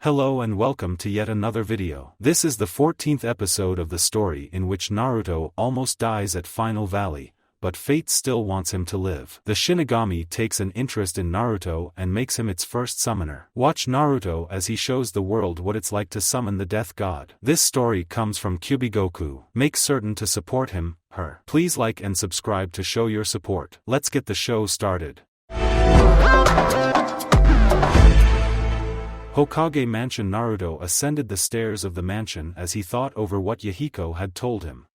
Hello and welcome to yet another video. This is the 14th episode of the story in which Naruto almost dies at Final Valley, but fate still wants him to live. The Shinigami takes an interest in Naruto and makes him its first summoner. Watch Naruto as he shows the world what it's like to summon the Death God. This story comes from Kyubigoku. Make certain to support him, her. Please like and subscribe to show your support. Let's get the show started. Hokage Mansion. Naruto ascended the stairs of the mansion as he thought over what Yahiko had told him.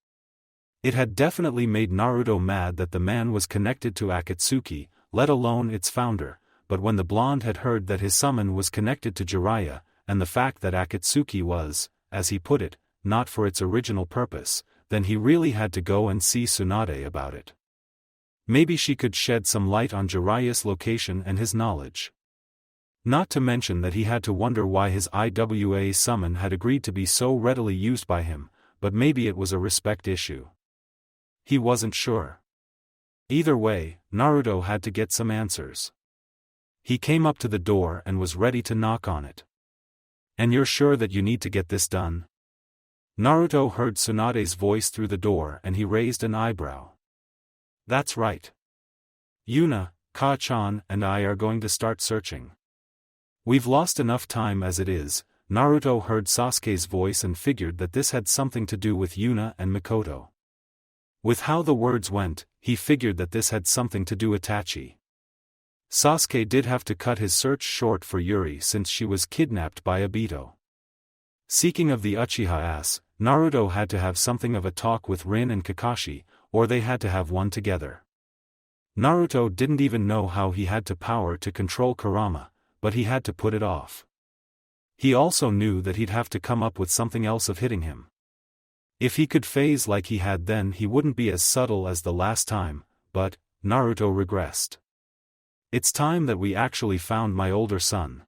It had definitely made Naruto mad that the man was connected to Akatsuki, let alone its founder, but when the blonde had heard that his summon was connected to Jiraiya, and the fact that Akatsuki was, as he put it, not for its original purpose, then he really had to go and see Tsunade about it. Maybe she could shed some light on Jiraiya's location and his knowledge. Not to mention that he had to wonder why his IWA summon had agreed to be so readily used by him, but maybe it was a respect issue. He wasn't sure. Either way, Naruto had to get some answers. He came up to the door and was ready to knock on it. "And you're sure that you need to get this done?" Naruto heard Tsunade's voice through the door and he raised an eyebrow. "That's right. Yuna, Ka-chan and I are going to start searching. We've lost enough time as it is." Naruto heard Sasuke's voice and figured that this had something to do with Yuna and Mikoto. With how the words went, he figured that this had something to do with Itachi. Sasuke did have to cut his search short for Yuri since she was kidnapped by Obito. Seeking of the Uchihas, Naruto had to have something of a talk with Rin and Kakashi, or they had to have one together. Naruto didn't even know how he had the power to control Kurama, but he had to put it off. He also knew that he'd have to come up with something else of hitting him. If he could phase like he had then he wouldn't be as subtle as the last time, but, Naruto regressed. "It's time that we actually found my older son.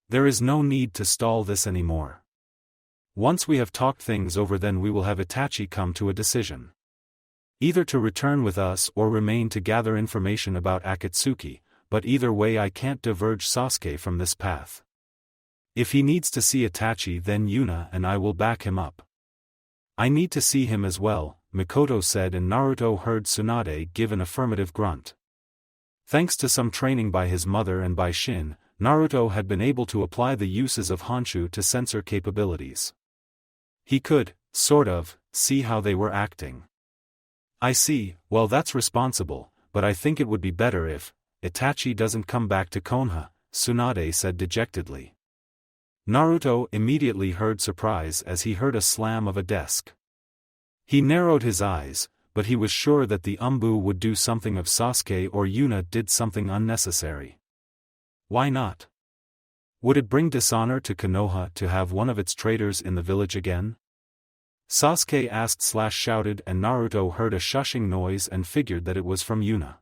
There is no need to stall this anymore. Once we have talked things over then we will have Itachi come to a decision. Either to return with us or remain to gather information about Akatsuki, but either way I can't diverge Sasuke from this path. If he needs to see Itachi then Yuna and I will back him up." "I need to see him as well," Mikoto said, and Naruto heard Tsunade give an affirmative grunt. Thanks to some training by his mother and by Shin, Naruto had been able to apply the uses of Honshu to sensor capabilities. He could, sort of, see how they were acting. "I see, well that's responsible, but I think it would be better if Itachi doesn't come back to Konoha," Tsunade said dejectedly. Naruto immediately heard surprise as he heard a slam of a desk. He narrowed his eyes, but he was sure that the Umbu would do something if Sasuke or Yuna did something unnecessary. Why not? Would it bring dishonor to Konoha to have one of its traitors in the village again? Sasuke asked/shouted, and Naruto heard a shushing noise and figured that it was from Yuna.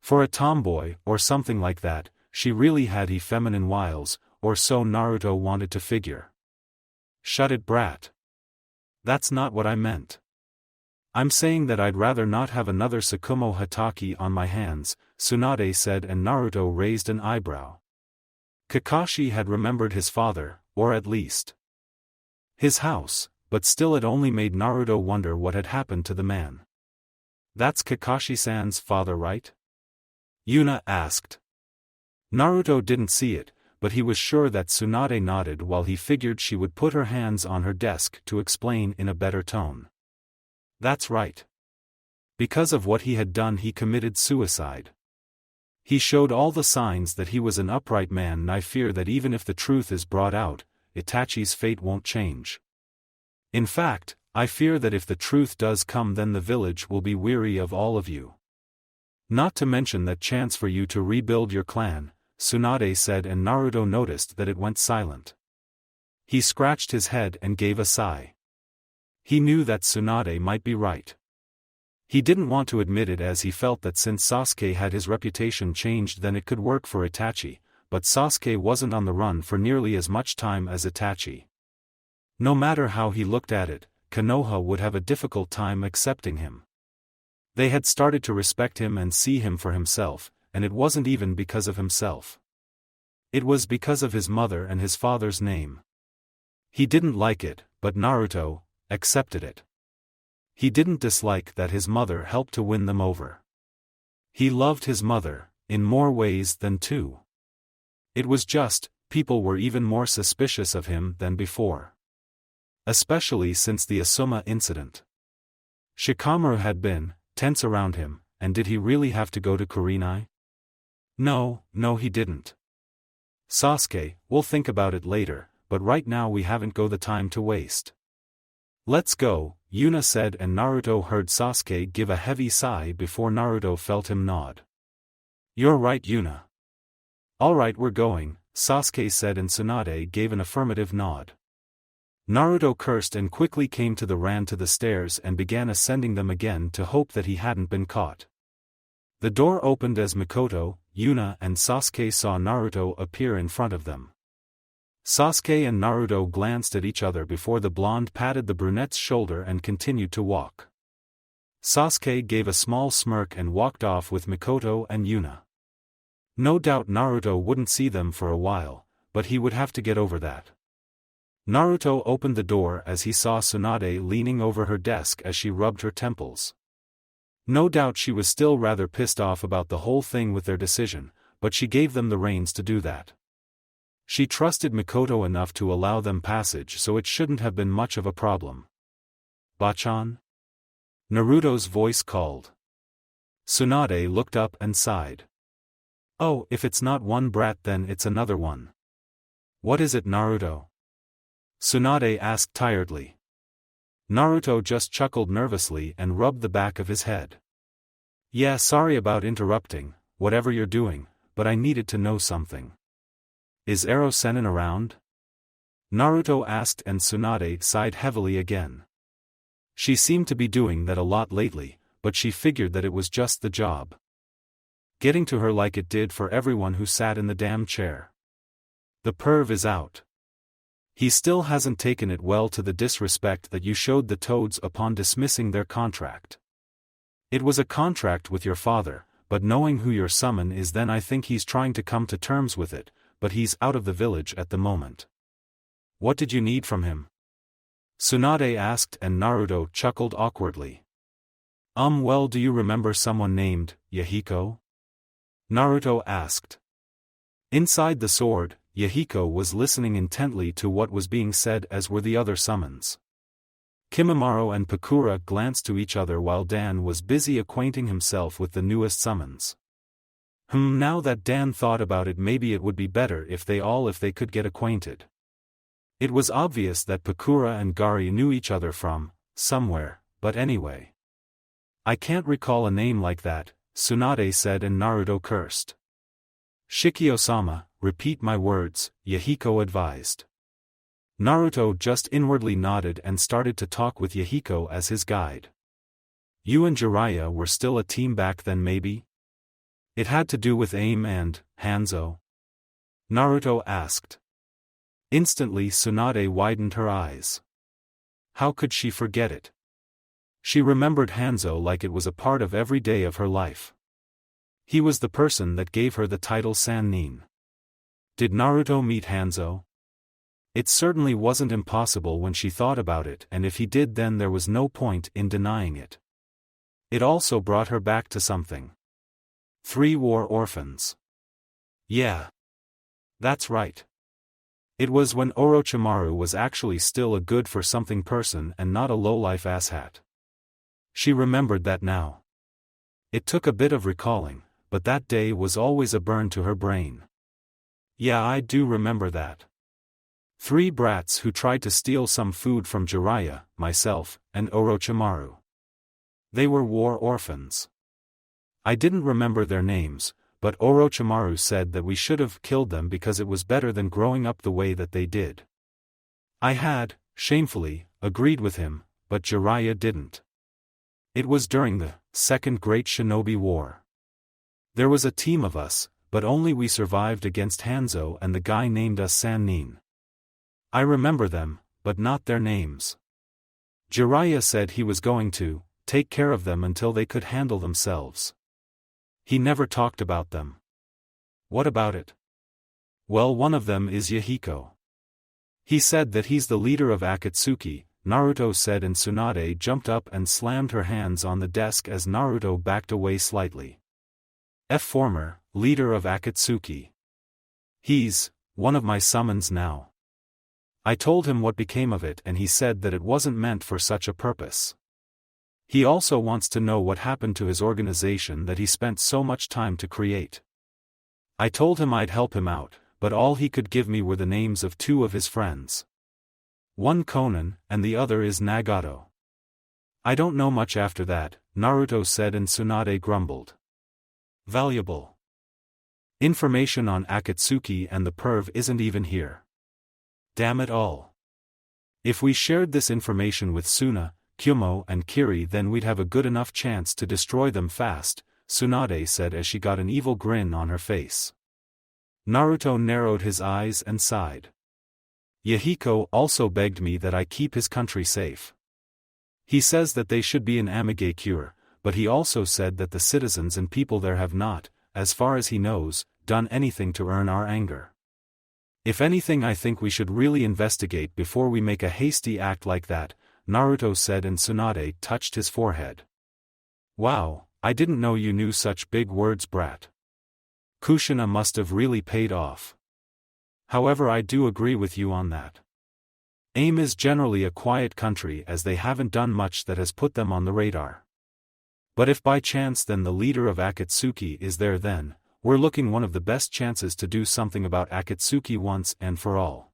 For a tomboy, or something like that, she really had feminine wiles, or so Naruto wanted to figure. "Shut it, brat. That's not what I meant. I'm saying that I'd rather not have another Tsukumo Hatake on my hands," Tsunade said, and Naruto raised an eyebrow. Kakashi had remembered his father, or at least his house, but still it only made Naruto wonder what had happened to the man. "That's Kakashi-san's father, right?" Yuna asked. Naruto didn't see it, but he was sure that Tsunade nodded while he figured she would put her hands on her desk to explain in a better tone. "That's right. Because of what he had done he committed suicide. He showed all the signs that he was an upright man, and I fear that even if the truth is brought out, Itachi's fate won't change. In fact, I fear that if the truth does come then the village will be weary of all of you. Not to mention that chance for you to rebuild your clan," Tsunade said, and Naruto noticed that it went silent. He scratched his head and gave a sigh. He knew that Tsunade might be right. He didn't want to admit it as he felt that since Sasuke had his reputation changed then it could work for Itachi, but Sasuke wasn't on the run for nearly as much time as Itachi. No matter how he looked at it, Konoha would have a difficult time accepting him. They had started to respect him and see him for himself, and it wasn't even because of himself. It was because of his mother and his father's name. He didn't like it, but Naruto accepted it. He didn't dislike that his mother helped to win them over. He loved his mother, in more ways than two. It was just, people were even more suspicious of him than before. Especially since the Asuma incident. Shikamaru had been tense around him, and did he really have to go to Kurenai? No, he didn't. Sasuke, we'll think about it later, but right now we haven't got the time to waste. Let's go, Yuna said, and Naruto heard Sasuke give a heavy sigh before Naruto felt him nod. You're right, Yuna. Alright, we're going, Sasuke said, and Tsunade gave an affirmative nod. Naruto cursed and quickly came ran to the stairs and began ascending them again to hope that he hadn't been caught. The door opened as Mikoto, Yuna and Sasuke saw Naruto appear in front of them. Sasuke and Naruto glanced at each other before the blonde patted the brunette's shoulder and continued to walk. Sasuke gave a small smirk and walked off with Mikoto and Yuna. No doubt Naruto wouldn't see them for a while, but he would have to get over that. Naruto opened the door as he saw Tsunade leaning over her desk as she rubbed her temples. No doubt she was still rather pissed off about the whole thing with their decision, but she gave them the reins to do that. She trusted Mikoto enough to allow them passage, so it shouldn't have been much of a problem. Bachan? Naruto's voice called. Tsunade looked up and sighed. Oh, if it's not one brat then it's another one. What is it, Naruto? Tsunade asked tiredly. Naruto just chuckled nervously and rubbed the back of his head. Yeah, sorry about interrupting, whatever you're doing, but I needed to know something. Is Ero Sennin around? Naruto asked, and Tsunade sighed heavily again. She seemed to be doing that a lot lately, but she figured that it was just the job. Getting to her like it did for everyone who sat in the damn chair. The perv is out. He still hasn't taken it well to the disrespect that you showed the Toads upon dismissing their contract. It was a contract with your father, but knowing who your summon is, then I think he's trying to come to terms with it, but he's out of the village at the moment. What did you need from him? Tsunade asked, and Naruto chuckled awkwardly. Well, do you remember someone named Yahiko? Naruto asked. Inside the sword, Yahiko was listening intently to what was being said, as were the other summons. Kimimaro and Pakura glanced to each other while Dan was busy acquainting himself with the newest summons. Now that Dan thought about it, maybe it would be better if they could get acquainted. It was obvious that Pakura and Gari knew each other from somewhere, but anyway. I can't recall a name like that, Tsunade said, and Naruto cursed. Shikio-sama, repeat my words, Yahiko advised. Naruto just inwardly nodded and started to talk with Yahiko as his guide. You and Jiraiya were still a team back then, maybe? It had to do with AIM and Hanzo? Naruto asked. Instantly Tsunade widened her eyes. How could she forget it? She remembered Hanzo like it was a part of every day of her life. He was the person that gave her the title Sannin. Did Naruto meet Hanzo? It certainly wasn't impossible when she thought about it, and if he did, then there was no point in denying it. It also brought her back to something. 3 war orphans. Yeah. That's right. It was when Orochimaru was actually still a good-for-something person and not a lowlife asshat. She remembered that now. It took a bit of recalling, but that day was always a burn to her brain. Yeah, I do remember that. 3 brats who tried to steal some food from Jiraiya, myself, and Orochimaru. They were war orphans. I didn't remember their names, but Orochimaru said that we should have killed them because it was better than growing up the way that they did. I had, shamefully, agreed with him, but Jiraiya didn't. It was during the Second Great Shinobi War. There was a team of us, but only we survived against Hanzo and the guy named us Sannin. I remember them, but not their names. Jiraiya said he was going to take care of them until they could handle themselves. He never talked about them. What about it? Well, one of them is Yahiko. He said that he's the leader of Akatsuki, Naruto said, and Tsunade jumped up and slammed her hands on the desk as Naruto backed away slightly. Former leader of Akatsuki. He's one of my summons now. I told him what became of it and he said that it wasn't meant for such a purpose. He also wants to know what happened to his organization that he spent so much time to create. I told him I'd help him out, but all he could give me were the names of two of his friends. One Konan, and the other is Nagato. I don't know much after that, Naruto said, and Tsunade grumbled. Valuable information on Akatsuki and the perv isn't even here. Damn it all. If we shared this information with Suna, Kyumo and Kiri, then we'd have a good enough chance to destroy them fast, Tsunade said as she got an evil grin on her face. Naruto narrowed his eyes and sighed. Yahiko also begged me that I keep his country safe. He says that they should be an Amigakure, but he also said that the citizens and people there have not, as far as he knows, done anything to earn our anger. If anything, I think we should really investigate before we make a hasty act like that, Naruto said, and Tsunade touched his forehead. Wow, I didn't know you knew such big words, brat. Kushina must have really paid off. However, I do agree with you on that. AIM is generally a quiet country as they haven't done much that has put them on the radar. But if by chance then the leader of Akatsuki is there, then we're looking one of the best chances to do something about Akatsuki once and for all.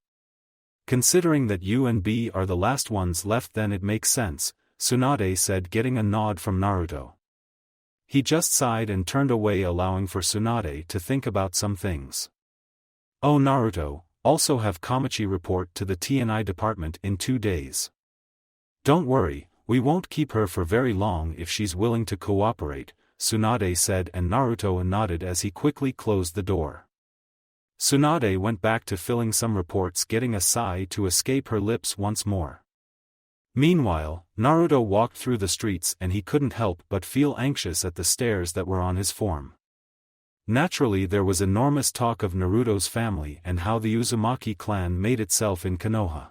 Considering that you and B are the last ones left, then it makes sense, Tsunade said, getting a nod from Naruto. He just sighed and turned away, allowing for Tsunade to think about some things. Oh, Naruto, also have Kamachi report to the T&I department in 2 days. Don't worry, we won't keep her for very long if she's willing to cooperate, Tsunade said, and Naruto nodded as he quickly closed the door. Tsunade went back to filling some reports, getting a sigh to escape her lips once more. Meanwhile, Naruto walked through the streets and he couldn't help but feel anxious at the stares that were on his form. Naturally, there was enormous talk of Naruto's family and how the Uzumaki clan made itself in Konoha.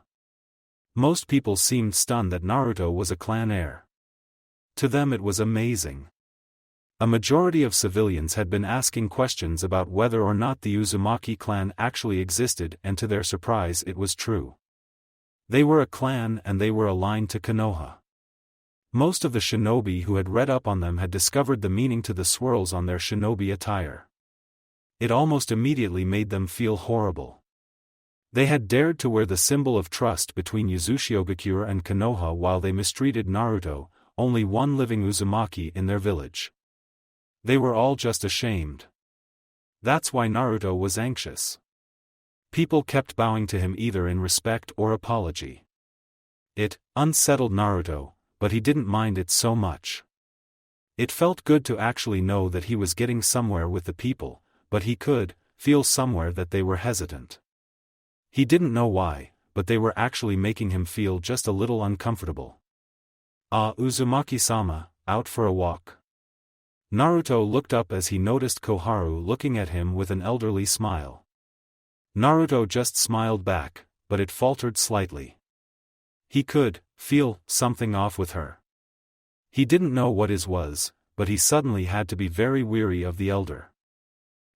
Most people seemed stunned that Naruto was a clan heir. To them it was amazing. A majority of civilians had been asking questions about whether or not the Uzumaki clan actually existed, and to their surprise it was true. They were a clan and they were aligned to Konoha. Most of the shinobi who had read up on them had discovered the meaning to the swirls on their shinobi attire. It almost immediately made them feel horrible. They had dared to wear the symbol of trust between Uzushiogakure and Konoha while they mistreated Naruto, only one living Uzumaki in their village. They were all just ashamed. That's why Naruto was anxious. People kept bowing to him either in respect or apology. It unsettled Naruto, but he didn't mind it so much. It felt good to actually know that he was getting somewhere with the people, but he could feel somewhere that they were hesitant. He didn't know why, but they were actually making him feel just a little uncomfortable. Ah, Uzumaki-sama, out for a walk? Naruto looked up as he noticed Koharu looking at him with an elderly smile. Naruto just smiled back, but it faltered slightly. He could feel something off with her. He didn't know what his was, but he suddenly had to be very weary of the elder.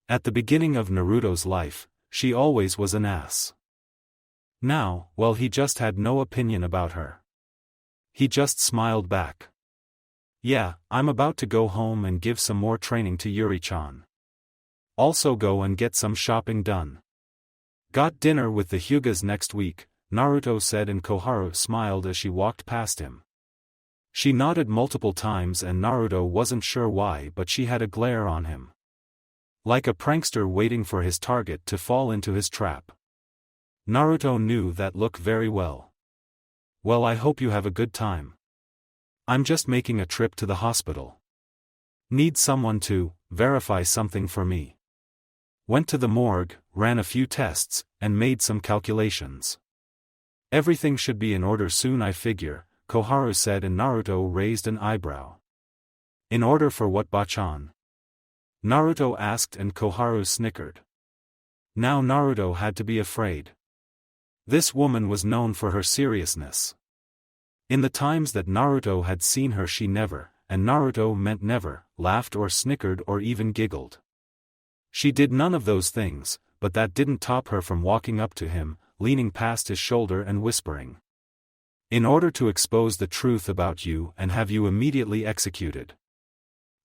At the beginning of Naruto's life, she always was an ass. Now, well, he just had no opinion about her. He just smiled back. Yeah, I'm about to go home and give some more training to Yuri-chan. Also go and get some shopping done. Got dinner with the Hyugas next week, Naruto said, and Koharu smiled as she walked past him. She nodded multiple times and Naruto wasn't sure why, but she had a glare on him. Like a prankster waiting for his target to fall into his trap. Naruto knew that look very well. Well, I hope you have a good time. I'm just making a trip to the hospital. Need someone to verify something for me. Went to the morgue, ran a few tests, and made some calculations. Everything should be in order soon, I figure, Koharu said, and Naruto raised an eyebrow. In order for what, Bachan? Naruto asked and Koharu snickered. Now Naruto had to be afraid. This woman was known for her seriousness. In the times that Naruto had seen her, she never, and Naruto meant never, laughed or snickered or even giggled. She did none of those things, but that didn't stop her from walking up to him, leaning past his shoulder and whispering. In order to expose the truth about you and have you immediately executed.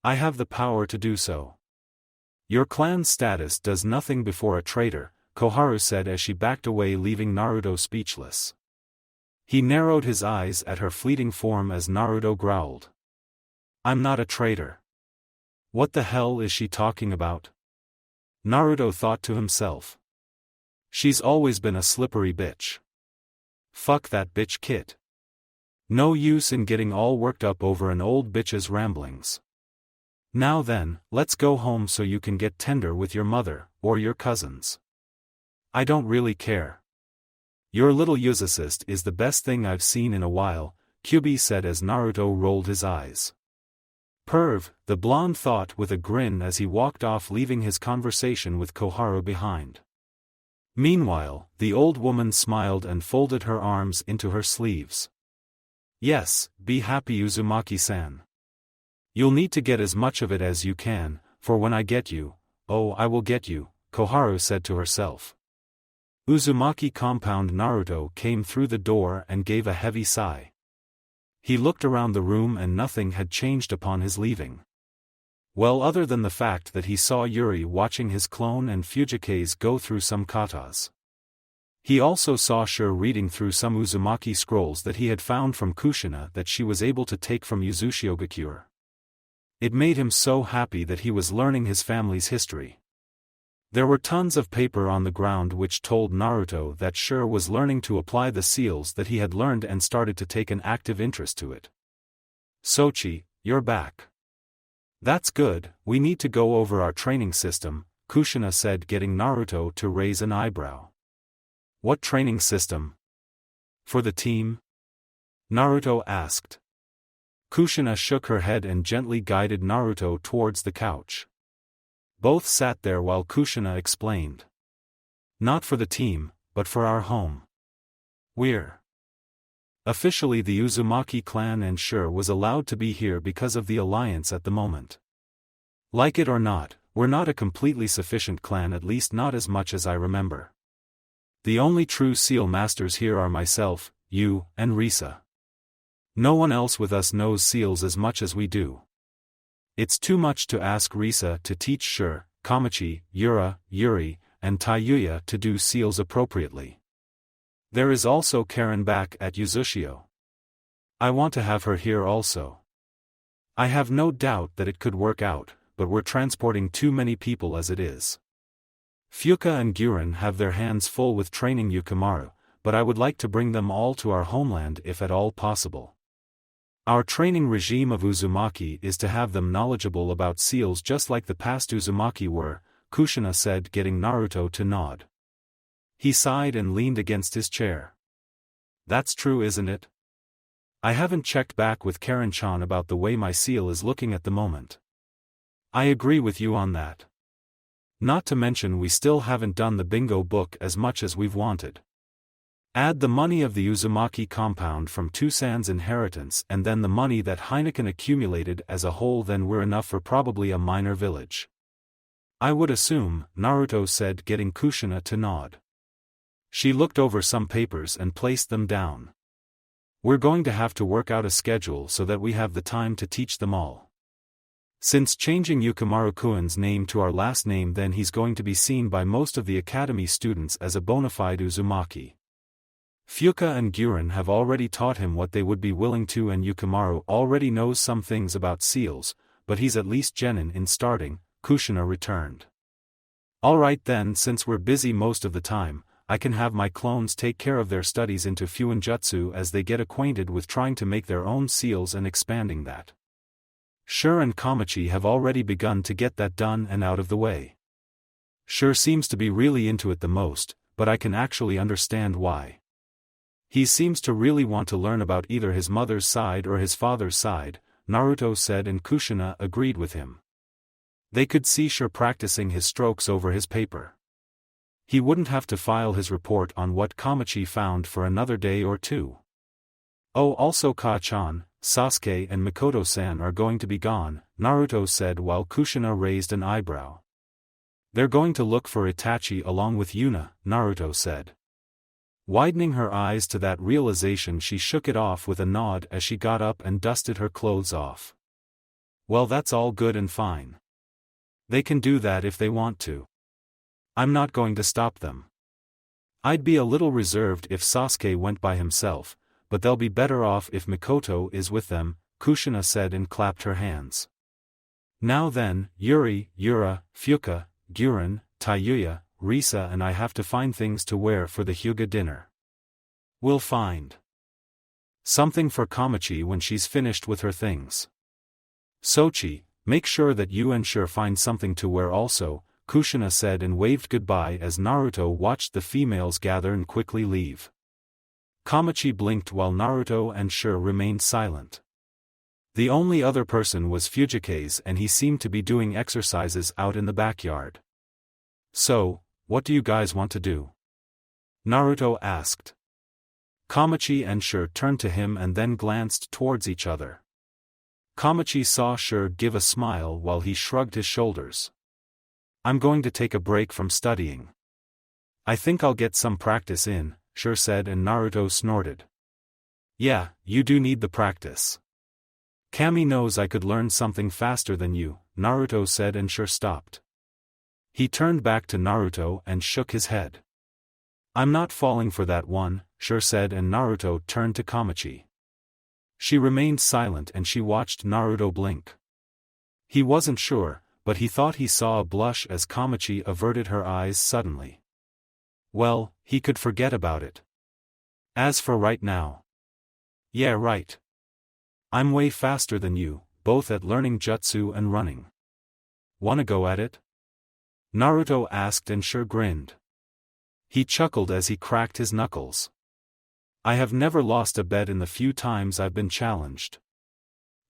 I have the power to do so. Your clan's status does nothing before a traitor, Koharu said as she backed away, leaving Naruto speechless. He narrowed his eyes at her fleeting form as Naruto growled. I'm not a traitor. What the hell is she talking about? Naruto thought to himself. She's always been a slippery bitch. Fuck that bitch Kit. No use in getting all worked up over an old bitch's ramblings. Now then, let's go home so you can get tender with your mother, or your cousins. I don't really care. Your little Uzumaki is the best thing I've seen in a while, Kyubi said as Naruto rolled his eyes. Perv, the blonde thought with a grin as he walked off, leaving his conversation with Koharu behind. Meanwhile, the old woman smiled and folded her arms into her sleeves. Yes, be happy Uzumaki-san. You'll need to get as much of it as you can, for when I get you, oh I will get you, Koharu said to herself. Uzumaki compound. Naruto came through the door and gave a heavy sigh. He looked around the room and nothing had changed upon his leaving. Well, other than the fact that he saw Yuri watching his clone and Fujikaze go through some katas. He also saw Shur reading through some Uzumaki scrolls that he had found from Kushina that she was able to take from Uzushigokure. It made him so happy that he was learning his family's history. There were tons of paper on the ground which told Naruto that Shur was learning to apply the seals that he had learned and started to take an active interest to it. Sochi, you're back. That's good, we need to go over our training system, Kushina said, getting Naruto to raise an eyebrow. What training system? For the team? Naruto asked. Kushina shook her head and gently guided Naruto towards the couch. Both sat there while Kushina explained. Not for the team, but for our home. We're officially the Uzumaki clan and Shur was allowed to be here because of the alliance at the moment. Like it or not, we're not a completely sufficient clan, at least not as much as I remember. The only true seal masters here are myself, you, and Risa. No one else with us knows seals as much as we do. It's too much to ask Risa to teach Shur, Kamachi, Yuri, and Taiyuya to do seals appropriately. There is also Karen back at Uzushio. I want to have her here also. I have no doubt that it could work out, but we're transporting too many people as it is. Fuka and Guren have their hands full with training Yukimaru, but I would like to bring them all to our homeland if at all possible. Our training regime of Uzumaki is to have them knowledgeable about seals just like the past Uzumaki were, Kushina said, getting Naruto to nod. He sighed and leaned against his chair. That's true, isn't it? I haven't checked back with Karen-chan about the way my seal is looking at the moment. I agree with you on that. Not to mention we still haven't done the bingo book as much as we've wanted. Add the money of the Uzumaki compound from Tusan's inheritance and then the money that Heineken accumulated as a whole, then we're enough for probably a minor village. I would assume, Naruto said, getting Kushina to nod. She looked over some papers and placed them down. We're going to have to work out a schedule so that we have the time to teach them all. Since changing Yukimaru-kun's name to our last name, then he's going to be seen by most of the academy students as a bona fide Uzumaki. Fuka and Guren have already taught him what they would be willing to, and Yukimaru already knows some things about seals, but he's at least genin in starting, Kushina returned. Alright then, since we're busy most of the time, I can have my clones take care of their studies into Fuinjutsu as they get acquainted with trying to make their own seals and expanding that. Shur and Kamachi have already begun to get that done and out of the way. Shur seems to be really into it the most, but I can actually understand why. He seems to really want to learn about either his mother's side or his father's side, Naruto said, and Kushina agreed with him. They could see Shur practicing his strokes over his paper. He wouldn't have to file his report on what Kamachi found for another day or two. Oh, also Ka-chan, Sasuke and Mikoto-san are going to be gone, Naruto said while Kushina raised an eyebrow. They're going to look for Itachi along with Yuna, Naruto said. Widening her eyes to that realization, she shook it off with a nod as she got up and dusted her clothes off. Well, that's all good and fine. They can do that if they want to. I'm not going to stop them. I'd be a little reserved if Sasuke went by himself, but they'll be better off if Mikoto is with them, Kushina said and clapped her hands. Now then, Yuri, Yura, Fuka, Guren, Tayuya, Risa and I have to find things to wear for the Hyuga dinner. We'll find something for Kamachi when she's finished with her things. Sochi, make sure that you and Sure find something to wear also, Kushina said and waved goodbye as Naruto watched the females gather and quickly leave. Kamachi blinked while Naruto and Sure remained silent. The only other person was Fujikaze and he seemed to be doing exercises out in the backyard. So, what do you guys want to do? Naruto asked. Kamachi and Sure turned to him and then glanced towards each other. Kamachi saw Sure give a smile while he shrugged his shoulders. I'm going to take a break from studying. I think I'll get some practice in, Sure said and Naruto snorted. Yeah, you do need the practice. Kami knows I could learn something faster than you, Naruto said and Sure stopped. He turned back to Naruto and shook his head. I'm not falling for that one, Sure said and Naruto turned to Kamachi. She remained silent and she watched Naruto blink. He wasn't sure, but he thought he saw a blush as Kamachi averted her eyes suddenly. Well, he could forget about it. As for right now. Yeah, right. I'm way faster than you, both at learning jutsu and running. Wanna go at it? Naruto asked and Sure grinned. He chuckled as he cracked his knuckles. I have never lost a bet in the few times I've been challenged.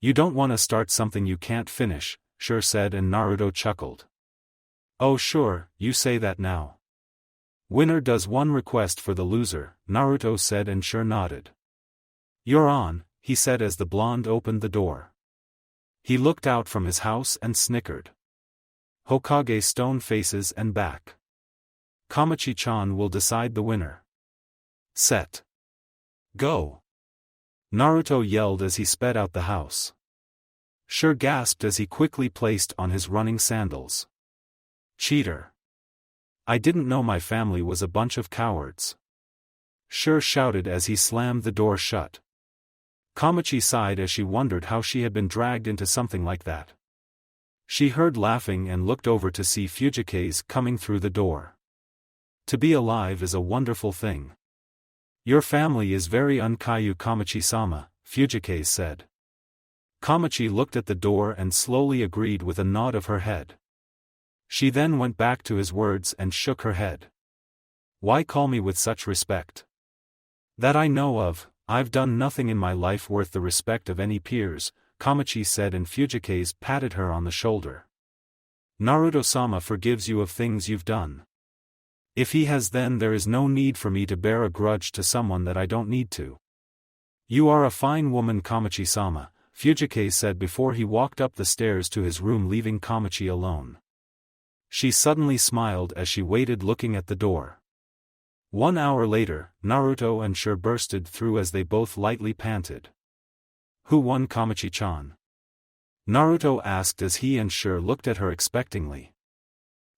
You don't want to start something you can't finish, Sure said and Naruto chuckled. Oh sure, you say that now. Winner does one request for the loser, Naruto said and Sure nodded. You're on, he said as the blonde opened the door. He looked out from his house and snickered. Hokage stone faces and back. Kamachi-chan will decide the winner. Set. Go. Naruto yelled as he sped out the house. Sure gasped as he quickly placed on his running sandals. Cheater. I didn't know my family was a bunch of cowards. Sure shouted as he slammed the door shut. Kamachi sighed as she wondered how she had been dragged into something like that. She heard laughing and looked over to see Fujikaze coming through the door. To be alive is a wonderful thing. Your family is very unkaiyu, Kamachi-sama, Fujikaze said. Kamachi looked at the door and slowly agreed with a nod of her head. She then went back to his words and shook her head. Why call me with such respect? That I know of, I've done nothing in my life worth the respect of any peers, Kamachi said and Fujikaze patted her on the shoulder. Naruto-sama forgives you of things you've done. If he has, then there is no need for me to bear a grudge to someone that I don't need to. You are a fine woman, Kamachi-sama, Fujikaze said before he walked up the stairs to his room, leaving Kamachi alone. She suddenly smiled as she waited, looking at the door. 1 hour later, Naruto and Sure bursted through as they both lightly panted. Who won, Kamachi-chan? Naruto asked as he and Sure looked at her expectingly.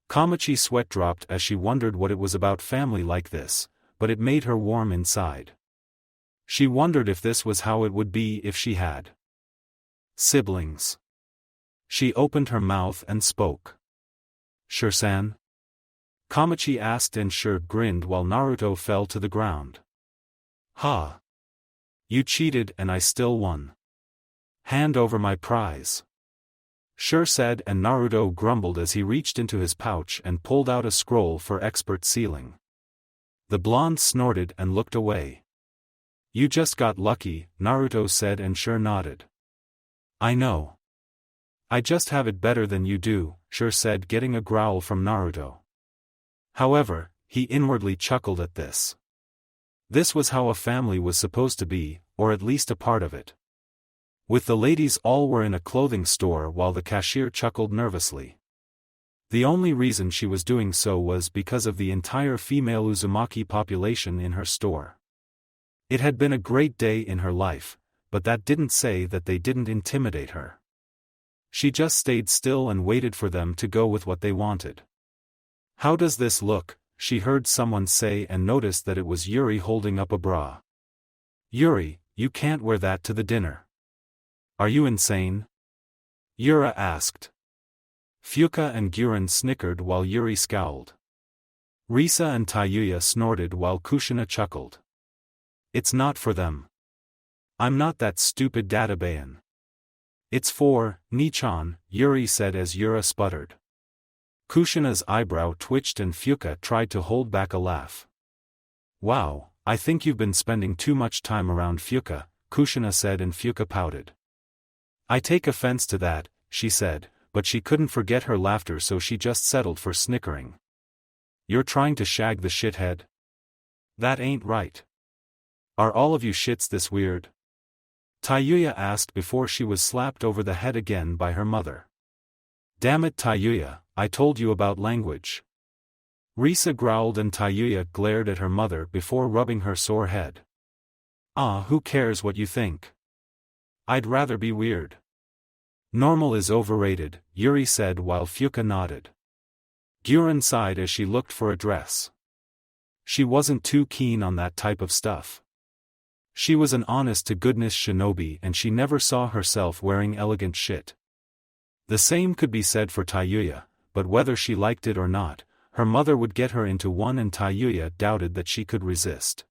Kamachi's sweat dropped as she wondered what it was about family like this, but it made her warm inside. She wondered if this was how it would be if she had siblings. She opened her mouth and spoke. Sure-san? Kamachi asked and Sure grinned while Naruto fell to the ground. Ha! You cheated and I still won. Hand over my prize. Sure said and Naruto grumbled as he reached into his pouch and pulled out a scroll for expert sealing. The blonde snorted and looked away. You just got lucky, Naruto said and Sure nodded. I know. I just have it better than you do, Sure said, getting a growl from Naruto. However, he inwardly chuckled at this. This was how a family was supposed to be, or at least a part of it. With the ladies all were in a clothing store while the cashier chuckled nervously. The only reason she was doing so was because of the entire female Uzumaki population in her store. It had been a great day in her life, but that didn't say that they didn't intimidate her. She just stayed still and waited for them to go with what they wanted. "How does this look?" she heard someone say and noticed that it was Yuri holding up a bra. "Yuri, you can't wear that to the dinner. Are you insane?" Yura asked. Fuka and Guren snickered while Yuri scowled. Risa and Tayuya snorted while Kushina chuckled. "It's not for them. I'm not that stupid databayan. It's for Nichan," Yuri said as Yura sputtered. Kushina's eyebrow twitched and Fuka tried to hold back a laugh. "Wow, I think you've been spending too much time around Fuka," Kushina said and Fuka pouted. "I take offense to that," she said, but she couldn't forget her laughter so she just settled for snickering. "You're trying to shag the shithead? That ain't right. Are all of you shits this weird?" Tayuya asked before she was slapped over the head again by her mother. "Damn it Tayuya, I told you about language." Risa growled and Tayuya glared at her mother before rubbing her sore head. "Ah, who cares what you think? I'd rather be weird." "Normal is overrated," Yuri said while Fuka nodded. Guren sighed as she looked for a dress. She wasn't too keen on that type of stuff. She was an honest-to-goodness shinobi and she never saw herself wearing elegant shit. The same could be said for Tayuya, but whether she liked it or not, her mother would get her into one and Tayuya doubted that she could resist.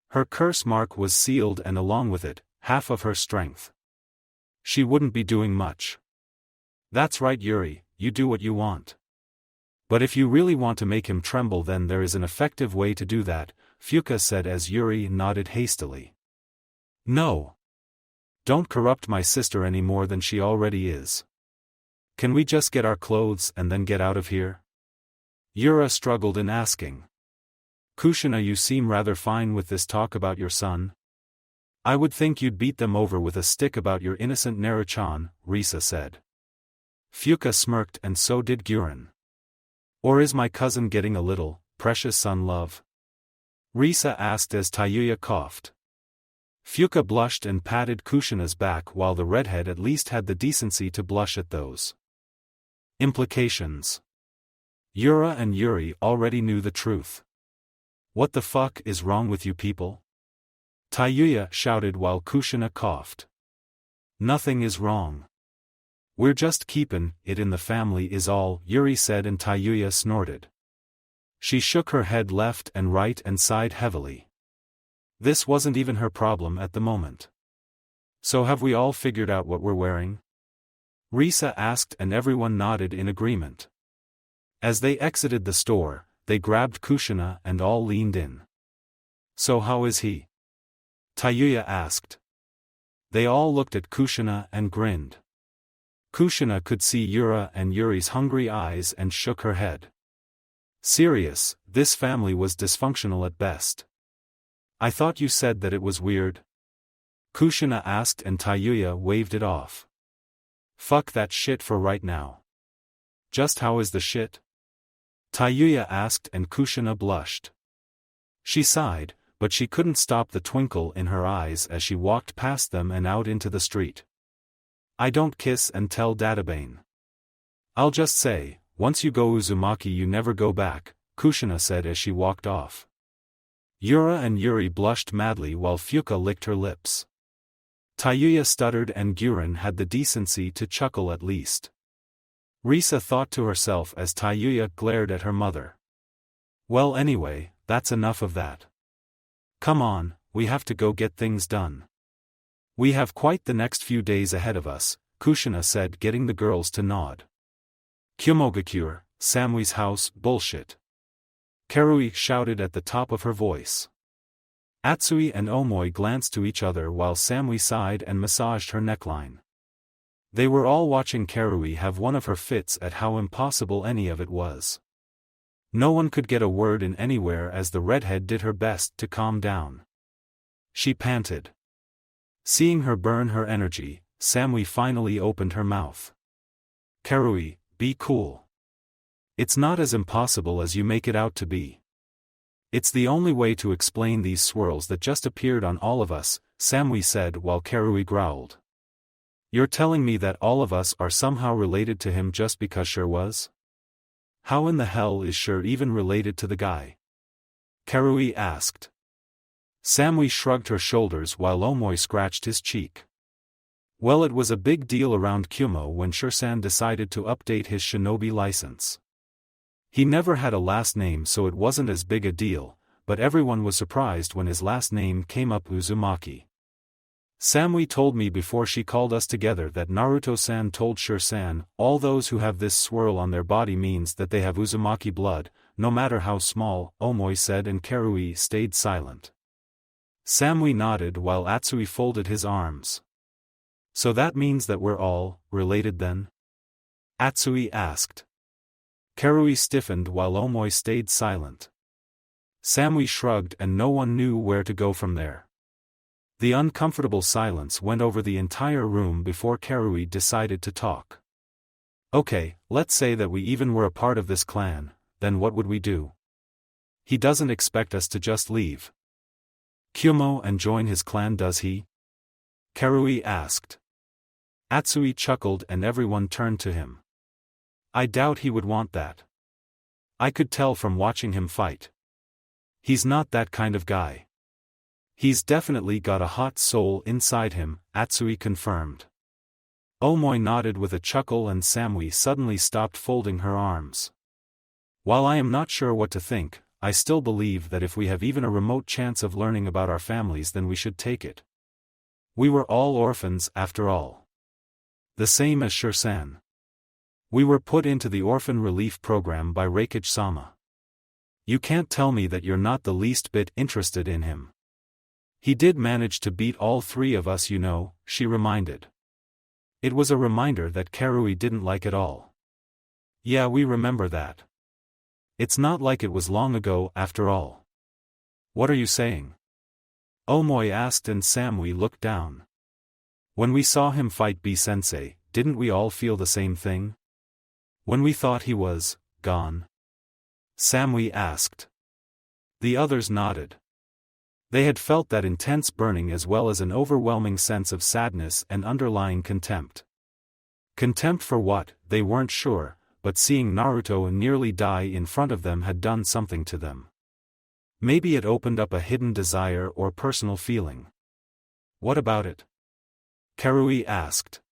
Her curse mark was sealed and along with it, half of her strength. She wouldn't be doing much. "That's right Yuri, you do what you want. But if you really want to make him tremble then there is an effective way to do that," Fuka said as Yuri nodded hastily. "No. Don't corrupt my sister any more than she already is. Can we just get our clothes and then get out of here?" Yura struggled in asking. "Kushina, you seem rather fine with this talk about your son. I would think you'd beat them over with a stick about your innocent Naruchan," Risa said. Fuka smirked and so did Guren. "Or is my cousin getting a little, precious son love?" Risa asked as Tayuya coughed. Fuka blushed and patted Kushina's back while the redhead at least had the decency to blush at those implications. Yura and Yuri already knew the truth. "What the fuck is wrong with you people?" Tayuya shouted while Kushina coughed. "Nothing is wrong. We're just keepin' it in the family is all," Yuri said and Tayuya snorted. She shook her head left and right and sighed heavily. This wasn't even her problem at the moment. "So have we all figured out what we're wearing?" Risa asked and everyone nodded in agreement. As they exited the store, they grabbed Kushina and all leaned in. "So how is he?" Tayuya asked. They all looked at Kushina and grinned. Kushina could see Yura and Yuri's hungry eyes and shook her head. "Serious, this family was dysfunctional at best." "I thought you said that it was weird?" Kushina asked and Tayuya waved it off. "Fuck that shit for right now." "Just how is the shit?" Tayuya asked and Kushina blushed. She sighed, but she couldn't stop the twinkle in her eyes as she walked past them and out into the street. "I don't kiss and tell Databane. I'll just say, once you go Uzumaki you never go back," Kushina said as she walked off. Yura and Yuri blushed madly while Fuka licked her lips. Tayuya stuttered and Guren had the decency to chuckle at least. Risa thought to herself as Tayuya glared at her mother. "Well anyway, that's enough of that. Come on, we have to go get things done. We have quite the next few days ahead of us," Kushina said getting the girls to nod. "Kyomogakure, Samui's house, bullshit." Karui shouted at the top of her voice. Atsui and Omoi glanced to each other while Samui sighed and massaged her neckline. They were all watching Karui have one of her fits at how impossible any of it was. No one could get a word in anywhere as the redhead did her best to calm down. She panted. Seeing her burn her energy, Samui finally opened her mouth. "Karui, be cool. It's not as impossible as you make it out to be. It's the only way to explain these swirls that just appeared on all of us," Samui said while Karui growled. "You're telling me that all of us are somehow related to him just because Sure was? How in the hell is Sure even related to the guy?" Karui asked. Samui shrugged her shoulders while Omoi scratched his cheek. Well, it was a big deal around Kumo when Sure-san decided to update his shinobi license. He never had a last name, so it wasn't as big a deal, but everyone was surprised when his last name came up Uzumaki. Samui told me before she called us together that Naruto-san told Sure-san, all those who have this swirl on their body means that they have Uzumaki blood, no matter how small, Omoi said, and Karui stayed silent. Samui nodded while Atsui folded his arms. "So that means that we're all related then?" Atsui asked. Karui stiffened while Omoi stayed silent. Samui shrugged and no one knew where to go from there. The uncomfortable silence went over the entire room before Karui decided to talk. "Okay, let's say that we even were a part of this clan, then what would we do? He doesn't expect us to just leave Kumo and join his clan, does he?" Karui asked. Atsui chuckled and everyone turned to him. "I doubt he would want that. I could tell from watching him fight. He's not that kind of guy. He's definitely got a hot soul inside him," Atsui confirmed. Omoi nodded with a chuckle and Samui suddenly stopped folding her arms. "While I am not sure what to think, I still believe that if we have even a remote chance of learning about our families, then we should take it. We were all orphans after all. The same as Sure-san. We were put into the orphan relief program by Reikage-sama. You can't tell me that you're not the least bit interested in him. He did manage to beat all three of us, you know," she reminded. It was a reminder that Karui didn't like at all. "Yeah, we remember that. It's not like it was long ago after all." "What are you saying?" Omoi asked and Samui looked down. "When we saw him fight B-sensei, didn't we all feel the same thing? When we thought he was gone?" Samui asked. The others nodded. They had felt that intense burning as well as an overwhelming sense of sadness and underlying contempt. Contempt for what, they weren't sure, but seeing Naruto nearly die in front of them had done something to them. Maybe it opened up a hidden desire or personal feeling. "What about it?" Karui asked.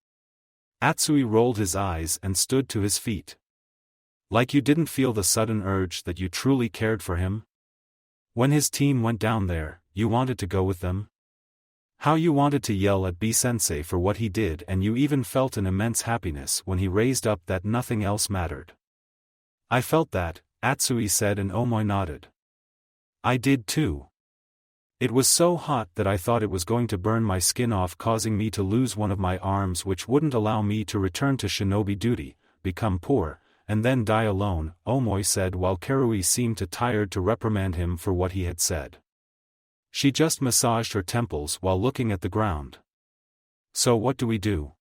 Atsui rolled his eyes and stood to his feet. "Like you didn't feel the sudden urge that you truly cared for him? When his team went down there, you wanted to go with them? How you wanted to yell at B-sensei for what he did, and you even felt an immense happiness when he raised up that nothing else mattered." "I felt that," Atsui said and Omoi nodded. "I did too. It was so hot that I thought it was going to burn my skin off, causing me to lose one of my arms, which wouldn't allow me to return to shinobi duty, become poor, and then die alone," Omoi said while Karui seemed too tired to reprimand him for what he had said. She just massaged her temples while looking at the ground. "So what do we do?"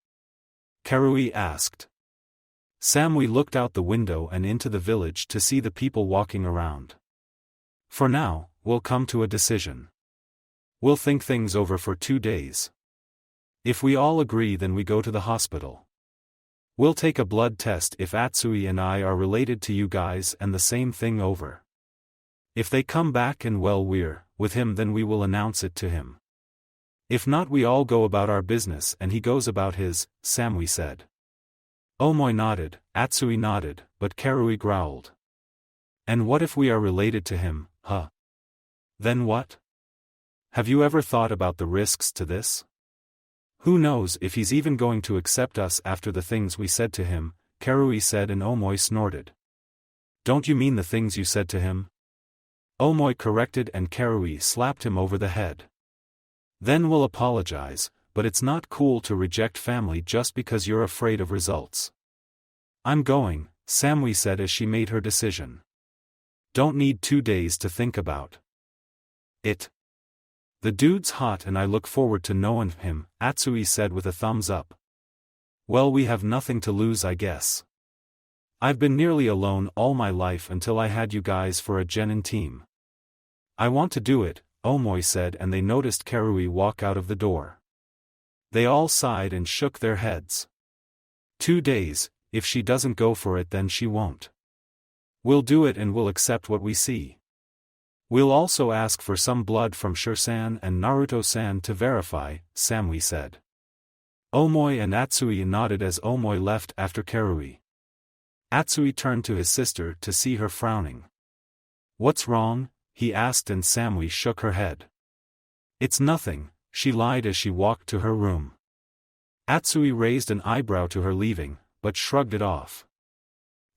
Karui asked. Samui looked out the window and into the village to see the people walking around. "For now, we'll come to a decision. We'll think things over for 2 days. If we all agree, then we go to the hospital. We'll take a blood test if Atsui and I are related to you guys and the same thing over. If they come back and well we're with him, then we will announce it to him. If not, we all go about our business and he goes about his," Samui said. Omoi nodded, Atsui nodded, but Karui growled. "And what if we are related to him, huh? Then what? Have you ever thought about the risks to this? Who knows if he's even going to accept us after the things we said to him," Karui said and Omoi snorted. "Don't you mean the things you said to him?" Omoi corrected and Karui slapped him over the head. "Then we'll apologize, but it's not cool to reject family just because you're afraid of results." "I'm going," Samui said as she made her decision. Don't need 2 days to think about it. The dude's hot and I look forward to knowing him, Atsui said with a thumbs up. Well, we have nothing to lose, I guess. I've been nearly alone all my life until I had you guys for a genin team. I want to do it, Omoi said, and they noticed Karui walk out of the door. They all sighed and shook their heads. 2 days, if she doesn't go for it then she won't. We'll do it and we'll accept what we see. We'll also ask for some blood from Shur-san and Naruto-san to verify, Samui said. Omoi and Atsui nodded as Omoi left after Karui. Atsui turned to his sister to see her frowning. What's wrong? He asked and Samui shook her head. It's nothing, she lied as she walked to her room. Atsui raised an eyebrow to her leaving, but shrugged it off.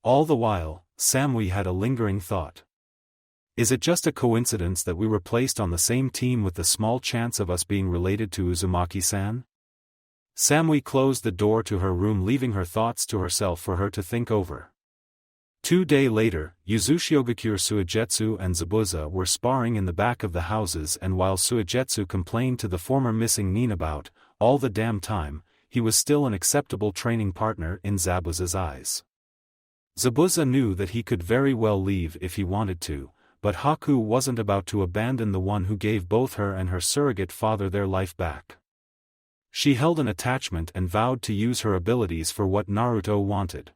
All the while, Samui had a lingering thought. Is it just a coincidence that we were placed on the same team with the small chance of us being related to Uzumaki-san? Samui closed the door to her room, leaving her thoughts to herself for her to think over. 2 days later, Yuzushiogakure Suigetsu and Zabuza were sparring in the back of the houses, and while Suigetsu complained to the former missing nin about all the damn time, he was still an acceptable training partner in Zabuza's eyes. Zabuza knew that he could very well leave if he wanted to, but Haku wasn't about to abandon the one who gave both her and her surrogate father their life back. She held an attachment and vowed to use her abilities for what Naruto wanted.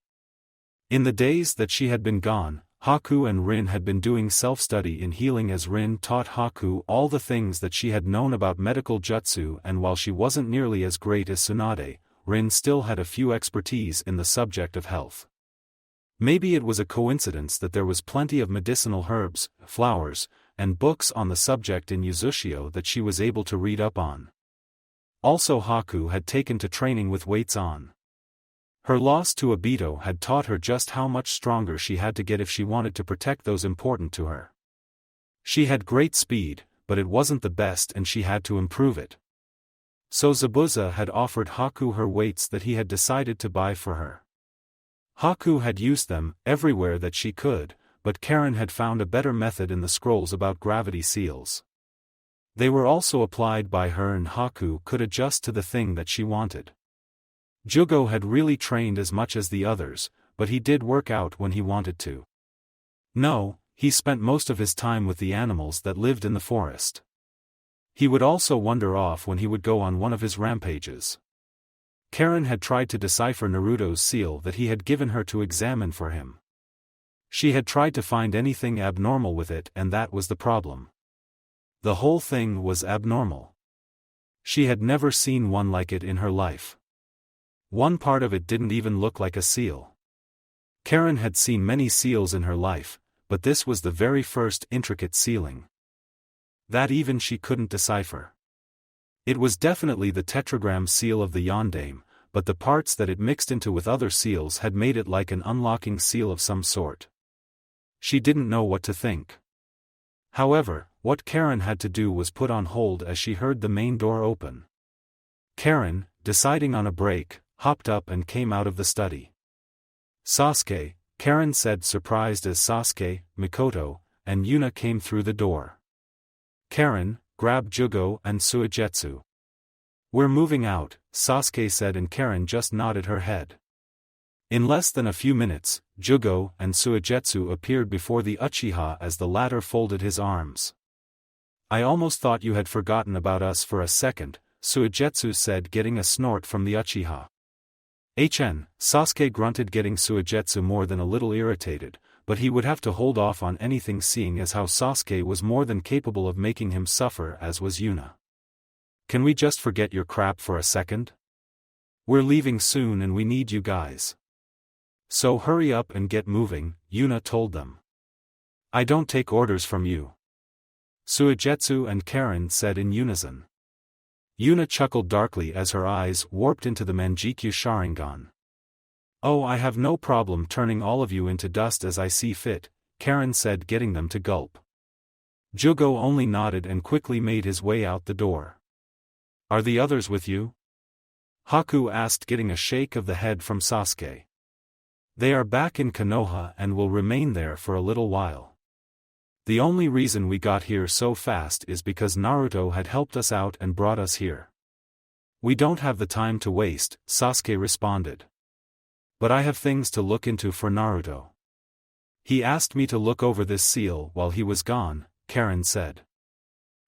In the days that she had been gone, Haku and Rin had been doing self-study in healing as Rin taught Haku all the things that she had known about medical jutsu, and while she wasn't nearly as great as Tsunade, Rin still had a few expertise in the subject of health. Maybe it was a coincidence that there was plenty of medicinal herbs, flowers, and books on the subject in Uzushio that she was able to read up on. Also, Haku had taken to training with weights on. Her loss to Obito had taught her just how much stronger she had to get if she wanted to protect those important to her. She had great speed, but it wasn't the best and she had to improve it. So Zabuza had offered Haku her weights that he had decided to buy for her. Haku had used them everywhere that she could, but Karen had found a better method in the scrolls about gravity seals. They were also applied by her and Haku could adjust to the thing that she wanted. Jugo had really trained as much as the others, but he did work out when he wanted to. No, he spent most of his time with the animals that lived in the forest. He would also wander off when he would go on one of his rampages. Karen had tried to decipher Naruto's seal that he had given her to examine for him. She had tried to find anything abnormal with it, and that was the problem. The whole thing was abnormal. She had never seen one like it in her life. One part of it didn't even look like a seal. Karen had seen many seals in her life, but this was the very first intricate sealing that even she couldn't decipher. It was definitely the tetragram seal of the Yondaime, but the parts that it mixed into with other seals had made it like an unlocking seal of some sort. She didn't know what to think. However, what Karen had to do was put on hold as she heard the main door open. Karen, deciding on a break, hopped up and came out of the study. Sasuke, Karen said, surprised as Sasuke, Mikoto, and Yuna came through the door. Karen, grab Jugo and Suigetsu. We're moving out, Sasuke said, and Karen just nodded her head. In less than a few minutes, Jugo and Suigetsu appeared before the Uchiha as the latter folded his arms. I almost thought you had forgotten about us for a second, Suigetsu said, getting a snort from the Uchiha. Sasuke grunted, getting Suigetsu more than a little irritated, but he would have to hold off on anything seeing as how Sasuke was more than capable of making him suffer, as was Yuna. Can we just forget your crap for a second? We're leaving soon and we need you guys. So hurry up and get moving, Yuna told them. I don't take orders from you, Suigetsu and Karen said in unison. Yuna chuckled darkly as her eyes warped into the Manjikyu Sharingan. Oh, I have no problem turning all of you into dust as I see fit, Karen said, getting them to gulp. Jugo only nodded and quickly made his way out the door. Are the others with you? Haku asked, getting a shake of the head from Sasuke. They are back in Konoha and will remain there for a little while. The only reason we got here so fast is because Naruto had helped us out and brought us here. We don't have the time to waste, Sasuke responded. But I have things to look into for Naruto. He asked me to look over this seal while he was gone, Karen said.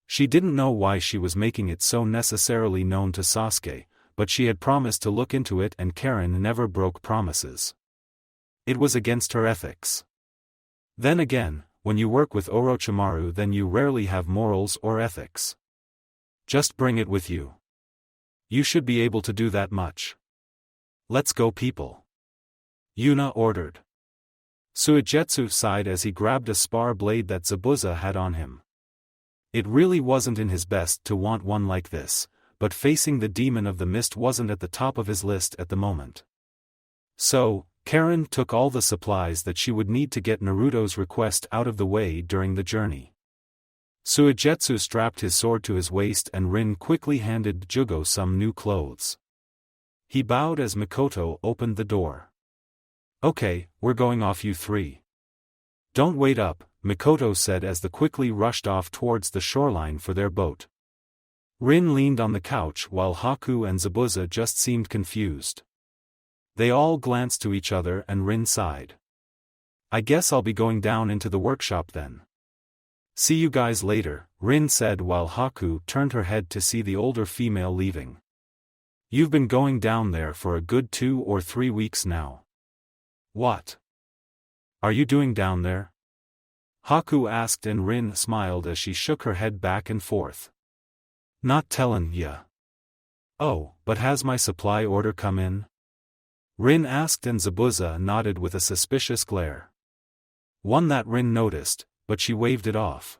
She didn't know why she was making it so necessarily known to Sasuke, but she had promised to look into it and Karen never broke promises. It was against her ethics. Then again, when you work with Orochimaru then you rarely have morals or ethics. Just bring it with you. You should be able to do that much. Let's go people. Yuna ordered. Suigetsu sighed as he grabbed a spar blade that Zabuza had on him. It really wasn't in his best to want one like this, but facing the demon of the mist wasn't at the top of his list at the moment. So, Karen took all the supplies that she would need to get Naruto's request out of the way during the journey. Suigetsu strapped his sword to his waist and Rin quickly handed Jugo some new clothes. He bowed as Mikoto opened the door. Okay, we're going off you three. Don't wait up, Mikoto said as they quickly rushed off towards the shoreline for their boat. Rin leaned on the couch while Haku and Zabuza just seemed confused. They all glanced to each other and Rin sighed. I guess I'll be going down into the workshop then. See you guys later, Rin said while Haku turned her head to see the older female leaving. You've been going down there for a good 2 or 3 weeks now. What are you doing down there? Haku asked and Rin smiled as she shook her head back and forth. Not tellin' ya. Oh, but has my supply order come in? Rin asked and Zabuza nodded with a suspicious glare. One that Rin noticed, but she waved it off.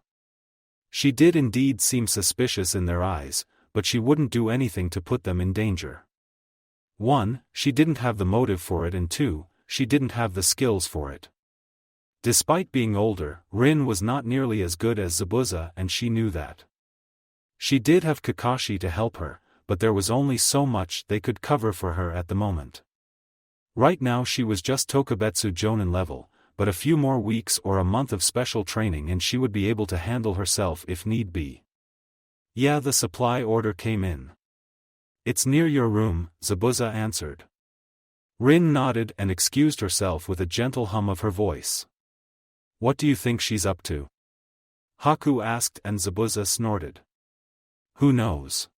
She did indeed seem suspicious in their eyes, but she wouldn't do anything to put them in danger. 1, she didn't have the motive for it and 2, she didn't have the skills for it. Despite being older, Rin was not nearly as good as Zabuza and she knew that. She did have Kakashi to help her, but there was only so much they could cover for her at the moment. Right now she was just Tokubetsu Jonin level, but a few more weeks or a month of special training and she would be able to handle herself if need be. Yeah, the supply order came in. It's near your room, Zabuza answered. Rin nodded and excused herself with a gentle hum of her voice. What do you think she's up to? Haku asked and Zabuza snorted. Who knows?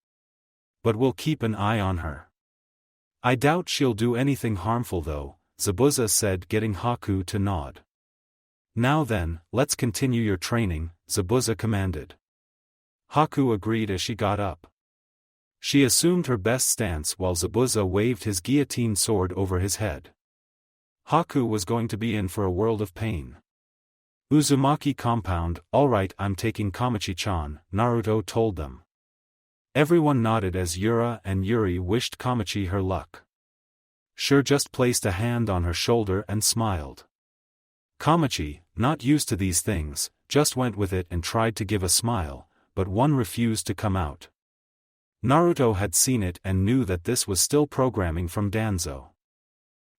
But we'll keep an eye on her. I doubt she'll do anything harmful though, Zabuza said, getting Haku to nod. Now then, let's continue your training, Zabuza commanded. Haku agreed as she got up. She assumed her best stance while Zabuza waved his guillotine sword over his head. Haku was going to be in for a world of pain. Uzumaki compound, alright, I'm taking Kamachi-chan, Naruto told them. Everyone nodded as Yura and Yuri wished Kamachi her luck. Sure just placed a hand on her shoulder and smiled. Kamachi, not used to these things, just went with it and tried to give a smile, but one refused to come out. Naruto had seen it and knew that this was still programming from Danzo.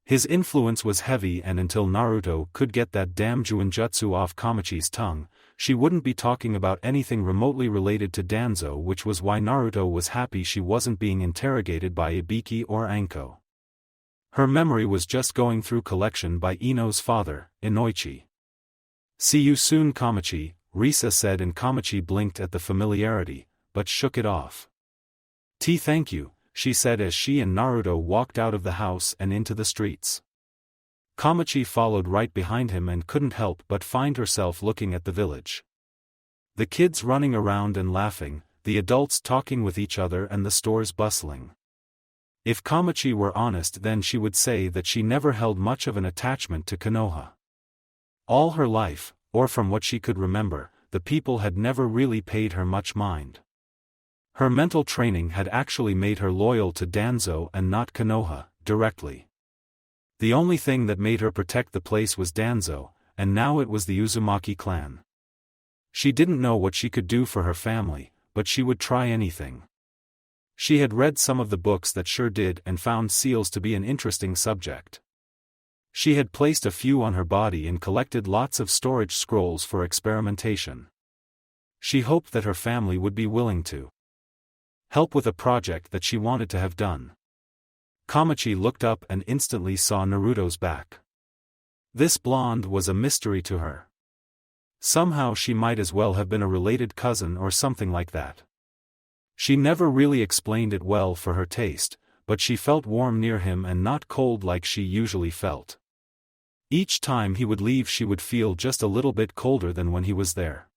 His influence was heavy and until Naruto could get that damn Juinjutsu off Kamachi's tongue, she wouldn't be talking about anything remotely related to Danzo, which was why Naruto was happy she wasn't being interrogated by Ibiki or Anko. Her memory was just going through collection by Ino's father, Inoichi. See you soon Kamachi, Risa said and Kamachi blinked at the familiarity, but shook it off. Thank you, she said as she and Naruto walked out of the house and into the streets. Kamachi followed right behind him and couldn't help but find herself looking at the village. The kids running around and laughing, the adults talking with each other and the stores bustling. If Kamachi were honest then she would say that she never held much of an attachment to Konoha. All her life, or from what she could remember, the people had never really paid her much mind. Her mental training had actually made her loyal to Danzo and not Konoha, directly. The only thing that made her protect the place was Danzo, and now it was the Uzumaki clan. She didn't know what she could do for her family, but she would try anything. She had read some of the books that sure did and found seals to be an interesting subject. She had placed a few on her body and collected lots of storage scrolls for experimentation. She hoped that her family would be willing to help with a project that she wanted to have done. Kamachi looked up and instantly saw Naruto's back. This blonde was a mystery to her. Somehow she might as well have been a related cousin or something like that. She never really explained it well for her taste, but she felt warm near him and not cold like she usually felt. Each time he would leave she would feel just a little bit colder than when he was there.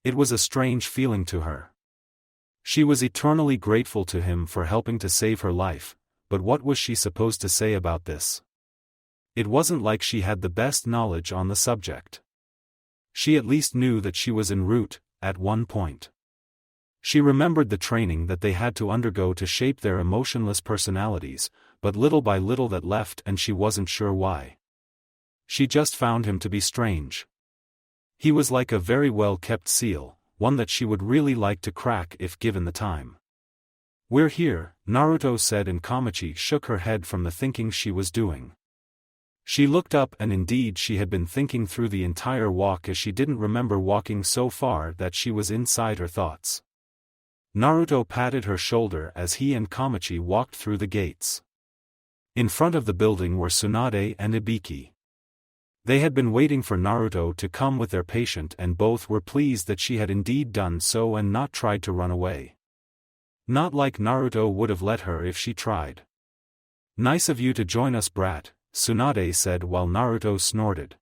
It was a strange feeling to her. She was eternally grateful to him for helping to save her life, but what was she supposed to say about this? It wasn't like she had the best knowledge on the subject. She at least knew that she was en route, at one point. She remembered the training that they had to undergo to shape their emotionless personalities, but little by little that left and she wasn't sure why. She just found him to be strange. He was like a very well-kept seal, one that she would really like to crack if given the time. "We're here," Naruto said, and Kamachi shook her head from the thinking she was doing. She looked up and indeed she had been thinking through the entire walk as she didn't remember walking so far that she was inside her thoughts. Naruto patted her shoulder as he and Kamachi walked through the gates. In front of the building were Tsunade and Ibiki. They had been waiting for Naruto to come with their patient and both were pleased that she had indeed done so and not tried to run away. Not like Naruto would have let her if she tried. "Nice of you to join us, brat," Tsunade said while Naruto snorted.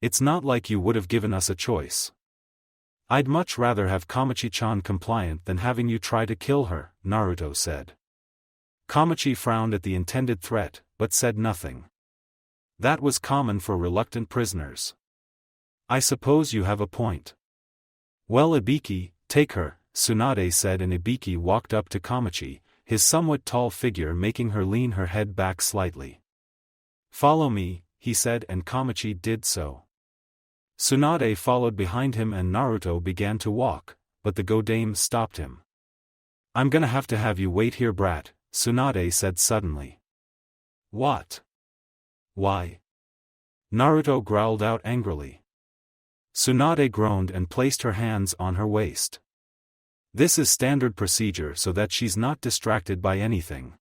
"It's not like you would have given us a choice. I'd much rather have Kamachi-chan compliant than having you try to kill her," Naruto said. Kamachi frowned at the intended threat, but said nothing. That was common for reluctant prisoners. "I suppose you have a point. Well, Ibiki, take her," Tsunade said, and Ibiki walked up to Kamachi, his somewhat tall figure making her lean her head back slightly. "Follow me," he said, and Kamachi did so. Tsunade followed behind him and Naruto began to walk, but the Godame stopped him. "I'm gonna have to have you wait here, brat," Tsunade said suddenly. "What? Why?" Naruto growled out angrily. Tsunade groaned and placed her hands on her waist. "This is standard procedure so that she's not distracted by anything.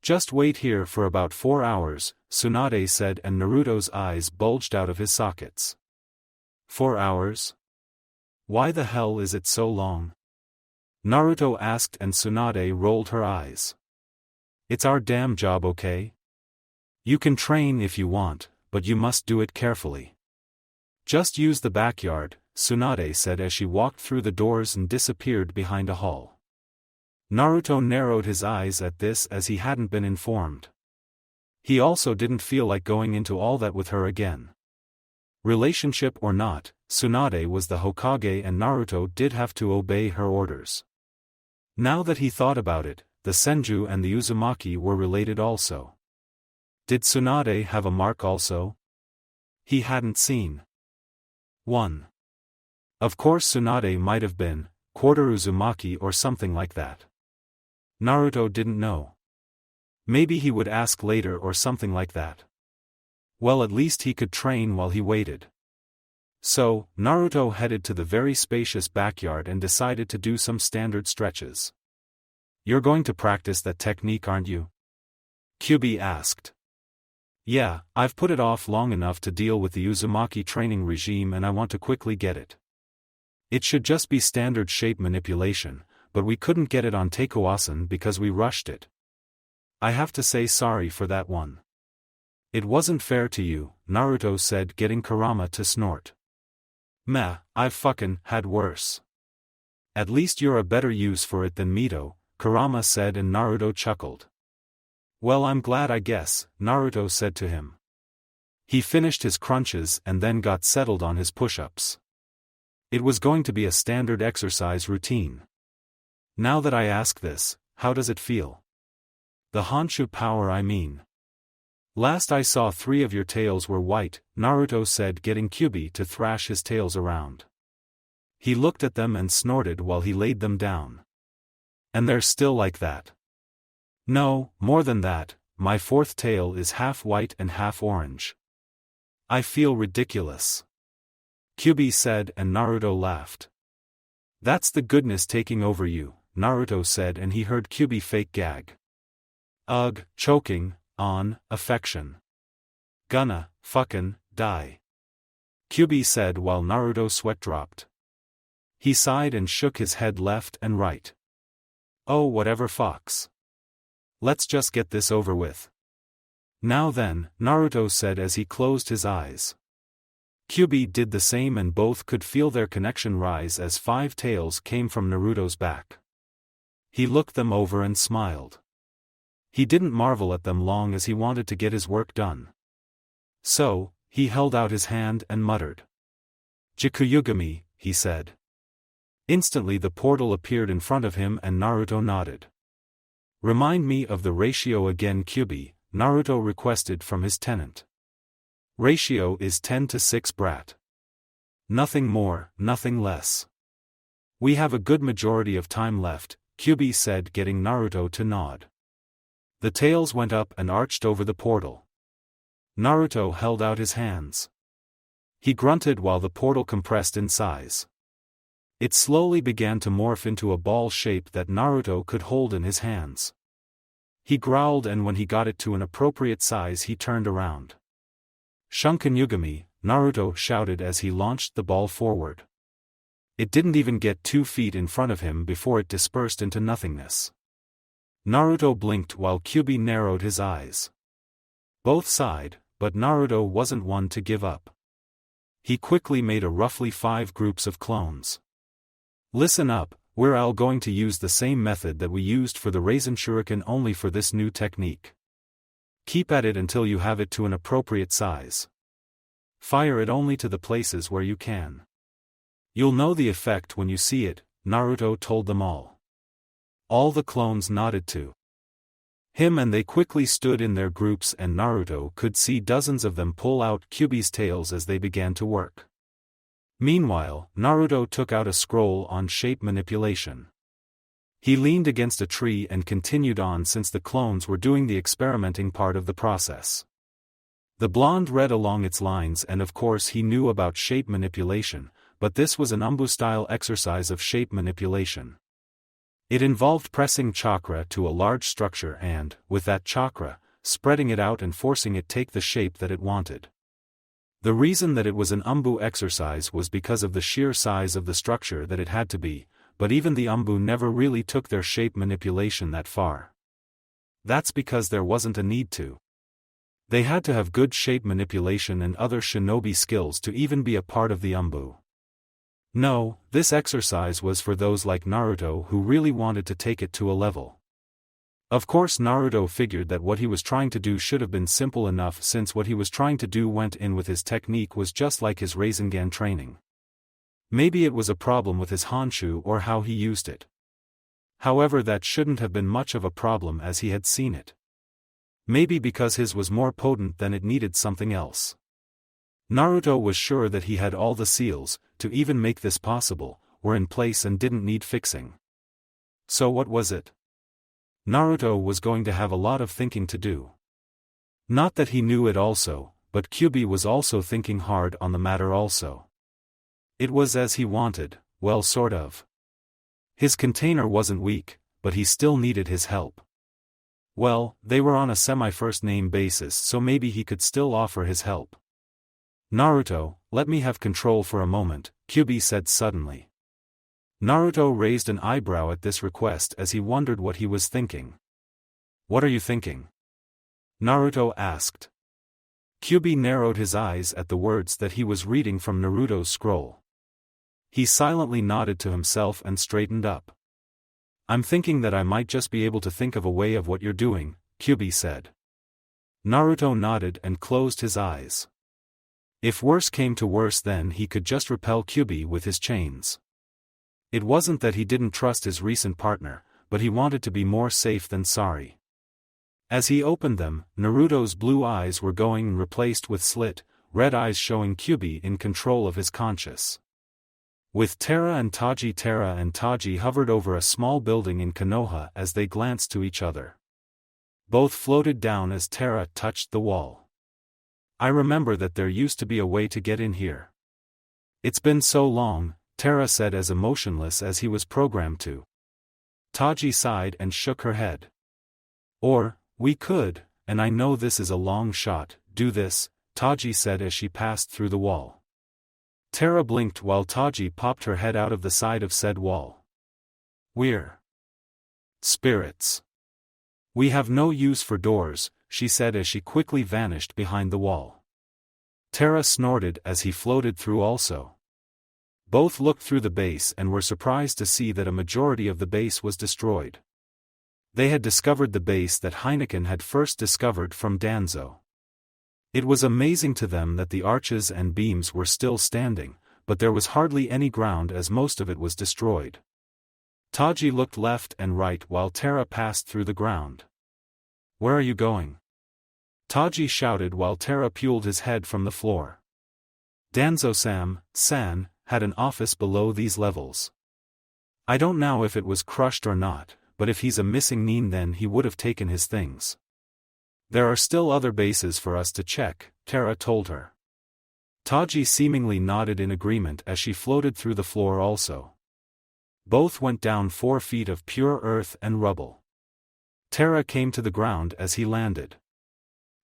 Just wait here for about 4 hours, Tsunade said, and Naruto's eyes bulged out of his sockets. 4 hours? Why the hell is it so long? Naruto asked, and Tsunade rolled her eyes. It's our damn job, okay? You can train if you want, but you must do it carefully. Just use the backyard, Tsunade said as she walked through the doors and disappeared behind a hall. Naruto narrowed his eyes at this as he hadn't been informed. He also didn't feel like going into all that with her again. Relationship or not, Tsunade was the Hokage and Naruto did have to obey her orders. Now that he thought about it, the Senju and the Uzumaki were related also. Did Tsunade have a mark also? He hadn't seen one. Of course Tsunade might have been, quarter Uzumaki or something like that. Naruto didn't know. Maybe he would ask later or something like that. Well, at least he could train while he waited. So, Naruto headed to the very spacious backyard and decided to do some standard stretches. You're going to practice that technique, aren't you? Kyubi asked. Yeah, I've put it off long enough to deal with the Uzumaki training regime and I want to quickly get it. It should just be standard shape manipulation, but we couldn't get it on Taikoasan because we rushed it. I have to say sorry for that one. It wasn't fair to you, Naruto said, getting Kurama to snort. Meh, I've fucking had worse. At least you're a better use for it than Mito, Kurama said, and Naruto chuckled. Well, I'm glad, I guess, Naruto said to him. He finished his crunches and then got settled on his push-ups. It was going to be a standard exercise routine. Now that I ask this, how does it feel? The Honshu power, I mean. Last I saw 3 of your tails were white, Naruto said, getting Kyubi to thrash his tails around. He looked at them and snorted while he laid them down. And they're still like that? No, more than that, my fourth tail is half white and half orange. I feel ridiculous. Kyubi said, and Naruto laughed. That's the goodness taking over you, Naruto said, and he heard Kyubi fake gag. Ugh, choking on affection. Gonna fucking die. Kyubi said while Naruto's sweat dropped. He sighed and shook his head left and right. Oh, whatever, Fox. Let's just get this over with. Now then, Naruto said as he closed his eyes. Kyubi did the same, and both could feel their connection rise as 5 tails came from Naruto's back. He looked them over and smiled. He didn't marvel at them long as he wanted to get his work done. So, he held out his hand and muttered. Jikuyugami, he said. Instantly the portal appeared in front of him and Naruto nodded. Remind me of the ratio again, Kyubi, Naruto requested from his tenant. Ratio is 10-6, brat. Nothing more, nothing less. We have a good majority of time left, Kyubi said, getting Naruto to nod. The tails went up and arched over the portal. Naruto held out his hands. He grunted while the portal compressed in size. It slowly began to morph into a ball shape that Naruto could hold in his hands. He growled, and when he got it to an appropriate size he turned around. Shinigami, Naruto shouted as he launched the ball forward. It didn't even get 2 feet in front of him before it dispersed into nothingness. Naruto blinked while Kyubi narrowed his eyes. Both sighed, but Naruto wasn't one to give up. He quickly made a roughly 5 groups of clones. Listen up, we're all going to use the same method that we used for the Raisin Shuriken, only for this new technique. Keep at it until you have it to an appropriate size. Fire it only to the places where you can. You'll know the effect when you see it, Naruto told them all. All the clones nodded to him and they quickly stood in their groups, and Naruto could see dozens of them pull out Kyubi's tails as they began to work. Meanwhile, Naruto took out a scroll on shape manipulation. He leaned against a tree and continued on since the clones were doing the experimenting part of the process. The blonde read along its lines, and of course he knew about shape manipulation, but this was an Umbu-style exercise of shape manipulation. It involved pressing chakra to a large structure and, with that chakra, spreading it out and forcing it take the shape that it wanted. The reason that it was an Umbu exercise was because of the sheer size of the structure that it had to be, but even the Umbu never really took their shape manipulation that far. That's because there wasn't a need to. They had to have good shape manipulation and other shinobi skills to even be a part of the Umbu. No, this exercise was for those like Naruto who really wanted to take it to a level. Of course, Naruto figured that what he was trying to do should have been simple enough, since what he was trying to do went in with his technique was just like his Rasengan training. Maybe it was a problem with his Honshu or how he used it. However, that shouldn't have been much of a problem as he had seen it. Maybe because his was more potent than it needed something else. Naruto was sure that he had all the seals, to even make this possible, were in place and didn't need fixing. So what was it? Naruto was going to have a lot of thinking to do. Not that he knew it also, but Kyubi was also thinking hard on the matter also. It was as he wanted, well, sort of. His container wasn't weak, but he still needed his help. Well, they were on a semi-first name basis, so maybe he could still offer his help. Naruto, let me have control for a moment, Kyubi said suddenly. Naruto raised an eyebrow at this request as he wondered what he was thinking. What are you thinking? Naruto asked. Kyubi narrowed his eyes at the words that he was reading from Naruto's scroll. He silently nodded to himself and straightened up. I'm thinking that I might just be able to think of a way of what you're doing, Kyubi said. Naruto nodded and closed his eyes. If worse came to worse, then he could just repel Kyubi with his chains. It wasn't that he didn't trust his recent partner, but he wanted to be more safe than sorry. As he opened them, Naruto's blue eyes were going and replaced with slit, red eyes, showing Kyubi in control of his conscious. With Tara and Taji hovered over a small building in Konoha as they glanced to each other. Both floated down as Terra touched the wall. I remember that there used to be a way to get in here. It's been so long, Terra said as emotionless as he was programmed to. Taji sighed and shook her head. Or, we could, and I know this is a long shot, do this, Taji said as she passed through the wall. Terra blinked while Taji popped her head out of the side of said wall. We're spirits. We have no use for doors, she said as she quickly vanished behind the wall. Terra snorted as he floated through also. Both looked through the base and were surprised to see that a majority of the base was destroyed. They had discovered the base that Heineken had first discovered from Danzo. It was amazing to them that the arches and beams were still standing, but there was hardly any ground as most of it was destroyed. Taji looked left and right while Terra passed through the ground. Where are you going? Taji shouted while Terra peeled his head from the floor. Danzo-san had an office below these levels. I don't know if it was crushed or not, but if he's a missing nin then he would have taken his things. There are still other bases for us to check, Terra told her. Taji seemingly nodded in agreement as she floated through the floor also. Both went down 4 feet of pure earth and rubble. Terra came to the ground as he landed.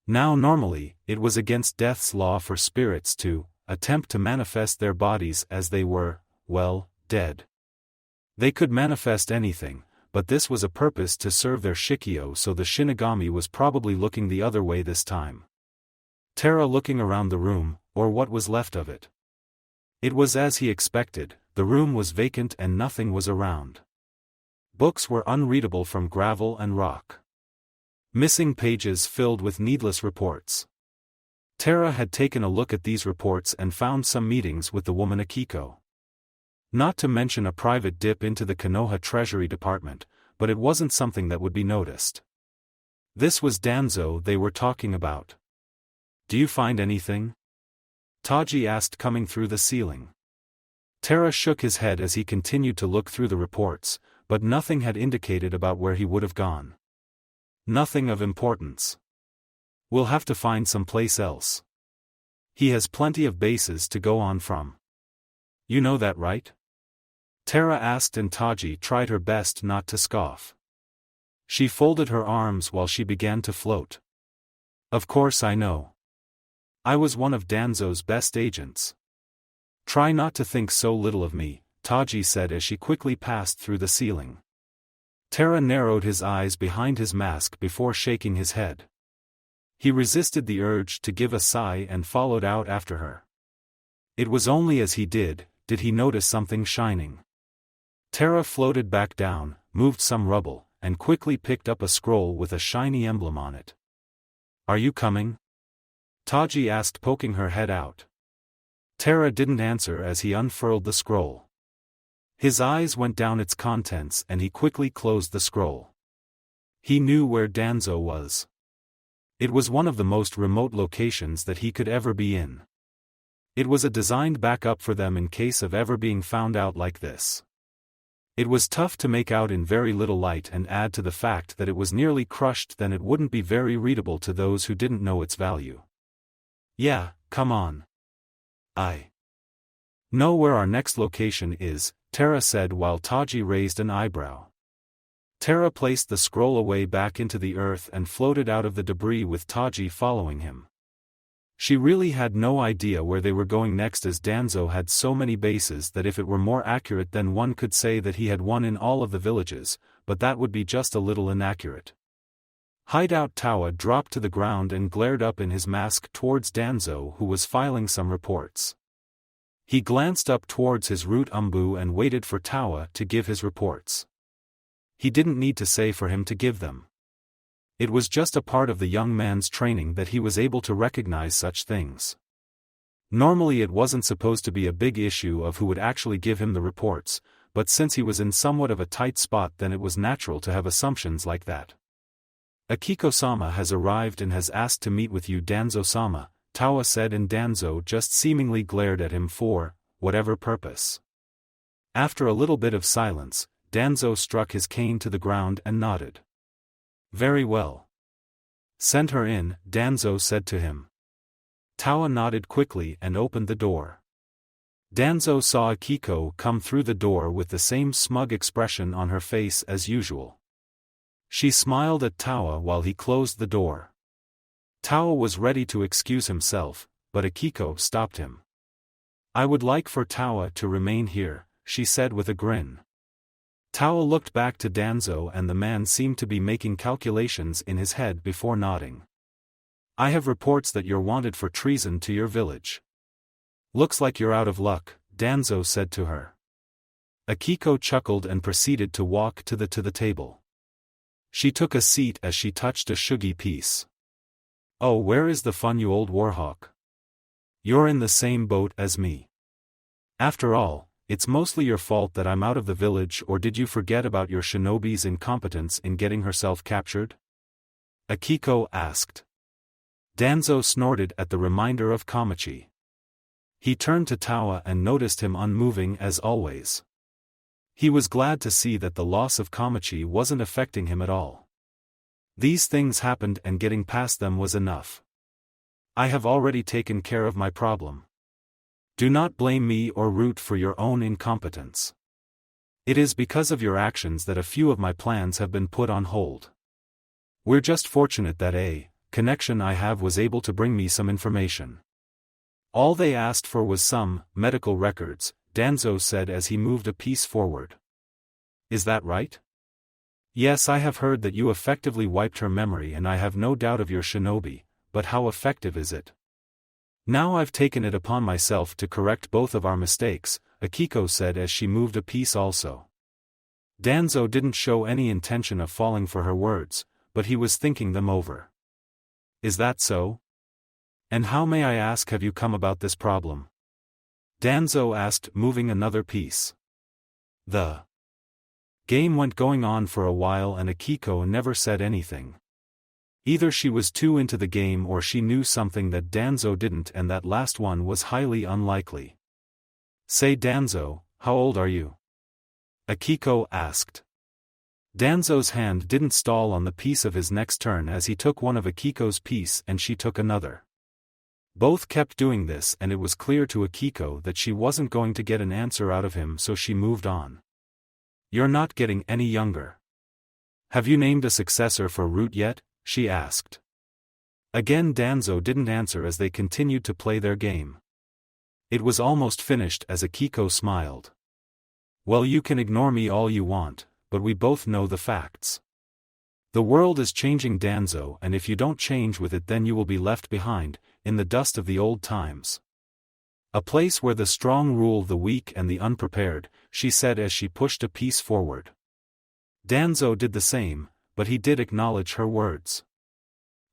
Now normally, it was against death's law for spirits to attempt to manifest their bodies as they were, well, dead. They could manifest anything, but this was a purpose to serve their Shikyo, so the Shinigami was probably looking the other way this time. Terra looking around the room, or what was left of it. It was as he expected, the room was vacant and nothing was around. Books were unreadable from gravel and rock. Missing pages filled with needless reports. Terra had taken a look at these reports and found some meetings with the woman Akiko. Not to mention a private dip into the Konoha Treasury Department, but it wasn't something that would be noticed. This was Danzo they were talking about. Do you find anything? Taji asked coming through the ceiling. Terra shook his head as he continued to look through the reports, but nothing had indicated about where he would have gone. Nothing of importance. We'll have to find some place else. He has plenty of bases to go on from. You know that, right? Terra asked and Taji tried her best not to scoff. She folded her arms while she began to float. Of course I know. I was one of Danzo's best agents. Try not to think so little of me, Taji said as she quickly passed through the ceiling. Terra narrowed his eyes behind his mask before shaking his head. He resisted the urge to give a sigh and followed out after her. It was only as he did he notice something shining. Terra floated back down, moved some rubble, and quickly picked up a scroll with a shiny emblem on it. Are you coming? Taji asked, poking her head out. Terra didn't answer as he unfurled the scroll. His eyes went down its contents and he quickly closed the scroll. He knew where Danzo was. It was one of the most remote locations that he could ever be in. It was a designed backup for them in case of ever being found out like this. It was tough to make out in very little light, and add to the fact that it was nearly crushed, then it wouldn't be very readable to those who didn't know its value. Yeah, come on. I know where our next location is, Terra said while Taji raised an eyebrow. Terra placed the scroll away back into the earth and floated out of the debris with Taji following him. She really had no idea where they were going next, as Danzo had so many bases that if it were more accurate then one could say that he had one in all of the villages, but that would be just a little inaccurate. Hideout Tawa dropped to the ground and glared up in his mask towards Danzo, who was filing some reports. He glanced up towards his root Umbu and waited for Tawa to give his reports. He didn't need to say for him to give them. It was just a part of the young man's training that he was able to recognize such things. Normally it wasn't supposed to be a big issue of who would actually give him the reports, but since he was in somewhat of a tight spot then it was natural to have assumptions like that. Akiko-sama has arrived and has asked to meet with you, Danzo-sama, Tawa said, and Danzo just seemingly glared at him for whatever purpose. After a little bit of silence, Danzo struck his cane to the ground and nodded. Very well. Send her in, Danzo said to him. Tawa nodded quickly and opened the door. Danzo saw Akiko come through the door with the same smug expression on her face as usual. She smiled at Tawa while he closed the door. Tawa was ready to excuse himself, but Akiko stopped him. I would like for Tawa to remain here, she said with a grin. Tawa looked back to Danzo and the man seemed to be making calculations in his head before nodding. I have reports that you're wanted for treason to your village. Looks like you're out of luck, Danzo said to her. Akiko chuckled and proceeded to walk to the table. She took a seat as she touched a shugi piece. Oh, where is the fun, you old warhawk? You're in the same boat as me. After all, it's mostly your fault that I'm out of the village, or did you forget about your shinobi's incompetence in getting herself captured? Akiko asked. Danzo snorted at the reminder of Kamachi. He turned to Tawa and noticed him unmoving as always. He was glad to see that the loss of Kamachi wasn't affecting him at all. These things happened and getting past them was enough. I have already taken care of my problem. Do not blame me or root for your own incompetence. It is because of your actions that a few of my plans have been put on hold. We're just fortunate that a connection I have was able to bring me some information. All they asked for was some medical records, Danzo said as he moved a piece forward. Is that right? Yes, I have heard that you effectively wiped her memory and I have no doubt of your shinobi, but how effective is it? Now I've taken it upon myself to correct both of our mistakes, Akiko said as she moved a piece also. Danzo didn't show any intention of falling for her words, but he was thinking them over. Is that so? And how, may I ask, have you come about this problem? Danzo asked, moving another piece. The game went going on for a while and Akiko never said anything. Either she was too into the game or she knew something that Danzo didn't, and that last one was highly unlikely. Say, Danzo, how old are you? Akiko asked. Danzo's hand didn't stall on the piece of his next turn as he took one of Akiko's piece and she took another. Both kept doing this and it was clear to Akiko that she wasn't going to get an answer out of him, so she moved on. You're not getting any younger. Have you named a successor for Root yet? She asked. Again Danzo didn't answer as they continued to play their game. It was almost finished as Akiko smiled. Well, you can ignore me all you want, but we both know the facts. The world is changing, Danzo, and if you don't change with it then you will be left behind, in the dust of the old times. A place where the strong rule the weak and the unprepared, she said as she pushed a piece forward. Danzo did the same, but he did acknowledge her words.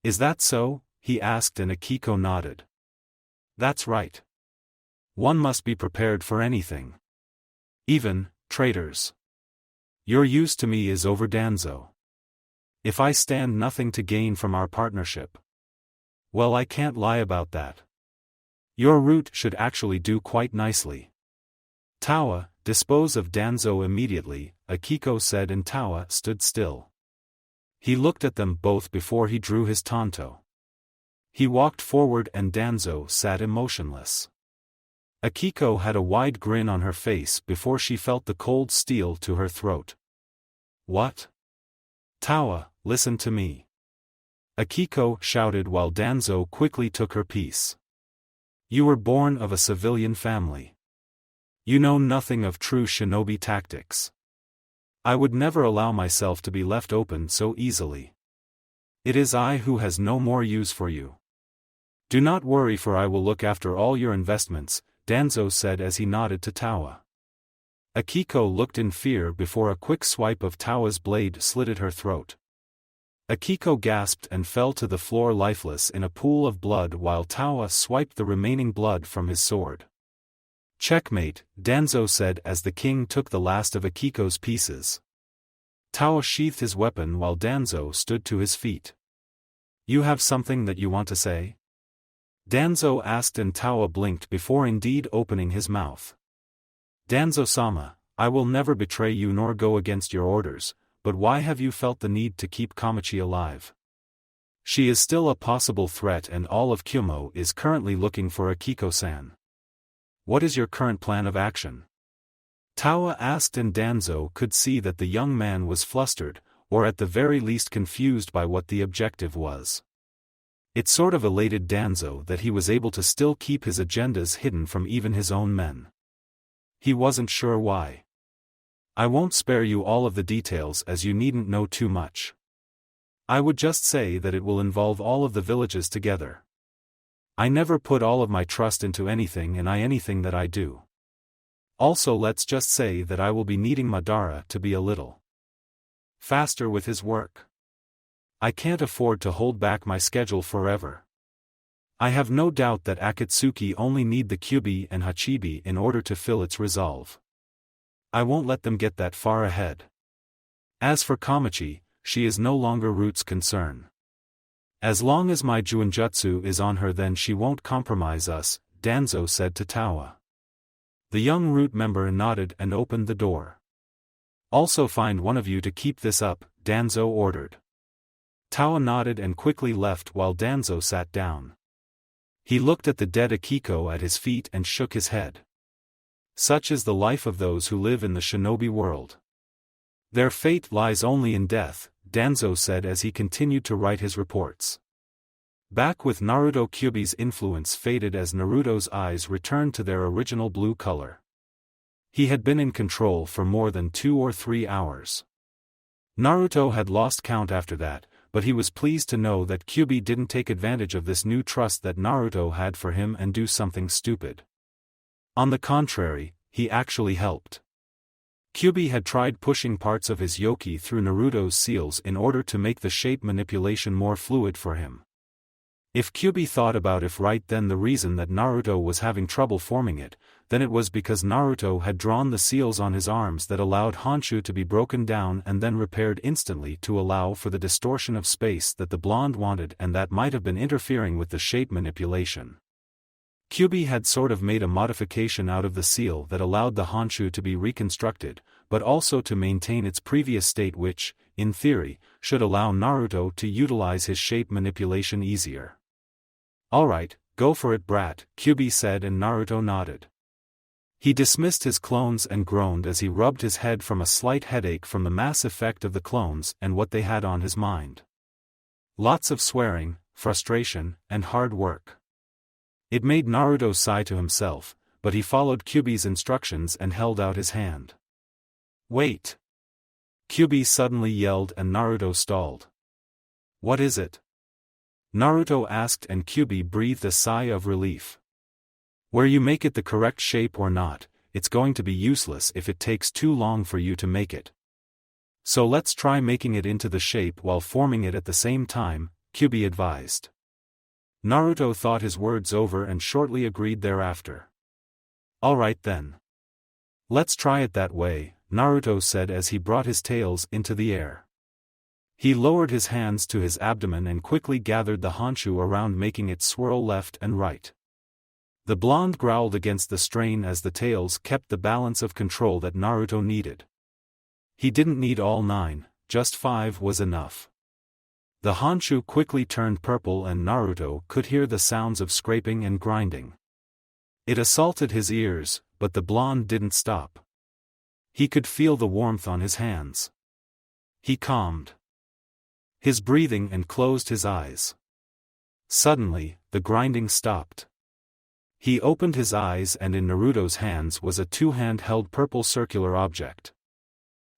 Is that so? He asked and Akiko nodded. That's right. One must be prepared for anything. Even traitors. Your use to me is over, Danzo. If I stand nothing to gain from our partnership. Well, I can't lie about that. Your route should actually do quite nicely. Tawa, dispose of Danzo immediately, Akiko said, and Tawa stood still. He looked at them both before he drew his tanto. He walked forward and Danzo sat emotionless. Akiko had a wide grin on her face before she felt the cold steel to her throat. What? Tawa, listen to me. Akiko shouted while Danzo quickly took her piece. You were born of a civilian family. You know nothing of true shinobi tactics. I would never allow myself to be left open so easily. It is I who has no more use for you. Do not worry, for I will look after all your investments, Danzo said as he nodded to Tawa. Akiko looked in fear before a quick swipe of Tawa's blade slitted her throat. Akiko gasped and fell to the floor lifeless in a pool of blood while Tawa swiped the remaining blood from his sword. Checkmate, Danzo said as the king took the last of Akiko's pieces. Tawa sheathed his weapon while Danzo stood to his feet. You have something that you want to say? Danzo asked and Tawa blinked before indeed opening his mouth. Danzo-sama, I will never betray you nor go against your orders, but why have you felt the need to keep Kamachi alive? She is still a possible threat and all of Kyumo is currently looking for Akiko-san. What is your current plan of action? Tawa asked, and Danzo could see that the young man was flustered, or at the very least confused by what the objective was. It sort of elated Danzo that he was able to still keep his agendas hidden from even his own men. He wasn't sure why. I won't spare you all of the details as you needn't know too much. I would just say that it will involve all of the villages together. I never put all of my trust into anything and anything that I do. Also, let's just say that I will be needing Madara to be a little faster with his work. I can't afford to hold back my schedule forever. I have no doubt that Akatsuki only need the Kyubi and Hachibi in order to fill its resolve. I won't let them get that far ahead. As for Kamachi, she is no longer Root's concern. As long as my Juinjutsu is on her, then she won't compromise us, Danzo said to Tawa. The young Root member nodded and opened the door. Also find one of you to keep this up, Danzo ordered. Tawa nodded and quickly left while Danzo sat down. He looked at the dead Akiko at his feet and shook his head. Such is the life of those who live in the shinobi world. Their fate lies only in death, Danzo said as he continued to write his reports. Back with Naruto, Kyubi's influence faded as Naruto's eyes returned to their original blue color. He had been in control for more than 2 or 3 hours. Naruto had lost count after that, but he was pleased to know that Kyubi didn't take advantage of this new trust that Naruto had for him and do something stupid. On the contrary, he actually helped. Kyubi had tried pushing parts of his yoki through Naruto's seals in order to make the shape manipulation more fluid for him. If Kyubi thought about it right, then the reason that Naruto was having trouble forming it, then it was because Naruto had drawn the seals on his arms that allowed Honshu to be broken down and then repaired instantly to allow for the distortion of space that the blonde wanted, and that might have been interfering with the shape manipulation. Kyubi had sort of made a modification out of the seal that allowed the Honshu to be reconstructed, but also to maintain its previous state, which, in theory, should allow Naruto to utilize his shape manipulation easier. Alright, go for it, brat, Kyubi said, and Naruto nodded. He dismissed his clones and groaned as he rubbed his head from a slight headache from the mass effect of the clones and what they had on his mind. Lots of swearing, frustration, and hard work. It made Naruto sigh to himself, but he followed Kyubi's instructions and held out his hand. Wait! Kyubi suddenly yelled and Naruto stalled. What is it? Naruto asked, and Kyubi breathed a sigh of relief. Where you make it the correct shape or not, it's going to be useless if it takes too long for you to make it. So let's try making it into the shape while forming it at the same time, Kyubi advised. Naruto thought his words over and shortly agreed thereafter. Alright then. Let's try it that way, Naruto said as he brought his tails into the air. He lowered his hands to his abdomen and quickly gathered the Honshu around, making it swirl left and right. The blonde growled against the strain as the tails kept the balance of control that Naruto needed. He didn't need all 9, just 5 was enough. The Honshu quickly turned purple and Naruto could hear the sounds of scraping and grinding. It assaulted his ears, but the blonde didn't stop. He could feel the warmth on his hands. He calmed his breathing and closed his eyes. Suddenly, the grinding stopped. He opened his eyes and in Naruto's hands was a 2-hand-held purple circular object.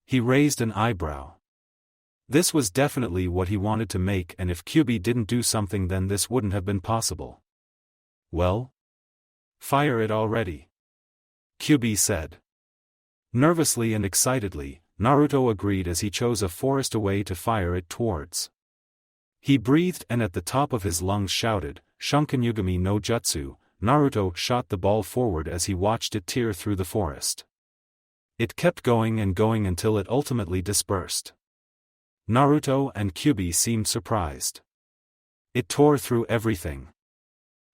He raised an eyebrow. This was definitely what he wanted to make, and if Kyubi didn't do something then this wouldn't have been possible. Well? Fire it already, Kyubi said. Nervously and excitedly, Naruto agreed as he chose a forest away to fire it towards. He breathed and at the top of his lungs shouted, Shunkanyugami no Jutsu. Naruto shot the ball forward as he watched it tear through the forest. It kept going and going until it ultimately dispersed. Naruto and Kyubi seemed surprised. It tore through everything.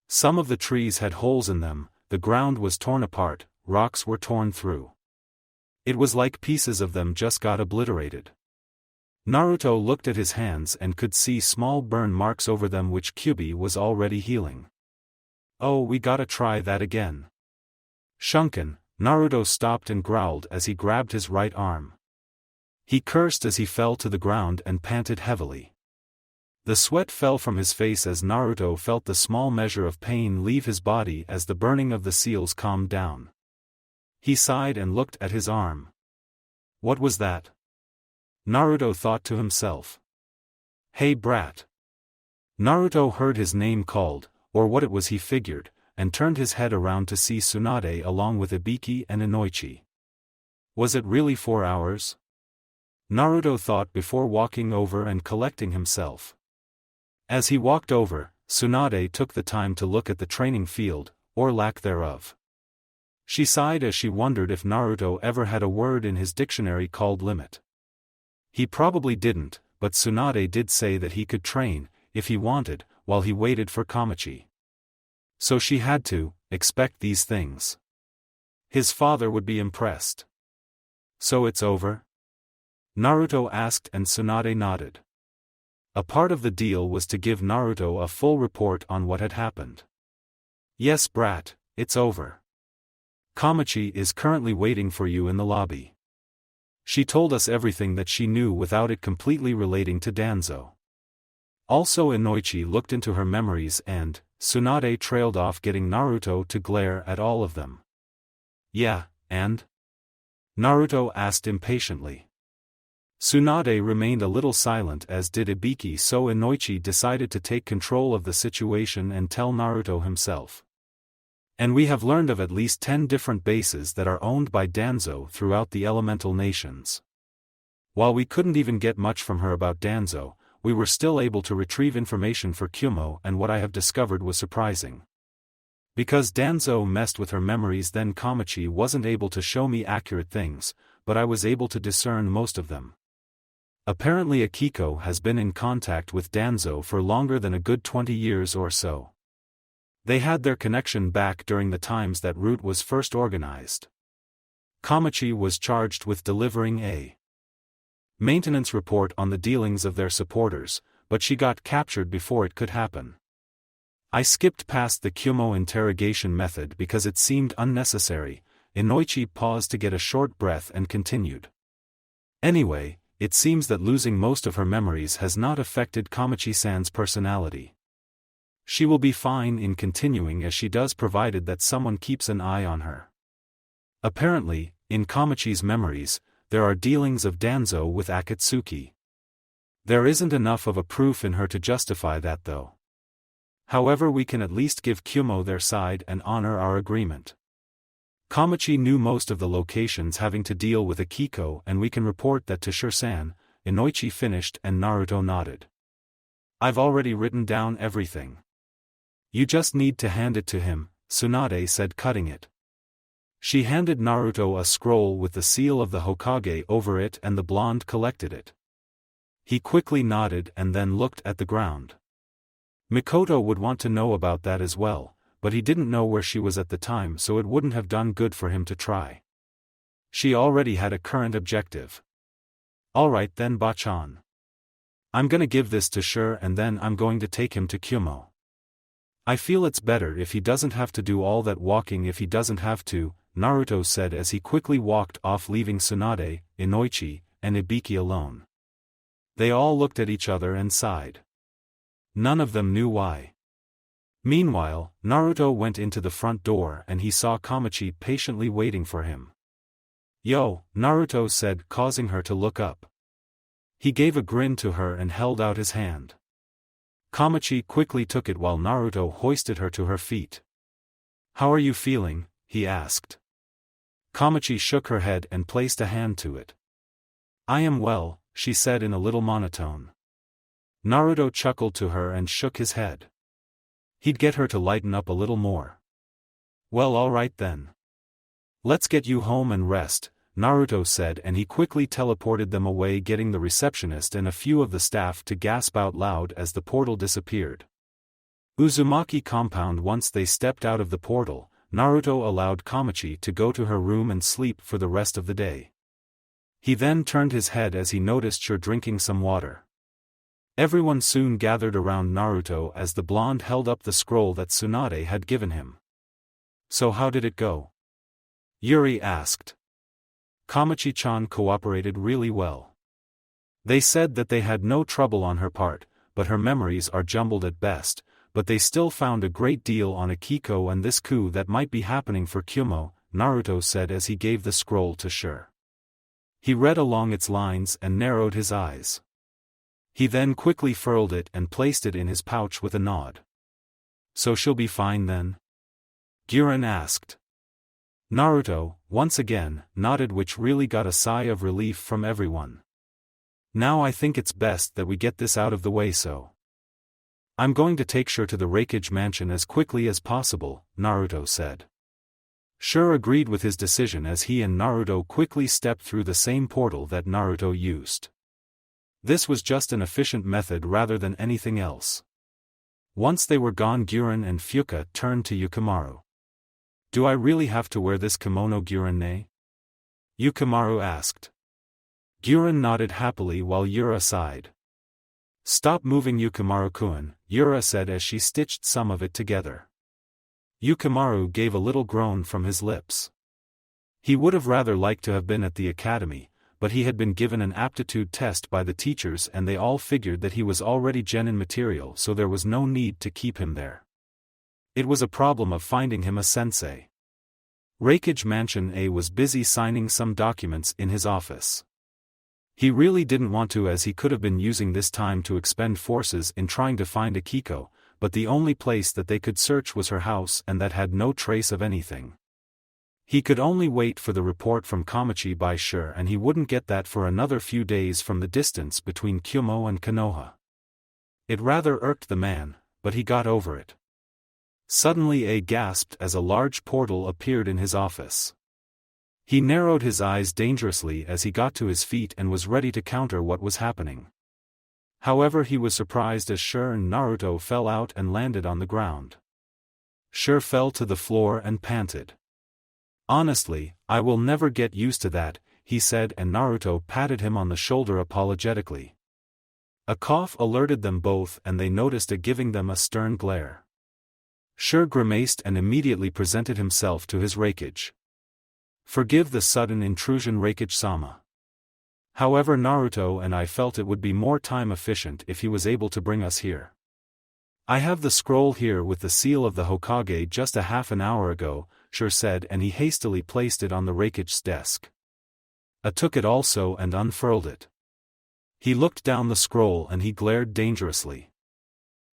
Some of the trees had holes in them, the ground was torn apart, rocks were torn through. It was like pieces of them just got obliterated. Naruto looked at his hands and could see small burn marks over them which Kyuubi was already healing. Oh, we gotta try that again. Shunken, Naruto stopped and growled as he grabbed his right arm. He cursed as he fell to the ground and panted heavily. The sweat fell from his face as Naruto felt the small measure of pain leave his body as the burning of the seals calmed down. He sighed and looked at his arm. What was that? Naruto thought to himself. Hey brat. Naruto heard his name called, or what it was he figured, and turned his head around to see Tsunade along with Ibiki and Inoichi. Was it really 4 hours? Naruto thought before walking over and collecting himself. As he walked over, Tsunade took the time to look at the training field, or lack thereof. She sighed as she wondered if Naruto ever had a word in his dictionary called limit. He probably didn't, but Tsunade did say that he could train, if he wanted, while he waited for Kamachi. So she had to expect these things. His father would be impressed. So it's over? Naruto asked and Tsunade nodded. A part of the deal was to give Naruto a full report on what had happened. Yes brat, it's over. Kamachi is currently waiting for you in the lobby. She told us everything that she knew without it completely relating to Danzo. Also Inoichi looked into her memories and Tsunade trailed off, getting Naruto to glare at all of them. Yeah, and? Naruto asked impatiently. Tsunade remained a little silent, as did Ibiki, so Inoichi decided to take control of the situation and tell Naruto himself. And we have learned of at least 10 different bases that are owned by Danzo throughout the elemental nations. While we couldn't even get much from her about Danzo, we were still able to retrieve information for Kyumo, and what I have discovered was surprising. Because Danzo messed with her memories, then Kamachi wasn't able to show me accurate things, but I was able to discern most of them. Apparently Akiko has been in contact with Danzo for longer than a good 20 years or so. They had their connection back during the times that route was first organized. Kamachi was charged with delivering a maintenance report on the dealings of their supporters, but she got captured before it could happen. I skipped past the Kyumo interrogation method because it seemed unnecessary. Inoichi paused to get a short breath and continued. Anyway, it seems that losing most of her memories has not affected Kamachi-san's personality. She will be fine in continuing as she does, provided that someone keeps an eye on her. Apparently, in Kamachi's memories, there are dealings of Danzo with Akatsuki. There isn't enough of a proof in her to justify that though. However, we can at least give Kyumo their side and honor our agreement. Kamachi knew most of the locations having to deal with Akiko, and we can report that to Shur-san. Inoichi finished and Naruto nodded. I've already written down everything. You just need to hand it to him, Tsunade said, cutting it. She handed Naruto a scroll with the seal of the Hokage over it, and the blonde collected it. He quickly nodded and then looked at the ground. Mikoto would want to know about that as well, but he didn't know where she was at the time, so it wouldn't have done good for him to try. She already had a current objective. Alright then, Bachan. I'm gonna give this to Shur and then I'm going to take him to Kyumo. I feel it's better if he doesn't have to do all that walking if he doesn't have to, Naruto said as he quickly walked off, leaving Tsunade, Inoichi, and Ibiki alone. They all looked at each other and sighed. None of them knew why. Meanwhile, Naruto went into the front door and he saw Kamachi patiently waiting for him. Yo, Naruto said, causing her to look up. He gave a grin to her and held out his hand. Kamachi quickly took it while Naruto hoisted her to her feet. How are you feeling? He asked. Kamachi shook her head and placed a hand to it. I am well, she said in a little monotone. Naruto chuckled to her and shook his head. He'd get her to lighten up a little more. Well, alright then. Let's get you home and rest, Naruto said, and he quickly teleported them away, getting the receptionist and a few of the staff to gasp out loud as the portal disappeared. Uzumaki compound. Once they stepped out of the portal, Naruto allowed Kamachi to go to her room and sleep for the rest of the day. He then turned his head as he noticed Shur drinking some water. Everyone soon gathered around Naruto as the blonde held up the scroll that Tsunade had given him. "So how did it go?" Yuri asked. "Kamachi-chan cooperated really well. They said that they had no trouble on her part, but her memories are jumbled at best, but they still found a great deal on Akiko and this coup that might be happening for Kyumo," Naruto said as he gave the scroll to Shur. He read along its lines and narrowed his eyes. He then quickly furled it and placed it in his pouch with a nod. "So she'll be fine then?" Guren asked. Naruto, once again, nodded, which really got a sigh of relief from everyone. "Now I think it's best that we get this out of the way, so I'm going to take Shur to the Raikage mansion as quickly as possible," Naruto said. Shur agreed with his decision as he and Naruto quickly stepped through the same portal that Naruto used. This was just an efficient method rather than anything else. Once they were gone, Guren and Fuka turned to Yukimaru. "Do I really have to wear this kimono, Guren-ne?" Yukimaru asked. Guren nodded happily while Yura sighed. "Stop moving, Yukimaru-kun," Yura said as she stitched some of it together. Yukimaru gave a little groan from his lips. He would have rather liked to have been at the academy, but he had been given an aptitude test by the teachers and they all figured that he was already genin material, so there was no need to keep him there. It was a problem of finding him a sensei. Raikage Mansion A was busy signing some documents in his office. He really didn't want to, as he could have been using this time to expend forces in trying to find Akiko, but the only place that they could search was her house, and that had no trace of anything. He could only wait for the report from Kamachi by Shur, and he wouldn't get that for another few days from the distance between Kyumo and Konoha. It rather irked the man, but he got over it. Suddenly A gasped as a large portal appeared in his office. He narrowed his eyes dangerously as he got to his feet and was ready to counter what was happening. However, he was surprised as Shur and Naruto fell out and landed on the ground. Shur fell to the floor and panted. "Honestly, I will never get used to that," he said, and Naruto patted him on the shoulder apologetically. A cough alerted them both and they noticed a giving them a stern glare. Shur grimaced and immediately presented himself to his Raikage. "Forgive the sudden intrusion, Raikage-sama. However, Naruto and I felt it would be more time efficient if he was able to bring us here. I have the scroll here with the seal of the Hokage just a half an hour ago," Shur said, and he hastily placed it on the Raikage's desk. A took it also and unfurled it. He looked down the scroll and he glared dangerously.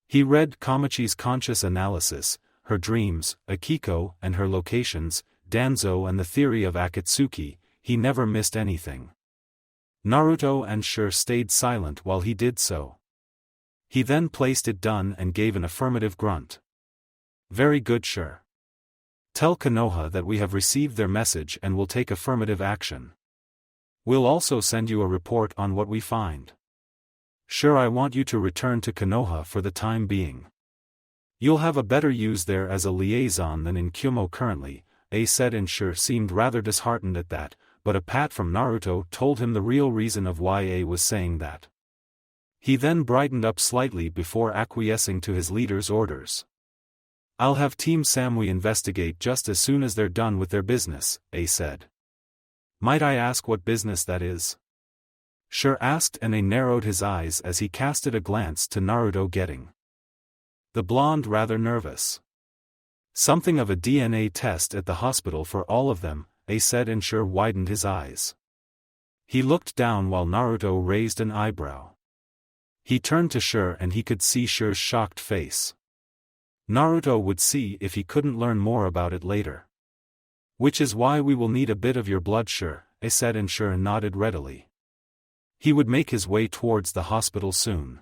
He read Kamachi's conscious analysis, her dreams, Akiko and her locations, Danzo and the theory of Akatsuki. He never missed anything. Naruto and Shur stayed silent while he did so. He then placed it done and gave an affirmative grunt. "Very good, Shur. Tell Konoha that we have received their message and will take affirmative action. We'll also send you a report on what we find. Shur, I want you to return to Konoha for the time being. You'll have a better use there as a liaison than in Kyumo currently," A said, and Shur seemed rather disheartened at that, but a pat from Naruto told him the real reason of why A was saying that. He then brightened up slightly before acquiescing to his leader's orders. "I'll have Team Samui investigate just as soon as they're done with their business," A said. "Might I ask what business that is?" Shur asked, and A narrowed his eyes as he casted a glance to Naruto, getting the blonde rather nervous. "Something of a DNA test at the hospital for all of them," A said, and Shur widened his eyes. He looked down while Naruto raised an eyebrow. He turned to Shur and he could see Shur's shocked face. Naruto would see if he couldn't learn more about it later. "Which is why we will need a bit of your blood, Shur," A said, and Shur nodded readily. He would make his way towards the hospital soon.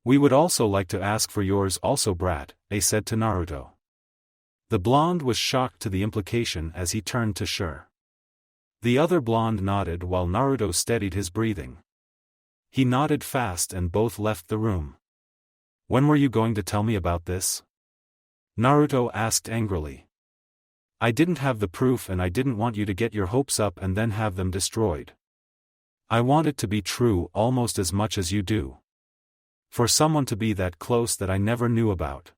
"We would also like to ask for yours also, brat," A said to Naruto. The blonde was shocked to the implication as he turned to Shur. The other blonde nodded while Naruto steadied his breathing. He nodded fast and both left the room. "When were you going to tell me about this?" Naruto asked angrily. "I didn't have the proof and I didn't want you to get your hopes up and then have them destroyed. I want it to be true almost as much as you do. For someone to be that close that I never knew about.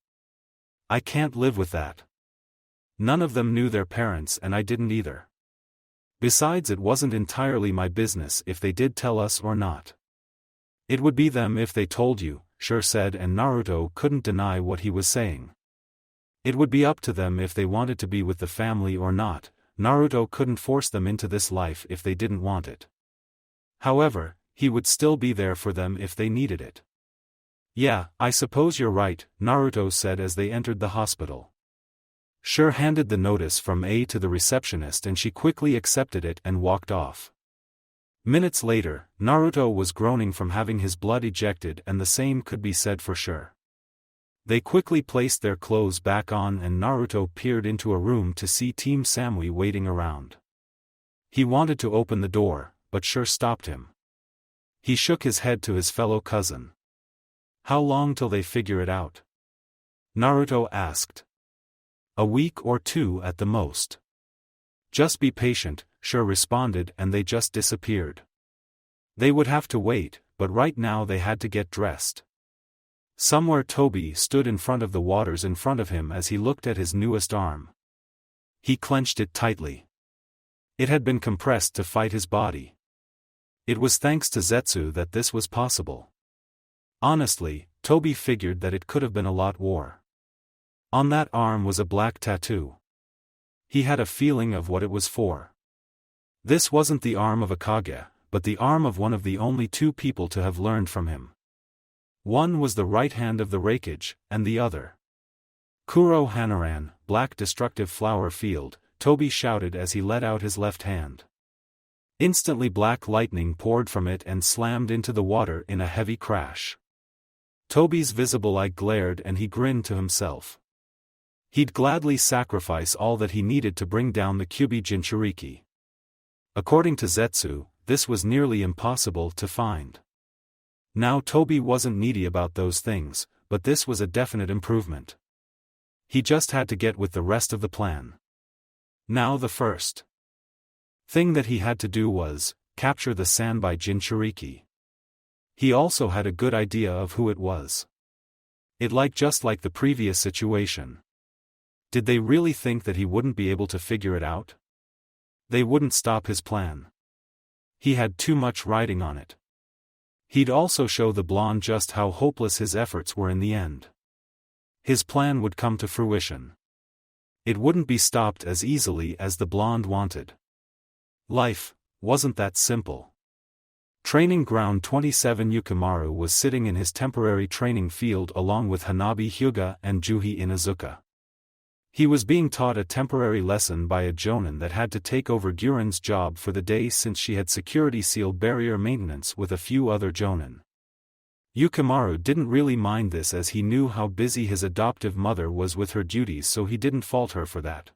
I can't live with that. None of them knew their parents and I didn't either. Besides, it wasn't entirely my business if they did tell us or not. It would be them if they told you, Sure said, and Naruto couldn't deny what he was saying. It would be up to them if they wanted to be with the family or not. Naruto couldn't force them into this life if they didn't want it. However, he would still be there for them if they needed it. Yeah, I suppose you're right, Naruto said as they entered the hospital. Sure handed the notice from A to the receptionist and she quickly accepted it and walked off. Minutes later, Naruto was groaning from having his blood ejected and the same could be said for Sure. They quickly placed their clothes back on and Naruto peered into a room to see Team Samui waiting around. He wanted to open the door, but Sure stopped him. He shook his head to his fellow cousin. How long till they figure it out? Naruto asked. A week or two at the most. Just be patient, Sure responded, and they just disappeared. They would have to wait, but right now they had to get dressed. Somewhere Toby stood in front of the waters in front of him as he looked at his newest arm. He clenched it tightly. It had been compressed to fight his body. It was thanks to Zetsu that this was possible. Honestly, Toby figured that it could have been a lot war. On that arm was a black tattoo. He had a feeling of what it was for. This wasn't the arm of a Hokage, but the arm of one of the only two people to have learned from him. One was the right hand of the Raikage, and the other. Kuro Hanaran, black destructive flower field, Toby shouted as he let out his left hand. Instantly black lightning poured from it and slammed into the water in a heavy crash. Toby's visible eye glared and he grinned to himself. He'd gladly sacrifice all that he needed to bring down the Kyuubi Jinchuriki. According to Zetsu, this was nearly impossible to find. Now Toby wasn't needy about those things, but this was a definite improvement. He just had to get with the rest of the plan. Now the first thing that he had to do was capture the Sanbai Jinchuriki. He also had a good idea of who it was. Just like the previous situation. Did they really think that he wouldn't be able to figure it out? They wouldn't stop his plan. He had too much riding on it. He'd also show the blonde just how hopeless his efforts were in the end. His plan would come to fruition. It wouldn't be stopped as easily as the blonde wanted. Life wasn't that simple. Training Ground 27 Yukimaru was sitting in his temporary training field along with Hanabi Hyuga and Juhi Inuzuka. He was being taught a temporary lesson by a jonin that had to take over Guren's job for the day since she had security seal barrier maintenance with a few other jonin. Yukimaru didn't really mind this as he knew how busy his adoptive mother was with her duties, so he didn't fault her for that.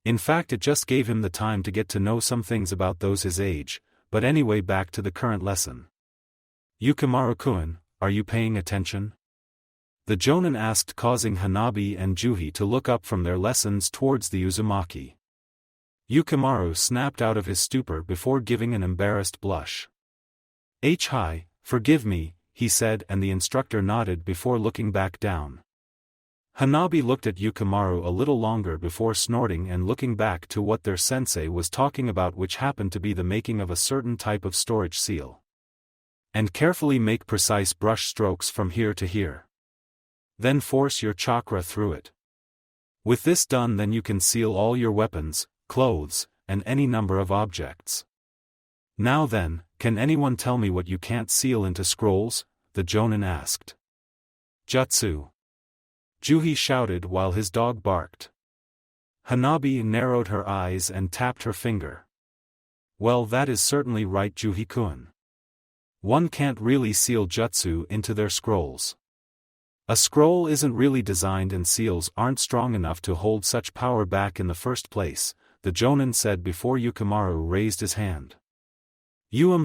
In fact, it just gave him the time to get to know some things about those his age, but anyway, back to the current lesson. Yukimaru-kun, are you paying attention? The jonin asked, causing Hanabi and Juhi to look up from their lessons towards the Uzumaki. Yukimaru snapped out of his stupor before giving an embarrassed blush. Hi, forgive me, he said, and the instructor nodded before looking back down. Hanabi looked at Yukimaru a little longer before snorting and looking back to what their sensei was talking about, which happened to be the making of a certain type of storage seal. And carefully make precise brush strokes from here to here. Then force your chakra through it. With this done, then you can seal all your weapons, clothes, and any number of objects. Now then, can anyone tell me what you can't seal into scrolls? The jonin asked. Jutsu. Juhi shouted while his dog barked. Hanabi narrowed her eyes and tapped her finger. Well, that is certainly right, Juhi-kun. One can't really seal jutsu into their scrolls. A scroll isn't really designed and seals aren't strong enough to hold such power back in the first place, the jonin said before Yukimaru raised his hand.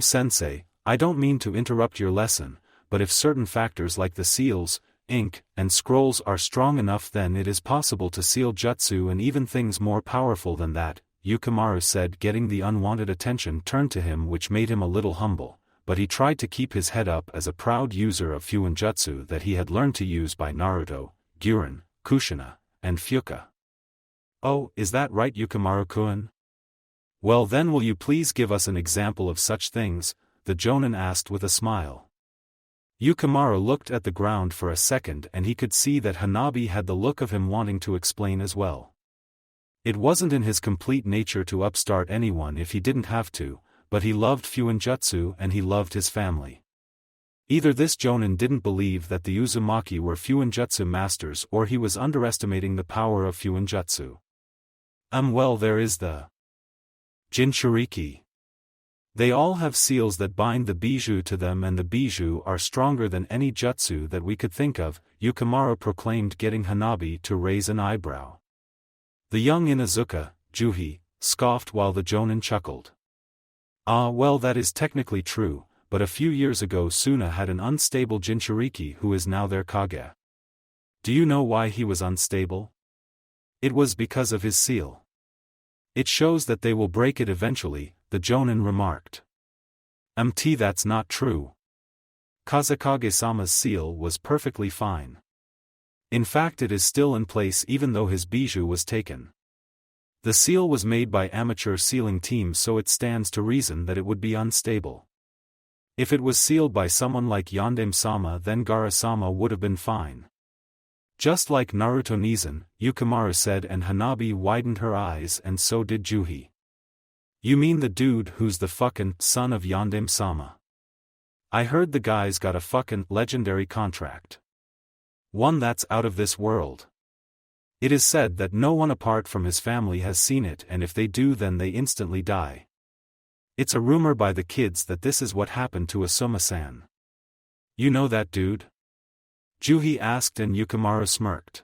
Sensei, I don't mean to interrupt your lesson, but if certain factors like the seals, ink, and scrolls are strong enough, then it is possible to seal jutsu and even things more powerful than that, Yukimaru said, getting the unwanted attention turned to him, which made him a little humble, but he tried to keep his head up as a proud user of Fuinjutsu that he had learned to use by Naruto, Guren, Kushina, and Fuka. Oh, is that right, Yukimaru-kun? Well then, will you please give us an example of such things? The Jonin asked with a smile. Yukimaru looked at the ground for a second and he could see that Hanabi had the look of him wanting to explain as well. It wasn't in his complete nature to upstart anyone if he didn't have to, but he loved Fuinjutsu and he loved his family. Either this Jonin didn't believe that the Uzumaki were Fuinjutsu masters or he was underestimating the power of Fuinjutsu. Well, there is the Jinchuriki. They all have seals that bind the bijou to them, and the bijou are stronger than any jutsu that we could think of, Yukimaru proclaimed, getting Hanabi to raise an eyebrow. The young Inuzuka, Juhi, scoffed while the Jonin chuckled. Ah, well, that is technically true, but a few years ago Suna had an unstable Jinchuriki who is now their Kage. Do you know why he was unstable? It was because of his seal. It shows that they will break it eventually, the Jonin remarked. That's not true. Kazekage-sama's seal was perfectly fine. In fact, it is still in place even though his bijou was taken. The seal was made by amateur sealing teams, so it stands to reason that it would be unstable. If it was sealed by someone like Yandame-sama, then Gara-sama would have been fine. Just like Naruto Nizan, Yukimaru said, and Hanabi widened her eyes, and so did Juhi. You mean the dude who's the fucking son of Yandame-sama? I heard the guy's got a fucking legendary contract. One that's out of this world. It is said that no one apart from his family has seen it, and if they do then they instantly die. It's a rumor by the kids that this is what happened to Asuma-san. You know that dude? Juhi asked and Yukimaru smirked.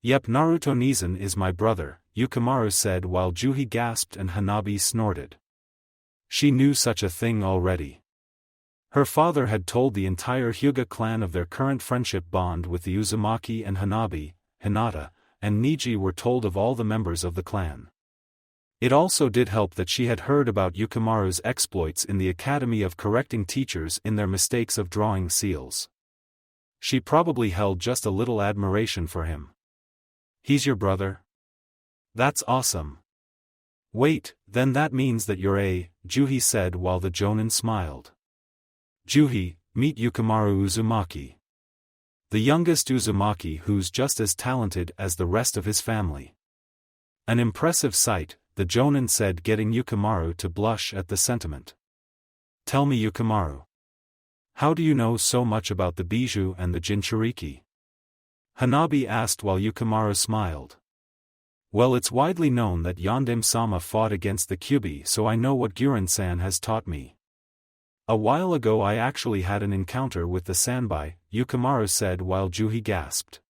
Yep, Naruto Nizan is my brother, Yukimaru said while Juhi gasped and Hanabi snorted. She knew such a thing already. Her father had told the entire Hyuga clan of their current friendship bond with the Uzumaki, and Hanabi, Hinata, and Niji were told of all the members of the clan. It also did help that she had heard about Yukimaru's exploits in the Academy of correcting teachers in their mistakes of drawing seals. She probably held just a little admiration for him. He's your brother? That's awesome. Wait, then that means that you're Juhi said while the Jonin smiled. Juhi, meet Yukimaru Uzumaki. The youngest Uzumaki who's just as talented as the rest of his family. An impressive sight, the Jonin said, getting Yukimaru to blush at the sentiment. Tell me, Yukimaru. How do you know so much about the bijou and the Jinchuriki? Hanabi asked while Yukimaru smiled. Well, it's widely known that Yandame-sama fought against the Kyubi, so I know what Guren-san has taught me. A while ago I actually had an encounter with the Sanbai, Yukimaru said while Juhi gasped.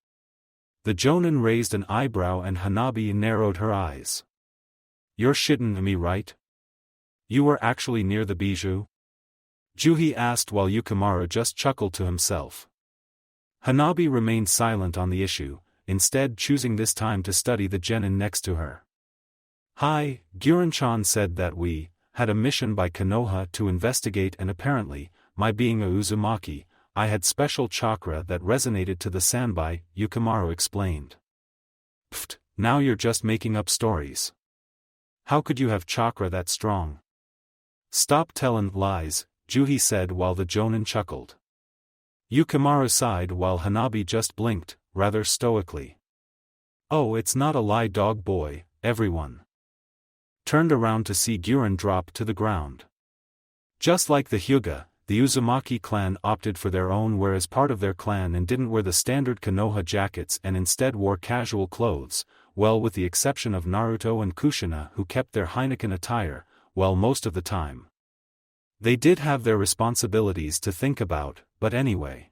The Jonin raised an eyebrow and Hanabi narrowed her eyes. You're shitting me, right? You were actually near the bijou? Juhi asked while Yukimaru just chuckled to himself. Hanabi remained silent on the issue, instead choosing this time to study the genin next to her. Hi, Guren-chan said that we had a mission by Konoha to investigate, and apparently, my being a Uzumaki, I had special chakra that resonated to the Sanbai, Yukimaru explained. Pfft, now you're just making up stories. How could you have chakra that strong? Stop tellin' lies, Juhi said while the Jonin chuckled. Yukimaru sighed while Hanabi just blinked, rather stoically. Oh, it's not a lie, dog boy, everyone turned around to see Guren drop to the ground. Just like the Hyuga, the Uzumaki clan opted for their own wear as part of their clan and didn't wear the standard Konoha jackets and instead wore casual clothes, well, with the exception of Naruto and Kushina, who kept their Heineken attire, well, most of the time. They did have their responsibilities to think about, but anyway.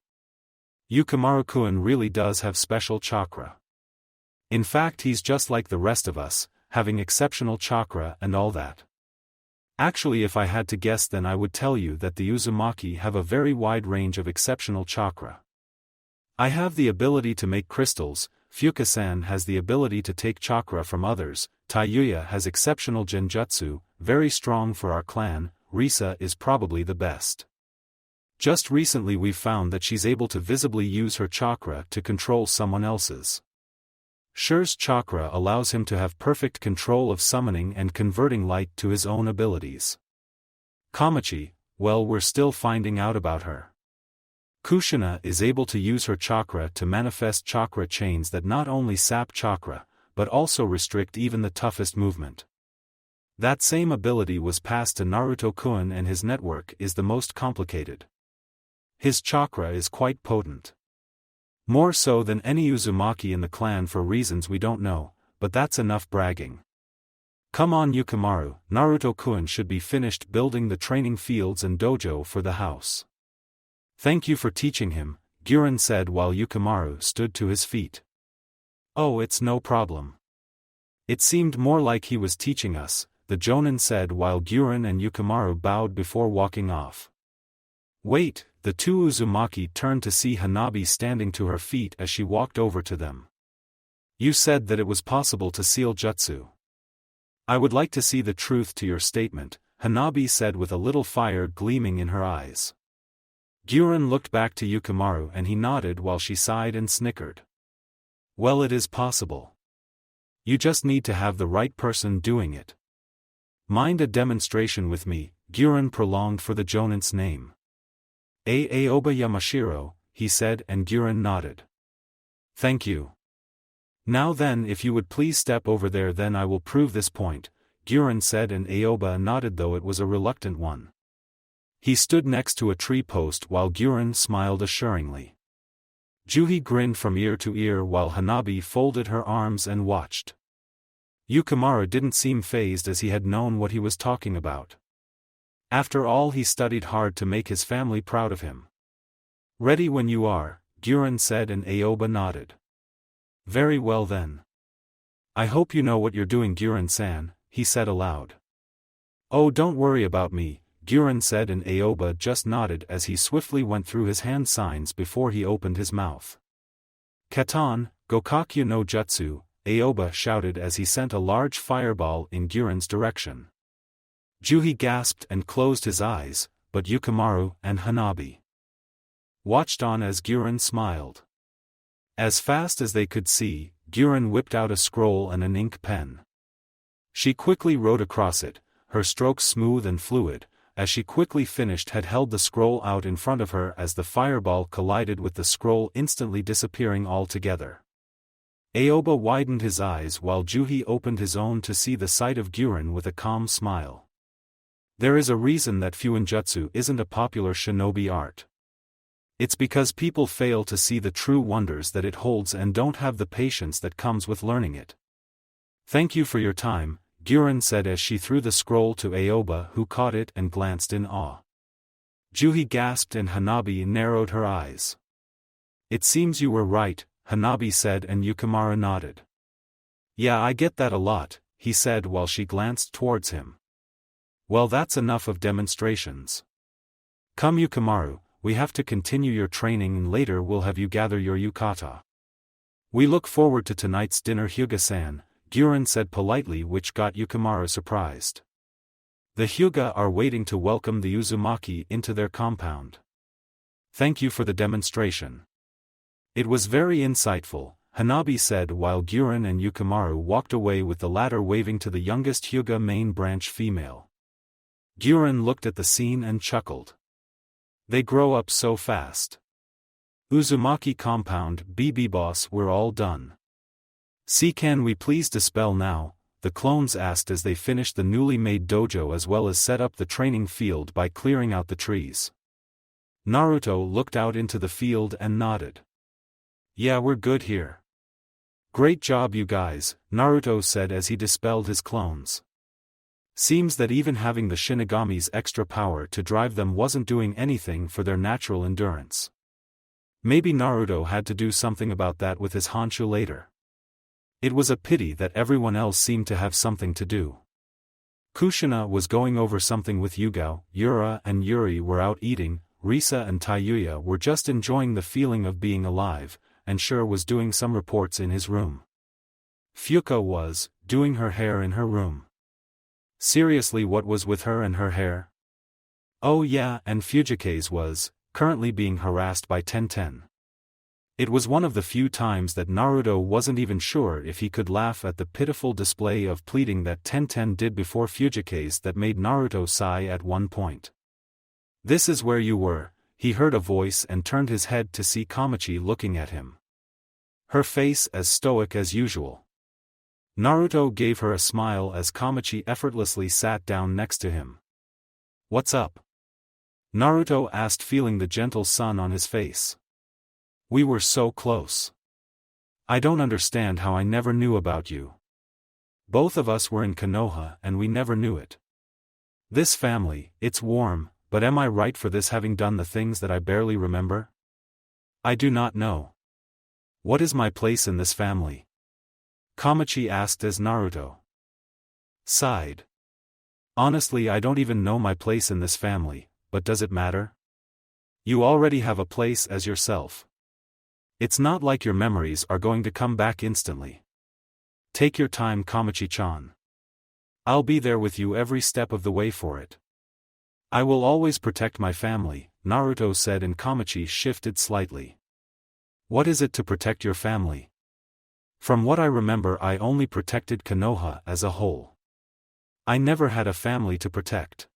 Yukimaru-kun really does have special chakra. In fact, he's just like the rest of us, having exceptional chakra and all that. Actually, if I had to guess, then I would tell you that the Uzumaki have a very wide range of exceptional chakra. I have the ability to make crystals, Fuka-san has the ability to take chakra from others, Taiyuya has exceptional genjutsu, very strong for our clan, Risa is probably the best. Just recently we've found that she's able to visibly use her chakra to control someone else's. Shi's chakra allows him to have perfect control of summoning and converting light to his own abilities. Kamachi, well, we're still finding out about her. Kushina is able to use her chakra to manifest chakra chains that not only sap chakra, but also restrict even the toughest movement. That same ability was passed to Naruto-kun, and his network is the most complicated. His chakra is quite potent. More so than any Uzumaki in the clan for reasons we don't know, but that's enough bragging. Come on Yukimaru, Naruto-kun should be finished building the training fields and dojo for the house. Thank you for teaching him, Guren said while Yukimaru stood to his feet. Oh, it's no problem. It seemed more like he was teaching us, the Jonin said while Guren and Yukimaru bowed before walking off. Wait, the two Uzumaki turned to see Hanabi standing to her feet as she walked over to them. You said that it was possible to seal jutsu. I would like to see the truth to your statement, Hanabi said with a little fire gleaming in her eyes. Guren looked back to Yukimaru and he nodded while she sighed and snickered. Well, it is possible. You just need to have the right person doing it. Mind a demonstration with me, Guren prolonged for the Jonin's name. Aoba Yamashiro, he said, and Guren nodded. Thank you. Now then, if you would please step over there, then I will prove this point, Guren said, and Aoba nodded, though it was a reluctant one. He stood next to a tree post while Guren smiled assuringly. Juhi grinned from ear to ear while Hanabi folded her arms and watched. Yukimaru didn't seem fazed, as he had known what he was talking about. After all, he studied hard to make his family proud of him. Ready when you are, Guren said, and Aoba nodded. Very well then. I hope you know what you're doing, Guren-san, he said aloud. Oh, don't worry about me, Guren said, and Aoba just nodded as he swiftly went through his hand signs before he opened his mouth. Katan, Gokakyu no Jutsu, Aoba shouted as he sent a large fireball in Guren's direction. Juhi gasped and closed his eyes, but Yukimaru and Hanabi watched on as Guren smiled. As fast as they could see, Guren whipped out a scroll and an ink pen. She quickly wrote across it, her strokes smooth and fluid, as she quickly finished had held the scroll out in front of her as the fireball collided with the scroll, instantly disappearing altogether. Aoba widened his eyes while Juhi opened his own to see the sight of Guren with a calm smile. There is a reason that Fuinjutsu isn't a popular shinobi art. It's because people fail to see the true wonders that it holds and don't have the patience that comes with learning it. Thank you for your time, Guren said as she threw the scroll to Aoba, who caught it and glanced in awe. Juhi gasped and Hanabi narrowed her eyes. It seems you were right, Hanabi said, and Yukimaru nodded. Yeah, I get that a lot, he said while she glanced towards him. Well, that's enough of demonstrations. Come Yukimaru, we have to continue your training and later we'll have you gather your yukata. We look forward to tonight's dinner, Hyuga-san, Guren said politely, which got Yukimaru surprised. The Hyuga are waiting to welcome the Uzumaki into their compound. Thank you for the demonstration. It was very insightful, Hanabi said while Guren and Yukimaru walked away with the latter waving to the youngest Hyuga main branch female. Guren looked at the scene and chuckled. They grow up so fast. Uzumaki compound, BB boss, we're all done. See, can we please dispel now? The clones asked as they finished the newly made dojo as well as set up the training field by clearing out the trees. Naruto looked out into the field and nodded. Yeah, we're good here. Great job you guys, Naruto said as he dispelled his clones. Seems that even having the Shinigami's extra power to drive them wasn't doing anything for their natural endurance. Maybe Naruto had to do something about that with his Honshu later. It was a pity that everyone else seemed to have something to do. Kushina was going over something with Yugao, Yura and Yuri were out eating, Risa and Taiyuya were just enjoying the feeling of being alive, and Sure was doing some reports in his room. Fuka was doing her hair in her room. Seriously, what was with her and her hair? Oh yeah, and Fujikaze was currently being harassed by Tenten. It was one of the few times that Naruto wasn't even sure if he could laugh at the pitiful display of pleading that Tenten did before Fujikaze that made Naruto sigh at one point. "This is where you were," he heard a voice and turned his head to see Kamachi looking at him. Her face as stoic as usual. Naruto gave her a smile as Kamachi effortlessly sat down next to him. "What's up?" Naruto asked, feeling the gentle sun on his face. "We were so close. I don't understand how I never knew about you. Both of us were in Konoha and we never knew it. This family, it's warm, but am I right for this, having done the things that I barely remember? I do not know. What is my place in this family?" Kamachi asked as Naruto sighed. "Honestly, I don't even know my place in this family, but does it matter? You already have a place as yourself. It's not like your memories are going to come back instantly. Take your time, Kamachi-chan. I'll be there with you every step of the way for it. I will always protect my family," Naruto said, and Kamachi shifted slightly. "What is it to protect your family? From what I remember, I only protected Konoha as a whole. I never had a family to protect.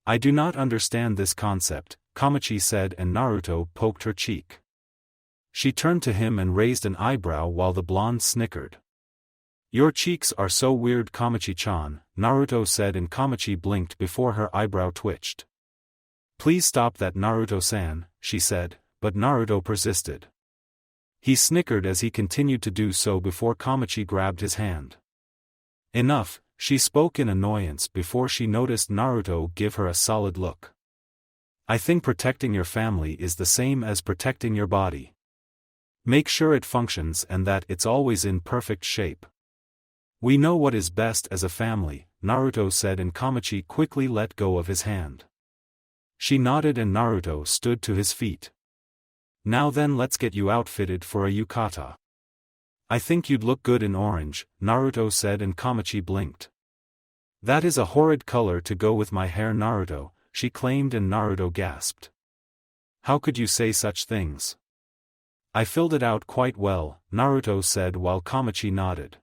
I do not understand this concept," Kamachi said, and Naruto poked her cheek. She turned to him and raised an eyebrow while the blonde snickered. "Your cheeks are so weird, Kamachi-chan," Naruto said, and Kamachi blinked before her eyebrow twitched. "Please stop that, Naruto-san," she said, but Naruto persisted. He snickered as he continued to do so before Kamachi grabbed his hand. "Enough," she spoke in annoyance before she noticed Naruto give her a solid look. "I think protecting your family is the same as protecting your body. Make sure it functions and that it's always in perfect shape. We know what is best as a family," Naruto said, and Kamachi quickly let go of his hand. She nodded and Naruto stood to his feet. "Now then, let's get you outfitted for a yukata. I think you'd look good in orange," Naruto said, and Kamachi blinked. "That is a horrid color to go with my hair, Naruto," she claimed, and Naruto gasped. "How could you say such things?" "I filled it out quite well," Naruto said while Kamachi nodded.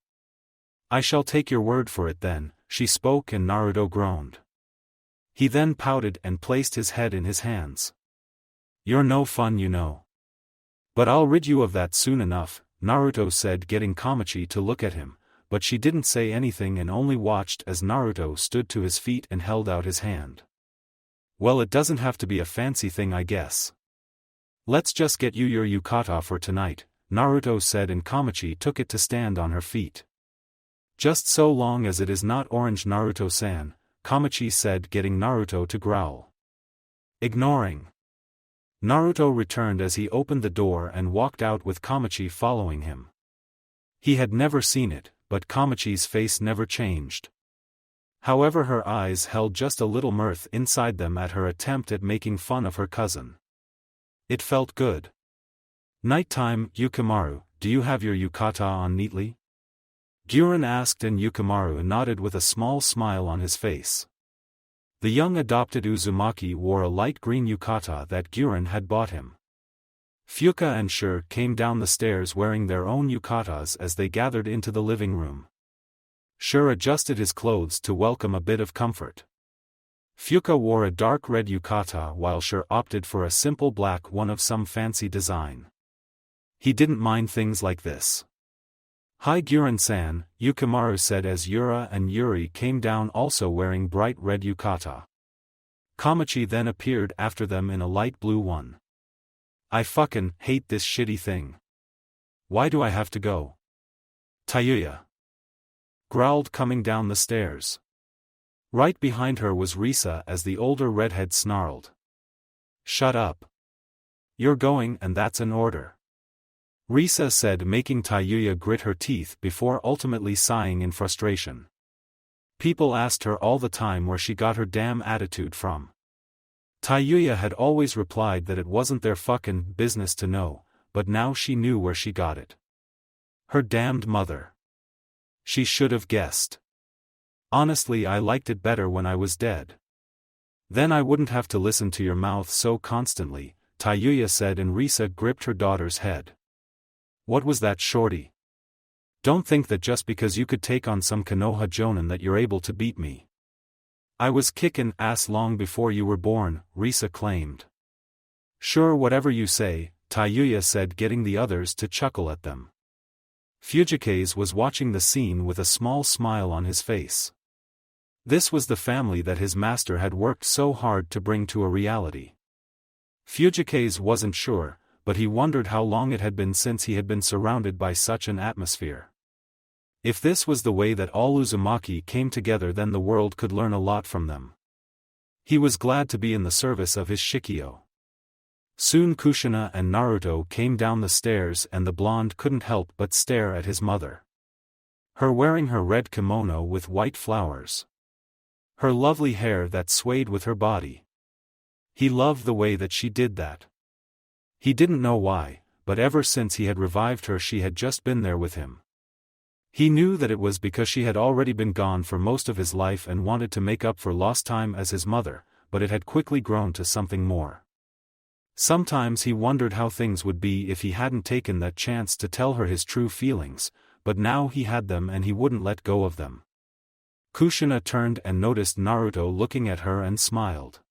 "I shall take your word for it then," she spoke, and Naruto groaned. He then pouted and placed his head in his hands. "You're no fun, you know. But I'll rid you of that soon enough," Naruto said, getting Kamachi to look at him, but she didn't say anything and only watched as Naruto stood to his feet and held out his hand. "Well, it doesn't have to be a fancy thing, I guess. Let's just get you your yukata for tonight," Naruto said, and Kamachi took it to stand on her feet. "Just so long as it is not orange, Naruto-san," Kamachi said, getting Naruto to growl. Ignoring. Naruto returned as he opened the door and walked out with Kamachi following him. He had never seen it, but Kamachi's face never changed. However, her eyes held just a little mirth inside them at her attempt at making fun of her cousin. It felt good. "Nighttime, Yukimaru, do you have your yukata on neatly?" Guren asked, and Yukimaru nodded with a small smile on his face. The young adopted Uzumaki wore a light green yukata that Guren had bought him. Fuka and Sure came down the stairs wearing their own yukatas as they gathered into the living room. Sure adjusted his clothes to welcome a bit of comfort. Fuka wore a dark red yukata while Sure opted for a simple black one of some fancy design. He didn't mind things like this. "Hi Guren-san," Yukimaru said as Yura and Yuri came down also wearing bright red yukata. Kamachi then appeared after them in a light blue one. "I fucking hate this shitty thing. Why do I have to go?" Tayuya growled coming down the stairs. Right behind her was Risa as the older redhead snarled. "Shut up. You're going, and that's an order," Risa said, making Tayuya grit her teeth before ultimately sighing in frustration. People asked her all the time where she got her damn attitude from. Tayuya had always replied that it wasn't their fucking business to know, but now she knew where she got it. Her damned mother. She should have guessed. Honestly, I liked it better when I was dead. Then I wouldn't have to listen to your mouth so constantly, Tayuya said, and Risa gripped her daughter's head. What was that, shorty? Don't think that just because you could take on some Konoha Jonin that you're able to beat me. I was kickin' ass long before you were born, Risa claimed. Sure, whatever you say, Tayuya said, getting the others to chuckle at them. Fujikaze was watching the scene with a small smile on his face. This was the family that his master had worked so hard to bring to a reality. Fujikaze wasn't sure, but he wondered how long it had been since he had been surrounded by such an atmosphere. If this was the way that all Uzumaki came together, then the world could learn a lot from them. He was glad to be in the service of his Shikyo. Soon Kushina and Naruto came down the stairs, and the blonde couldn't help but stare at his mother. Her wearing her red kimono with white flowers. Her lovely hair that swayed with her body. He loved the way that she did that. He didn't know why, but ever since he had revived her she had just been there with him. He knew that it was because she had already been gone for most of his life and wanted to make up for lost time as his mother, but it had quickly grown to something more. Sometimes he wondered how things would be if he hadn't taken that chance to tell her his true feelings, but now he had them and he wouldn't let go of them. Kushina turned and noticed Naruto looking at her and smiled.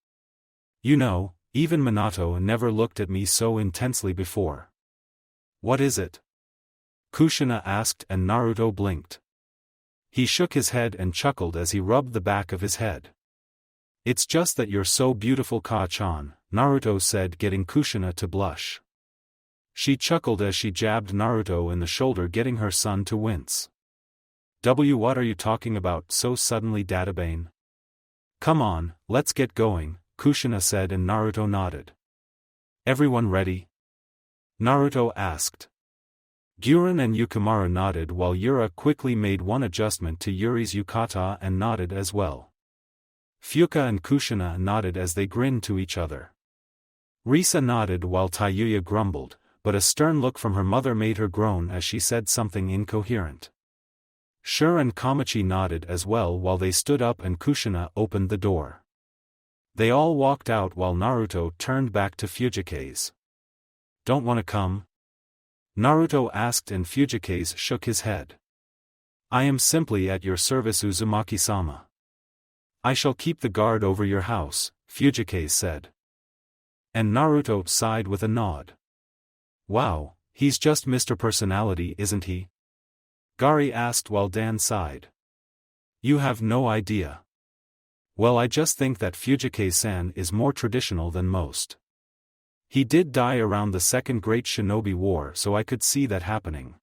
You know, even Minato never looked at me so intensely before. What is it? Kushina asked, and Naruto blinked. He shook his head and chuckled as he rubbed the back of his head. It's just that you're so beautiful, Ka-chan, Naruto said, getting Kushina to blush. She chuckled as she jabbed Naruto in the shoulder, getting her son to wince. What are you talking about so suddenly, Databane? Come on, let's get going, Kushina said, and Naruto nodded. Everyone ready? Naruto asked. Guren and Yukimaru nodded while Yura quickly made one adjustment to Yuri's yukata and nodded as well. Fuka and Kushina nodded as they grinned to each other. Risa nodded while Tayuya grumbled, but a stern look from her mother made her groan as she said something incoherent. Sure and Kamachi nodded as well while they stood up and Kushina opened the door. They all walked out while Naruto turned back to Fujikaze. Don't want to come? Naruto asked, and Fujikaze shook his head. I am simply at your service, Uzumaki-sama. I shall keep the guard over your house, Fujikaze said. And Naruto sighed with a nod. Wow, he's just Mr. Personality, isn't he? Gari asked while Dan sighed. You have no idea. Well, I just think that Fujikaze-san is more traditional than most. He did die around the Second Great Shinobi War, so I could see that happening.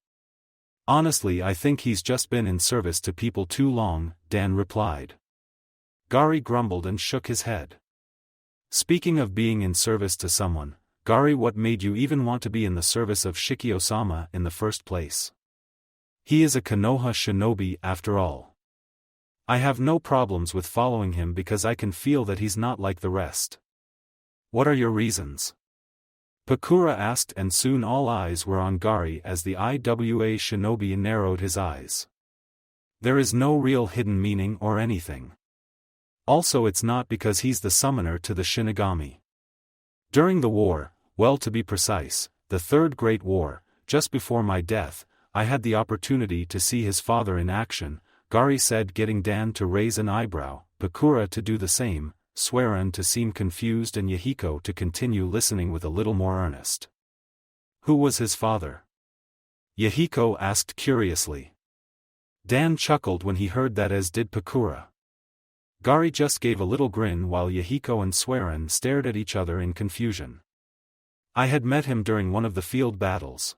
Honestly, I think he's just been in service to people too long, Dan replied. Gari grumbled and shook his head. Speaking of being in service to someone, Gari, what made you even want to be in the service of Shikyo-sama in the first place? He is a Konoha shinobi after all. I have no problems with following him because I can feel that he's not like the rest. What are your reasons? Pakura asked, and soon all eyes were on Gari as the IWA shinobi narrowed his eyes. There is no real hidden meaning or anything. Also, it's not because he's the summoner to the Shinigami. During the war, well, to be precise, the Third Great War, just before my death, I had the opportunity to see his father in action, Gari said, getting Dan to raise an eyebrow, Pakura to do the same, Swearin to seem confused, and Yahiko to continue listening with a little more earnest. Who was his father? Yahiko asked curiously. Dan chuckled when he heard that, as did Pakura. Gari just gave a little grin while Yahiko and Swearin stared at each other in confusion. I had met him during one of the field battles.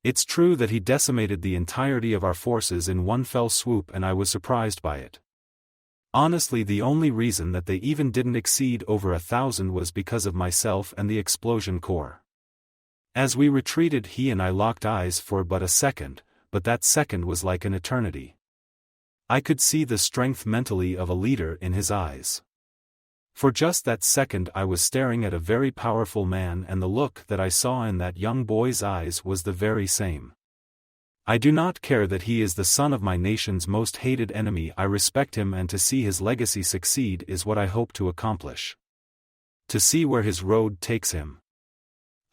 It's true that he decimated the entirety of our forces in one fell swoop, and I was surprised by it. Honestly, the only reason that they even didn't exceed over 1,000 was because of myself and the explosion core. As we retreated, he and I locked eyes for but a second, but that second was like an eternity. I could see the strength mentally of a leader in his eyes. For just that second I was staring at a very powerful man, and the look that I saw in that young boy's eyes was the very same. I do not care that he is the son of my nation's most hated enemy. I respect him, and to see his legacy succeed is what I hope to accomplish. To see where his road takes him.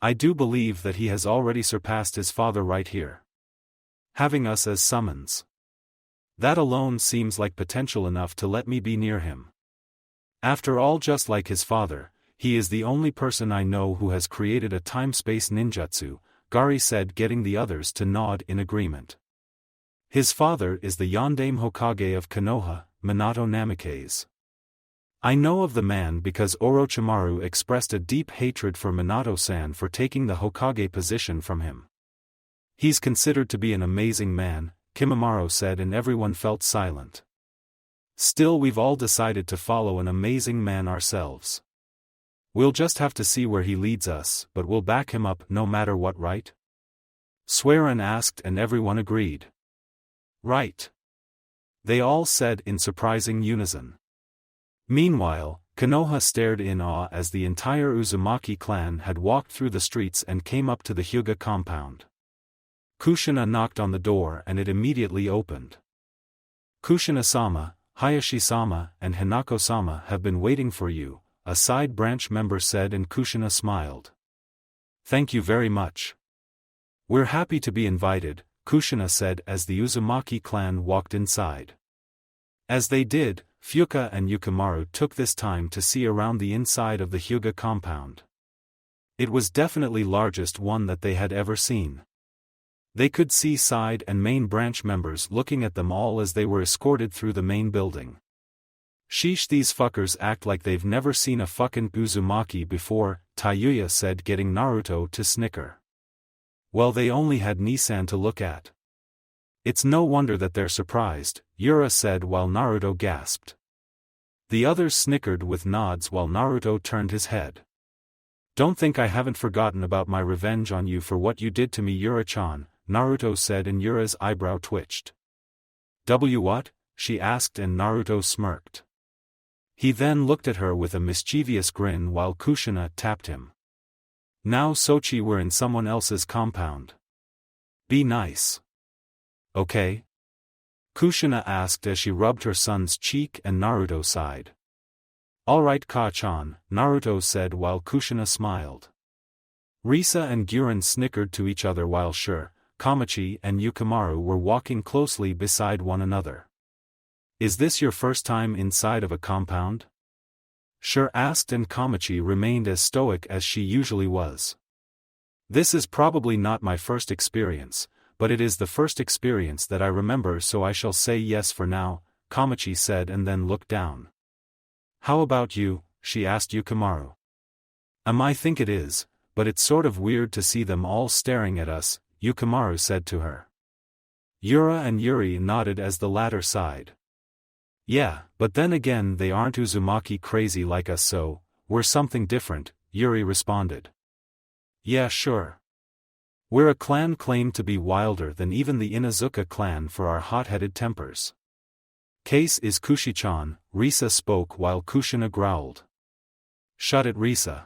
I do believe that he has already surpassed his father right here, having us as summons. That alone seems like potential enough to let me be near him. After all, just like his father, he is the only person I know who has created a time-space ninjutsu, Gary said, getting the others to nod in agreement. His father is the Yondaime Hokage of Konoha, Minato Namikaze. I know of the man because Orochimaru expressed a deep hatred for Minato-san for taking the Hokage position from him. He's considered to be an amazing man, Kimimaro said, and everyone felt silent. Still, we've all decided to follow an amazing man ourselves. We'll just have to see where he leads us, but we'll back him up no matter what, right? Swearin asked, and everyone agreed. Right. They all said in surprising unison. Meanwhile, Konoha stared in awe as the entire Uzumaki clan had walked through the streets and came up to the Hyuga compound. Kushina knocked on the door and it immediately opened. Kushina-sama, Hayashi-sama, and Hinako-sama have been waiting for you, a side branch member said, and Kushina smiled. Thank you very much. We're happy to be invited, Kushina said as the Uzumaki clan walked inside. As they did, Fuka and Yukimaru took this time to see around the inside of the Hyuga compound. It was definitely the largest one that they had ever seen. They could see side and main branch members looking at them all as they were escorted through the main building. Sheesh, these fuckers act like they've never seen a fucking Uzumaki before, Tayuya said, getting Naruto to snicker. Well, they only had Nissan to look at. It's no wonder that they're surprised, Yura said while Naruto gasped. The others snickered with nods while Naruto turned his head. Don't think I haven't forgotten about my revenge on you for what you did to me, Yura-chan, Naruto said, and Yura's eyebrow twitched. What? She asked, and Naruto smirked. He then looked at her with a mischievous grin while Kushina tapped him. Now Sochi, we're in someone else's compound. Be nice. Okay? Kushina asked as she rubbed her son's cheek, and Naruto sighed. Alright Ka-chan, Naruto said while Kushina smiled. Risa and Guren snickered to each other while Sure, Kamachi and Yukimaru were walking closely beside one another. Is this your first time inside of a compound? Sure asked, and Kamachi remained as stoic as she usually was. This is probably not my first experience, but it is the first experience that I remember, so I shall say yes for now, Kamachi said and then looked down. How about you? She asked Yukimaru. I think it is, but it's sort of weird to see them all staring at us, Yukimaru said to her. Yura and Yuri nodded as the latter sighed. Yeah, but then again they aren't Uzumaki crazy like us, so we're something different, Yuri responded. Yeah, sure. We're a clan claimed to be wilder than even the Inazuka clan for our hot-headed tempers. Case is Kushi-chan, Risa spoke while Kushina growled. Shut it, Risa.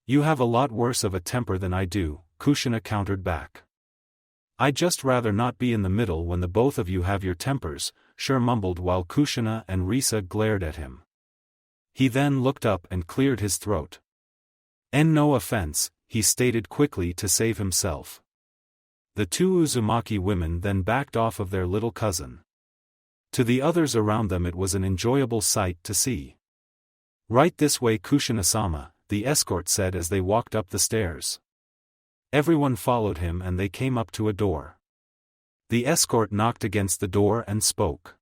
You have a lot worse of a temper than I do, Kushina countered back. I'd just rather not be in the middle when the both of you have your tempers, Sure mumbled while Kushina and Risa glared at him. He then looked up and cleared his throat. And no offense, he stated quickly to save himself. The two Uzumaki women then backed off of their little cousin. To the others around them it was an enjoyable sight to see. Right this way, Kushina-sama, the escort said as they walked up the stairs. Everyone followed him and they came up to a door. The escort knocked against the door and spoke.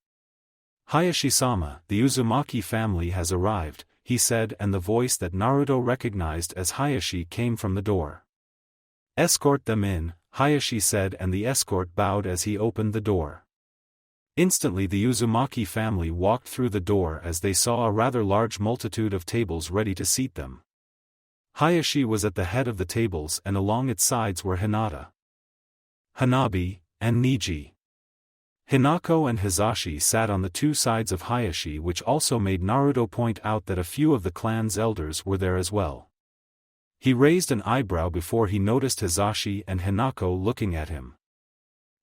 Hayashi-sama, the Uzumaki family has arrived, he said, and the voice that Naruto recognized as Hayashi came from the door. Escort them in, Hayashi said, and the escort bowed as he opened the door. Instantly the Uzumaki family walked through the door as they saw a rather large multitude of tables ready to seat them. Hayashi was at the head of the tables and along its sides were Hinata, Hanabi, and Niji. Hinako and Hizashi sat on the two sides of Hayashi, which also made Naruto point out that a few of the clan's elders were there as well. He raised an eyebrow before he noticed Hizashi and Hinako looking at him.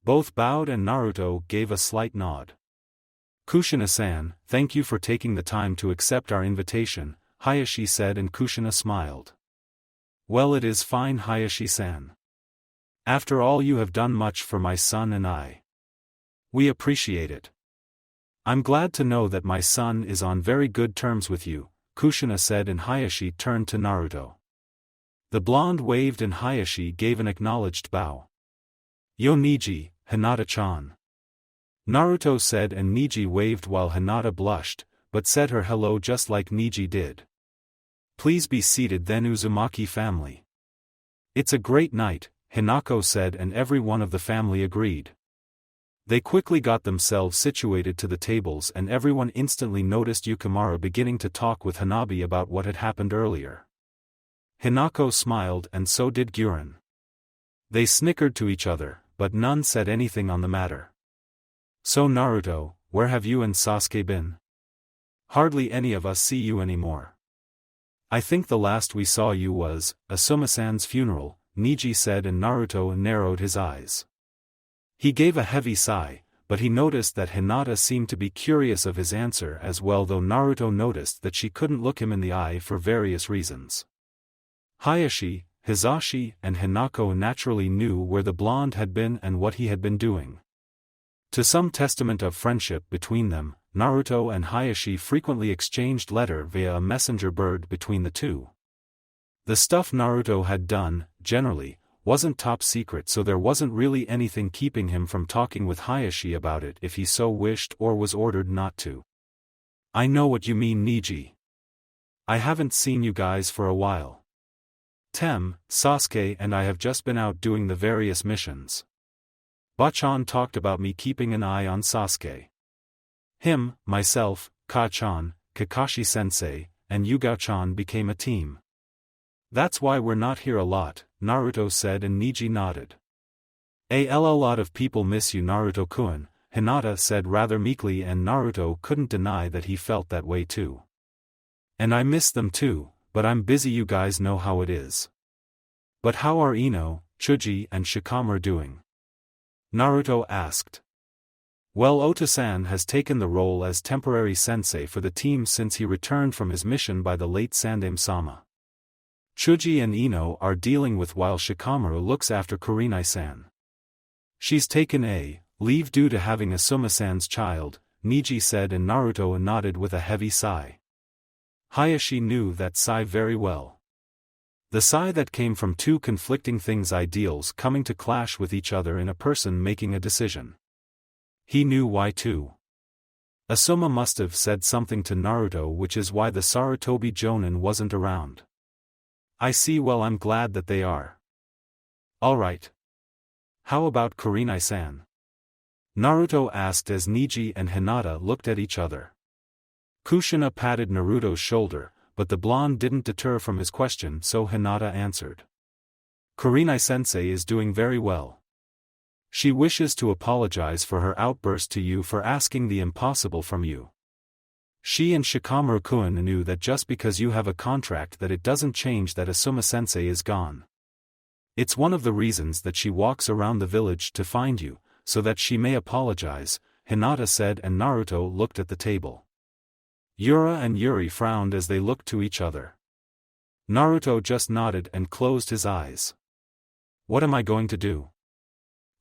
Both bowed and Naruto gave a slight nod. "Kushina-san, thank you for taking the time to accept our invitation," Hayashi said, and Kushina smiled. "Well, it is fine, Hayashi-san. After all, you have done much for my son and I. We appreciate it. I'm glad to know that my son is on very good terms with you," Kushina said, and Hayashi turned to Naruto. The blonde waved and Hayashi gave an acknowledged bow. "Yo Niji, Hinata-chan," Naruto said, and Niji waved while Hinata blushed, but said her hello just like Niji did. "Please be seated then, Uzumaki family." "It's a great night," Hinako said, and every one of the family agreed. They quickly got themselves situated to the tables, and everyone instantly noticed Yukimura beginning to talk with Hanabi about what had happened earlier. Hinako smiled, and so did Guren. They snickered to each other, but none said anything on the matter. "So Naruto, where have you and Sasuke been? Hardly any of us see you anymore." "I think the last we saw you was Asuma-san's funeral," Niji said, and Naruto narrowed his eyes. He gave a heavy sigh, but he noticed that Hinata seemed to be curious of his answer as well, though Naruto noticed that she couldn't look him in the eye for various reasons. Hayashi, Hizashi and Hinako naturally knew where the blonde had been and what he had been doing. To some testament of friendship between them, Naruto and Hayashi frequently exchanged letters via a messenger bird between the two. The stuff Naruto had done, generally, wasn't top secret, so there wasn't really anything keeping him from talking with Hayashi about it if he so wished or was ordered not to. "I know what you mean, Niji. I haven't seen you guys for a while. Sasuke and I have just been out doing the various missions. Bachan talked about me keeping an eye on Sasuke. Him, myself, Ka-chan, Kakashi-sensei, and Yugao-chan became a team. That's why we're not here a lot," Naruto said, and Niji nodded. A lot of people miss you, Naruto-kun," Hinata said rather meekly, and Naruto couldn't deny that he felt that way too. "And I miss them too, but I'm busy, you guys know how it is." "But how are Ino, Chuji and Shikamaru doing?" Naruto asked. "Well, Ota-san has taken the role as temporary sensei for the team since he returned from his mission by the late Sandame-sama. Chuji and Ino are dealing with while Shikamaru looks after Kurenai-san. She's taken a leave due to having Asuma-san's child," Niji said, and Naruto nodded with a heavy sigh. Hayashi knew that sigh very well. The sigh that came from two conflicting things, ideals coming to clash with each other in a person making a decision. He knew why too. Asuma must have said something to Naruto, which is why the Sarutobi Jonin wasn't around. "I see, well, I'm glad that they are. Alright. How about Kurenai-san?" Naruto asked as Niji and Hinata looked at each other. Kushina patted Naruto's shoulder, but the blonde didn't deter from his question, so Hinata answered. "Kurenai-sensei is doing very well. She wishes to apologize for her outburst to you for asking the impossible from you. She and Shikamaru-kun knew that just because you have a contract that it doesn't change that Asuma-sensei is gone. It's one of the reasons that she walks around the village to find you, so that she may apologize," Hinata said, and Naruto looked at the table. Yura and Yuri frowned as they looked to each other. Naruto just nodded and closed his eyes. "What am I going to do?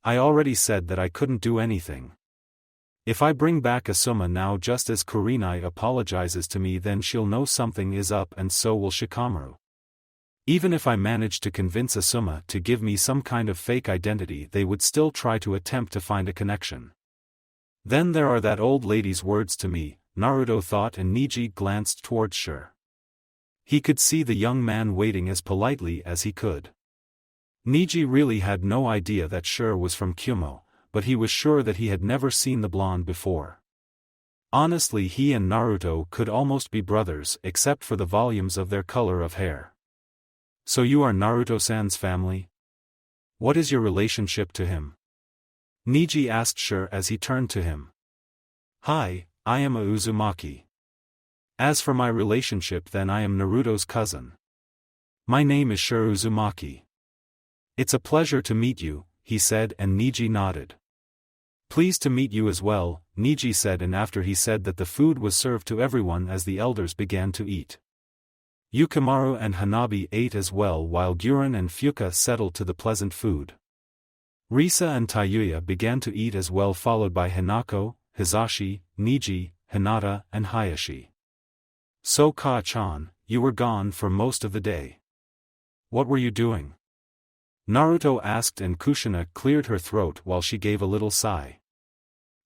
I already said that I couldn't do anything. If I bring back Asuma now just as Kurenai apologizes to me, then she'll know something is up, and so will Shikamaru. Even if I manage to convince Asuma to give me some kind of fake identity, they would still try to attempt to find a connection. Then there are that old lady's words to me," Naruto thought, and Niji glanced towards Shur. He could see the young man waiting as politely as he could. Niji really had no idea that Shur was from Kumo, but he was sure that he had never seen the blonde before. Honestly, he and Naruto could almost be brothers except for the volumes of their color of hair. "So you are Naruto-san's family? What is your relationship to him?" Niji asked Sure as he turned to him. Hi, I am a Uzumaki. As for my relationship, then I am Naruto's cousin. My name is Sure Uzumaki. It's a pleasure to meet you, he said, and Niji nodded. Pleased to meet you as well, Niji said, and after he said that the food was served to everyone as the elders began to eat. Yukimaru and Hanabi ate as well while Guren and Fuka settled to the pleasant food. Risa and Tayuya began to eat as well, followed by Hinako, Hizashi, Niji, Hinata and Hayashi. So Ka-chan, you were gone for most of the day. What were you doing? Naruto asked, and Kushina cleared her throat while she gave a little sigh.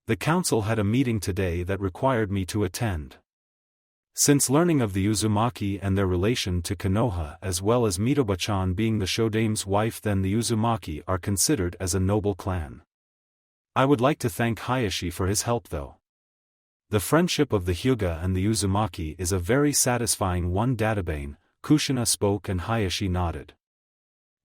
The council had a meeting today that required me to attend. Since learning of the Uzumaki and their relation to Konoha as well as Mitoba-chan being the Shodame's wife, then the Uzumaki are considered as a noble clan. I would like to thank Hayashi for his help though. The friendship of the Hyuga and the Uzumaki is a very satisfying one. Databane, Kushina spoke and Hayashi nodded.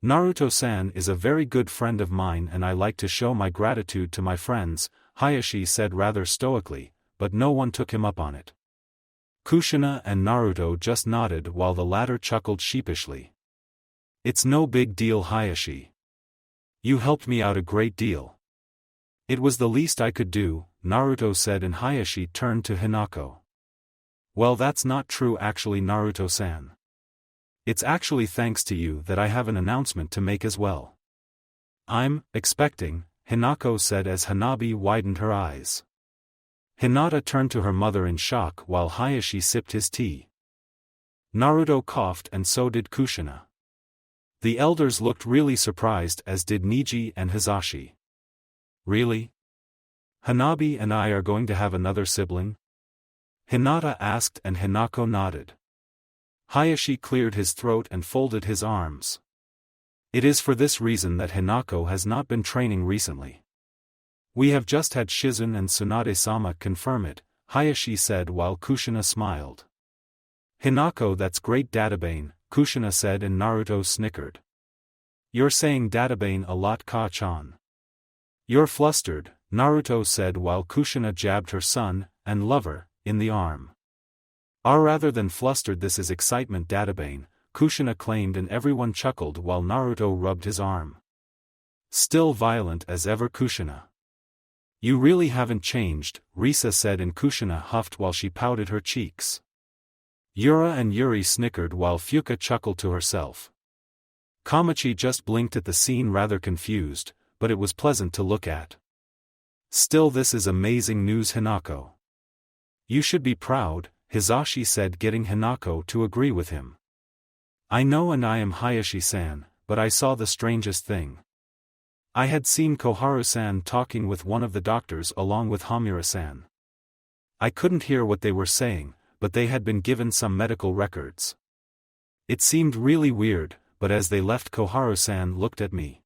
Naruto-san is a very good friend of mine and I like to show my gratitude to my friends, Hayashi said rather stoically, but no one took him up on it. Kushina and Naruto just nodded while the latter chuckled sheepishly. It's no big deal, Hayashi. You helped me out a great deal. It was the least I could do, Naruto said, and Hayashi turned to Hinako. Well, that's not true actually, Naruto-san. It's actually thanks to you that I have an announcement to make as well. I'm expecting, Hinako said as Hanabi widened her eyes. Hinata turned to her mother in shock while Hayashi sipped his tea. Naruto coughed and so did Kushina. The elders looked really surprised, as did Niji and Hizashi. Really? Hanabi and I are going to have another sibling? Hinata asked and Hinako nodded. Hayashi cleared his throat and folded his arms. It is for this reason that Hinako has not been training recently. We have just had Shizun and Tsunade-sama confirm it, Hayashi said while Kushina smiled. Hinako, that's great, Databane, Kushina said, and Naruto snickered. You're saying Databane a lot, Ka-chan. You're flustered, Naruto said while Kushina jabbed her son, and lover, in the arm. Rather than flustered, this is excitement, Databane, Kushina claimed, and everyone chuckled while Naruto rubbed his arm. Still violent as ever, Kushina. You really haven't changed, Risa said, and Kushina huffed while she pouted her cheeks. Yura and Yuri snickered while Fuka chuckled to herself. Kamachi just blinked at the scene rather confused, but it was pleasant to look at. Still, this is amazing news, Hinako. You should be proud, Hizashi said, getting Hinako to agree with him. I know, and I am Hayashi-san, but I saw the strangest thing. I had seen Koharu-san talking with one of the doctors along with Hamura-san. I couldn't hear what they were saying, but they had been given some medical records. It seemed really weird, but as they left, Koharu-san looked at me.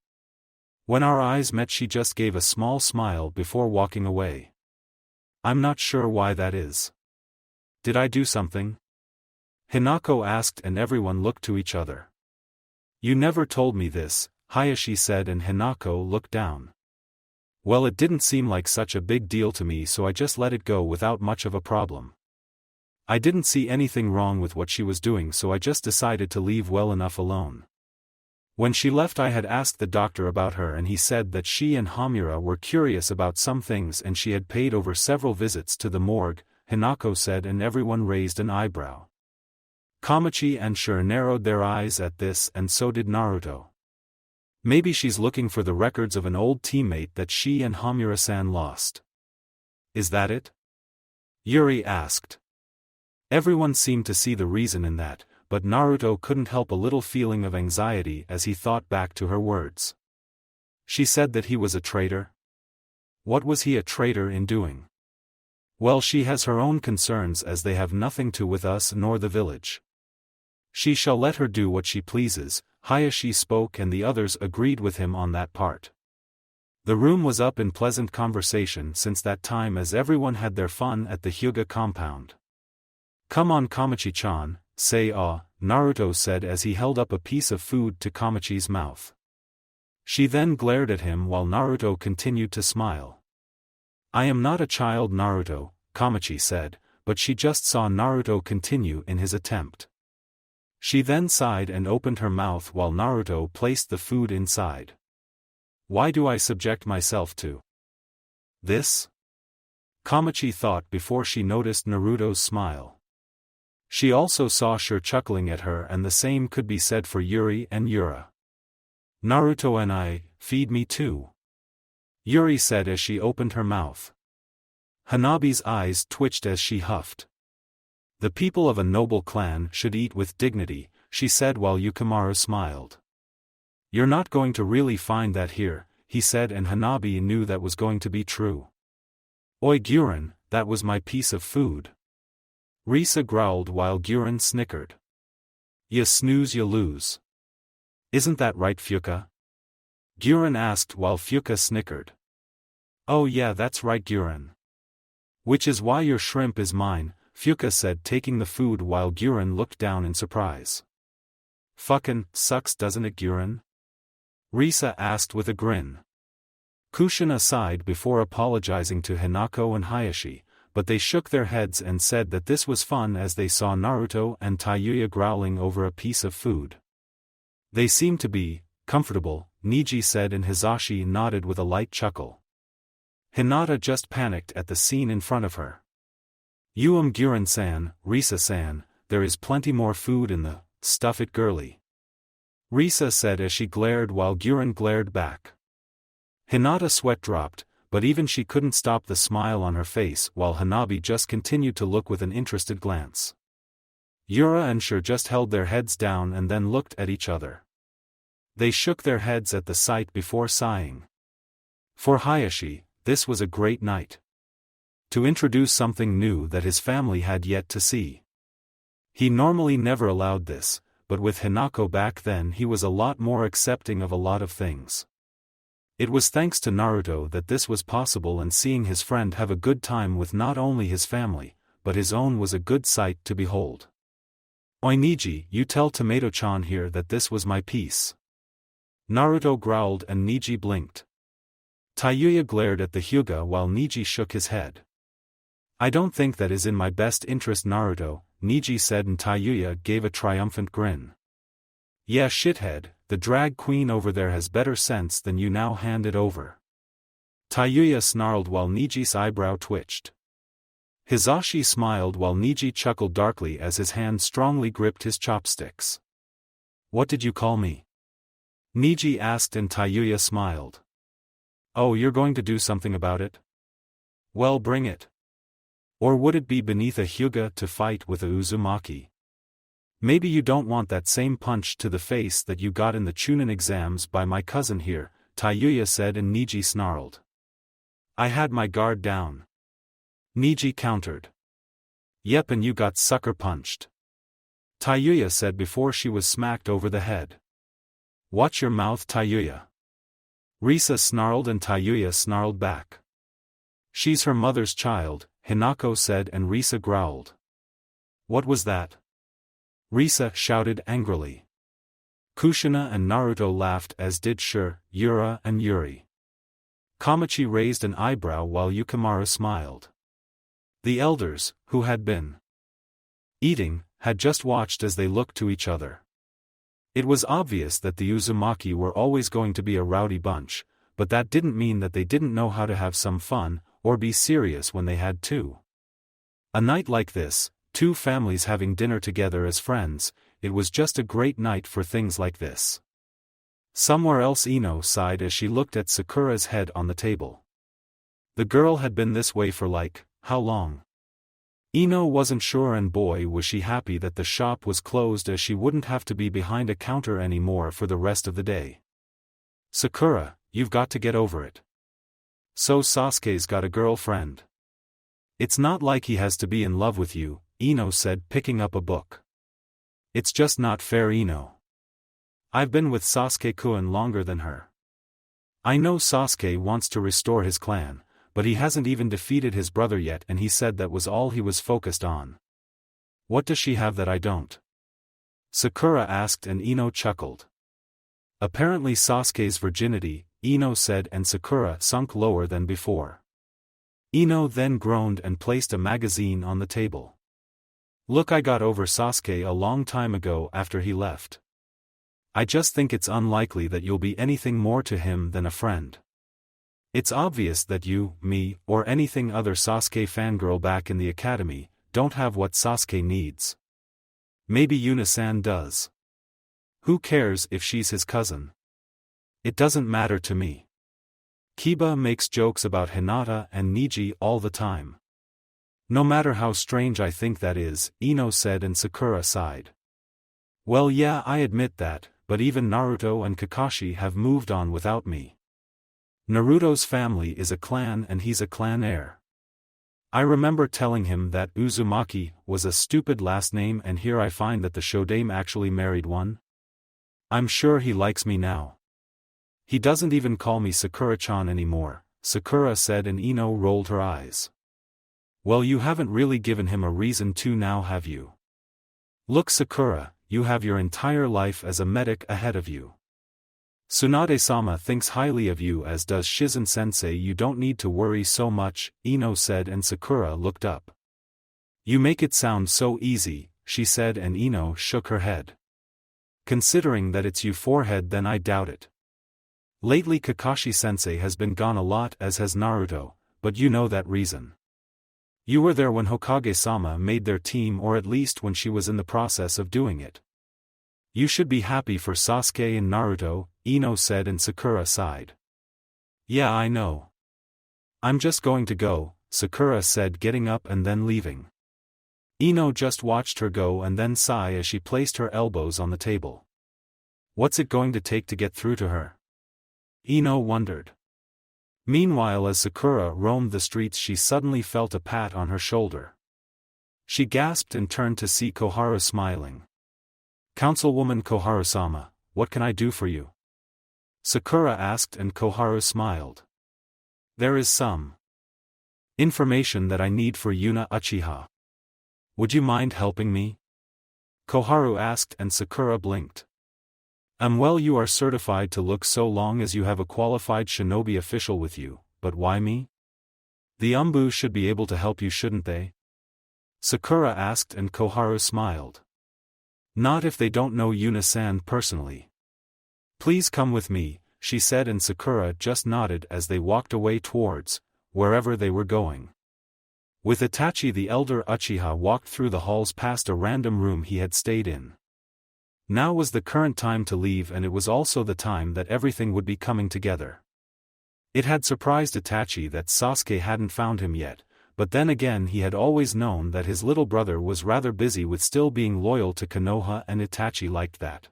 When our eyes met, she just gave a small smile before walking away. I'm not sure why that is. Did I do something? Hinako asked, and everyone looked to each other. You never told me this, Hayashi said, and Hinako looked down. Well, it didn't seem like such a big deal to me, so I just let it go without much of a problem. I didn't see anything wrong with what she was doing, so I just decided to leave well enough alone. When she left, I had asked the doctor about her, and he said that she and Hamura were curious about some things and she had paid over several visits to the morgue, Hinako said, and everyone raised an eyebrow. Kamachi and Shur narrowed their eyes at this, and so did Naruto. Maybe she's looking for the records of an old teammate that she and Hamura-san lost. Is that it? Yuri asked. Everyone seemed to see the reason in that, but Naruto couldn't help a little feeling of anxiety as he thought back to her words. She said that he was a traitor? What was he a traitor in doing? Well, she has her own concerns, as they have nothing to with us nor the village. She shall let her do what she pleases, Hayashi spoke, and the others agreed with him on that part. The room was up in pleasant conversation since that time, as everyone had their fun at the Hyuga compound. Come on, Kamachi-chan, say Naruto said as he held up a piece of food to Kamachi's mouth. She then glared at him while Naruto continued to smile. I am not a child, Naruto, Kamachi said, but she just saw Naruto continue in his attempt. She then sighed and opened her mouth while Naruto placed the food inside. Why do I subject myself to this? Kamachi thought before she noticed Naruto's smile. She also saw Shur chuckling at her, and the same could be said for Yuri and Yura. Naruto and I, feed me too, Yuri said as she opened her mouth. Hanabi's eyes twitched as she huffed. The people of a noble clan should eat with dignity, she said while Yukamaru smiled. You're not going to really find that here, he said, and Hanabi knew that was going to be true. Oi Guren, that was my piece of food. Risa growled while Guren snickered. Ya snooze ya lose. Isn't that right, Fuka? Guren asked while Fuka snickered. Oh yeah, that's right, Guren. Which is why your shrimp is mine, Fuka said, taking the food while Guren looked down in surprise. Fuckin' sucks, doesn't it, Guren? Risa asked with a grin. Kushina sighed before apologizing to Hinako and Hayashi, but they shook their heads and said that this was fun as they saw Naruto and Tayuya growling over a piece of food. They seemed to be comfortable, Niji said, and Hizashi nodded with a light chuckle. Hinata just panicked at the scene in front of her. Guren-san, Risa-san, there is plenty more food in the stuff it girly. Risa said as she glared while Guren glared back. Hinata's sweat dropped, but even she couldn't stop the smile on her face while Hanabi just continued to look with an interested glance. Yura and Shur just held their heads down and then looked at each other. They shook their heads at the sight before sighing. For Hayashi, this was a great night. To introduce something new that his family had yet to see. He normally never allowed this, but with Hinako back then he was a lot more accepting of a lot of things. It was thanks to Naruto that this was possible, and seeing his friend have a good time with not only his family, but his own was a good sight to behold. Oi Niji, you tell Tomato-chan here that this was my piece. Naruto growled and Niji blinked. Tayuya glared at the Hyuga while Niji shook his head. I don't think that is in my best interest, Naruto, Niji said, and Tayuya gave a triumphant grin. Yeah, shithead, the drag queen over there has better sense than you, now hand it over. Tayuya snarled while Niji's eyebrow twitched. Hizashi smiled while Niji chuckled darkly as his hand strongly gripped his chopsticks. What did you call me? Niji asked, and Tayuya smiled. Oh, you're going to do something about it? Well, bring it. Or would it be beneath a Hyuga to fight with a Uzumaki? Maybe you don't want that same punch to the face that you got in the Chunin exams by my cousin here, Tayuya said, and Niji snarled. I had my guard down. Niji countered. Yep, and you got sucker punched. Tayuya said before she was smacked over the head. Watch your mouth, Tayuya. Risa snarled and Tayuya snarled back. She's her mother's child, Hinako said, and Risa growled. What was that? Risa shouted angrily. Kushina and Naruto laughed, as did Shur, Yura and Yuri. Kamachi raised an eyebrow while Yukamaru smiled. The elders, who had been eating, had just watched as they looked to each other. It was obvious that the Uzumaki were always going to be a rowdy bunch, but that didn't mean that they didn't know how to have some fun, or be serious when they had to. A night like this, two families having dinner together as friends, it was just a great night for things like this. Somewhere else, Ino sighed as she looked at Sakura's head on the table. The girl had been this way for how long? Ino wasn't sure, and boy was she happy that the shop was closed, as she wouldn't have to be behind a counter anymore for the rest of the day. Sakura, you've got to get over it. So Sasuke's got a girlfriend. It's not like he has to be in love with you, Ino said, picking up a book. It's just not fair, Ino. I've been with Sasuke-kun longer than her. I know Sasuke wants to restore his clan, but he hasn't even defeated his brother yet, and he said that was all he was focused on. What does she have that I don't? Sakura asked, and Ino chuckled. Apparently Sasuke's virginity, Ino said, and Sakura sunk lower than before. Ino then groaned and placed a magazine on the table. Look, I got over Sasuke a long time ago after he left. I just think it's unlikely that you'll be anything more to him than a friend. It's obvious that you, me, or anything other Sasuke fangirl back in the academy, don't have what Sasuke needs. Maybe Yuna-san does. Who cares if she's his cousin? It doesn't matter to me. Kiba makes jokes about Hinata and Niji all the time. No matter how strange I think that is, Ino said, and Sakura sighed. Well, yeah, I admit that, but even Naruto and Kakashi have moved on without me. Naruto's family is a clan and he's a clan heir. I remember telling him that Uzumaki was a stupid last name, and here I find that the Shodame actually married one. I'm sure he likes me now. He doesn't even call me Sakura-chan anymore, Sakura said, and Ino rolled her eyes. Well, you haven't really given him a reason to now, have you? Look, Sakura, you have your entire life as a medic ahead of you. Tsunade-sama thinks highly of you, as does Shizen-sensei. You don't need to worry so much, Ino said, and Sakura looked up. You make it sound so easy, she said, and Ino shook her head. Considering that it's you forehead, then I doubt it. Lately Kakashi-sensei has been gone a lot, as has Naruto, but you know that reason. You were there when Hokage-sama made their team, or at least when she was in the process of doing it. You should be happy for Sasuke and Naruto, Ino said, and Sakura sighed. Yeah, I know. I'm just going to go, Sakura said, getting up and then leaving. Ino just watched her go and then sigh as she placed her elbows on the table. What's it going to take to get through to her? Ino wondered. Meanwhile, as Sakura roamed the streets, she suddenly felt a pat on her shoulder. She gasped and turned to see Koharu smiling. Councilwoman Koharu-sama, what can I do for you? Sakura asked, and Koharu smiled. There is some information that I need for Yuna Uchiha. Would you mind helping me? Koharu asked, and Sakura blinked. Well, you are certified to look so long as you have a qualified shinobi official with you, but why me? The Umbu should be able to help you, shouldn't they? Sakura asked, and Koharu smiled. Not if they don't know Yuna-san personally. Please come with me, she said, and Sakura just nodded as they walked away towards wherever they were going. With Itachi, the elder Uchiha walked through the halls past a random room he had stayed in. Now was the current time to leave, and it was also the time that everything would be coming together. It had surprised Itachi that Sasuke hadn't found him yet, but then again he had always known that his little brother was rather busy with still being loyal to Konoha, and Itachi liked that.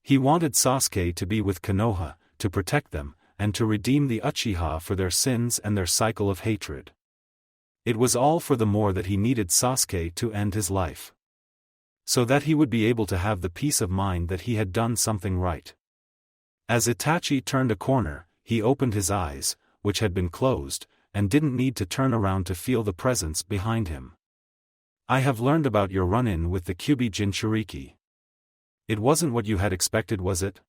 He wanted Sasuke to be with Konoha, to protect them, and to redeem the Uchiha for their sins and their cycle of hatred. It was all for the more that he needed Sasuke to end his life, so that he would be able to have the peace of mind that he had done something right. As Itachi turned a corner, he opened his eyes, which had been closed, and didn't need to turn around to feel the presence behind him. I have learned about your run-in with the Kyuubi Jinchuriki. It wasn't what you had expected, was it?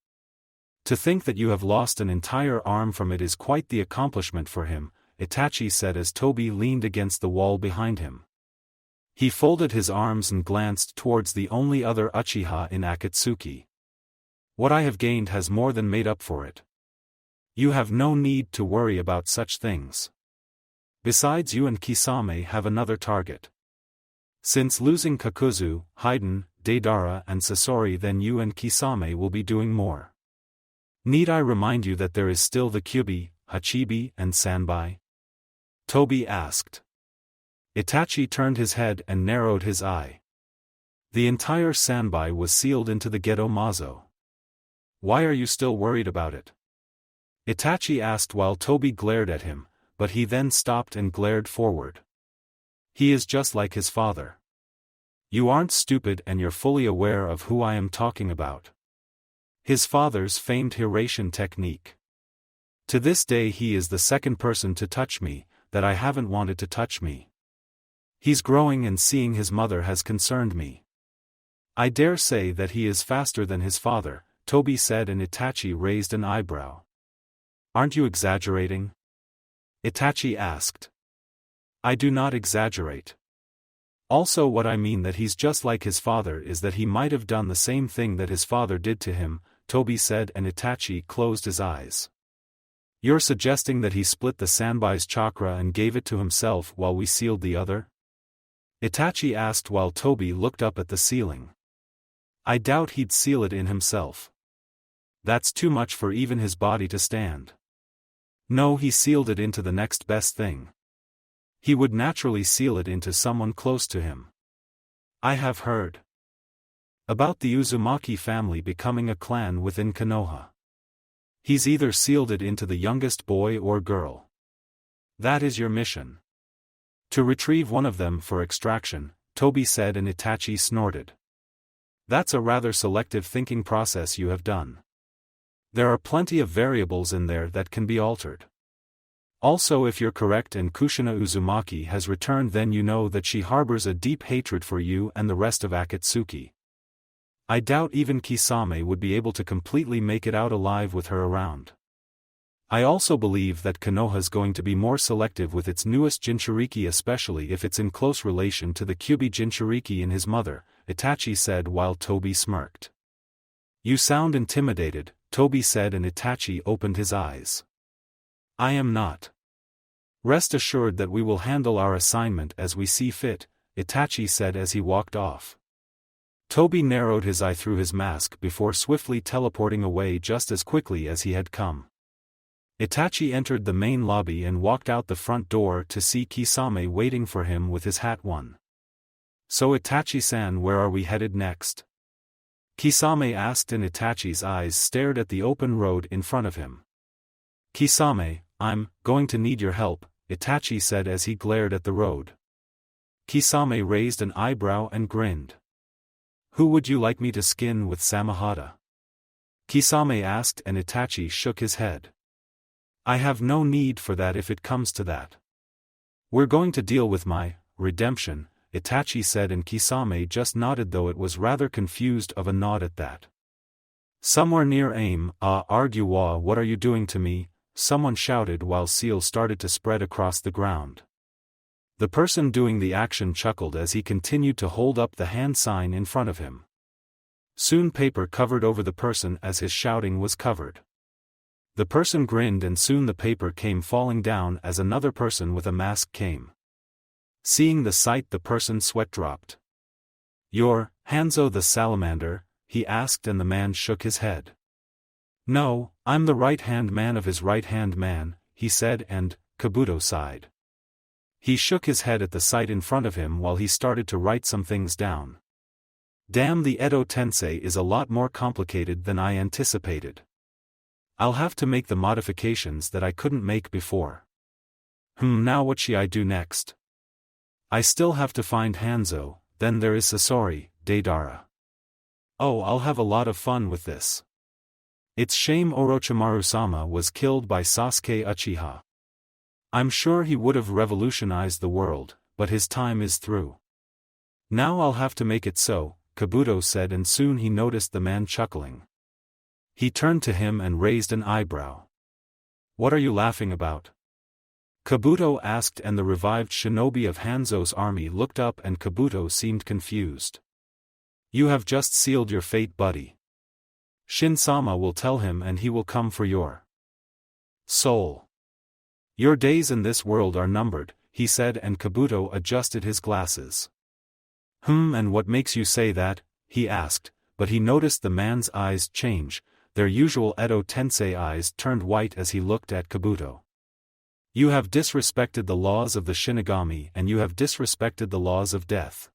To think that you have lost an entire arm from it is quite the accomplishment for him, Itachi said as Tobi leaned against the wall behind him. He folded his arms and glanced towards the only other Uchiha in Akatsuki. What I have gained has more than made up for it. You have no need to worry about such things. Besides, you and Kisame have another target. Since losing Kakuzu, Haiden, Deidara and Sasori, then you and Kisame will be doing more. Need I remind you that there is still the Kyuubi, Hachibi and Sanbai? Tobi asked. Itachi turned his head and narrowed his eye. The entire Sanbai was sealed into the Gedo Mazo. Why are you still worried about it? Itachi asked while Tobi glared at him, but he then stopped and glared forward. He is just like his father. You aren't stupid and you're fully aware of who I am talking about. His father's famed Hiraition technique. To this day he is the second person to touch me, that I haven't wanted to touch me. He's growing, and seeing his mother has concerned me. I dare say that he is faster than his father, Toby said, and Itachi raised an eyebrow. Aren't you exaggerating? Itachi asked. I do not exaggerate. Also, what I mean that he's just like his father is that he might have done the same thing that his father did to him, Toby said, and Itachi closed his eyes. You're suggesting that he split the Sanbai's chakra and gave it to himself while we sealed the other? Itachi asked while Toby looked up at the ceiling. I doubt he'd seal it in himself. That's too much for even his body to stand. No, he sealed it into the next best thing. He would naturally seal it into someone close to him. I have heard about the Uzumaki family becoming a clan within Konoha. He's either sealed it into the youngest boy or girl. That is your mission. To retrieve one of them for extraction, Toby said, and Itachi snorted. That's a rather selective thinking process you have done. There are plenty of variables in there that can be altered. Also, if you're correct and Kushina Uzumaki has returned, then you know that she harbors a deep hatred for you and the rest of Akatsuki. I doubt even Kisame would be able to completely make it out alive with her around. I also believe that Konoha's going to be more selective with its newest Jinchuriki, especially if it's in close relation to the Kyuubi Jinchuriki in his mother, Itachi said while Toby smirked. You sound intimidated, Toby said, and Itachi opened his eyes. I am not. Rest assured that we will handle our assignment as we see fit, Itachi said as he walked off. Toby narrowed his eye through his mask before swiftly teleporting away just as quickly as he had come. Itachi entered the main lobby and walked out the front door to see Kisame waiting for him with his hat on. So Itachi-san, where are we headed next? Kisame asked, and Itachi's eyes stared at the open road in front of him. Kisame, I'm going to need your help, Itachi said as he glared at the road. Kisame raised an eyebrow and grinned. Who would you like me to skin with Samahata? Kisame asked, and Itachi shook his head. I have no need for that if it comes to that. We're going to deal with my redemption, Itachi said, and Kisame just nodded, though it was rather confused of a nod at that. Somewhere near aim, argue-wa, what are you doing to me? Someone shouted while seal started to spread across the ground. The person doing the action chuckled as he continued to hold up the hand sign in front of him. Soon paper covered over the person as his shouting was covered. The person grinned, and soon the paper came falling down as another person with a mask came. Seeing the sight, the person's sweat dropped. You're Hanzo the Salamander? He asked, and the man shook his head. No, I'm the right-hand man of his right-hand man, he said, and Kabuto sighed. He shook his head at the sight in front of him while he started to write some things down. Damn, the Edo Tensei is a lot more complicated than I anticipated. I'll have to make the modifications that I couldn't make before. Now what should I do next? I still have to find Hanzo, then there is Sasori, Deidara. Oh, I'll have a lot of fun with this. It's shame Orochimaru-sama was killed by Sasuke Uchiha. I'm sure he would have revolutionized the world, but his time is through. Now I'll have to make it so, Kabuto said, and soon he noticed the man chuckling. He turned to him and raised an eyebrow. What are you laughing about? Kabuto asked, and the revived shinobi of Hanzo's army looked up, and Kabuto seemed confused. You have just sealed your fate, buddy. Shin-sama will tell him, and he will come for your soul. Your days in this world are numbered, he said, and Kabuto adjusted his glasses. And what makes you say that? He asked, but he noticed the man's eyes change. Their usual Edo Tensei eyes turned white as he looked at Kabuto. You have disrespected the laws of the Shinigami, and you have disrespected the laws of death.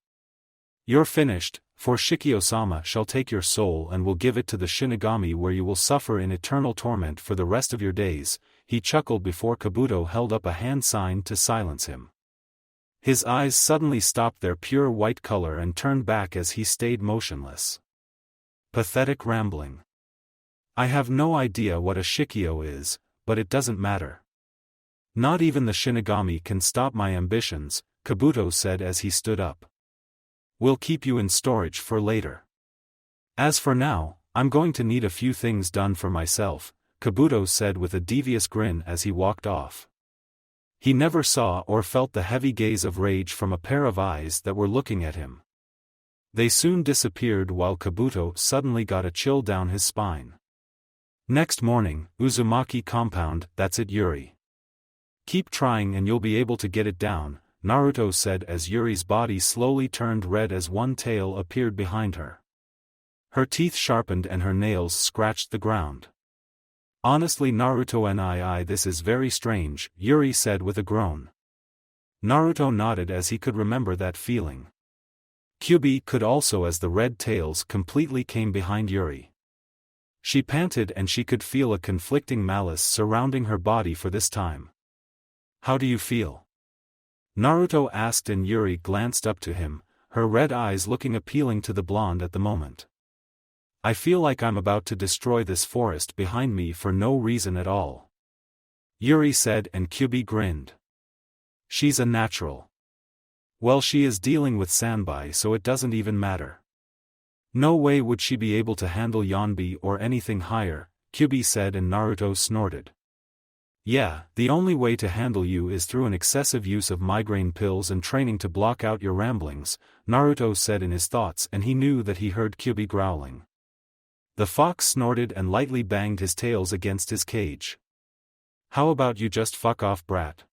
You're finished, for Shikio-sama shall take your soul and will give it to the Shinigami, where you will suffer in eternal torment for the rest of your days. He chuckled before Kabuto held up a hand sign to silence him. His eyes suddenly stopped their pure white color and turned back as he stayed motionless. Pathetic rambling. I have no idea what a Shikio is, but it doesn't matter. Not even the Shinigami can stop my ambitions, Kabuto said as he stood up. We'll keep you in storage for later. As for now, I'm going to need a few things done for myself, Kabuto said with a devious grin as he walked off. He never saw or felt the heavy gaze of rage from a pair of eyes that were looking at him. They soon disappeared while Kabuto suddenly got a chill down his spine. Next morning, Uzumaki compound, that's it Yuri. Keep trying and you'll be able to get it down, Naruto said as Yuri's body slowly turned red as one tail appeared behind her. Her teeth sharpened and her nails scratched the ground. Honestly Naruto nii this is very strange, Yuri said with a groan. Naruto nodded as he could remember that feeling. Kyuubi could also as the red tails completely came behind Yuri. She panted and she could feel a conflicting malice surrounding her body for this time. How do you feel? Naruto asked and Yuri glanced up to him, her red eyes looking appealing to the blonde at the moment. I feel like I'm about to destroy this forest behind me for no reason at all. Yuri said and Kyuubi grinned. She's a natural. Well, she is dealing with Sanbai so it doesn't even matter. No way would she be able to handle Yonbi or anything higher, Kyuubi said and Naruto snorted. Yeah, the only way to handle you is through an excessive use of migraine pills and training to block out your ramblings, Naruto said in his thoughts and he knew that he heard Kyuubi growling. The fox snorted and lightly banged his tails against his cage. How about you just fuck off brat?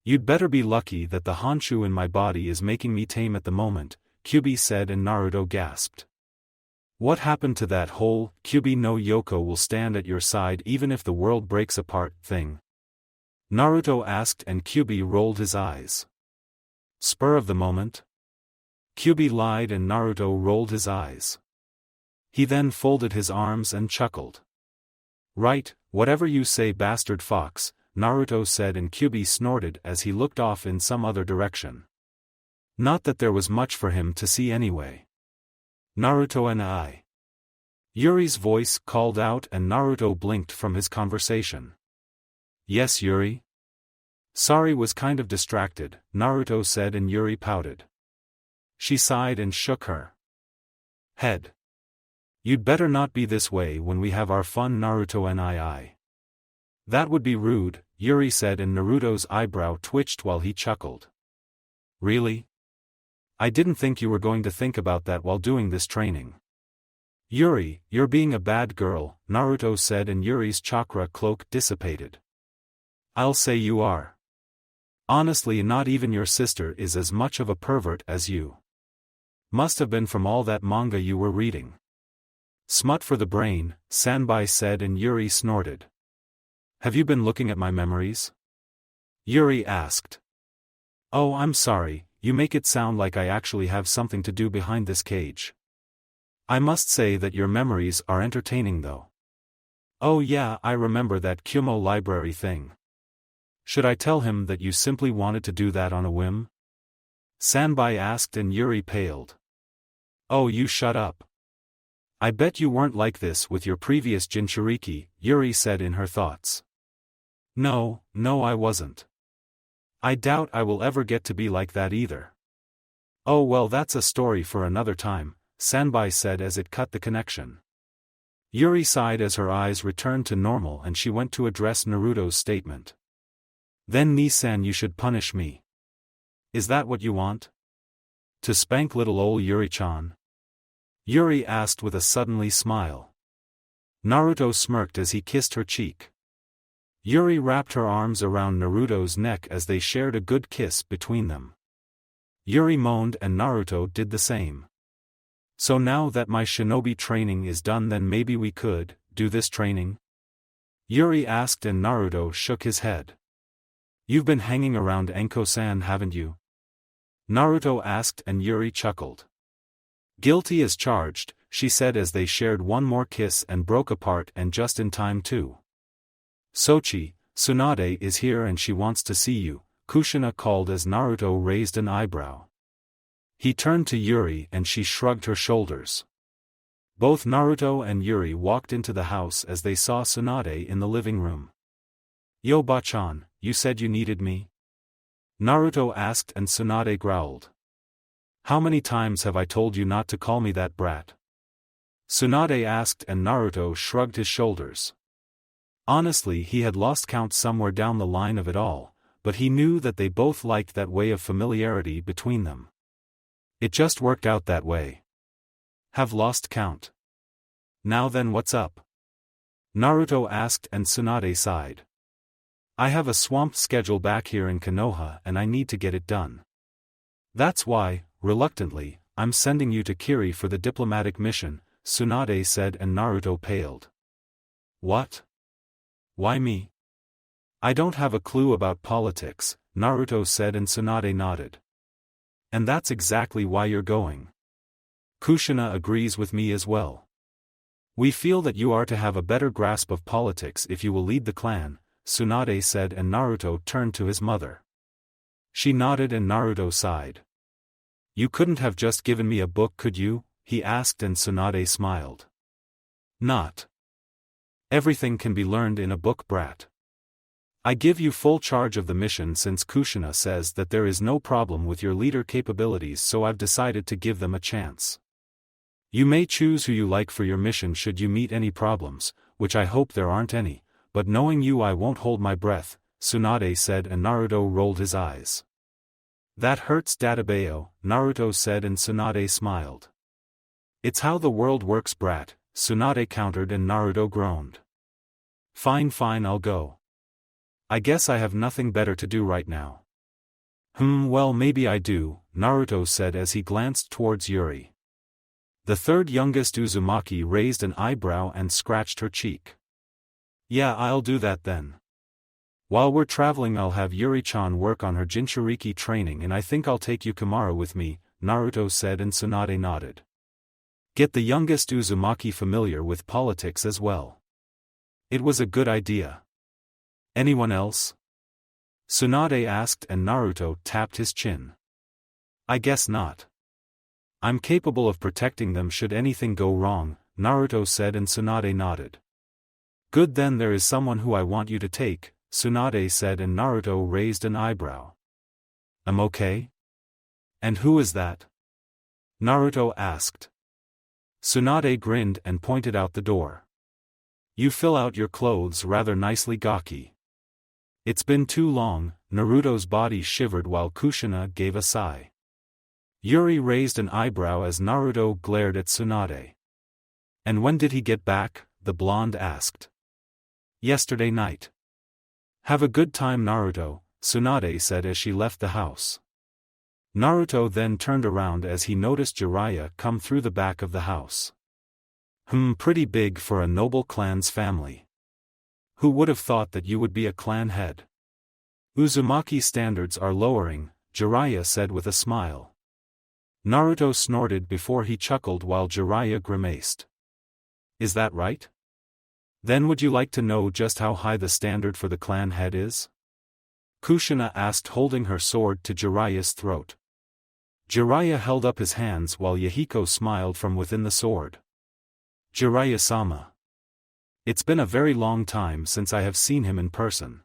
You'd better be lucky that the Honshu in my body is making me tame at the moment, Kyuubi said and Naruto gasped. What happened to that whole, Kyuubi no Yoko will stand at your side even if the world breaks apart, thing? Naruto asked and Kyuubi rolled his eyes. Spur of the moment? Kyuubi lied and Naruto rolled his eyes. He then folded his arms and chuckled. Right, whatever you say bastard fox, Naruto said and Kyuubi snorted as he looked off in some other direction. Not that there was much for him to see anyway. Naruto and I. Yuri's voice called out and Naruto blinked from his conversation. Yes Yuri? Sorry was kind of distracted, Naruto said and Yuri pouted. She sighed and shook her head. You'd better not be this way when we have our fun Naruto nii. That would be rude, Yuri said and Naruto's eyebrow twitched while he chuckled. Really? I didn't think you were going to think about that while doing this training. Yuri, you're being a bad girl, Naruto said and Yuri's chakra cloak dissipated. I'll say you are. Honestly, not even your sister is as much of a pervert as you. Must have been from all that manga you were reading. Smut for the brain, Sanbai said and Yuri snorted. Have you been looking at my memories? Yuri asked. Oh, I'm sorry, you make it sound like I actually have something to do behind this cage. I must say that your memories are entertaining though. Oh yeah, I remember that Kumo library thing. Should I tell him that you simply wanted to do that on a whim? Sanbai asked and Yuri paled. Oh, you shut up. I bet you weren't like this with your previous Jinchuriki, Yuri said in her thoughts. No, I wasn't. I doubt I will ever get to be like that either. Oh well, that's a story for another time, Sanbai said as it cut the connection. Yuri sighed as her eyes returned to normal and she went to address Naruto's statement. Then Nisan, you should punish me. Is that what you want? To spank little ol' Yuri-chan? Yuri asked with a suddenly smile. Naruto smirked as he kissed her cheek. Yuri wrapped her arms around Naruto's neck as they shared a good kiss between them. Yuri moaned and Naruto did the same. So now that my shinobi training is done, then maybe we could do this training? Yuri asked and Naruto shook his head. You've been hanging around Enko-san, haven't you? Naruto asked and Yuri chuckled. Guilty as charged, she said as they shared one more kiss and broke apart, and just in time too. Sochi, Tsunade is here and she wants to see you, Kushina called as Naruto raised an eyebrow. He turned to Yuri and she shrugged her shoulders. Both Naruto and Yuri walked into the house as they saw Tsunade in the living room. Yo Bachan, you said you needed me? Naruto asked and Tsunade growled. How many times have I told you not to call me that brat? Tsunade asked, and Naruto shrugged his shoulders. Honestly, he had lost count somewhere down the line of it all, but he knew that they both liked that way of familiarity between them. It just worked out that way. Have lost count. Now then, what's up? Naruto asked, and Tsunade sighed. I have a swamped schedule back here in Konoha and I need to get it done. That's why, reluctantly, I'm sending you to Kiri for the diplomatic mission, Tsunade said, and Naruto paled. What? Why me? I don't have a clue about politics, Naruto said, and Tsunade nodded. And that's exactly why you're going. Kushina agrees with me as well. We feel that you are to have a better grasp of politics if you will lead the clan, Tsunade said, and Naruto turned to his mother. She nodded and Naruto sighed. You couldn't have just given me a book, could you? He asked, and Tsunade smiled. Not. Everything can be learned in a book, brat. I give you full charge of the mission since Kushina says that there is no problem with your leader capabilities, so I've decided to give them a chance. You may choose who you like for your mission should you meet any problems, which I hope there aren't any, but knowing you I won't hold my breath, Tsunade said, and Naruto rolled his eyes. That hurts, Dadabayo, Naruto said, and Tsunade smiled. It's how the world works, brat, Tsunade countered, and Naruto groaned. Fine, I'll go. I guess I have nothing better to do right now. Well, maybe I do, Naruto said as he glanced towards Yuri. The third youngest Uzumaki raised an eyebrow and scratched her cheek. Yeah, I'll do that then. While we're traveling I'll have Yuri-chan work on her Jinchuriki training, and I think I'll take Yukimaro with me, Naruto said, and Tsunade nodded. Get the youngest Uzumaki familiar with politics as well. It was a good idea. Anyone else? Tsunade asked, and Naruto tapped his chin. I guess not. I'm capable of protecting them should anything go wrong, Naruto said, and Tsunade nodded. Good, then there is someone who I want you to take, Tsunade said, and Naruto raised an eyebrow. I'm okay? And who is that? Naruto asked. Tsunade grinned and pointed out the door. You fill out your clothes rather nicely, Gaki. It's been too long. Naruto's body shivered while Kushina gave a sigh. Yuri raised an eyebrow as Naruto glared at Tsunade. And when did he get back? The blonde asked. Yesterday night. Have a good time, Naruto, Tsunade said as she left the house. Naruto then turned around as he noticed Jiraiya come through the back of the house. Pretty big for a noble clan's family. Who would have thought that you would be a clan head? Uzumaki standards are lowering, Jiraiya said with a smile. Naruto snorted before he chuckled while Jiraiya grimaced. Is that right? Then would you like to know just how high the standard for the clan head is? Kushina asked, holding her sword to Jiraiya's throat. Jiraiya held up his hands while Yahiko smiled from within the sword. Jiraiya-sama. It's been a very long time since I have seen him in person.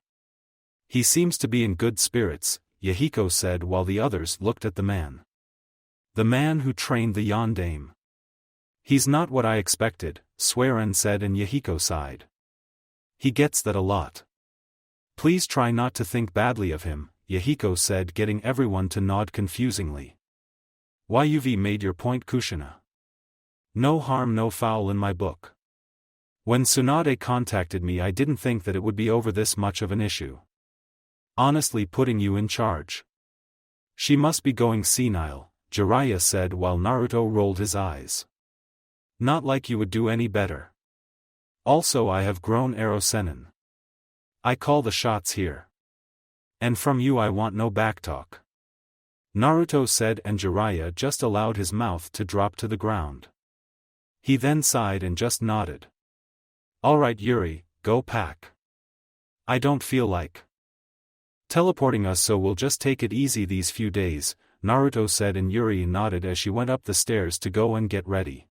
He seems to be in good spirits, Yahiko said while the others looked at the man. The man who trained the yondaime. He's not what I expected, Sueren said, and Yahiko sighed. He gets that a lot. Please try not to think badly of him, Yahiko said, getting everyone to nod confusingly. Why, you've made your point, Kushina. No harm no foul in my book. When Tsunade contacted me I didn't think that it would be over this much of an issue. Honestly, putting you in charge. She must be going senile, Jiraiya said while Naruto rolled his eyes. Not like you would do any better. Also, I have grown Ero-senin. I call the shots here. And from you I want no backtalk. Naruto said, and Jiraiya just allowed his mouth to drop to the ground. He then sighed and just nodded. Alright Yuri, go pack. I don't feel like teleporting us, so we'll just take it easy these few days, Naruto said, and Yuri nodded as she went up the stairs to go and get ready.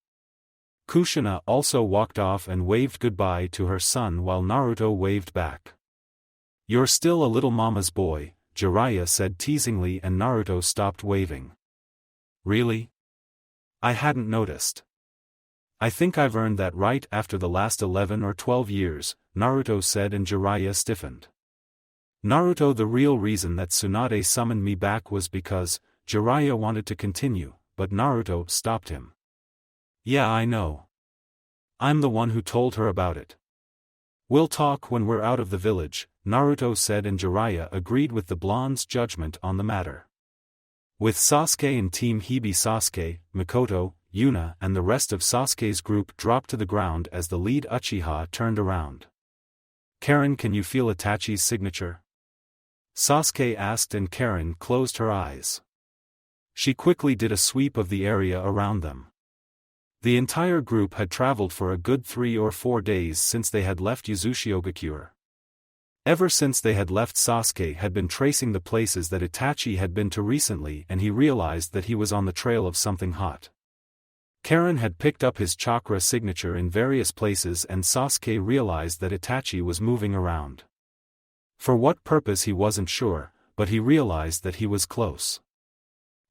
Kushina also walked off and waved goodbye to her son while Naruto waved back. You're still a little mama's boy, Jiraiya said teasingly, and Naruto stopped waving. Really? I hadn't noticed. I think I've earned that right after the last 11 or 12 years, Naruto said, and Jiraiya stiffened. Naruto, the real reason that Tsunade summoned me back was because, Jiraiya wanted to continue, but Naruto stopped him. Yeah, I know. I'm the one who told her about it. We'll talk when we're out of the village, Naruto said, and Jiraiya agreed with the blonde's judgment on the matter. With Sasuke and Team Hibi, Sasuke, Mikoto, Yuna and the rest of Sasuke's group dropped to the ground as the lead Uchiha turned around. Karen, can you feel Itachi's signature? Sasuke asked, and Karen closed her eyes. She quickly did a sweep of the area around them. The entire group had traveled for a good 3 or 4 days since they had left Uzumaki. Ever since they had left, Sasuke had been tracing the places that Itachi had been to recently, and he realized that he was on the trail of something hot. Karen had picked up his chakra signature in various places, and Sasuke realized that Itachi was moving around. For what purpose he wasn't sure, but he realized that he was close.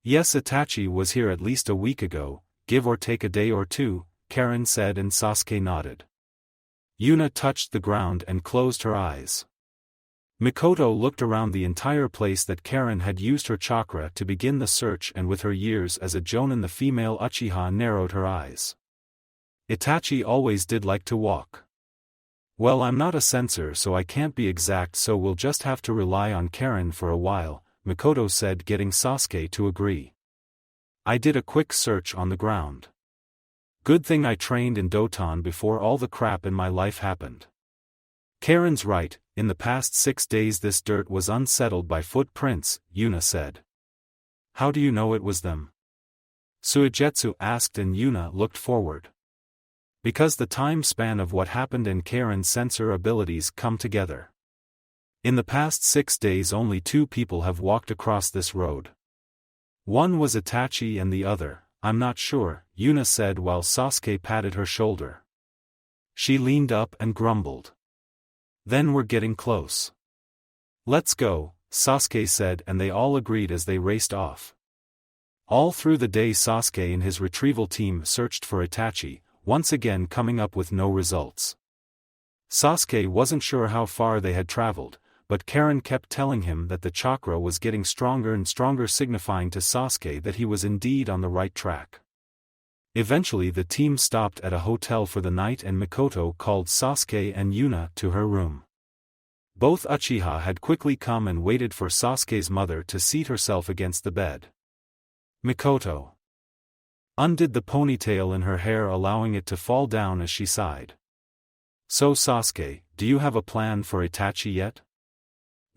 Yes, Itachi was here at least a week ago, give or take a day or two, Karen said, and Sasuke nodded. Yuna touched the ground and closed her eyes. Mikoto looked around the entire place that Karen had used her chakra to begin the search, and with her years as a Jonin, the female Uchiha narrowed her eyes. Itachi always did like to walk. Well, I'm not a censor, so I can't be exact, so we'll just have to rely on Karen for a while, Mikoto said, getting Sasuke to agree. I did a quick search on the ground. Good thing I trained in Doton before all the crap in my life happened. Karen's right, in the past 6 days this dirt was unsettled by footprints, Yuna said. How do you know it was them? Suigetsu asked, and Yuna looked forward. Because the time span of what happened and Karen's sensor abilities come together. In the past 6 days only 2 people have walked across this road. One was Itachi and the other, I'm not sure, Yuna said while Sasuke patted her shoulder. She leaned up and grumbled. Then we're getting close. Let's go, Sasuke said, and they all agreed as they raced off. All through the day Sasuke and his retrieval team searched for Itachi, once again coming up with no results. Sasuke wasn't sure how far they had traveled, but Karen kept telling him that the chakra was getting stronger and stronger, signifying to Sasuke that he was indeed on the right track. Eventually the team stopped at a hotel for the night, and Mikoto called Sasuke and Yuna to her room. Both Uchiha had quickly come and waited for Sasuke's mother to seat herself against the bed. Mikoto undid the ponytail in her hair, allowing it to fall down as she sighed. So Sasuke, do you have a plan for Itachi yet?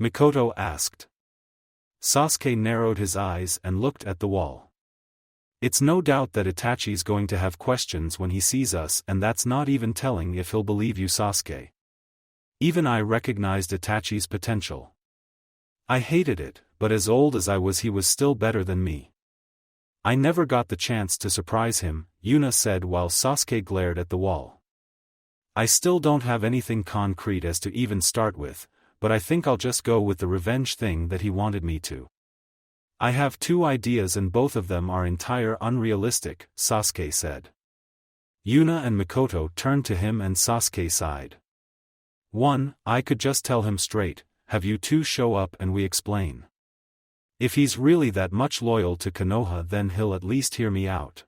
Mikoto asked. Sasuke narrowed his eyes and looked at the wall. It's no doubt that Itachi's going to have questions when he sees us, and that's not even telling if he'll believe you, Sasuke. Even I recognized Itachi's potential. I hated it, but as old as I was, he was still better than me. I never got the chance to surprise him, Yuna said while Sasuke glared at the wall. I still don't have anything concrete as to even start with, but I think I'll just go with the revenge thing that he wanted me to. I have 2 ideas and both of them are entire unrealistic, Sasuke said. Yuna and Mikoto turned to him and Sasuke sighed. 1, I could just tell him straight, have you 2 show up and we explain. If he's really that much loyal to Konoha, then he'll at least hear me out.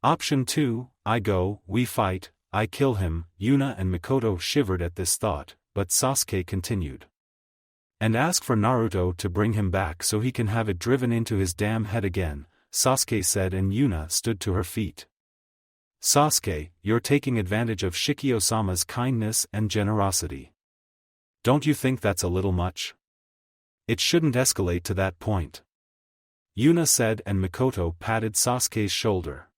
Option 2, I go, we fight, I kill him. Yuna and Mikoto shivered at this thought, but Sasuke continued. And ask for Naruto to bring him back so he can have it driven into his damn head again, Sasuke said, and Yuna stood to her feet. Sasuke, you're taking advantage of Shikio-sama's kindness and generosity. Don't you think that's a little much? It shouldn't escalate to that point. Yuna said, and Mikoto patted Sasuke's shoulder.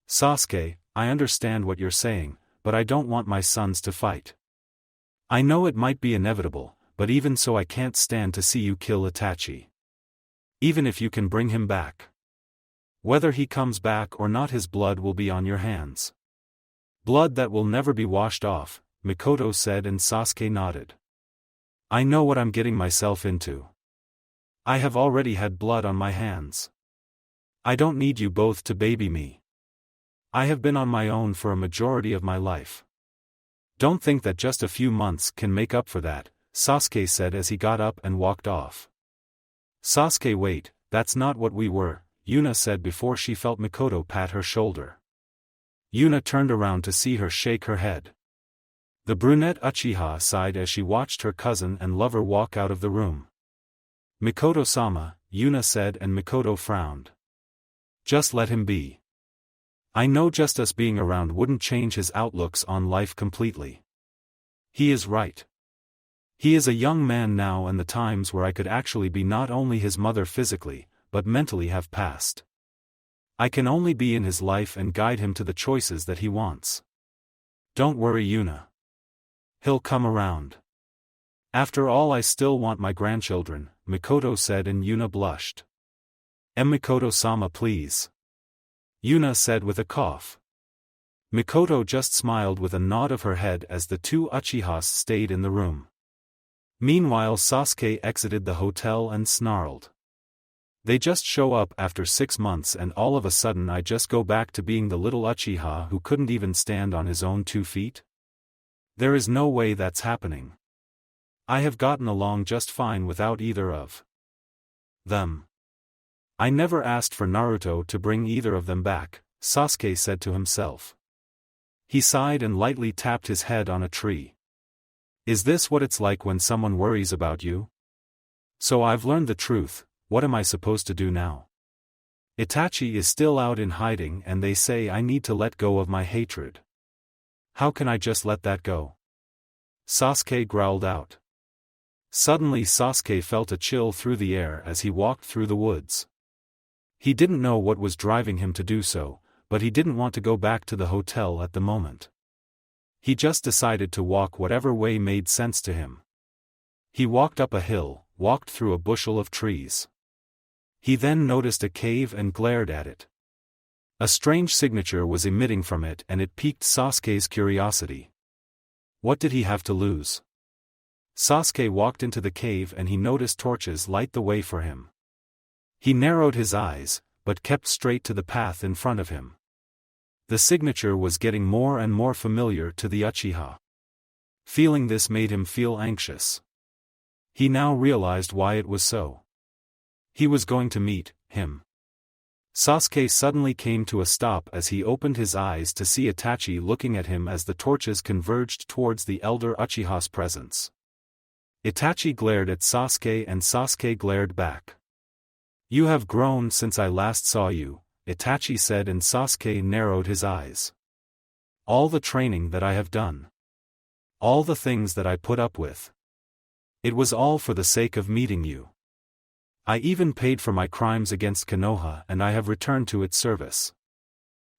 Sasuke, I understand what you're saying, but I don't want my sons to fight. I know it might be inevitable, but even so I can't stand to see you kill Itachi. Even if you can bring him back. Whether he comes back or not, his blood will be on your hands. Blood that will never be washed off, Mikoto said, and Sasuke nodded. I know what I'm getting myself into. I have already had blood on my hands. I don't need you both to baby me. I have been on my own for a majority of my life. Don't think that just a few months can make up for that, Sasuke said as he got up and walked off. Sasuke, wait, that's not what we were, Yuna said before she felt Mikoto pat her shoulder. Yuna turned around to see her shake her head. The brunette Uchiha sighed as she watched her cousin and lover walk out of the room. Mikoto-sama, Yuna said, and Mikoto frowned. Just let him be. I know just us being around wouldn't change his outlooks on life completely. He is right. He is a young man now, and the times where I could actually be not only his mother physically, but mentally have passed. I can only be in his life and guide him to the choices that he wants. Don't worry, Yuna. He'll come around. After all, I still want my grandchildren, Mikoto said, and Yuna blushed. Mikoto-sama, please. Yuna said with a cough. Mikoto just smiled with a nod of her head as the two Uchihas stayed in the room. Meanwhile, Sasuke exited the hotel and snarled. They just show up after 6 months and all of a sudden I just go back to being the little Uchiha who couldn't even stand on his own 2 feet? There is no way that's happening. I have gotten along just fine without either of them. I never asked for Naruto to bring either of them back, Sasuke said to himself. He sighed and lightly tapped his head on a tree. Is this what it's like when someone worries about you? So I've learned the truth. What am I supposed to do now? Itachi is still out in hiding and they say I need to let go of my hatred. How can I just let that go? Sasuke growled out. Suddenly Sasuke felt a chill through the air as he walked through the woods. He didn't know what was driving him to do so, but he didn't want to go back to the hotel at the moment. He just decided to walk whatever way made sense to him. He walked up a hill, walked through a bushel of trees. He then noticed a cave and glared at it. A strange signature was emitting from it and it piqued Sasuke's curiosity. What did he have to lose? Sasuke walked into the cave and he noticed torches light the way for him. He narrowed his eyes, but kept straight to the path in front of him. The signature was getting more and more familiar to the Uchiha. Feeling this made him feel anxious. He now realized why it was so. He was going to meet him. Sasuke suddenly came to a stop as he opened his eyes to see Itachi looking at him as the torches converged towards the elder Uchiha's presence. Itachi glared at Sasuke and Sasuke glared back. You have grown since I last saw you, Itachi said, and Sasuke narrowed his eyes. All the training that I have done. All the things that I put up with. It was all for the sake of meeting you. I even paid for my crimes against Konoha and I have returned to its service.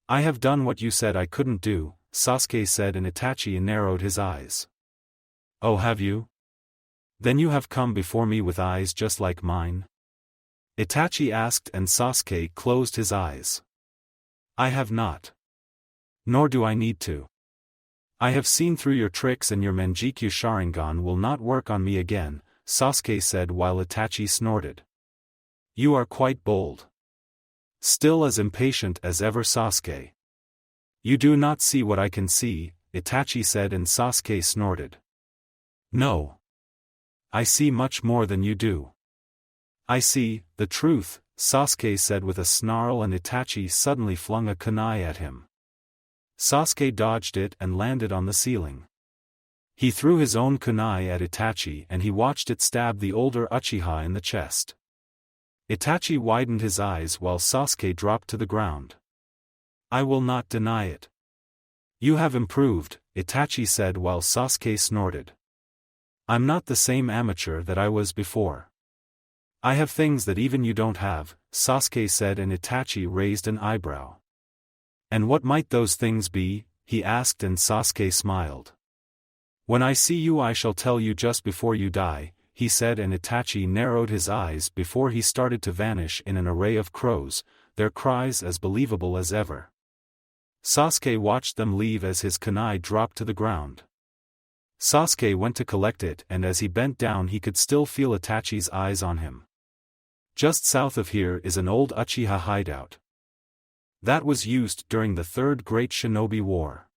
I have done what you said I couldn't do, Sasuke said, and Itachi narrowed his eyes. Oh, have you? Then you have come before me with eyes just like mine? Itachi asked, and Sasuke closed his eyes. I have not. Nor do I need to. I have seen through your tricks and your Manjikyu Sharingan will not work on me again, Sasuke said while Itachi snorted. You are quite bold. Still as impatient as ever, Sasuke. You do not see what I can see, Itachi said, and Sasuke snorted. No. I see much more than you do. I see the truth, Sasuke said with a snarl, and Itachi suddenly flung a kunai at him. Sasuke dodged it and landed on the ceiling. He threw his own kunai at Itachi and he watched it stab the older Uchiha in the chest. Itachi widened his eyes while Sasuke dropped to the ground. I will not deny it. You have improved, Itachi said while Sasuke snorted. I'm not the same amateur that I was before. I have things that even you don't have, Sasuke said, and Itachi raised an eyebrow. And what might those things be? He asked, and Sasuke smiled. When I see you I shall tell you just before you die, he said, and Itachi narrowed his eyes before he started to vanish in an array of crows, their cries as believable as ever. Sasuke watched them leave as his kunai dropped to the ground. Sasuke went to collect it, and as he bent down he could still feel Itachi's eyes on him. Just south of here is an old Uchiha hideout. That was used during the Third Great Shinobi War.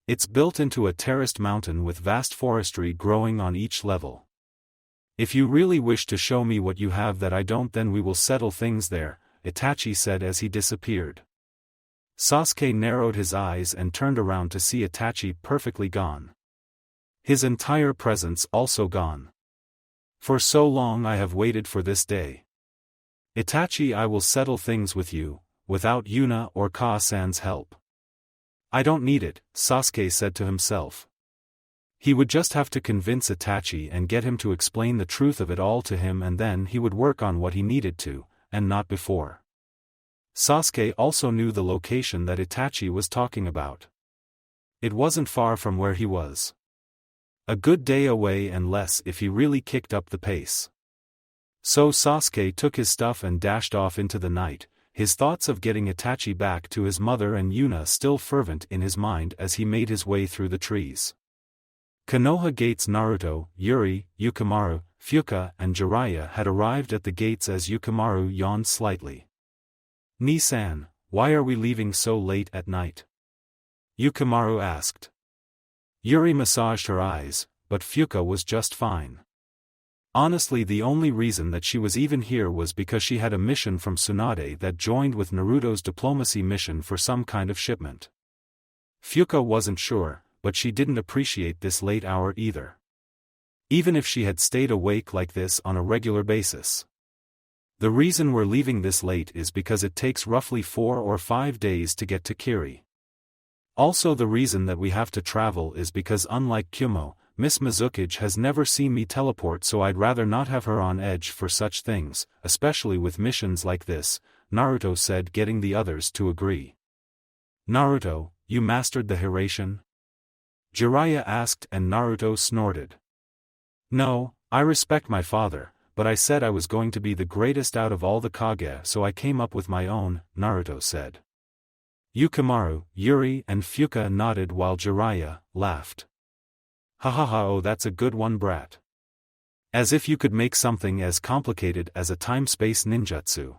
It's built into a terraced mountain with vast forestry growing on each level. If you really wish to show me what you have that I don't, then we will settle things there, Itachi said as he disappeared. Sasuke narrowed his eyes and turned around to see Itachi perfectly gone. His entire presence also gone. For so long I have waited for this day. Itachi, I will settle things with you, without Yuna or Ka-san's help. I don't need it, Sasuke said to himself. He would just have to convince Itachi and get him to explain the truth of it all to him, and then he would work on what he needed to, and not before. Sasuke also knew the location that Itachi was talking about. It wasn't far from where he was. A good day away and less if he really kicked up the pace. So Sasuke took his stuff and dashed off into the night, his thoughts of getting Itachi back to his mother and Yuna still fervent in his mind as he made his way through the trees. Konoha Gates. Naruto, Yuri, Yukimaru, Fuka and Jiraiya had arrived at the gates as Yukimaru yawned slightly. "Ni-san, why are we leaving so late at night?" Yukimaru asked. Yuri massaged her eyes, but Fuka was just fine. Honestly, the only reason that she was even here was because she had a mission from Tsunade that joined with Naruto's diplomacy mission for some kind of shipment. Fuka wasn't sure, but she didn't appreciate this late hour either. Even if she had stayed awake like this on a regular basis. The reason we're leaving this late is because it takes roughly 4 or 5 days to get to Kiri. Also, the reason that we have to travel is because unlike Kumo, Miss Mizukage has never seen me teleport, so I'd rather not have her on edge for such things, especially with missions like this, Naruto said, getting the others to agree. "Naruto, you mastered the Hiraishin?" Jiraiya asked, and Naruto snorted. "No, I respect my father, but I said I was going to be the greatest out of all the Kage, so I came up with my own," Naruto said. Yukimaru, Yuri and Fuka nodded while Jiraiya laughed. "Ha ha ha, oh that's a good one, brat. As if you could make something as complicated as a time-space ninjutsu.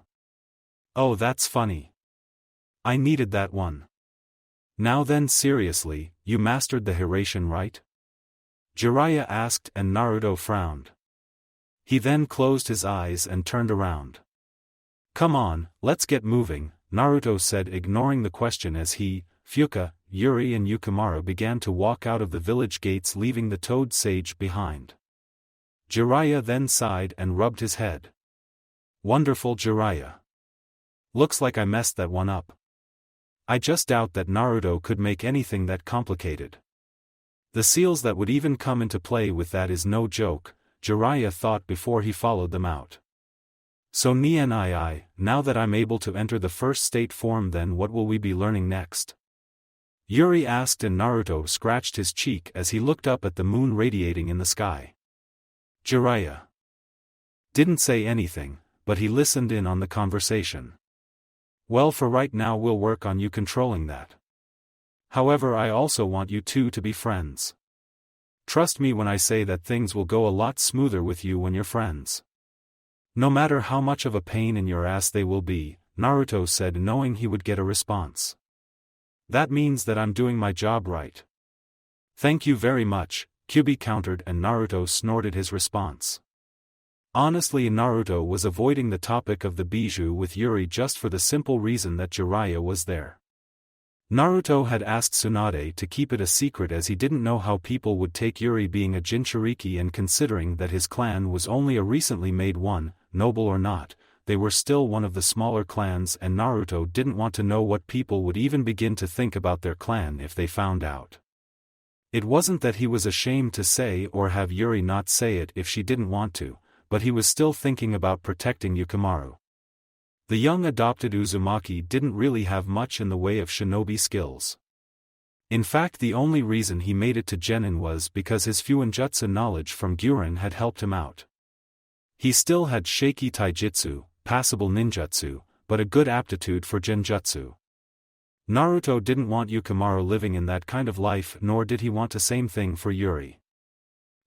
Oh, that's funny. I needed that one. Now then, seriously, you mastered the Hiraishin, right?" Jiraiya asked, and Naruto frowned. He then closed his eyes and turned around. "Come on, let's get moving," Naruto said, ignoring the question as he, Fuka, Yuri and Yukimaru began to walk out of the village gates, leaving the Toad Sage behind. Jiraiya then sighed and rubbed his head. "Wonderful, Jiraiya. Looks like I messed that one up. I just doubt that Naruto could make anything that complicated. The seals that would even come into play with that is no joke," Jiraiya thought before he followed them out. "So Nii, now that I'm able to enter the first state form, then what will we be learning next?" Yuri asked, and Naruto scratched his cheek as he looked up at the moon radiating in the sky. Jiraiya didn't say anything, but he listened in on the conversation. "Well, for right now we'll work on you controlling that. However, I also want you two to be friends. Trust me when I say that things will go a lot smoother with you when you're friends. No matter how much of a pain in your ass they will be," Naruto said, knowing he would get a response. "That means that I'm doing my job right." "Thank you very much," Kyubi countered, and Naruto snorted his response. Honestly, Naruto was avoiding the topic of the bijou with Yuri just for the simple reason that Jiraiya was there. Naruto had asked Tsunade to keep it a secret as he didn't know how people would take Yuri being a Jinchuriki, and considering that his clan was only a recently made one, noble or not, they were still one of the smaller clans, and Naruto didn't want to know what people would even begin to think about their clan if they found out. It wasn't that he was ashamed to say or have Yuri not say it if she didn't want to, but he was still thinking about protecting Yukimaru. The young adopted Uzumaki didn't really have much in the way of shinobi skills. In fact, the only reason he made it to Genin was because his Fuinjutsu knowledge from Guren had helped him out. He still had shaky taijutsu, passable ninjutsu, but a good aptitude for genjutsu. Naruto didn't want Yukimaru living in that kind of life, nor did he want the same thing for Yuri.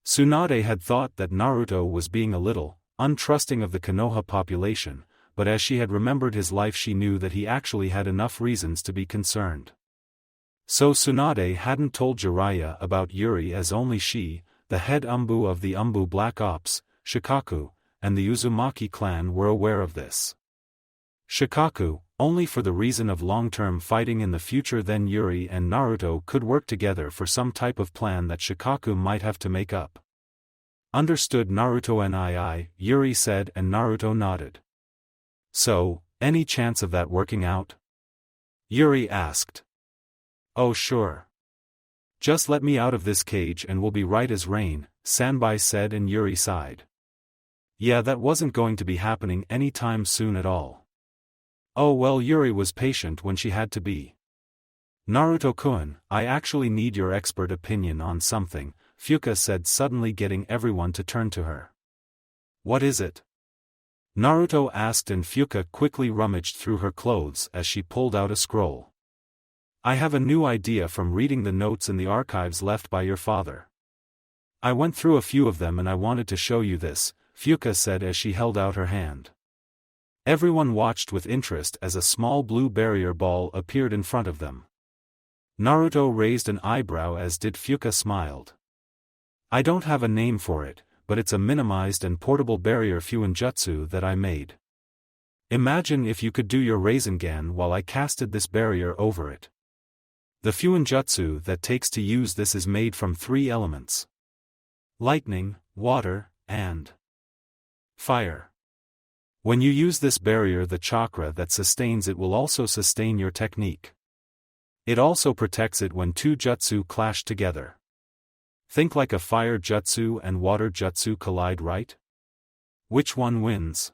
Tsunade had thought that Naruto was being a little untrusting of the Konoha population, but as she had remembered his life she knew that he actually had enough reasons to be concerned. So Tsunade hadn't told Jiraiya about Yuri as only she, the head Umbu of the Umbu Black Ops, Shikaku, and the Uzumaki clan were aware of this. Shikaku, only for the reason of long-term fighting in the future. Then Yuri and Naruto could work together for some type of plan that Shikaku might have to make up. Understood Naruto and Yuri said, and Naruto nodded. So, any chance of that working out? Yuri asked. Oh sure. Just let me out of this cage and we'll be right as rain, Sanbai said, and Yuri sighed. Yeah, that wasn't going to be happening any time soon at all. Oh well, Yuri was patient when she had to be. Naruto-kun, I actually need your expert opinion on something, Fuka said, suddenly getting everyone to turn to her. What is it? Naruto asked, and Fuka quickly rummaged through her clothes as she pulled out a scroll. I have a new idea from reading the notes in the archives left by your father. I went through a few of them and I wanted to show you this, Fuka said as she held out her hand. Everyone watched with interest as a small blue barrier ball appeared in front of them. Naruto raised an eyebrow, as did Fuka smiled. I don't have a name for it, but it's a minimized and portable barrier fuinjutsu that I made. Imagine if you could do your Rasengan while I casted this barrier over it. The fuinjutsu that takes to use this is made from 3 elements: lightning, water, and fire. When you use this barrier, the chakra that sustains it will also sustain your technique. It also protects it when 2 jutsu clash together. Think like a fire jutsu and water jutsu collide, right? Which one wins?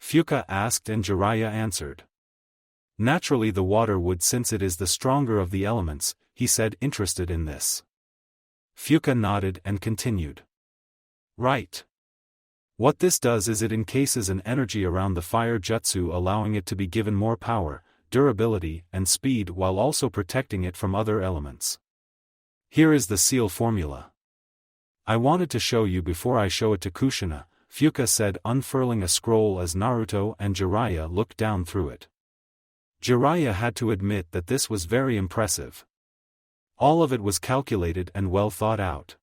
Fuka asked, and Jiraiya answered. Naturally the water would, since it is the stronger of the elements, he said, interested in this. Fuka nodded and continued. Right. What this does is it encases an energy around the fire jutsu, allowing it to be given more power, durability, and speed while also protecting it from other elements. Here is the seal formula. I wanted to show you before I show it to Kushina, Fuka said, unfurling a scroll as Naruto and Jiraiya looked down through it. Jiraiya had to admit that this was very impressive. All of it was calculated and well thought out.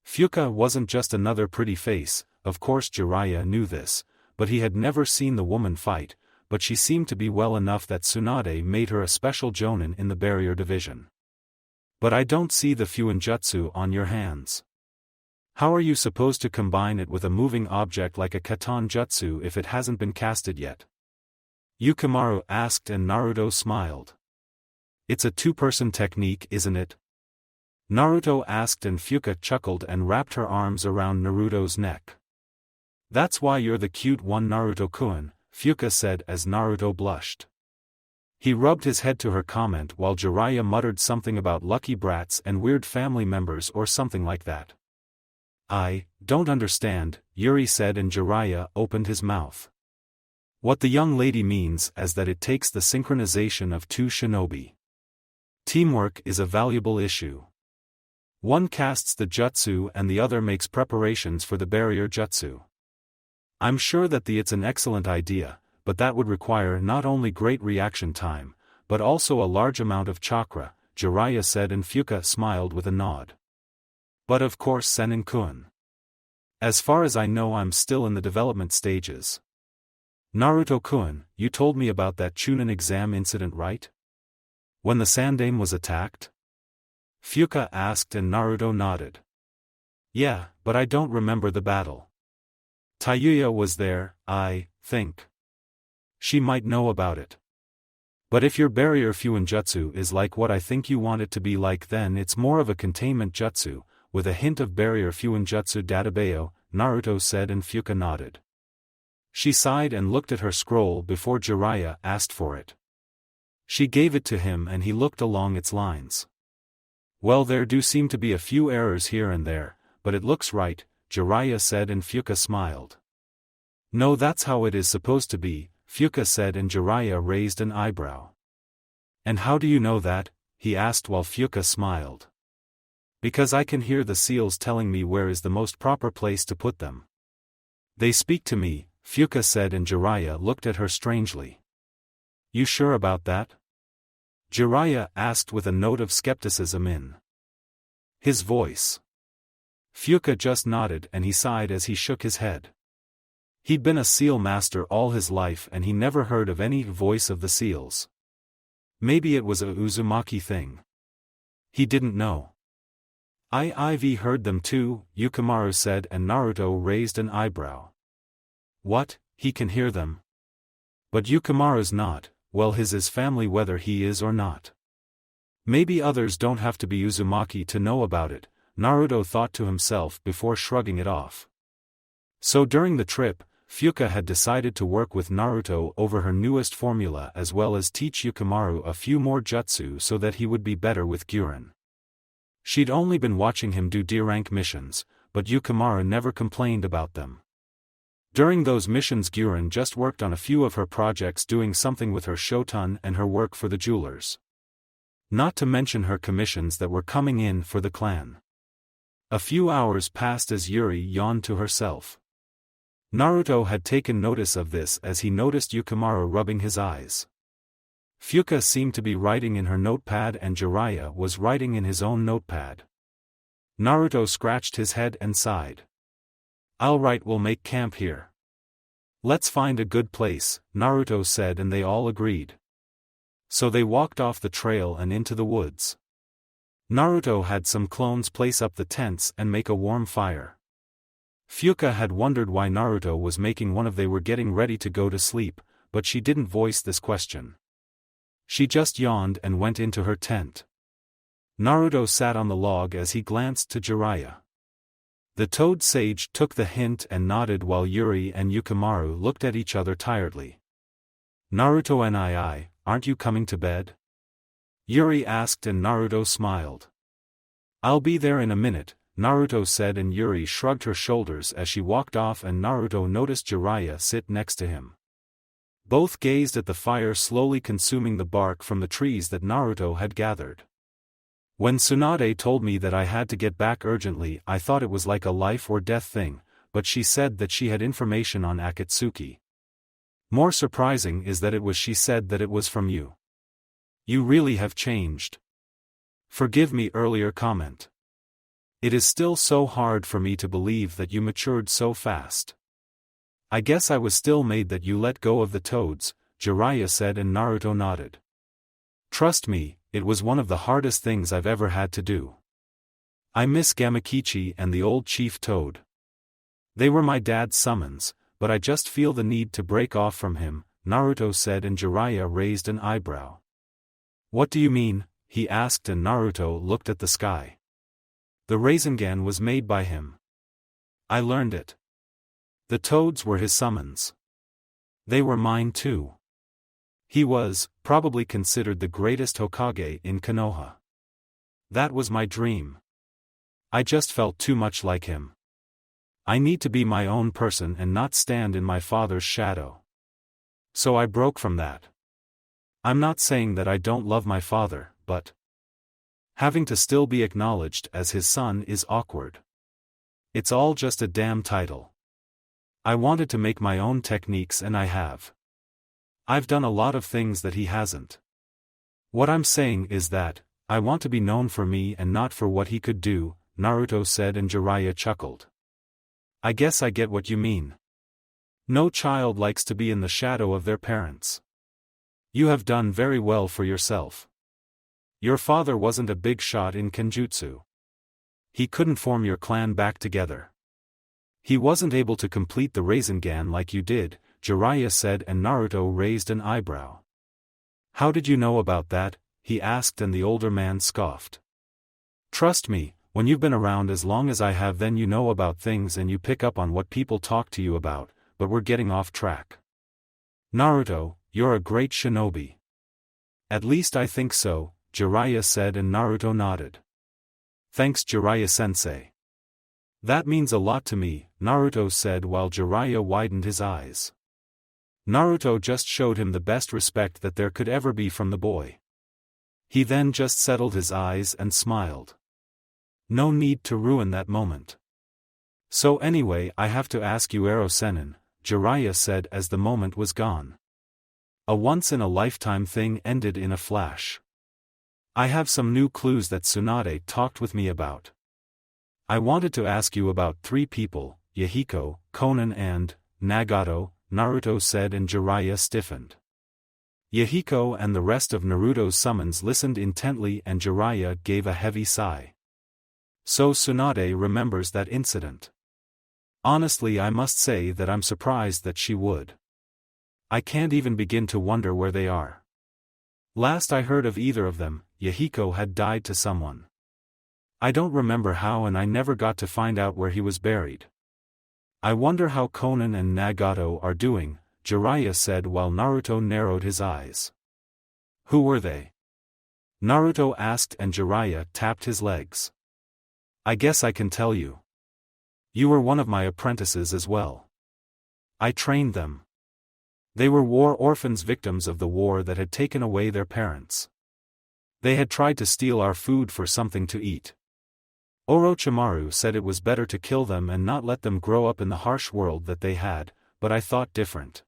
Fuka wasn't just another pretty face, of course Jiraiya knew this, but he had never seen the woman fight, but she seemed to be well enough that Tsunade made her a special jonin in the barrier division. But I don't see the fuinjutsu on your hands. How are you supposed to combine it with a moving object like a katan jutsu if it hasn't been casted yet? Yukimaru asked, and Naruto smiled. It's a 2-person technique, isn't it? Naruto asked, and Fuka chuckled and wrapped her arms around Naruto's neck. That's why you're the cute one, Naruto-kun, Fuka said as Naruto blushed. He rubbed his head to her comment while Jiraiya muttered something about lucky brats and weird family members or something like that. I don't understand, Yuri said, and Jiraiya opened his mouth. What the young lady means is that it takes the synchronization of 2 shinobi. Teamwork is a valuable issue. One casts the jutsu and the other makes preparations for the barrier jutsu. I'm sure that it's an excellent idea, but that would require not only great reaction time, but also a large amount of chakra, Jiraiya said, and Fuka smiled with a nod. But of course, Senin-kun. As far as I know, I'm still in the development stages. Naruto-kun, you told me about that Chunin exam incident, right? When the Sandaime was attacked? Fuka asked, and Naruto nodded. Yeah, but I don't remember the battle. Tayuya was there, I think. She might know about it. But if your barrier fuinjutsu is like what I think you want it to be like, then it's more of a containment jutsu, with a hint of barrier fuinjutsu databeo, Naruto said, and Fuka nodded. She sighed and looked at her scroll before Jiraiya asked for it. She gave it to him and he looked along its lines. Well, there do seem to be a few errors here and there, but it looks right, Jiraiya said, and Fuka smiled. No, that's how it is supposed to be, Fuka said, and Jiraiya raised an eyebrow. And how do you know that? He asked while Fuka smiled. Because I can hear the seals telling me where is the most proper place to put them. They speak to me, Fuka said, and Jiraiya looked at her strangely. You sure about that? Jiraiya asked with a note of skepticism in his voice. Fuka just nodded and he sighed as he shook his head. He'd been a seal master all his life and he never heard of any voice of the seals. Maybe it was a Uzumaki thing. He didn't know. I've heard them too, Yukimaru said, and Naruto raised an eyebrow. What, he can hear them? But Yukimaru's not, well, his is family whether he is or not. Maybe others don't have to be Uzumaki to know about it, Naruto thought to himself before shrugging it off. So during the trip, Fuka had decided to work with Naruto over her newest formula as well as teach Yukimaru a few more jutsu so that he would be better with Gurren. She'd only been watching him do D-rank missions, but Yukimaru never complained about them. During those missions Gurren just worked on a few of her projects, doing something with her shoten and her work for the jewelers. Not to mention her commissions that were coming in for the clan. A few hours passed as Yuri yawned to herself. Naruto had taken notice of this as he noticed Yukimaru rubbing his eyes. Fuka seemed to be writing in her notepad and Jiraiya was writing in his own notepad. Naruto scratched his head and sighed. All right, we'll make camp here. Let's find a good place, Naruto said, and they all agreed. So they walked off the trail and into the woods. Naruto had some clones place up the tents and make a warm fire. Fuka had wondered why Naruto was making one of they were getting ready to go to sleep, but she didn't voice this question. She just yawned and went into her tent. Naruto sat on the log as he glanced to Jiraiya. The Toad Sage took the hint and nodded while Yuri and Yukimaru looked at each other tiredly. Naruto and I, aren't you coming to bed? Yuri asked and Naruto smiled. I'll be there in a minute, Naruto said, and Yuri shrugged her shoulders as she walked off and Naruto noticed Jiraiya sit next to him. Both gazed at the fire slowly consuming the bark from the trees that Naruto had gathered. When Tsunade told me that I had to get back urgently, I thought it was like a life or death thing, but she said that she had information on Akatsuki. More surprising is that she said that it was from you. You really have changed. Forgive me earlier comment. It is still so hard for me to believe that you matured so fast. I guess I was still made that you let go of the toads, Jiraiya said, and Naruto nodded. Trust me, it was one of the hardest things I've ever had to do. I miss Gamakichi and the old Chief Toad. They were my dad's summons, but I just feel the need to break off from him, Naruto said, and Jiraiya raised an eyebrow. What do you mean? He asked, and Naruto looked at the sky. The Rasengan was made by him. I learned it. The toads were his summons. They were mine too. He was, probably considered the greatest Hokage in Konoha. That was my dream. I just felt too much like him. I need to be my own person and not stand in my father's shadow. So I broke from that. I'm not saying that I don't love my father, but having to still be acknowledged as his son is awkward. It's all just a damn title. I wanted to make my own techniques and I have. I've done a lot of things that he hasn't. What I'm saying is that, I want to be known for me and not for what he could do, Naruto said, and Jiraiya chuckled. I guess I get what you mean. No child likes to be in the shadow of their parents. You have done very well for yourself. Your father wasn't a big shot in Kenjutsu. He couldn't form your clan back together. He wasn't able to complete the Rasengan like you did, Jiraiya said, and Naruto raised an eyebrow. How did you know about that? He asked, and the older man scoffed. Trust me, when you've been around as long as I have, then you know about things and you pick up on what people talk to you about, but we're getting off track. Naruto, you're a great shinobi. At least I think so, Jiraiya said, and Naruto nodded. Thanks, Jiraiya-sensei. That means a lot to me, Naruto said while Jiraiya widened his eyes. Naruto just showed him the best respect that there could ever be from the boy. He then just settled his eyes and smiled. No need to ruin that moment. So anyway, I have to ask you, Ero Sennin, Jiraiya said as the moment was gone. A once-in-a-lifetime thing ended in a flash. I have some new clues that Tsunade talked with me about. I wanted to ask you about 3 people, Yahiko, Konan and Nagato, Naruto said, and Jiraiya stiffened. Yahiko and the rest of Naruto's summons listened intently, and Jiraiya gave a heavy sigh. So Tsunade remembers that incident. Honestly, I must say that I'm surprised that she would. I can't even begin to wonder where they are. Last I heard of either of them, Yahiko had died to someone. I don't remember how, and I never got to find out where he was buried. I wonder how Konan and Nagato are doing, Jiraiya said while Naruto narrowed his eyes. Who were they? Naruto asked, and Jiraiya tapped his legs. I guess I can tell you. You were one of my apprentices as well. I trained them. They were war orphans, victims of the war that had taken away their parents. They had tried to steal our food for something to eat. Orochimaru said it was better to kill them and not let them grow up in the harsh world that they had, but I thought different.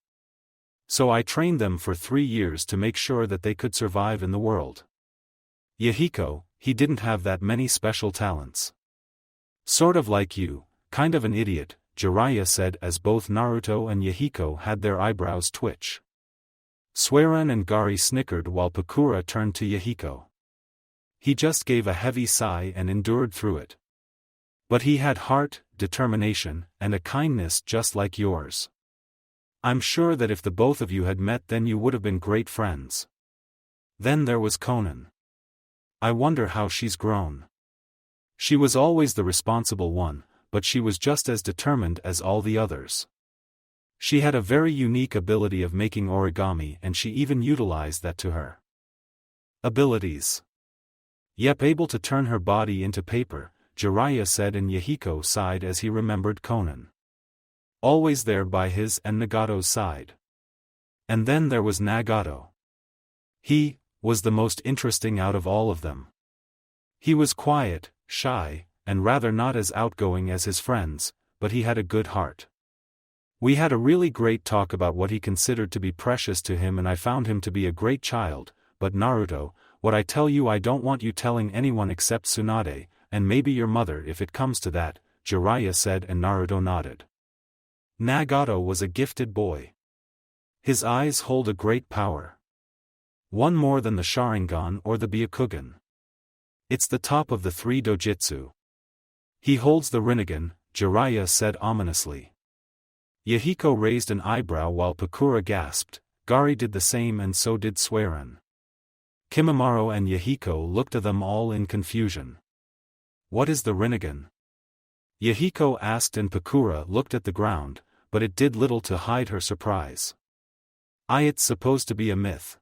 So I trained them for 3 years to make sure that they could survive in the world. Yahiko, he didn't have that many special talents. Sort of like you, kind of an idiot, Jiraiya said as both Naruto and Yahiko had their eyebrows twitch. Suiran and Gari snickered while Pakura turned to Yahiko. He just gave a heavy sigh and endured through it. But he had heart, determination, and a kindness just like yours. I'm sure that if the both of you had met, then you would have been great friends. Then there was Konan. I wonder how she's grown. She was always the responsible one, but she was just as determined as all the others. She had a very unique ability of making origami, and she even utilized that to her abilities. Yep, able to turn her body into paper, Jiraiya said, and Yahiko sighed as he remembered Konan. Always there by his and Nagato's side. And then there was Nagato. He was the most interesting out of all of them. He was quiet, shy, and rather not as outgoing as his friends, but he had a good heart. We had a really great talk about what he considered to be precious to him, and I found him to be a great child, but Naruto, what I tell you I don't want you telling anyone except Tsunade, and maybe your mother if it comes to that, Jiraiya said, and Naruto nodded. Nagato was a gifted boy. His eyes hold a great power. One more than the Sharingan or the Byakugan. It's the top of the 3 dojutsu. He holds the Rinnegan, Jiraiya said ominously. Yahiko raised an eyebrow while Pakura gasped, Gari did the same, and so did Suiran. Kimimaro and Yahiko looked at them all in confusion. What is the Rinnegan? Yahiko asked, and Pakura looked at the ground, but it did little to hide her surprise. It's supposed to be a myth.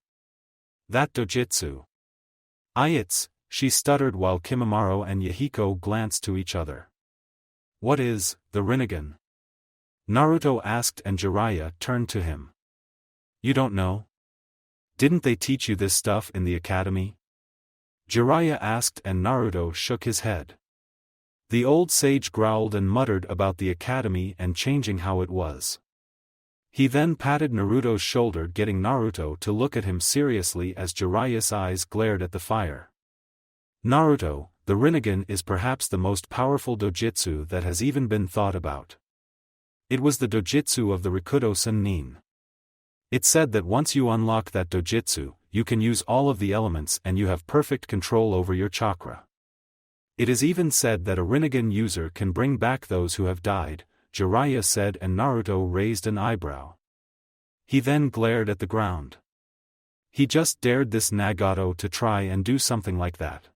That dojutsu. It's, she stuttered while Kimimaro and Yahiko glanced to each other. What is the Rinnegan? Naruto asked, and Jiraiya turned to him. You don't know? Didn't they teach you this stuff in the academy? Jiraiya asked, and Naruto shook his head. The old sage growled and muttered about the academy and changing how it was. He then patted Naruto's shoulder, getting Naruto to look at him seriously as Jiraiya's eyes glared at the fire. Naruto, the Rinnegan is perhaps the most powerful dojutsu that has even been thought about. It was the dojutsu of the Rikudo Sennin. It said that once you unlock that dojutsu, you can use all of the elements and you have perfect control over your chakra. It is even said that a Rinnegan user can bring back those who have died, Jiraiya said, and Naruto raised an eyebrow. He then glared at the ground. He just dared this Nagato to try and do something like that.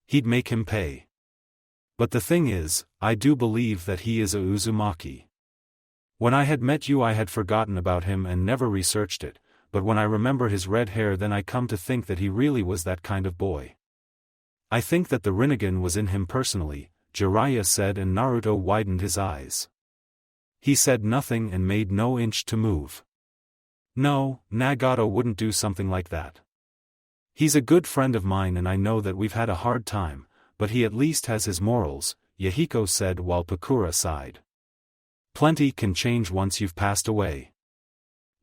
He'd make him pay. But the thing is, I do believe that he is a Uzumaki. When I had met you I had forgotten about him and never researched it, but when I remember his red hair then I come to think that he really was that kind of boy. I think that the Rinnegan was in him personally, Jiraiya said, and Naruto widened his eyes. He said nothing and made no inch to move. No, Nagato wouldn't do something like that. He's a good friend of mine and I know that we've had a hard time, but he at least has his morals, Yahiko said while Pakura sighed. Plenty can change once you've passed away.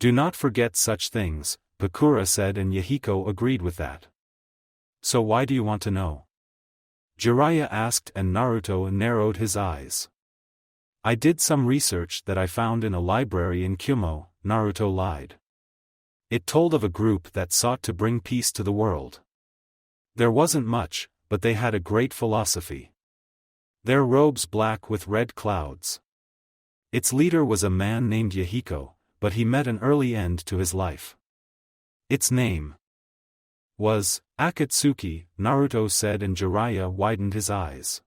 Do not forget such things, Bakura said, and Yahiko agreed with that. So why do you want to know? Jiraiya asked, and Naruto narrowed his eyes. I did some research that I found in a library in Kyumo, Naruto lied. It told of a group that sought to bring peace to the world. There wasn't much, but they had a great philosophy. Their robes black with red clouds. Its leader was a man named Yahiko, but he met an early end to his life. Its name was Akatsuki, Naruto said, and Jiraiya widened his eyes.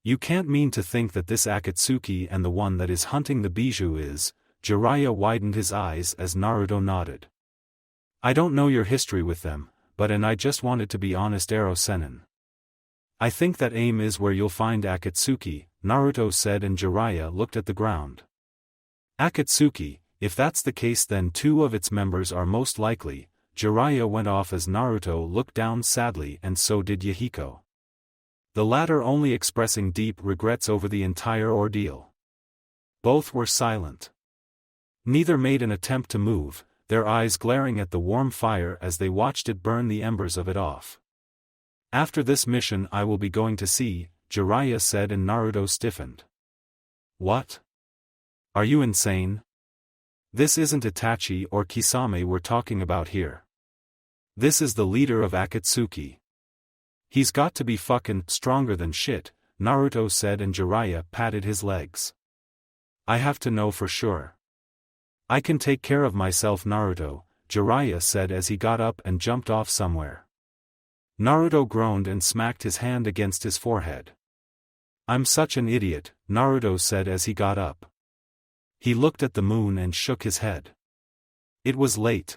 You can't mean to think that this Akatsuki and the one that is hunting the bijou is. Jiraiya widened his eyes as Naruto nodded. I don't know your history with them, and I just wanted to be honest, Ero Sennin. I think that aim is where you'll find Akatsuki, Naruto said, and Jiraiya looked at the ground. Akatsuki, if that's the case, then two of its members are most likely. Jiraiya went off as Naruto looked down sadly, and so did Yahiko. The latter only expressing deep regrets over the entire ordeal. Both were silent. Neither made an attempt to move, their eyes glaring at the warm fire as they watched it burn the embers of it off. After this mission I will be going to sea, Jiraiya said, and Naruto stiffened. What? Are you insane? This isn't Itachi or Kisame we're talking about here. This is the leader of Akatsuki. He's got to be fucking stronger than shit, Naruto said, and Jiraiya patted his legs. I have to know for sure. I can take care of myself, Naruto, Jiraiya said as he got up and jumped off somewhere. Naruto groaned and smacked his hand against his forehead. I'm such an idiot, Naruto said as he got up. He looked at the moon and shook his head. It was late.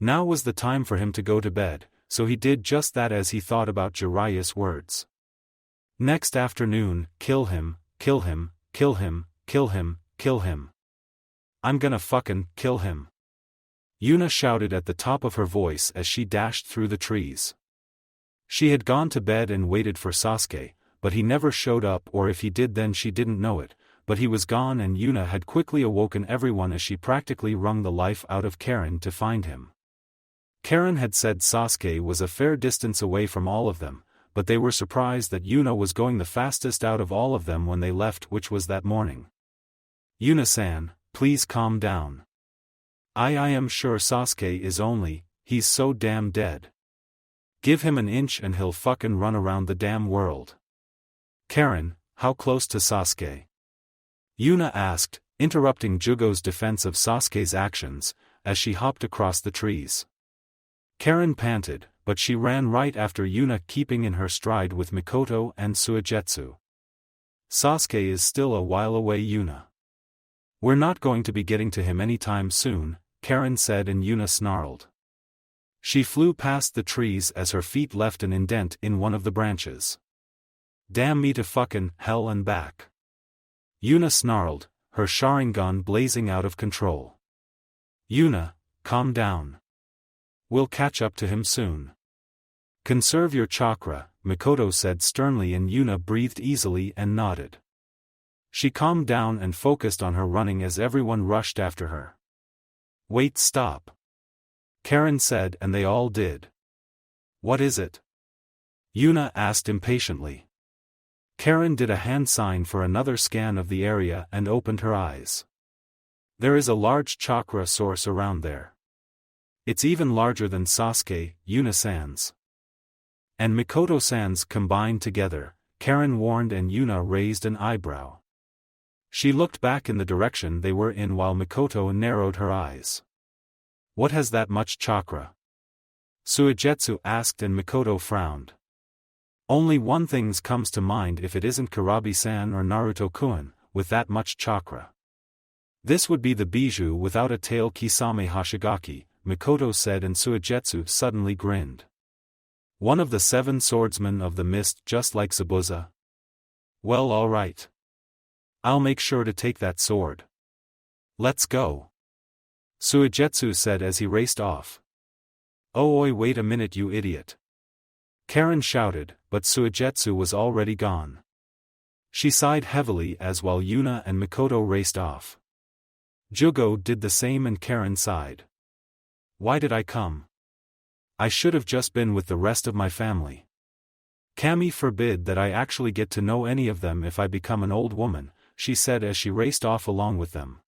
Now was the time for him to go to bed, so he did just that as he thought about Jiraiya's words. Next afternoon, kill him, kill him, kill him, kill him, kill him. I'm gonna fucking kill him. Yuna shouted at the top of her voice as she dashed through the trees. She had gone to bed and waited for Sasuke, but he never showed up, or if he did then she didn't know it, but he was gone, and Yuna had quickly awoken everyone as she practically wrung the life out of Karen to find him. Karen had said Sasuke was a fair distance away from all of them, but they were surprised that Yuna was going the fastest out of all of them when they left, which was that morning. Yuna-san, please calm down. I am sure Sasuke is he's so damn dead. Give him an inch and he'll fucking run around the damn world. Karen, how close to Sasuke? Yuna asked, interrupting Jugo's defense of Sasuke's actions, as she hopped across the trees. Karen panted, but she ran right after Yuna, keeping in her stride with Mikoto and Suigetsu. Sasuke is still a while away, Yuna. We're not going to be getting to him anytime soon, Karen said, and Yuna snarled. She flew past the trees as her feet left an indent in one of the branches. Damn me to fucking hell and back. Yuna snarled, her Sharingan blazing out of control. Yuna, calm down. We'll catch up to him soon. Conserve your chakra, Mikoto said sternly, and Yuna breathed easily and nodded. She calmed down and focused on her running as everyone rushed after her. Wait, stop. Karen said, and they all did. What is it? Yuna asked impatiently. Karen did a hand sign for another scan of the area and opened her eyes. There is a large chakra source around there. It's even larger than Sasuke, Yuna-san's and Mikoto-san's combined together, Karen warned, and Yuna raised an eyebrow. She looked back in the direction they were in while Mikoto narrowed her eyes. What has that much chakra? Suigetsu asked, and Mikoto frowned. Only one thing comes to mind if it isn't Kurabi-san or Naruto-kun, with that much chakra. This would be the bijou without a tail, Kisame Hoshigaki, Mikoto said, and Suigetsu suddenly grinned. One of the 7 swordsmen of the mist, just like Zabuza? Well, alright. I'll make sure to take that sword. Let's go. Suigetsu said as he raced off. Oh, oi, wait a minute, you idiot. Karen shouted, but Suigetsu was already gone. She sighed heavily as while Yuna and Mikoto raced off. Jugo did the same and Karen sighed. Why did I come? I should have just been with the rest of my family. Kami forbid that I actually get to know any of them if I become an old woman, she said as she raced off along with them.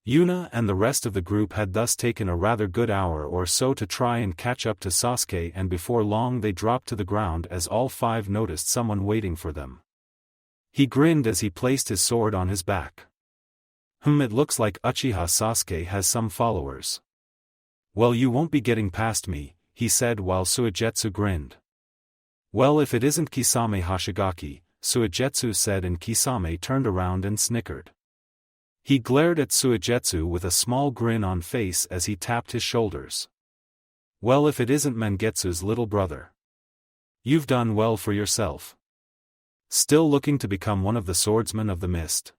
Yuna and the rest of the group had thus taken a rather good hour or so to try and catch up to Sasuke, and before long they dropped to the ground as all five noticed someone waiting for them. He grinned as he placed his sword on his back. It looks like Uchiha Sasuke has some followers. Well, you won't be getting past me, he said while Suigetsu grinned. Well, if it isn't Kisame Hoshigaki, Suigetsu said, and Kisame turned around and snickered. He glared at Suigetsu with a small grin on face as he tapped his shoulders. Well, if it isn't Mangetsu's little brother. You've done well for yourself. Still looking to become one of the swordsmen of the mist?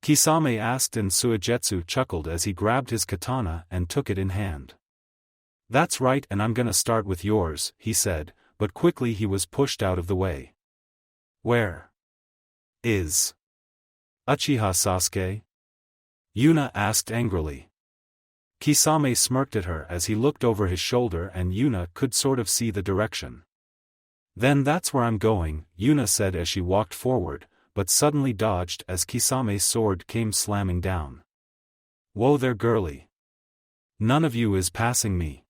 Kisame asked, and Suigetsu chuckled as he grabbed his katana and took it in hand. That's right, and I'm gonna start with yours, he said, but quickly he was pushed out of the way. Where is Uchiha Sasuke? Yuna asked angrily. Kisame smirked at her as he looked over his shoulder, and Yuna could sort of see the direction. Then that's where I'm going, Yuna said as she walked forward, but suddenly dodged as Kisame's sword came slamming down. Whoa there, girly. None of you is passing me.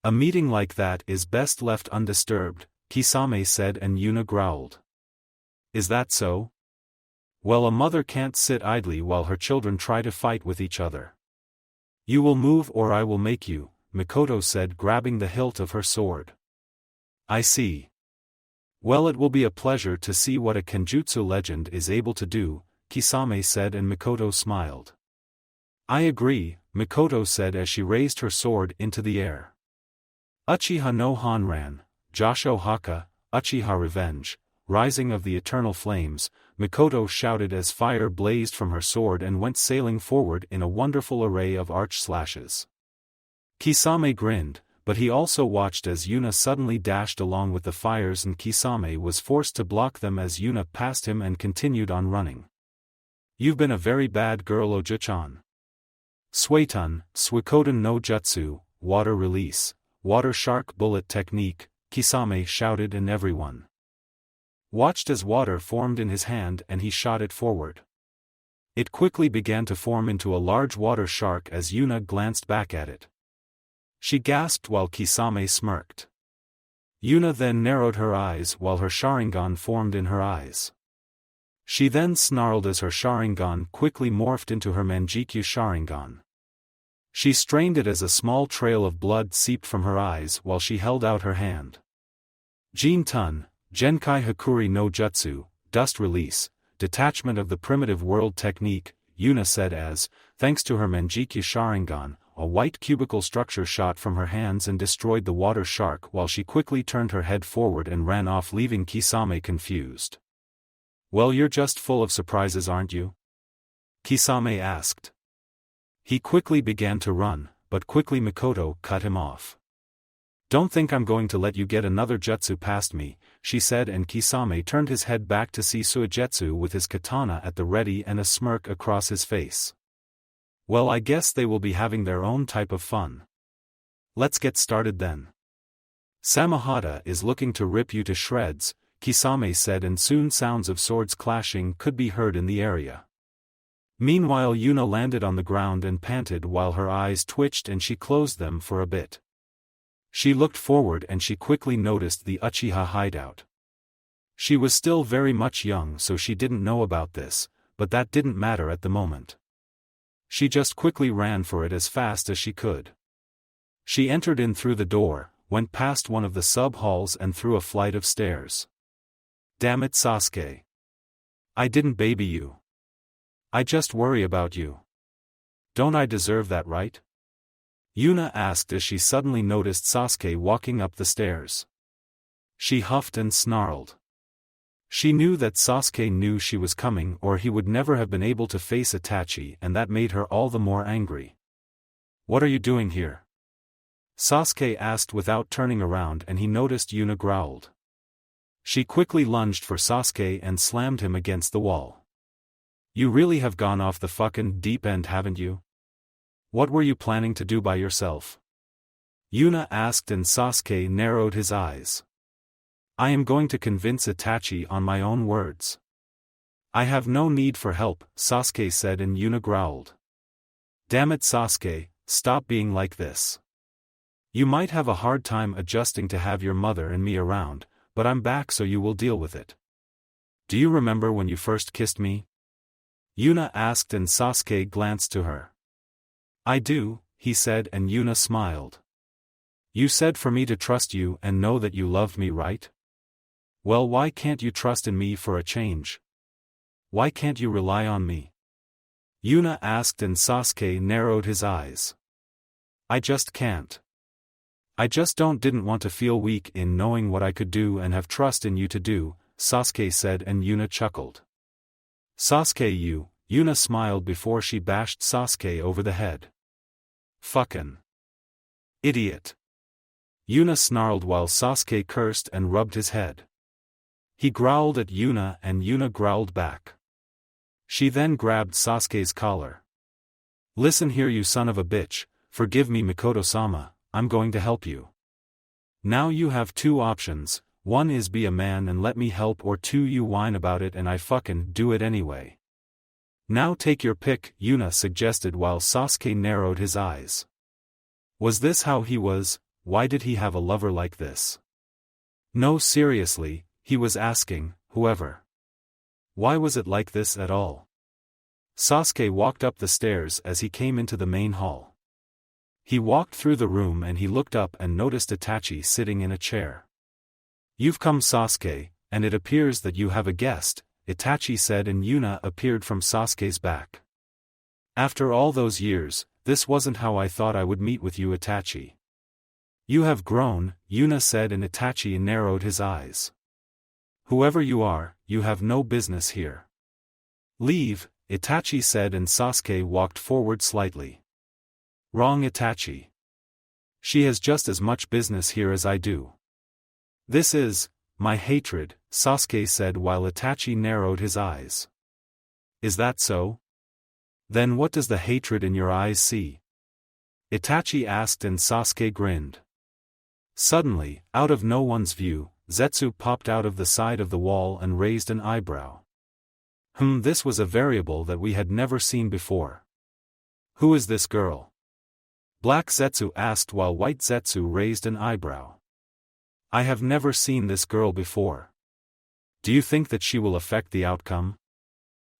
A meeting like that is best left undisturbed, Kisame said, and Yuna growled. Is that so? Well, a mother can't sit idly while her children try to fight with each other. You will move or I will make you, Mikoto said, grabbing the hilt of her sword. I see. Well, it will be a pleasure to see what a Kenjutsu legend is able to do, Kisame said, and Mikoto smiled. I agree, Mikoto said as she raised her sword into the air. Uchiha no Hanran, Josho Haka, Uchiha Revenge, Rising of the Eternal Flames, Mikoto shouted as fire blazed from her sword and went sailing forward in a wonderful array of arch slashes. Kisame grinned, but he also watched as Yuna suddenly dashed along with the fires, and Kisame was forced to block them as Yuna passed him and continued on running. You've been a very bad girl, Oja-chan. Suetun, Suikoden no Jutsu, Water Release, Water Shark Bullet Technique, Kisame shouted, and everyone watched as water formed in his hand and he shot it forward. It quickly began to form into a large water shark as Yuna glanced back at it. She gasped while Kisame smirked. Yuna then narrowed her eyes while her Sharingan formed in her eyes. She then snarled as her Sharingan quickly morphed into her Manjikyu Sharingan. She strained it as a small trail of blood seeped from her eyes while she held out her hand. Jin-tun, Genkai Hakuri no Jutsu, Dust Release, Detachment of the Primitive World Technique, Yuna said as, thanks to her Manjikyu Sharingan, a white cubical structure shot from her hands and destroyed the water shark while she quickly turned her head forward and ran off, leaving Kisame confused. Well, you're just full of surprises, aren't you? Kisame asked. He quickly began to run, but quickly Mikoto cut him off. Don't think I'm going to let you get another jutsu past me, she said, and Kisame turned his head back to see Suigetsu with his katana at the ready and a smirk across his face. Well, I guess they will be having their own type of fun. Let's get started then. Samahata is looking to rip you to shreds, Kisame said, and soon sounds of swords clashing could be heard in the area. Meanwhile, Yuna landed on the ground and panted while her eyes twitched and she closed them for a bit. She looked forward and she quickly noticed the Uchiha hideout. She was still very much young, so she didn't know about this, but that didn't matter at the moment. She just quickly ran for it as fast as she could. She entered in through the door, went past one of the sub-halls and through a flight of stairs. Damn it, Sasuke. I didn't baby you. I just worry about you. Don't I deserve that, right? Yuna asked as she suddenly noticed Sasuke walking up the stairs. She huffed and snarled. She knew that Sasuke knew she was coming, or he would never have been able to face Itachi, and that made her all the more angry. What are you doing here? Sasuke asked without turning around, and he noticed Yuna growled. She quickly lunged for Sasuke and slammed him against the wall. You really have gone off the fucking deep end, haven't you? What were you planning to do by yourself? Yuna asked, and Sasuke narrowed his eyes. I am going to convince Itachi on my own words. I have no need for help, Sasuke said, and Yuna growled. Damn it, Sasuke, stop being like this. You might have a hard time adjusting to have your mother and me around, but I'm back so you will deal with it. Do you remember when you first kissed me? Yuna asked, and Sasuke glanced to her. I do, he said, and Yuna smiled. You said for me to trust you and know that you loved me, right? Well, why can't you trust in me for a change? Why can't you rely on me? Yuna asked, and Sasuke narrowed his eyes. I just can't. I just didn't want to feel weak in knowing what I could do and have trust in you to do, Sasuke said, and Yuna chuckled. Sasuke, Yuna smiled before she bashed Sasuke over the head. Fuckin' idiot. Yuna snarled while Sasuke cursed and rubbed his head. He growled at Yuna and Yuna growled back. She then grabbed Sasuke's collar. Listen here, you son of a bitch, forgive me, Mikoto-sama, I'm going to help you. Now you have two options, one is be a man and let me help, or two you whine about it and I fucking do it anyway. Now take your pick, Yuna suggested while Sasuke narrowed his eyes. Was this how he was? Why did he have a lover like this? No, seriously, he was asking, whoever. Why was it like this at all? Sasuke walked up the stairs as he came into the main hall. He walked through the room and he looked up and noticed Itachi sitting in a chair. You've come, Sasuke, and it appears that you have a guest, Itachi said, and Yuna appeared from Sasuke's back. After all those years, this wasn't how I thought I would meet with you, Itachi. You have grown, Yuna said, and Itachi narrowed his eyes. Whoever you are, you have no business here. Leave, Itachi said, and Sasuke walked forward slightly. Wrong, Itachi. She has just as much business here as I do. This is my hatred, Sasuke said while Itachi narrowed his eyes. Is that so? Then what does the hatred in your eyes see? Itachi asked, and Sasuke grinned. Suddenly, out of no one's view, Zetsu popped out of the side of the wall and raised an eyebrow. This was a variable that we had never seen before. Who is this girl? Black Zetsu asked while White Zetsu raised an eyebrow. I have never seen this girl before. Do you think that she will affect the outcome?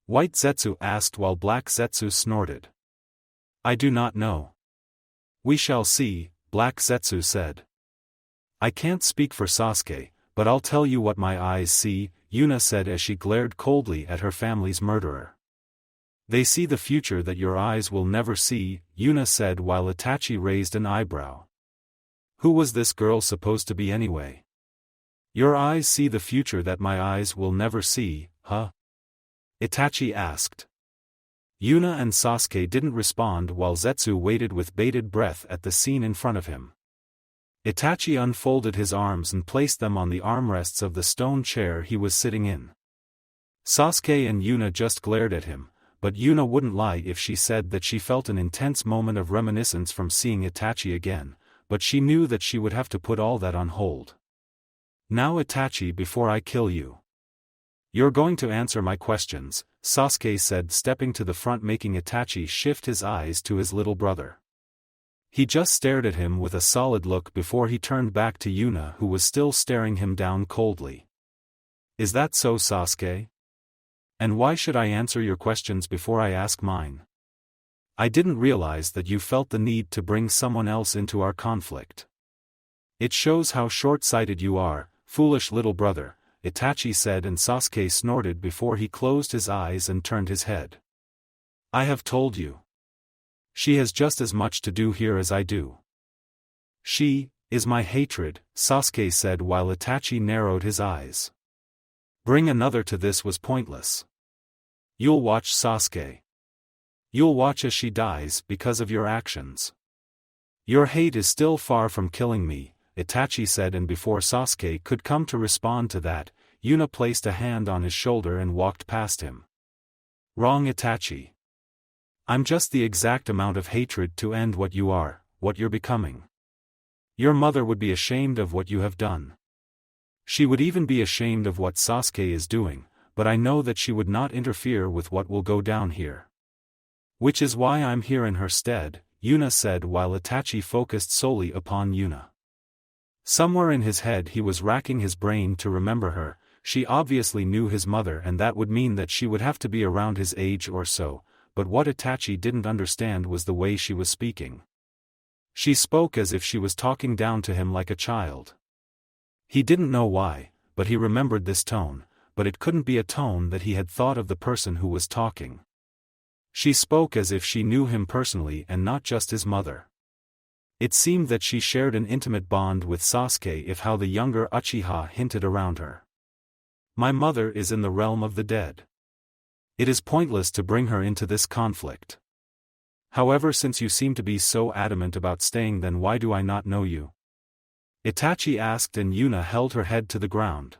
White Zetsu asked while Black Zetsu snorted. I do not know. We shall see, Black Zetsu said. I can't speak for Sasuke, but I'll tell you what my eyes see, Yuna said as she glared coldly at her family's murderer. They see the future that your eyes will never see, Yuna said while Itachi raised an eyebrow. Who was this girl supposed to be anyway? Your eyes see the future that my eyes will never see, huh? Itachi asked. Yuna and Sasuke didn't respond while Zetsu waited with bated breath at the scene in front of him. Itachi unfolded his arms and placed them on the armrests of the stone chair he was sitting in. Sasuke and Yuna just glared at him, but Yuna wouldn't lie if she said that she felt an intense moment of reminiscence from seeing Itachi again, but she knew that she would have to put all that on hold. Now, Itachi, before I kill you. You're going to answer my questions, Sasuke said, stepping to the front, making Itachi shift his eyes to his little brother. He just stared at him with a solid look before he turned back to Yuna, who was still staring him down coldly. Is that so, Sasuke? And why should I answer your questions before I ask mine? I didn't realize that you felt the need to bring someone else into our conflict. It shows how short-sighted you are, foolish little brother, Itachi said, and Sasuke snorted before he closed his eyes and turned his head. I have told you. She has just as much to do here as I do. She is my hatred, Sasuke said while Itachi narrowed his eyes. Bring another to this was pointless. You'll watch, Sasuke. You'll watch as she dies because of your actions. Your hate is still far from killing me, Itachi said, and before Sasuke could come to respond to that, Yuna placed a hand on his shoulder and walked past him. Wrong, Itachi. I'm just the exact amount of hatred to end what you are, what you're becoming. Your mother would be ashamed of what you have done. She would even be ashamed of what Sasuke is doing, but I know that she would not interfere with what will go down here. Which is why I'm here in her stead, Yuna said while Itachi focused solely upon Yuna. Somewhere in his head he was racking his brain to remember her. She obviously knew his mother, and that would mean that she would have to be around his age or so, but what Itachi didn't understand was the way she was speaking. She spoke as if she was talking down to him like a child. He didn't know why, but he remembered this tone, but it couldn't be a tone that he had thought of the person who was talking. She spoke as if she knew him personally and not just his mother. It seemed that she shared an intimate bond with Sasuke, if how the younger Uchiha hinted around her. My mother is in the realm of the dead. It is pointless to bring her into this conflict. However, since you seem to be so adamant about staying, then why do I not know you? Itachi asked, and Yuna held her head to the ground.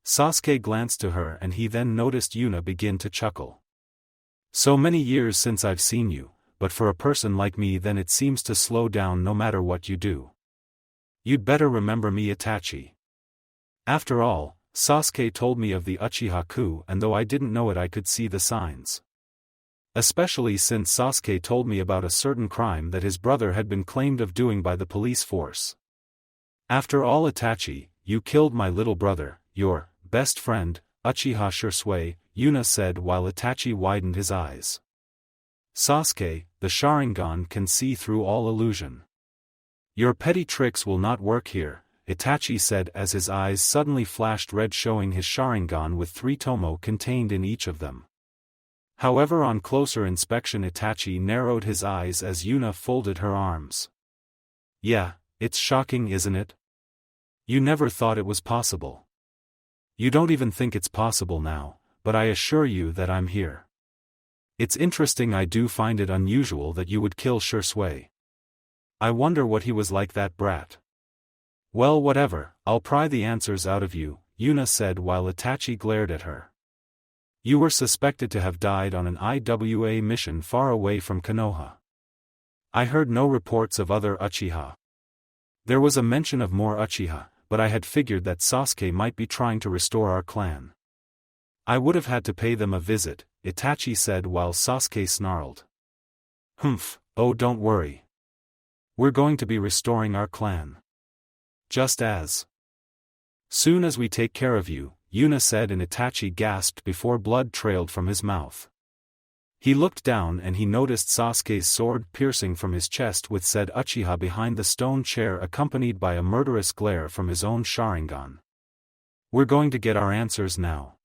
Sasuke glanced to her and he then noticed Yuna begin to chuckle. So many years since I've seen you, but for a person like me then it seems to slow down no matter what you do. You'd better remember me, Itachi. After all, Sasuke told me of the Uchiha coup, and though I didn't know it, I could see the signs. Especially since Sasuke told me about a certain crime that his brother had been claimed of doing by the police force. After all, Itachi, you killed my little brother, your best friend, Uchiha Shinigami, Yuna said while Itachi widened his eyes. Sasuke, the Sharingan can see through all illusion. Your petty tricks will not work here, Itachi said as his eyes suddenly flashed red, showing his Sharingan with 3 tomo contained in each of them. However, on closer inspection, Itachi narrowed his eyes as Yuna folded her arms. Yeah, it's shocking, isn't it? You never thought it was possible. You don't even think it's possible now, but I assure you that I'm here. It's interesting. I do find it unusual that you would kill Shinigami. I wonder what he was like, that brat. Well, whatever, I'll pry the answers out of you, Yuna said while Itachi glared at her. You were suspected to have died on an IWA mission far away from Konoha. I heard no reports of other Uchiha. There was a mention of more Uchiha, but I had figured that Sasuke might be trying to restore our clan. I would have had to pay them a visit, Itachi said while Sasuke snarled. Humph, oh, don't worry. We're going to be restoring our clan. Just as soon as we take care of you, Yuna said, and Itachi gasped before blood trailed from his mouth. He looked down and he noticed Sasuke's sword piercing from his chest with said Uchiha behind the stone chair, accompanied by a murderous glare from his own Sharingan. We're going to get our answers now.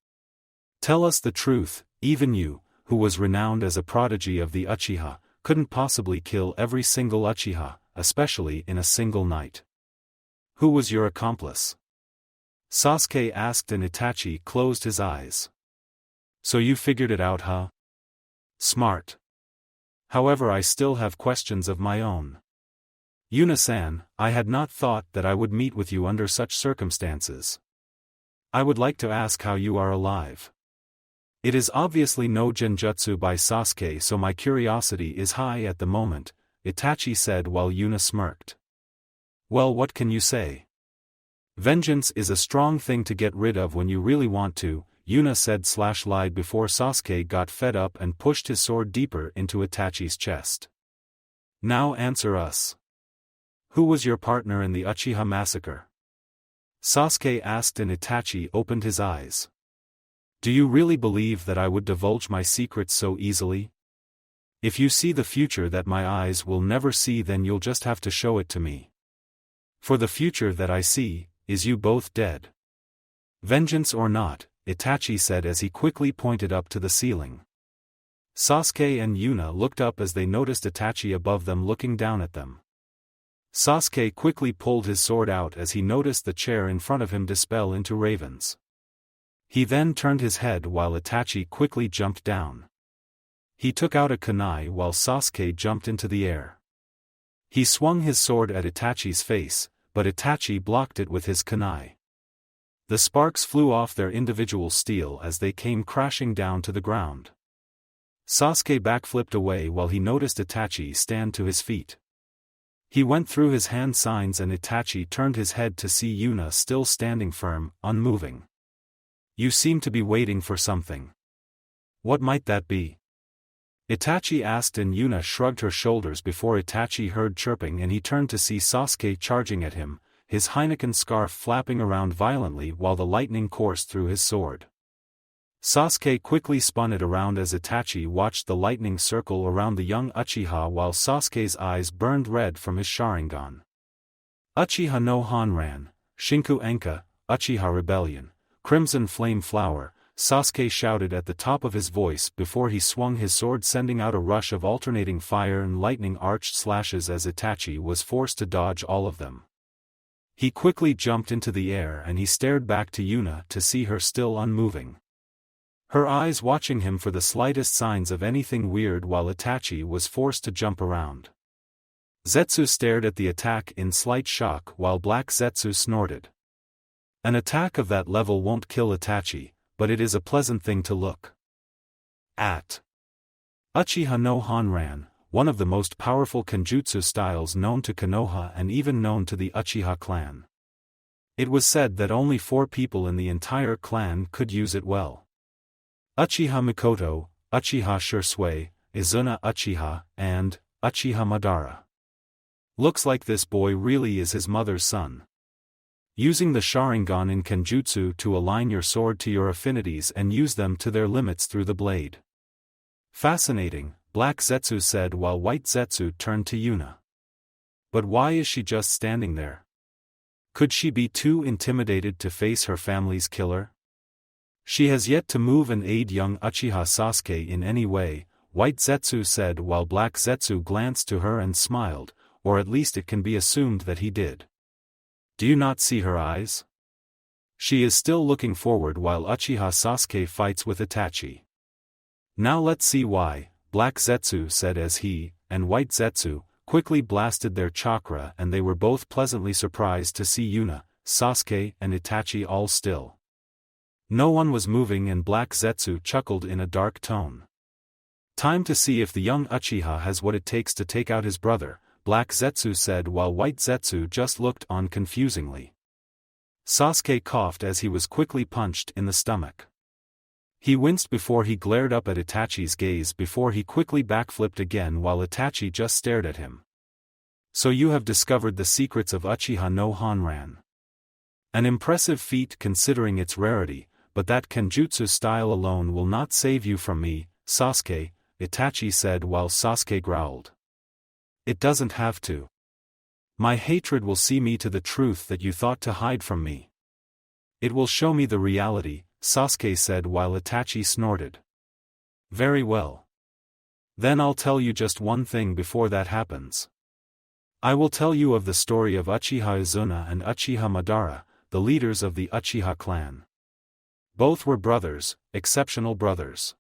Tell us the truth, even you, who was renowned as a prodigy of the Uchiha, couldn't possibly kill every single Uchiha, especially in a single night. Who was your accomplice? Sasuke asked, and Itachi closed his eyes. So you figured it out, huh? Smart. However, I still have questions of my own. Yuna-san, I had not thought that I would meet with you under such circumstances. I would like to ask how you are alive. It is obviously no genjutsu by Sasuke, so my curiosity is high at the moment, Itachi said while Yuna smirked. Well, what can you say? Vengeance is a strong thing to get rid of when you really want to, Yuna said/lied before Sasuke got fed up and pushed his sword deeper into Itachi's chest. Now answer us. Who was your partner in the Uchiha massacre? Sasuke asked, and Itachi opened his eyes. Do you really believe that I would divulge my secrets so easily? If you see the future that my eyes will never see, then you'll just have to show it to me. For the future that I see, is you both dead. Vengeance or not, Itachi said as he quickly pointed up to the ceiling. Sasuke and Yuna looked up as they noticed Itachi above them looking down at them. Sasuke quickly pulled his sword out as he noticed the chair in front of him dispel into ravens. He then turned his head while Itachi quickly jumped down. He took out a kunai while Sasuke jumped into the air. He swung his sword at Itachi's face, but Itachi blocked it with his kunai. The sparks flew off their individual steel as they came crashing down to the ground. Sasuke backflipped away while he noticed Itachi stand to his feet. He went through his hand signs and Itachi turned his head to see Yuna still standing firm, unmoving. "You seem to be waiting for something. What might that be?" Itachi asked and Yuna shrugged her shoulders before Itachi heard chirping and he turned to see Sasuke charging at him, his Heineken scarf flapping around violently while the lightning coursed through his sword. Sasuke quickly spun it around as Itachi watched the lightning circle around the young Uchiha while Sasuke's eyes burned red from his Sharingan. Uchiha no Hanran, Shinku Enka, Uchiha Rebellion, Crimson Flame Flower, Sasuke shouted at the top of his voice before he swung his sword sending out a rush of alternating fire and lightning arched slashes as Itachi was forced to dodge all of them. He quickly jumped into the air and he stared back to Yuna to see her still unmoving. Her eyes watching him for the slightest signs of anything weird while Itachi was forced to jump around. Zetsu stared at the attack in slight shock while Black Zetsu snorted. An attack of that level won't kill Itachi, but it is a pleasant thing to look at. Uchiha no Hanran, one of the most powerful kenjutsu styles known to Konoha and even known to the Uchiha clan. It was said that only 4 people in the entire clan could use it well. Uchiha Mikoto, Uchiha Shursui, Izuna Uchiha, and Uchiha Madara. Looks like this boy really is his mother's son. Using the Sharingan in Kenjutsu to align your sword to your affinities and use them to their limits through the blade. Fascinating, Black Zetsu said while White Zetsu turned to Yuna. But why is she just standing there? Could she be too intimidated to face her family's killer? She has yet to move and aid young Uchiha Sasuke in any way, White Zetsu said while Black Zetsu glanced to her and smiled, or at least it can be assumed that he did. Do you not see her eyes? She is still looking forward while Uchiha Sasuke fights with Itachi. Now let's see why, Black Zetsu said as he, and White Zetsu, quickly blasted their chakra and they were both pleasantly surprised to see Yuna, Sasuke and Itachi all still. No one was moving and Black Zetsu chuckled in a dark tone. Time to see if the young Uchiha has what it takes to take out his brother, Black Zetsu said while White Zetsu just looked on confusingly. Sasuke coughed as he was quickly punched in the stomach. He winced before he glared up at Itachi's gaze before he quickly backflipped again while Itachi just stared at him. So you have discovered the secrets of Uchiha no Hanran. An impressive feat considering its rarity, but that kenjutsu style alone will not save you from me, Sasuke, Itachi said while Sasuke growled. It doesn't have to. My hatred will see me to the truth that you thought to hide from me. It will show me the reality, Sasuke said while Itachi snorted. Very well. Then I'll tell you just one thing before that happens. I will tell you of the story of Uchiha Izuna and Uchiha Madara, the leaders of the Uchiha clan. Both were brothers, exceptional brothers.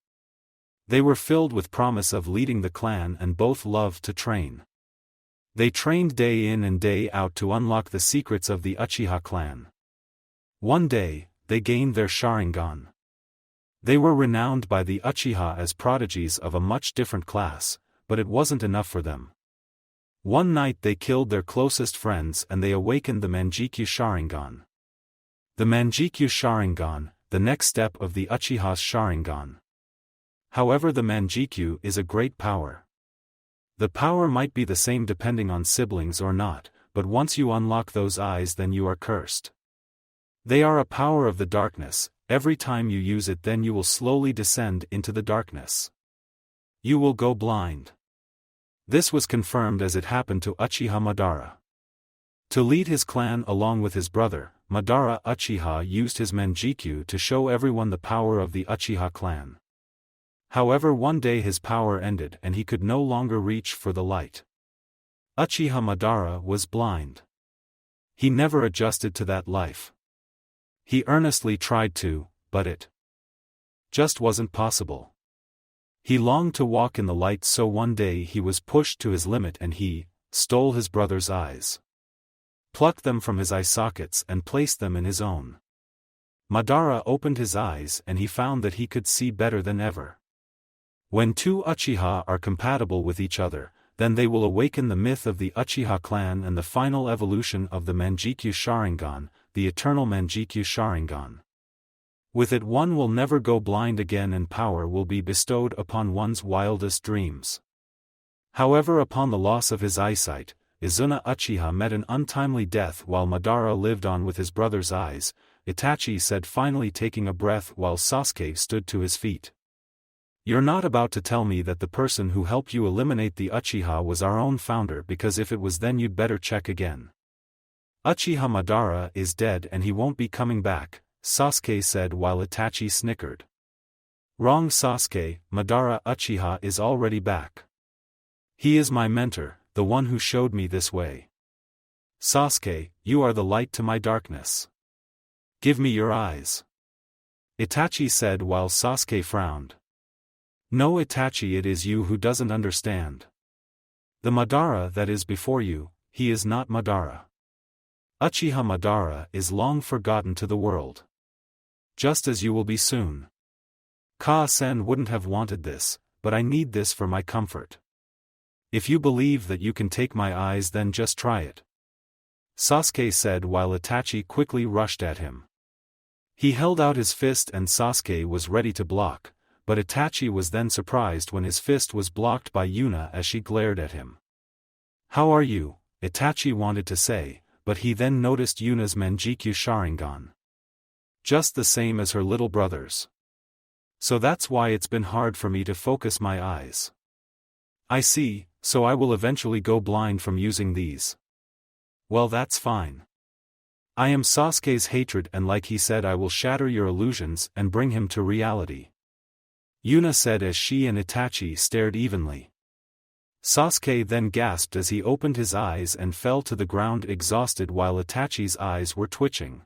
They were filled with promise of leading the clan and both loved to train. They trained day in and day out to unlock the secrets of the Uchiha clan. One day, they gained their Sharingan. They were renowned by the Uchiha as prodigies of a much different class, but it wasn't enough for them. One night they killed their closest friends and they awakened the Manjikyu Sharingan. The Manjikyu Sharingan, the next step of the Uchiha's Sharingan. However, the Manjikyu is a great power. The power might be the same depending on siblings or not, but once you unlock those eyes then you are cursed. They are a power of the darkness, every time you use it then you will slowly descend into the darkness. You will go blind. This was confirmed as it happened to Uchiha Madara. To lead his clan along with his brother, Madara Uchiha used his Manjikyu to show everyone the power of the Uchiha clan. However, one day his power ended and he could no longer reach for the light. Uchiha Madara was blind. He never adjusted to that life. He earnestly tried to, but it just wasn't possible. He longed to walk in the light, so one day he was pushed to his limit and he stole his brother's eyes. plucked them from his eye sockets and placed them in his own. Madara opened his eyes and he found that he could see better than ever. When two Uchiha are compatible with each other, then they will awaken the myth of the Uchiha clan and the final evolution of the Manjikyu Sharingan, the eternal Manjikyu Sharingan. With it one will never go blind again and power will be bestowed upon one's wildest dreams. However, upon the loss of his eyesight, Izuna Uchiha met an untimely death while Madara lived on with his brother's eyes, Itachi said, finally taking a breath while Sasuke stood to his feet. You're not about to tell me that the person who helped you eliminate the Uchiha was our own founder, because if it was, then you'd better check again. Uchiha Madara is dead and he won't be coming back, Sasuke said while Itachi snickered. Wrong, Sasuke, Madara Uchiha is already back. He is my mentor, the one who showed me this way. Sasuke, you are the light to my darkness. Give me your eyes. Itachi said while Sasuke frowned. No, Itachi, it is you who doesn't understand. The Madara that is before you, he is not Madara. Uchiha Madara is long forgotten to the world. Just as you will be soon. Ka-sen wouldn't have wanted this, but I need this for my comfort. If you believe that you can take my eyes, then just try it. Sasuke said while Itachi quickly rushed at him. He held out his fist and Sasuke was ready to block, but Itachi was then surprised when his fist was blocked by Yuna as she glared at him. How are you? Itachi wanted to say, but he then noticed Yuna's Manjikyu Sharingan. Just the same as her little brother's. So that's why it's been hard for me to focus my eyes. I see, so I will eventually go blind from using these. Well, that's fine. I am Sasuke's hatred, and like he said, I will shatter your illusions and bring him to reality. Yuna said as she and Itachi stared evenly. Sasuke then gasped as he opened his eyes and fell to the ground exhausted while Itachi's eyes were twitching.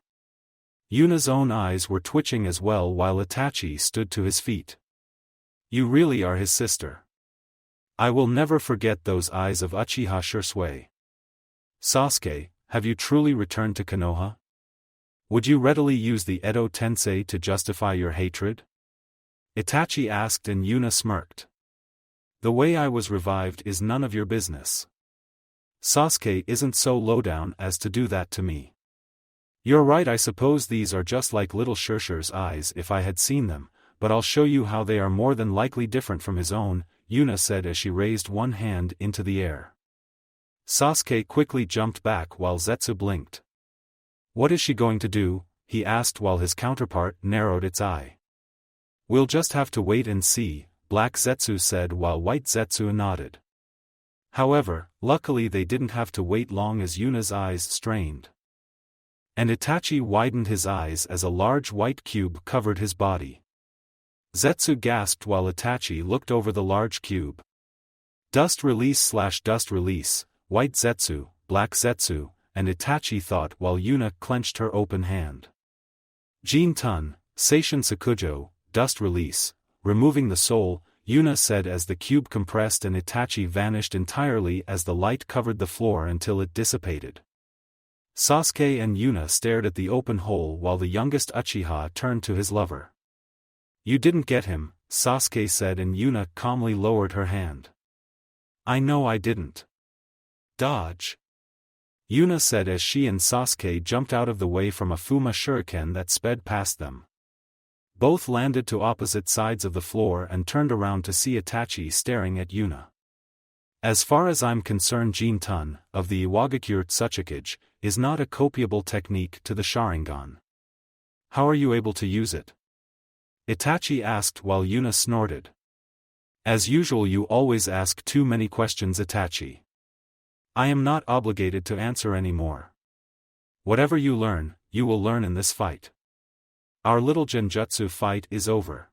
Yuna's own eyes were twitching as well while Itachi stood to his feet. You really are his sister. I will never forget those eyes of Uchiha Shursui. Sasuke, have you truly returned to Konoha? Would you readily use the Edo Tensei to justify your hatred? Itachi asked and Yuna smirked. The way I was revived is none of your business. Sasuke isn't so lowdown as to do that to me. You're right, I suppose these are just like little Shurshur's eyes if I had seen them, but I'll show you how they are more than likely different from his own, Yuna said as she raised one hand into the air. Sasuke quickly jumped back while Zetsu blinked. What is she going to do? He asked while his counterpart narrowed its eye. We'll just have to wait and see, Black Zetsu said while White Zetsu nodded. However, luckily they didn't have to wait long as Yuna's eyes strained. And Itachi widened his eyes as a large white cube covered his body. Zetsu gasped while Itachi looked over the large cube. Dust release / dust release, White Zetsu, Black Zetsu, and Itachi thought while Yuna clenched her open hand. Jin-tun, Seishin Sakujo, dust release, removing the soul, Yuna said as the cube compressed and Itachi vanished entirely as the light covered the floor until it dissipated. Sasuke and Yuna stared at the open hole while the youngest Uchiha turned to his lover. You didn't get him, Sasuke said and Yuna calmly lowered her hand. I know I didn't. Dodge. Yuna said as she and Sasuke jumped out of the way from a Fuma shuriken that sped past them. Both landed to opposite sides of the floor and turned around to see Itachi staring at Yuna. As far as I'm concerned, Jin-tun, of the Iwagakure Tsuchikage, is not a copyable technique to the Sharingan. How are you able to use it? Itachi asked while Yuna snorted. As usual, you always ask too many questions, Itachi. I am not obligated to answer anymore. Whatever you learn, you will learn in this fight. Our little genjutsu fight is over.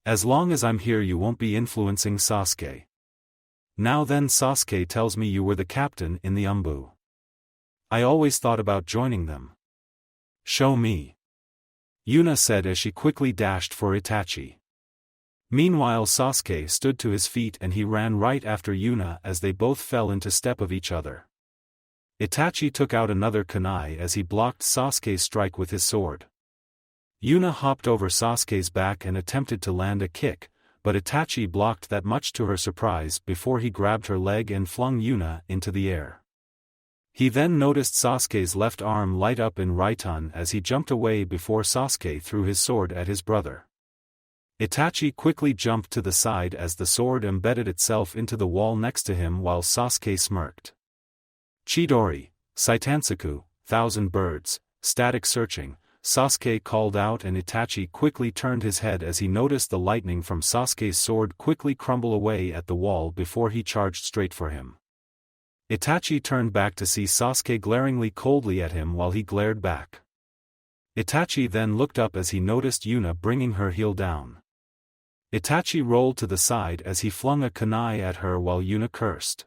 As long as I'm here, you won't be influencing Sasuke. Now then, Sasuke tells me you were the captain in the Umbu. I always thought about joining them. Show me. Yuna said as she quickly dashed for Itachi. Meanwhile, Sasuke stood to his feet and he ran right after Yuna as they both fell into step of each other. Itachi took out another kunai as he blocked Sasuke's strike with his sword. Yuna hopped over Sasuke's back and attempted to land a kick, but Itachi blocked that much to her surprise before he grabbed her leg and flung Yuna into the air. He then noticed Sasuke's left arm light up in Raiton as he jumped away before Sasuke threw his sword at his brother. Itachi quickly jumped to the side as the sword embedded itself into the wall next to him while Sasuke smirked. Chidori, Saitansaku, Thousand Birds, Static Searching, Sasuke called out and Itachi quickly turned his head as he noticed the lightning from Sasuke's sword quickly crumble away at the wall before he charged straight for him. Itachi turned back to see Sasuke glaringly coldly at him while he glared back. Itachi then looked up as he noticed Yuna bringing her heel down. Itachi rolled to the side as he flung a kunai at her while Yuna cursed.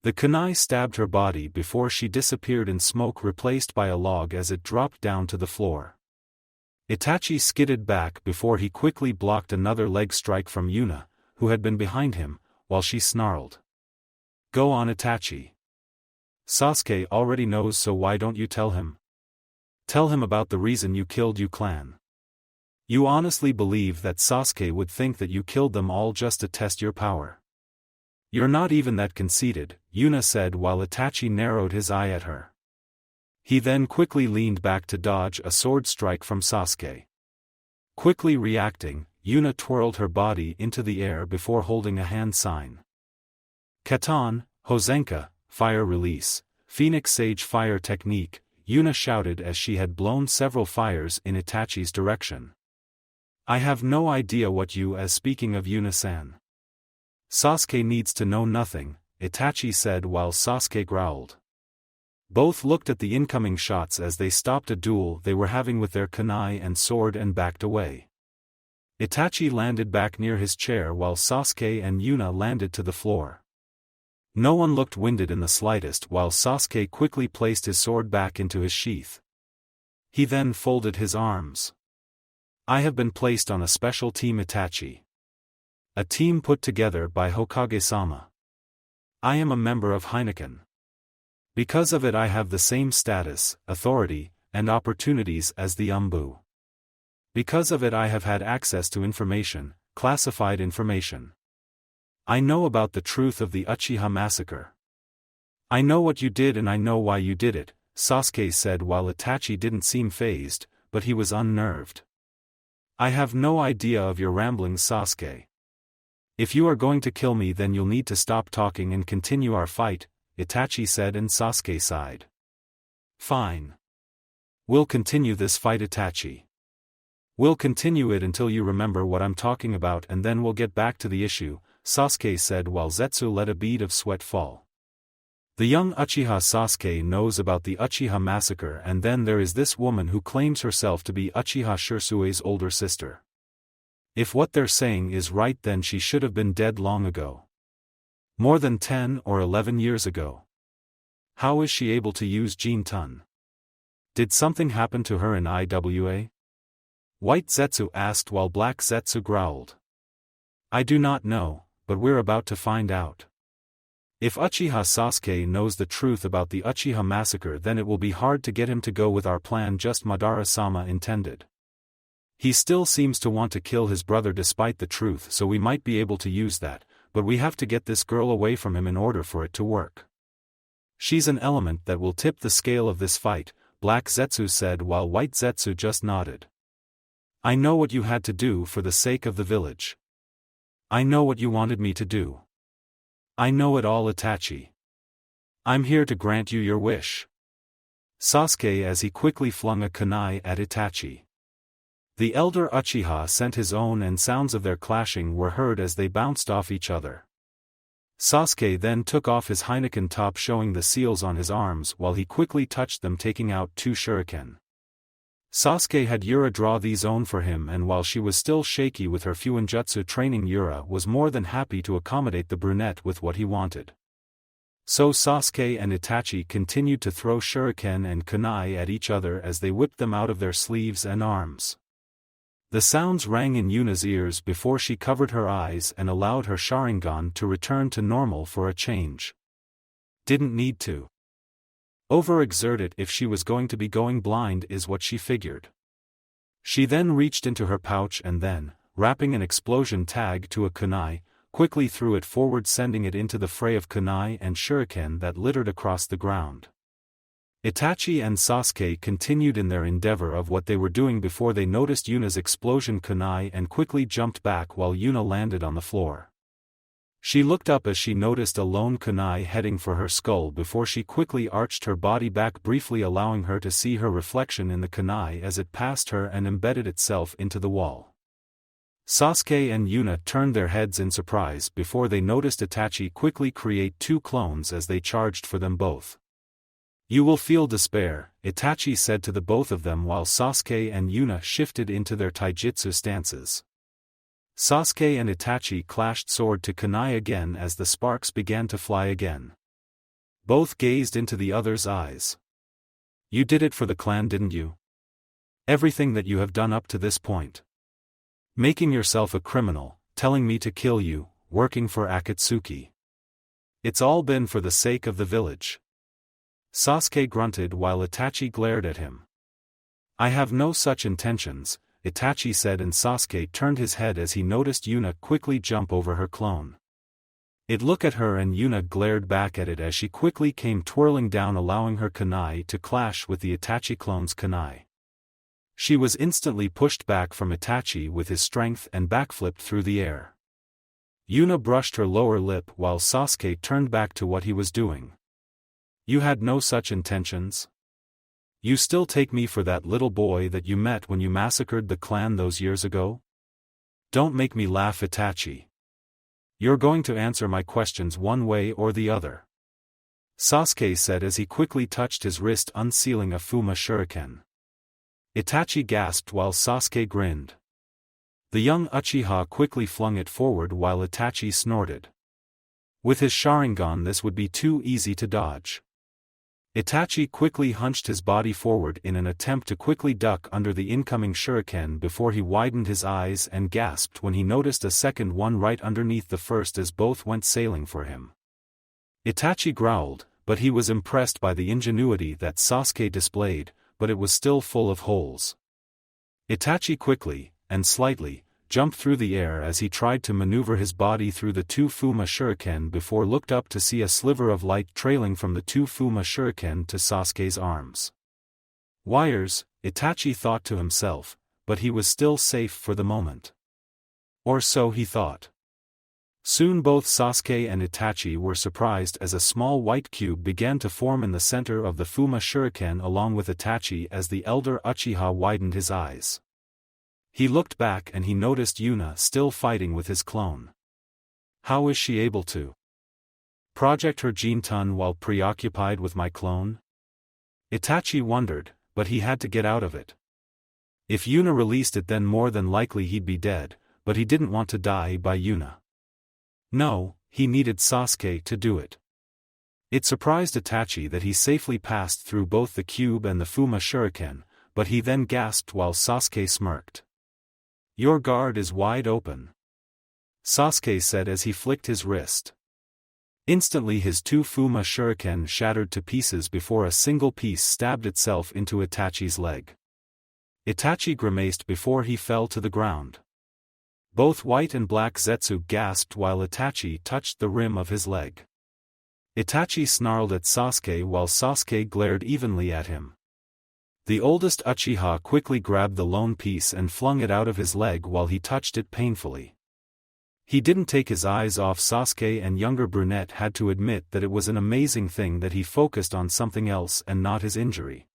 The kunai stabbed her body before she disappeared in smoke replaced by a log as it dropped down to the floor. Itachi skidded back before he quickly blocked another leg strike from Yuna, who had been behind him, while she snarled. "Go on, Itachi. Sasuke already knows, so why don't you tell him? Tell him about the reason you killed Yu clan. You honestly believe that Sasuke would think that you killed them all just to test your power? You're not even that conceited," Yuna said while Itachi narrowed his eye at her. He then quickly leaned back to dodge a sword strike from Sasuke. Quickly reacting, Yuna twirled her body into the air before holding a hand sign. "Katan, Hozenka, Fire Release, Phoenix Sage Fire Technique," Yuna shouted as she had blown several fires in Itachi's direction. "I have no idea what you as speaking of Yuna-san. Sasuke needs to know nothing," Itachi said while Sasuke growled. Both looked at the incoming shots as they stopped a duel they were having with their kunai and sword and backed away. Itachi landed back near his chair while Sasuke and Yuna landed to the floor. No one looked winded in the slightest while Sasuke quickly placed his sword back into his sheath. He then folded his arms. "I have been placed on a special team, Itachi. A team put together by Hokage-sama. I am a member of Heineken. Because of it I have the same status, authority, and opportunities as the Umbu. Because of it I have had access to information, classified information. I know about the truth of the Uchiha massacre. I know what you did and I know why you did it," Sasuke said while Itachi didn't seem fazed, but he was unnerved. "I have no idea of your ramblings, Sasuke. If you are going to kill me then you'll need to stop talking and continue our fight," Itachi said and Sasuke sighed. "Fine. We'll continue this fight, Itachi. We'll continue it until you remember what I'm talking about and then we'll get back to the issue," Sasuke said while Zetsu let a bead of sweat fall. The young Uchiha Sasuke knows about the Uchiha massacre and then there is this woman who claims herself to be Uchiha Shirsue's older sister. If what they're saying is right then she should have been dead long ago. More than 10 or 11 years ago. How is she able to use Jin-tun? Did something happen to her in IWA? White Zetsu asked while Black Zetsu growled. "I do not know, but we're about to find out. If Uchiha Sasuke knows the truth about the Uchiha massacre then it will be hard to get him to go with our plan just Madara-sama intended. He still seems to want to kill his brother despite the truth so we might be able to use that, but we have to get this girl away from him in order for it to work. She's an element that will tip the scale of this fight," Black Zetsu said while White Zetsu just nodded. "I know what you had to do for the sake of the village. I know what you wanted me to do. I know it all, Itachi. I'm here to grant you your wish." Sasuke as he quickly flung a kunai at Itachi. The elder Uchiha sent his own and sounds of their clashing were heard as they bounced off each other. Sasuke then took off his Heineken top showing the seals on his arms while he quickly touched them taking out 2 shuriken. Sasuke had Yura draw these own for him and while she was still shaky with her Fuinjutsu training Yura was more than happy to accommodate the brunette with what he wanted. So Sasuke and Itachi continued to throw shuriken and kunai at each other as they whipped them out of their sleeves and arms. The sounds rang in Yuna's ears before she covered her eyes and allowed her Sharingan to return to normal for a change. Didn't need to. Overexert it if she was going to be going blind is what she figured. She then reached into her pouch and then, wrapping an explosion tag to a kunai, quickly threw it forward, sending it into the fray of kunai and shuriken that littered across the ground. Itachi and Sasuke continued in their endeavor of what they were doing before they noticed Yuna's explosion kunai and quickly jumped back while Yuna landed on the floor. She looked up as she noticed a lone kunai heading for her skull before she quickly arched her body back, briefly allowing her to see her reflection in the kunai as it passed her and embedded itself into the wall. Sasuke and Yuna turned their heads in surprise before they noticed Itachi quickly create two clones as they charged for them both. "You will feel despair," Itachi said to the both of them while Sasuke and Yuna shifted into their taijutsu stances. Sasuke and Itachi clashed sword to kunai again as the sparks began to fly again. Both gazed into the other's eyes. "You did it for the clan, didn't you? Everything that you have done up to this point. Making yourself a criminal, telling me to kill you, working for Akatsuki. It's all been for the sake of the village." Sasuke grunted while Itachi glared at him. "I have no such intentions," Itachi said, and Sasuke turned his head as he noticed Yuna quickly jump over her clone. It looked at her and Yuna glared back at it as she quickly came twirling down, allowing her kunai to clash with the Itachi clone's kunai. She was instantly pushed back from Itachi with his strength and backflipped through the air. Yuna brushed her lower lip while Sasuke turned back to what he was doing. "You had no such intentions? You still take me for that little boy that you met when you massacred the clan those years ago? Don't make me laugh, Itachi. You're going to answer my questions one way or the other," Sasuke said as he quickly touched his wrist, unsealing a Fuma Shuriken. Itachi gasped while Sasuke grinned. The young Uchiha quickly flung it forward while Itachi snorted. With his Sharingan this would be too easy to dodge. Itachi quickly hunched his body forward in an attempt to quickly duck under the incoming shuriken before he widened his eyes and gasped when he noticed a second one right underneath the first as both went sailing for him. Itachi growled, but he was impressed by the ingenuity that Sasuke displayed, but it was still full of holes. Itachi quickly, and slightly, jumped through the air as he tried to maneuver his body through the two Fuma Shuriken before looked up to see a sliver of light trailing from the two Fuma Shuriken to Sasuke's arms. Wires, Itachi thought to himself, but he was still safe for the moment. Or so he thought. Soon both Sasuke and Itachi were surprised as a small white cube began to form in the center of the Fuma Shuriken along with Itachi as the elder Uchiha widened his eyes. He looked back and he noticed Yuna still fighting with his clone. How is she able to project her Jinton while preoccupied with my clone? Itachi wondered, but he had to get out of it. If Yuna released it then more than likely he'd be dead, but he didn't want to die by Yuna. No, he needed Sasuke to do it. It surprised Itachi that he safely passed through both the cube and the Fuma Shuriken, but he then gasped while Sasuke smirked. "Your guard is wide open," Sasuke said as he flicked his wrist. Instantly his two Fuma Shuriken shattered to pieces before a single piece stabbed itself into Itachi's leg. Itachi grimaced before he fell to the ground. Both white and black Zetsu gasped while Itachi touched the rim of his leg. Itachi snarled at Sasuke while Sasuke glared evenly at him. The oldest Uchiha quickly grabbed the lone piece and flung it out of his leg while he touched it painfully. He didn't take his eyes off Sasuke, and younger brunette had to admit that it was an amazing thing that he focused on something else and not his injury.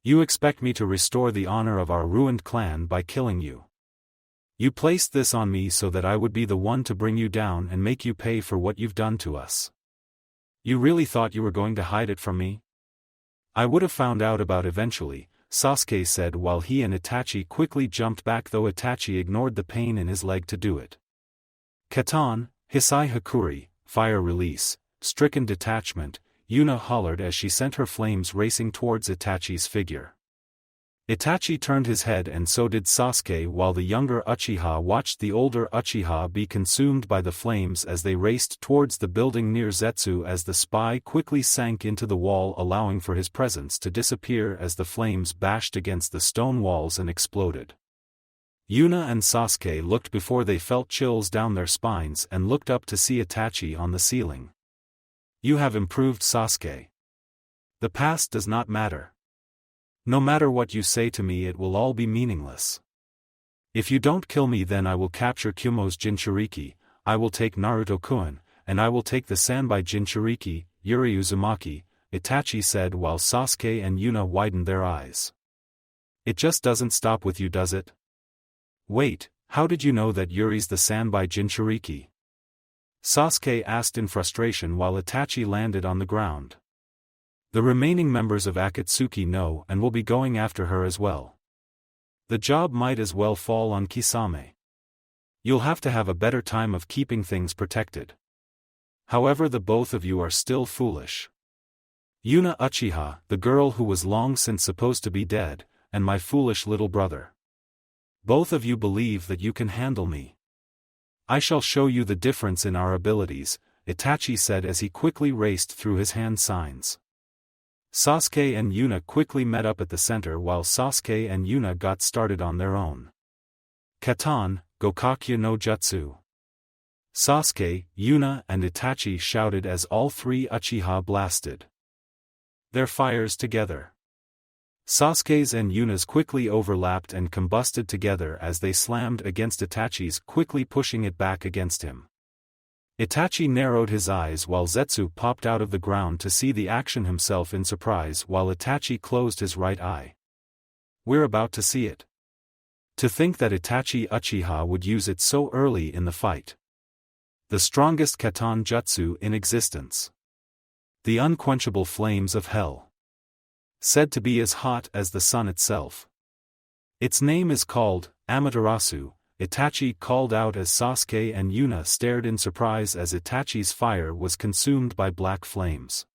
"You expect me to restore the honor of our ruined clan by killing you. You placed this on me so that I would be the one to bring you down and make you pay for what you've done to us. You really thought you were going to hide it from me? I would have found out about eventually," Sasuke said while he and Itachi quickly jumped back, though Itachi ignored the pain in his leg to do it. "Katan, Hisai Hakuri, fire release, stricken detachment," Yuna hollered as she sent her flames racing towards Itachi's figure. Itachi turned his head and so did Sasuke, while the younger Uchiha watched the older Uchiha be consumed by the flames as they raced towards the building near Zetsu as the spy quickly sank into the wall, allowing for his presence to disappear as the flames bashed against the stone walls and exploded. Yuna and Sasuke looked before they felt chills down their spines and looked up to see Itachi on the ceiling. "You have improved, Sasuke. The past does not matter. No matter what you say to me, it will all be meaningless. If you don't kill me, then I will capture Kumo's Jinchuriki, I will take Naruto-kun, and I will take the Sanbai Jinchuriki, Yuri Uzumaki," Itachi said while Sasuke and Yuna widened their eyes. "It just doesn't stop with you, does it? Wait, how did you know that Yuri's the Sanbai Jinchuriki?" Sasuke asked in frustration while Itachi landed on the ground. "The remaining members of Akatsuki know and will be going after her as well. The job might as well fall on Kisame. You'll have to have a better time of keeping things protected. However, the both of you are still foolish. Yuna Uchiha, the girl who was long since supposed to be dead, and my foolish little brother. Both of you believe that you can handle me. I shall show you the difference in our abilities," Itachi said as he quickly raced through his hand signs. Sasuke and Yuna quickly met up at the center while Sasuke and Yuna got started on their own. "Katan, Gokakyu no Jutsu." Sasuke, Yuna and Itachi shouted as all three Uchiha blasted their fires together. Sasuke's and Yuna's quickly overlapped and combusted together as they slammed against Itachi's, quickly pushing it back against him. Itachi narrowed his eyes while Zetsu popped out of the ground to see the action himself in surprise while Itachi closed his right eye. "We're about to see it. To think that Itachi Uchiha would use it so early in the fight. The strongest Katan Jutsu in existence. The unquenchable flames of hell. Said to be as hot as the sun itself. Its name is called Amaterasu," Itachi called out as Sasuke and Yuna stared in surprise as Itachi's fire was consumed by black flames.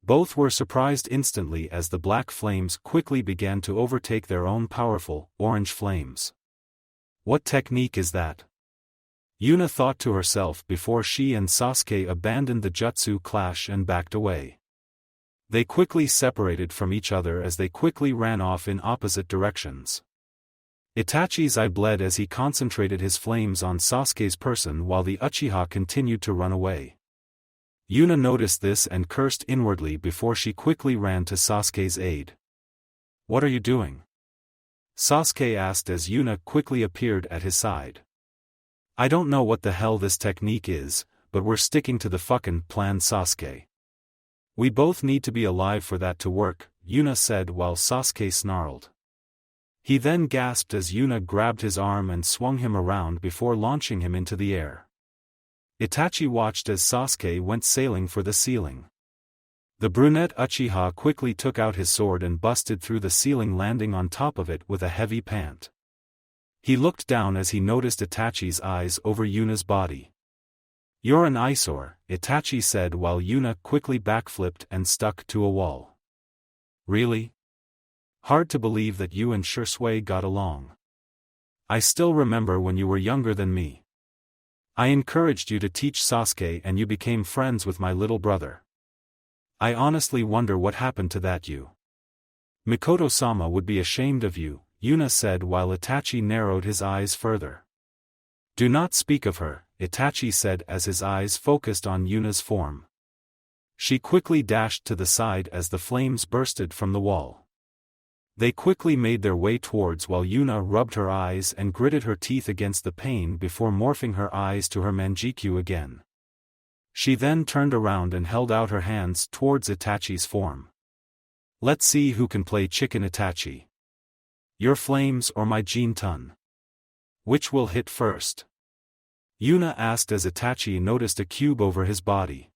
Both were surprised instantly as the black flames quickly began to overtake their own powerful, orange flames. "What technique is that?" Yuna thought to herself before she and Sasuke abandoned the jutsu clash and backed away. They quickly separated from each other as they quickly ran off in opposite directions. Itachi's eye bled as he concentrated his flames on Sasuke's person while the Uchiha continued to run away. Yuna noticed this and cursed inwardly before she quickly ran to Sasuke's aid. "What are you doing?" Sasuke asked as Yuna quickly appeared at his side. "I don't know what the hell this technique is, but we're sticking to the fucking plan, Sasuke. We both need to be alive for that to work," Yuna said while Sasuke snarled. He then gasped as Yuna grabbed his arm and swung him around before launching him into the air. Itachi watched as Sasuke went sailing for the ceiling. The brunette Uchiha quickly took out his sword and busted through the ceiling, landing on top of it with a heavy pant. He looked down as he noticed Itachi's eyes over Yuna's body. "You're an eyesore," Itachi said while Yuna quickly backflipped and stuck to a wall. "Really? Hard to believe that you and Shisui got along. I still remember when you were younger than me. I encouraged you to teach Sasuke and you became friends with my little brother. I honestly wonder what happened to that you. Mikoto-sama would be ashamed of you," Yuna said while Itachi narrowed his eyes further. "Do not speak of her," Itachi said as his eyes focused on Yuna's form. She quickly dashed to the side as the flames bursted from the wall. They quickly made their way towards while Yuna rubbed her eyes and gritted her teeth against the pain before morphing her eyes to her manjikyu again. She then turned around and held out her hands towards Itachi's form. "Let's see who can play chicken, Itachi. Your flames or my Jin-tun? Which will hit first?" Yuna asked as Itachi noticed a cube over his body.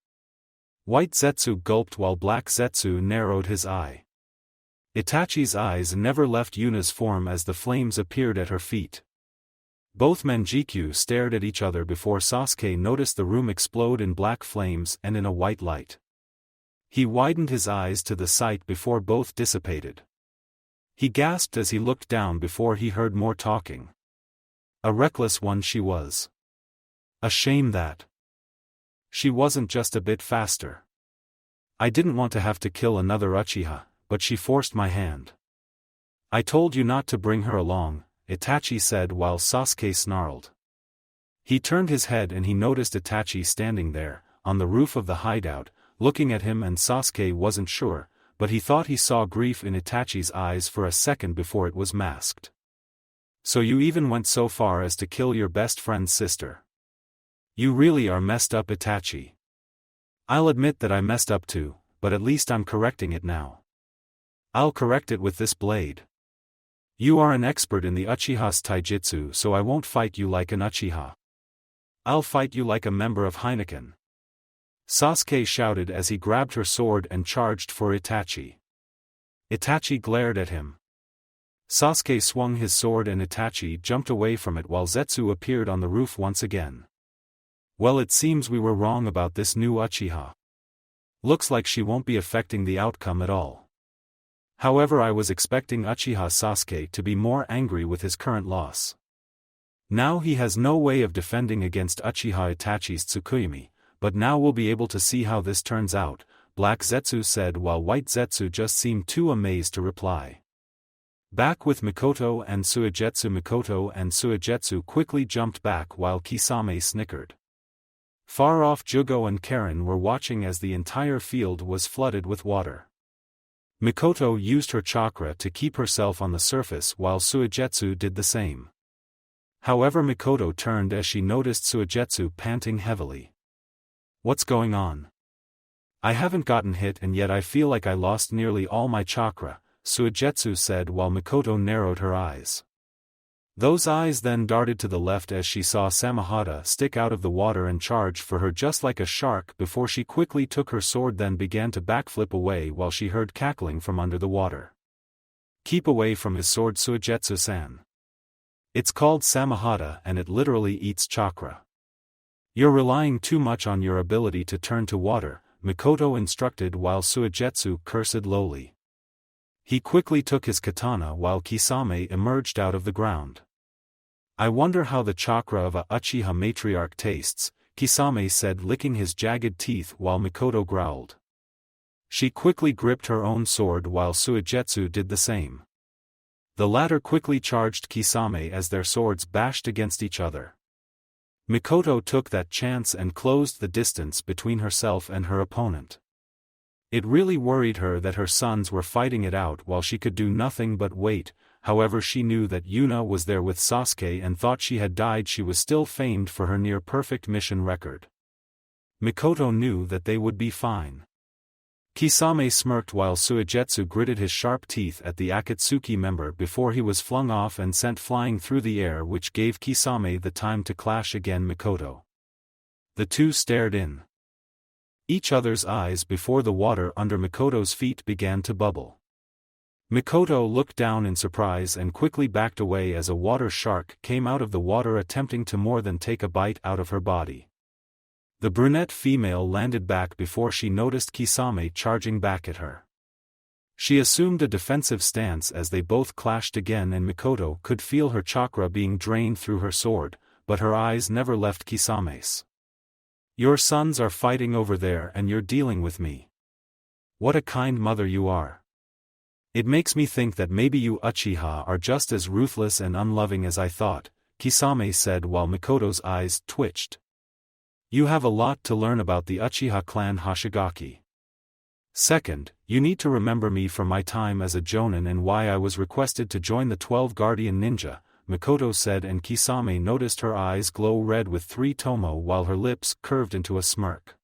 White Zetsu gulped while Black Zetsu narrowed his eye. Itachi's eyes never left Yuna's form as the flames appeared at her feet. Both manjikyu stared at each other before Sasuke noticed the room explode in black flames and in a white light. He widened his eyes to the sight before both dissipated. He gasped as he looked down before he heard more talking. A reckless one she was. A shame that she wasn't just a bit faster. I didn't want to have to kill another Uchiha, but she forced my hand. I told you not to bring her along, Itachi said while Sasuke snarled. He turned his head and he noticed Itachi standing there, on the roof of the hideout, looking at him, and Sasuke wasn't sure, but he thought he saw grief in Itachi's eyes for a second before it was masked. So you even went so far as to kill your best friend's sister. You really are messed up, Itachi. I'll admit that I messed up too, but at least I'm correcting it now. I'll correct it with this blade. You are an expert in the Uchiha's taijutsu, so I won't fight you like an Uchiha. I'll fight you like a member of Heineken. Sasuke shouted as he grabbed her sword and charged for Itachi. Itachi glared at him. Sasuke swung his sword and Itachi jumped away from it while Zetsu appeared on the roof once again. Well, it seems we were wrong about this new Uchiha. Looks like she won't be affecting the outcome at all. However, I was expecting Uchiha Sasuke to be more angry with his current loss. Now he has no way of defending against Uchiha Itachi's Tsukuyomi, but now we'll be able to see how this turns out, Black Zetsu said while White Zetsu just seemed too amazed to reply. Back with Mikoto and Suigetsu. Mikoto and Suigetsu quickly jumped back while Kisame snickered. Far off, Jugo and Karen were watching as the entire field was flooded with water. Mikoto used her chakra to keep herself on the surface while Suigetsu did the same. However, Mikoto turned as she noticed Suigetsu panting heavily. What's going on? I haven't gotten hit and yet I feel like I lost nearly all my chakra, Suigetsu said while Mikoto narrowed her eyes. Those eyes then darted to the left as she saw Samahata stick out of the water and charge for her just like a shark before she quickly took her sword, then began to backflip away while she heard cackling from under the water. Keep away from his sword, Suigetsu-san. It's called Samahata and it literally eats chakra. You're relying too much on your ability to turn to water, Mikoto instructed while Suigetsu cursed lowly. He quickly took his katana while Kisame emerged out of the ground. I wonder how the chakra of a Uchiha matriarch tastes, Kisame said, licking his jagged teeth while Mikoto growled. She quickly gripped her own sword while Suigetsu did the same. The latter quickly charged Kisame as their swords bashed against each other. Mikoto took that chance and closed the distance between herself and her opponent. It really worried her that her sons were fighting it out while she could do nothing but wait. However, she knew that Yuna was there with Sasuke and thought she had died. She was still famed for her near-perfect mission record. Mikoto knew that they would be fine. Kisame smirked while Suigetsu gritted his sharp teeth at the Akatsuki member before he was flung off and sent flying through the air, which gave Kisame the time to clash again Mikoto. The two stared in each other's eyes before the water under Mikoto's feet began to bubble. Mikoto looked down in surprise and quickly backed away as a water shark came out of the water attempting to more than take a bite out of her body. The brunette female landed back before she noticed Kisame charging back at her. She assumed a defensive stance as they both clashed again and Mikoto could feel her chakra being drained through her sword, but her eyes never left Kisame's. Your sons are fighting over there and you're dealing with me. What a kind mother you are. It makes me think that maybe you Uchiha are just as ruthless and unloving as I thought, Kisame said while Mikoto's eyes twitched. You have a lot to learn about the Uchiha clan Hoshigaki. Second, you need to remember me from my time as a Jonin and why I was requested to join the 12 Guardian Ninja, Mikoto said, and Kisame noticed her eyes glow red with 3 tomo while her lips curved into a smirk.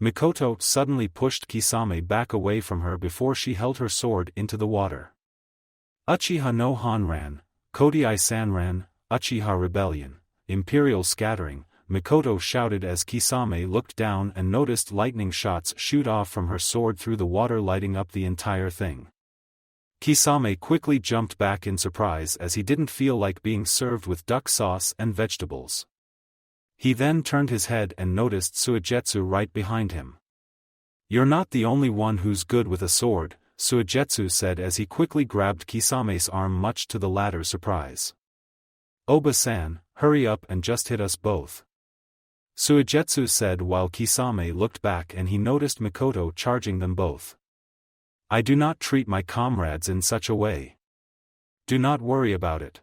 Mikoto suddenly pushed Kisame back away from her before she held her sword into the water. Uchiha no Hanran, Kodai Sanran, Uchiha Rebellion, Imperial Scattering, Mikoto shouted as Kisame looked down and noticed lightning shots shoot off from her sword through the water, lighting up the entire thing. Kisame quickly jumped back in surprise as he didn't feel like being served with duck sauce and vegetables. He then turned his head and noticed Suigetsu right behind him. You're not the only one who's good with a sword, Suigetsu said as he quickly grabbed Kisame's arm much to the latter's surprise. Oba-san, hurry up and just hit us both. Suigetsu said while Kisame looked back and he noticed Mikoto charging them both. I do not treat my comrades in such a way. Do not worry about it.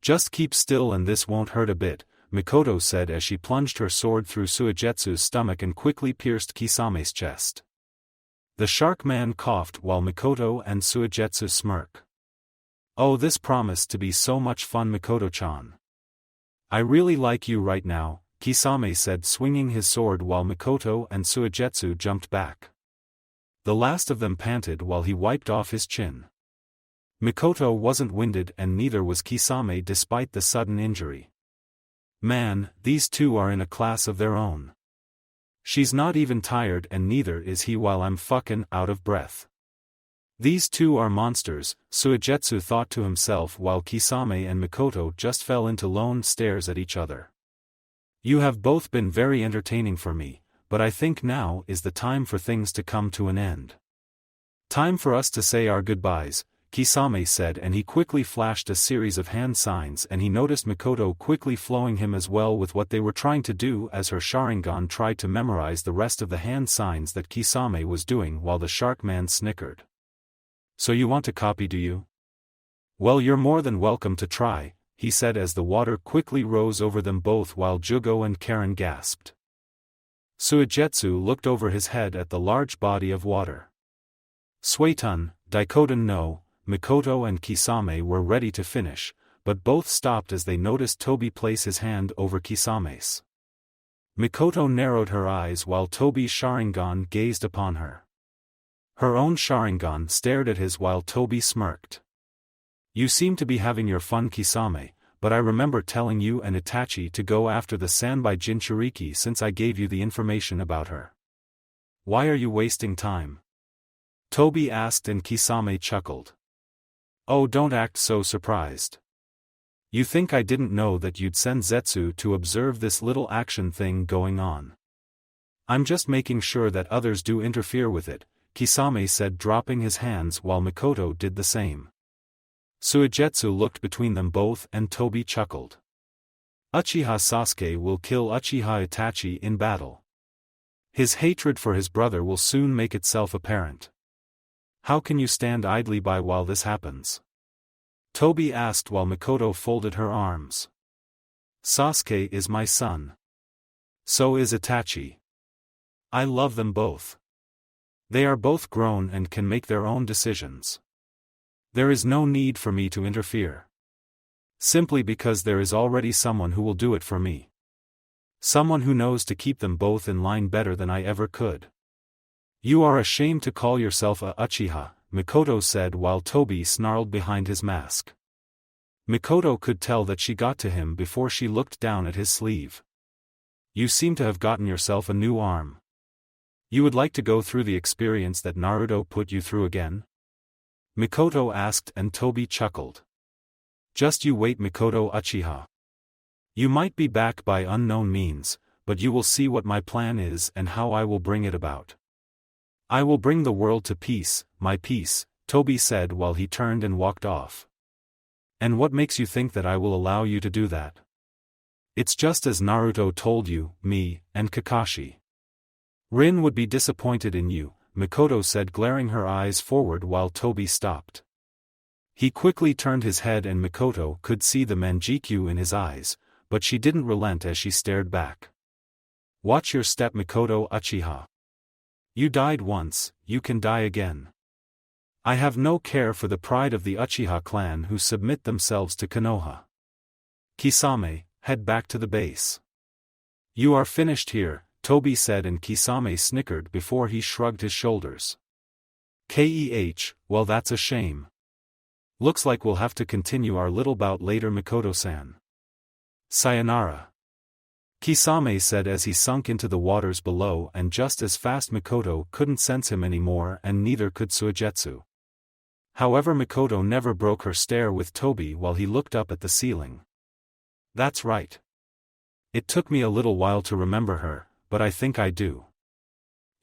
Just keep still and this won't hurt a bit, Mikoto said as she plunged her sword through Suigetsu's stomach and quickly pierced Kisame's chest. The shark man coughed while Mikoto and Suigetsu smirked. Oh, this promised to be so much fun, Mikoto-chan. I really like you right now, Kisame said, swinging his sword while Mikoto and Suigetsu jumped back. The last of them panted while he wiped off his chin. Mikoto wasn't winded and neither was Kisame despite the sudden injury. Man, these two are in a class of their own. She's not even tired and neither is he while I'm fucking out of breath. These two are monsters, Suigetsu thought to himself while Kisame and Mikoto just fell into lone stares at each other. You have both been very entertaining for me, but I think now is the time for things to come to an end. Time for us to say our goodbyes, Kisame said, and he quickly flashed a series of hand signs and he noticed Mikoto quickly flowing him as well with what they were trying to do as her Sharingan tried to memorize the rest of the hand signs that Kisame was doing while the shark man snickered. So you want to copy, do you? Well, you're more than welcome to try, he said as the water quickly rose over them both while Jugo and Karen gasped. Suigetsu looked over his head at the large body of water. Suetun, Daikoden no, Mikoto and Kisame were ready to finish, but both stopped as they noticed Tobi place his hand over Kisame's. Mikoto narrowed her eyes while Tobi's Sharingan gazed upon her. Her own Sharingan stared at his while Tobi smirked. You seem to be having your fun, Kisame, but I remember telling you and Itachi to go after the Sanbai Jinchuriki since I gave you the information about her. Why are you wasting time? Tobi asked and Kisame chuckled. Oh, don't act so surprised. You think I didn't know that you'd send Zetsu to observe this little action thing going on? I'm just making sure that others do interfere with it, Kisame said, dropping his hands while Mikoto did the same. Suigetsu looked between them both and Tobi chuckled. Uchiha Sasuke will kill Uchiha Itachi in battle. His hatred for his brother will soon make itself apparent. How can you stand idly by while this happens? Tobi asked while Mikoto folded her arms. Sasuke is my son. So is Itachi. I love them both. They are both grown and can make their own decisions. There is no need for me to interfere. Simply because there is already someone who will do it for me. Someone who knows to keep them both in line better than I ever could. You are ashamed to call yourself a Uchiha, Mikoto said while Tobi snarled behind his mask. Mikoto could tell that she got to him before she looked down at his sleeve. You seem to have gotten yourself a new arm. You would like to go through the experience that Naruto put you through again? Mikoto asked and Tobi chuckled. Just you wait, Mikoto Uchiha. You might be back by unknown means, but you will see what my plan is and how I will bring it about. I will bring the world to peace, my peace, Tobi said while he turned and walked off. And what makes you think that I will allow you to do that? It's just as Naruto told you, me, and Kakashi. Rin would be disappointed in you, Mikoto said, glaring her eyes forward while Tobi stopped. He quickly turned his head and Mikoto could see the manjikyu in his eyes, but she didn't relent as she stared back. Watch your step, Mikoto Uchiha. You died once, you can die again. I have no care for the pride of the Uchiha clan who submit themselves to Konoha. Kisame, head back to the base. You are finished here, Tobi said, and Kisame snickered before he shrugged his shoulders. Well, that's a shame. Looks like we'll have to continue our little bout later, Mikoto-san. Sayonara. Kisame said as he sunk into the waters below, and just as fast Mikoto couldn't sense him anymore and neither could Suigetsu. However, Mikoto never broke her stare with Tobi while he looked up at the ceiling. That's right. It took me a little while to remember her, but I think I do.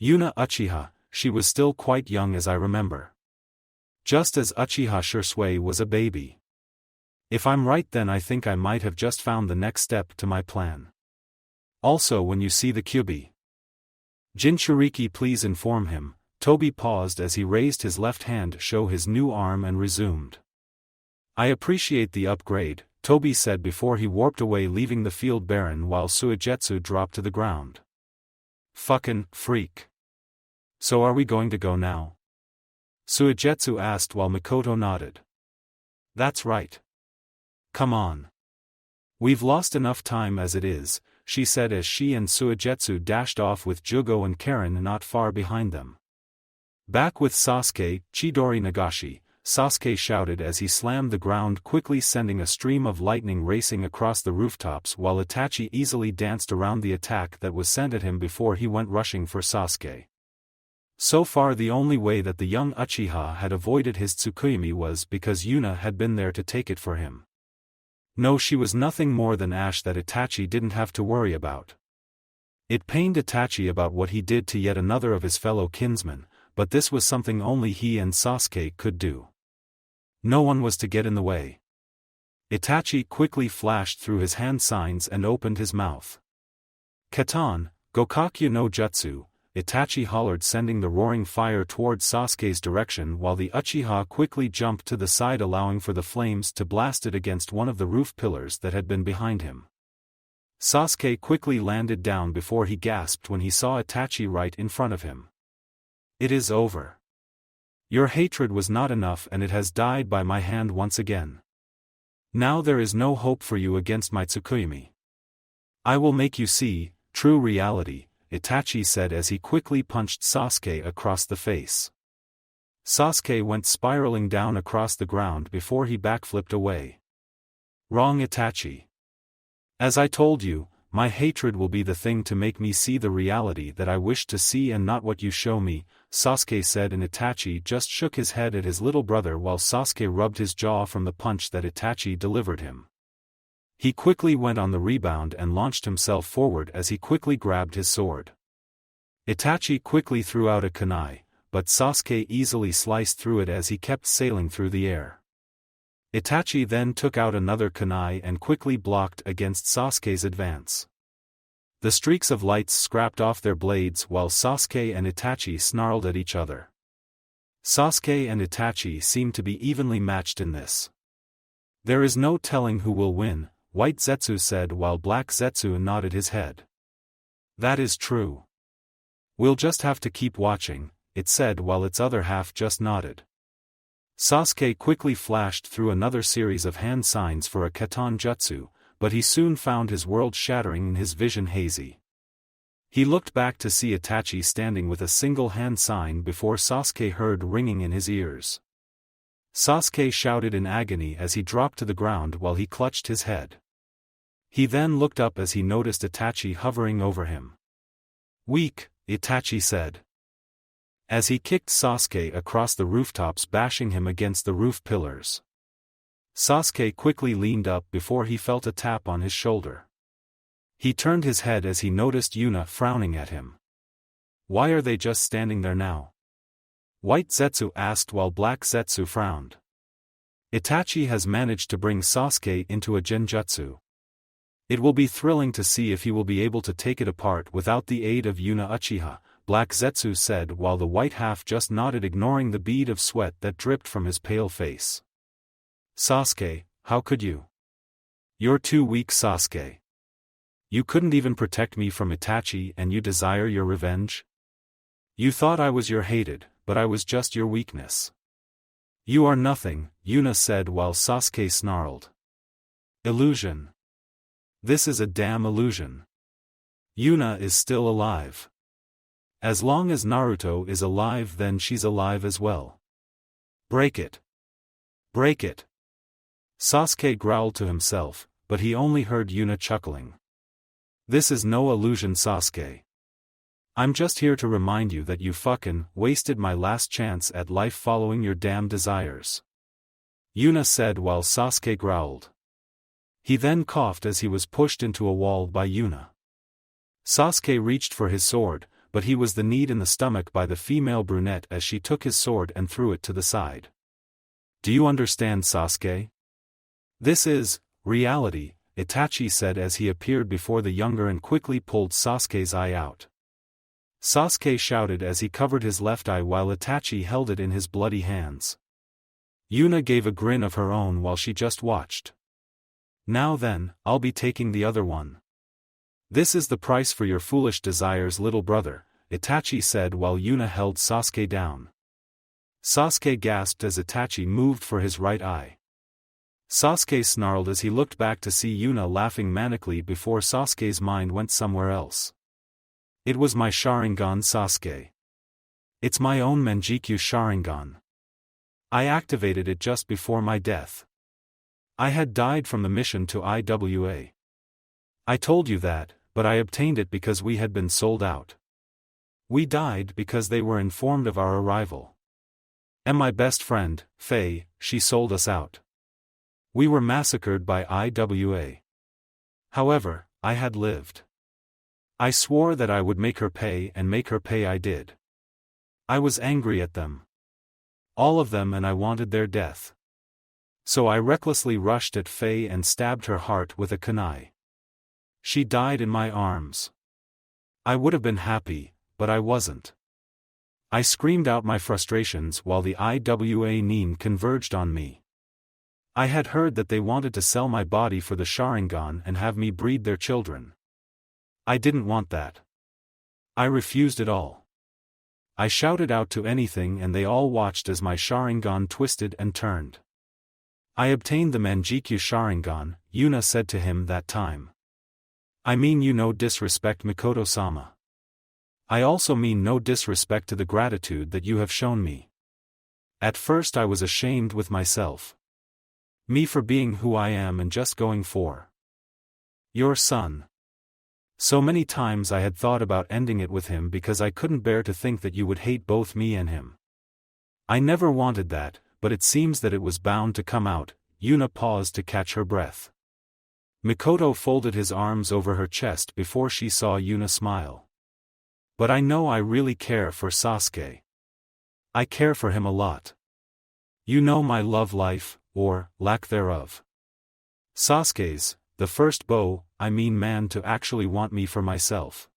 Yuna Uchiha, she was still quite young as I remember. Just as Uchiha Shisui was a baby. If I'm right, then I think I might have just found the next step to my plan. Also, when you see the Kyuubi Jinchuriki, please inform him. Toby paused as he raised his left hand to show his new arm and resumed. I appreciate the upgrade, Toby said before he warped away, leaving the field barren while Suigetsu dropped to the ground. Fucking freak. So are we going to go now? Suigetsu asked while Mikoto nodded. That's right. Come on. We've lost enough time as it is, she said as she and Suigetsu dashed off with Jugo and Karen not far behind them. Back with Sasuke, Chidori Nagashi, Sasuke shouted as he slammed the ground, quickly sending a stream of lightning racing across the rooftops while Itachi easily danced around the attack that was sent at him before he went rushing for Sasuke. So far the only way that the young Uchiha had avoided his Tsukuyomi was because Yuna had been there to take it for him. No, she was nothing more than ash that Itachi didn't have to worry about. It pained Itachi about what he did to yet another of his fellow kinsmen, but this was something only he and Sasuke could do. No one was to get in the way. Itachi quickly flashed through his hand signs and opened his mouth. Katan, Gokakyu no Jutsu, Itachi hollered, sending the roaring fire towards Sasuke's direction while the Uchiha quickly jumped to the side, allowing for the flames to blast it against one of the roof pillars that had been behind him. Sasuke quickly landed down before he gasped when he saw Itachi right in front of him. It is over. Your hatred was not enough and it has died by my hand once again. Now there is no hope for you against my Tsukuyomi. I will make you see true reality, Itachi said as he quickly punched Sasuke across the face. Sasuke went spiraling down across the ground before he backflipped away. Wrong, Itachi. As I told you, my hatred will be the thing to make me see the reality that I wish to see and not what you show me, Sasuke said, and Itachi just shook his head at his little brother while Sasuke rubbed his jaw from the punch that Itachi delivered him. He quickly went on the rebound and launched himself forward as he quickly grabbed his sword. Itachi quickly threw out a kunai, but Sasuke easily sliced through it as he kept sailing through the air. Itachi then took out another kunai and quickly blocked against Sasuke's advance. The streaks of lights scrapped off their blades while Sasuke and Itachi snarled at each other. Sasuke and Itachi seemed to be evenly matched in this. There is no telling who will win, White Zetsu said while Black Zetsu nodded his head. That is true. We'll just have to keep watching, it said while its other half just nodded. Sasuke quickly flashed through another series of hand signs for a Katan Jutsu, but he soon found his world shattering and his vision hazy. He looked back to see Itachi standing with a single hand sign before Sasuke heard ringing in his ears. Sasuke shouted in agony as he dropped to the ground while he clutched his head. He then looked up as he noticed Itachi hovering over him. Weak, Itachi said. As he kicked Sasuke across the rooftops, bashing him against the roof pillars. Sasuke quickly leaned up before he felt a tap on his shoulder. He turned his head as he noticed Yuna frowning at him. Why are they just standing there now? White Zetsu asked while Black Zetsu frowned. Itachi has managed to bring Sasuke into a genjutsu. It will be thrilling to see if he will be able to take it apart without the aid of Yuna Uchiha, Black Zetsu said while the white half just nodded, ignoring the bead of sweat that dripped from his pale face. Sasuke, how could you? You're too weak, Sasuke. You couldn't even protect me from Itachi and you desire your revenge? You thought I was your hated, but I was just your weakness. You are nothing, Yuna said while Sasuke snarled. Illusion. This is a damn illusion. Yuna is still alive. As long as Naruto is alive, then she's alive as well. Break it. Break it. Sasuke growled to himself, but he only heard Yuna chuckling. This is no illusion, Sasuke. I'm just here to remind you that you fucking wasted my last chance at life following your damn desires. Yuna said while Sasuke growled. He then coughed as he was pushed into a wall by Yuna. Sasuke reached for his sword, but he was kneed in the stomach by the female brunette as she took his sword and threw it to the side. Do you understand, Sasuke? This is reality, Itachi said as he appeared before the younger and quickly pulled Sasuke's eye out. Sasuke shouted as he covered his left eye while Itachi held it in his bloody hands. Yuna gave a grin of her own while she just watched. Now then, I'll be taking the other one. This is the price for your foolish desires, little brother, Itachi said while Yuna held Sasuke down. Sasuke gasped as Itachi moved for his right eye. Sasuke snarled as he looked back to see Yuna laughing manically before Sasuke's mind went somewhere else. It was my Sharingan, Sasuke. It's my own Manjikyu Sharingan. I activated it just before my death. I had died from the mission to IWA. I told you that, but I obtained it because we had been sold out. We died because they were informed of our arrival. And my best friend, Faye, she sold us out. We were massacred by IWA. However, I had lived. I swore that I would make her pay, and make her pay I did. I was angry at them. All of them, and I wanted their death. So I recklessly rushed at Faye and stabbed her heart with a kunai. She died in my arms. I would have been happy, but I wasn't. I screamed out my frustrations while the IWA Nin converged on me. I had heard that they wanted to sell my body for the Sharingan and have me breed their children. I didn't want that. I refused it all. I shouted out to anything and they all watched as my Sharingan twisted and turned. I obtained the Manjikyu Sharingan, Yuna said to him that time. I mean no disrespect, Mikoto-sama. I also mean no disrespect to the gratitude that you have shown me. At first I was ashamed with myself. Me for being who I am and just going for your son. So many times I had thought about ending it with him because I couldn't bear to think that you would hate both me and him. I never wanted that, but it seems that it was bound to come out. Yuna paused to catch her breath. Mikoto folded his arms over her chest before she saw Yuna smile. But I know I really care for Sasuke. I care for him a lot. You know my love life, or lack thereof. Sasuke's, the first man to actually want me for myself.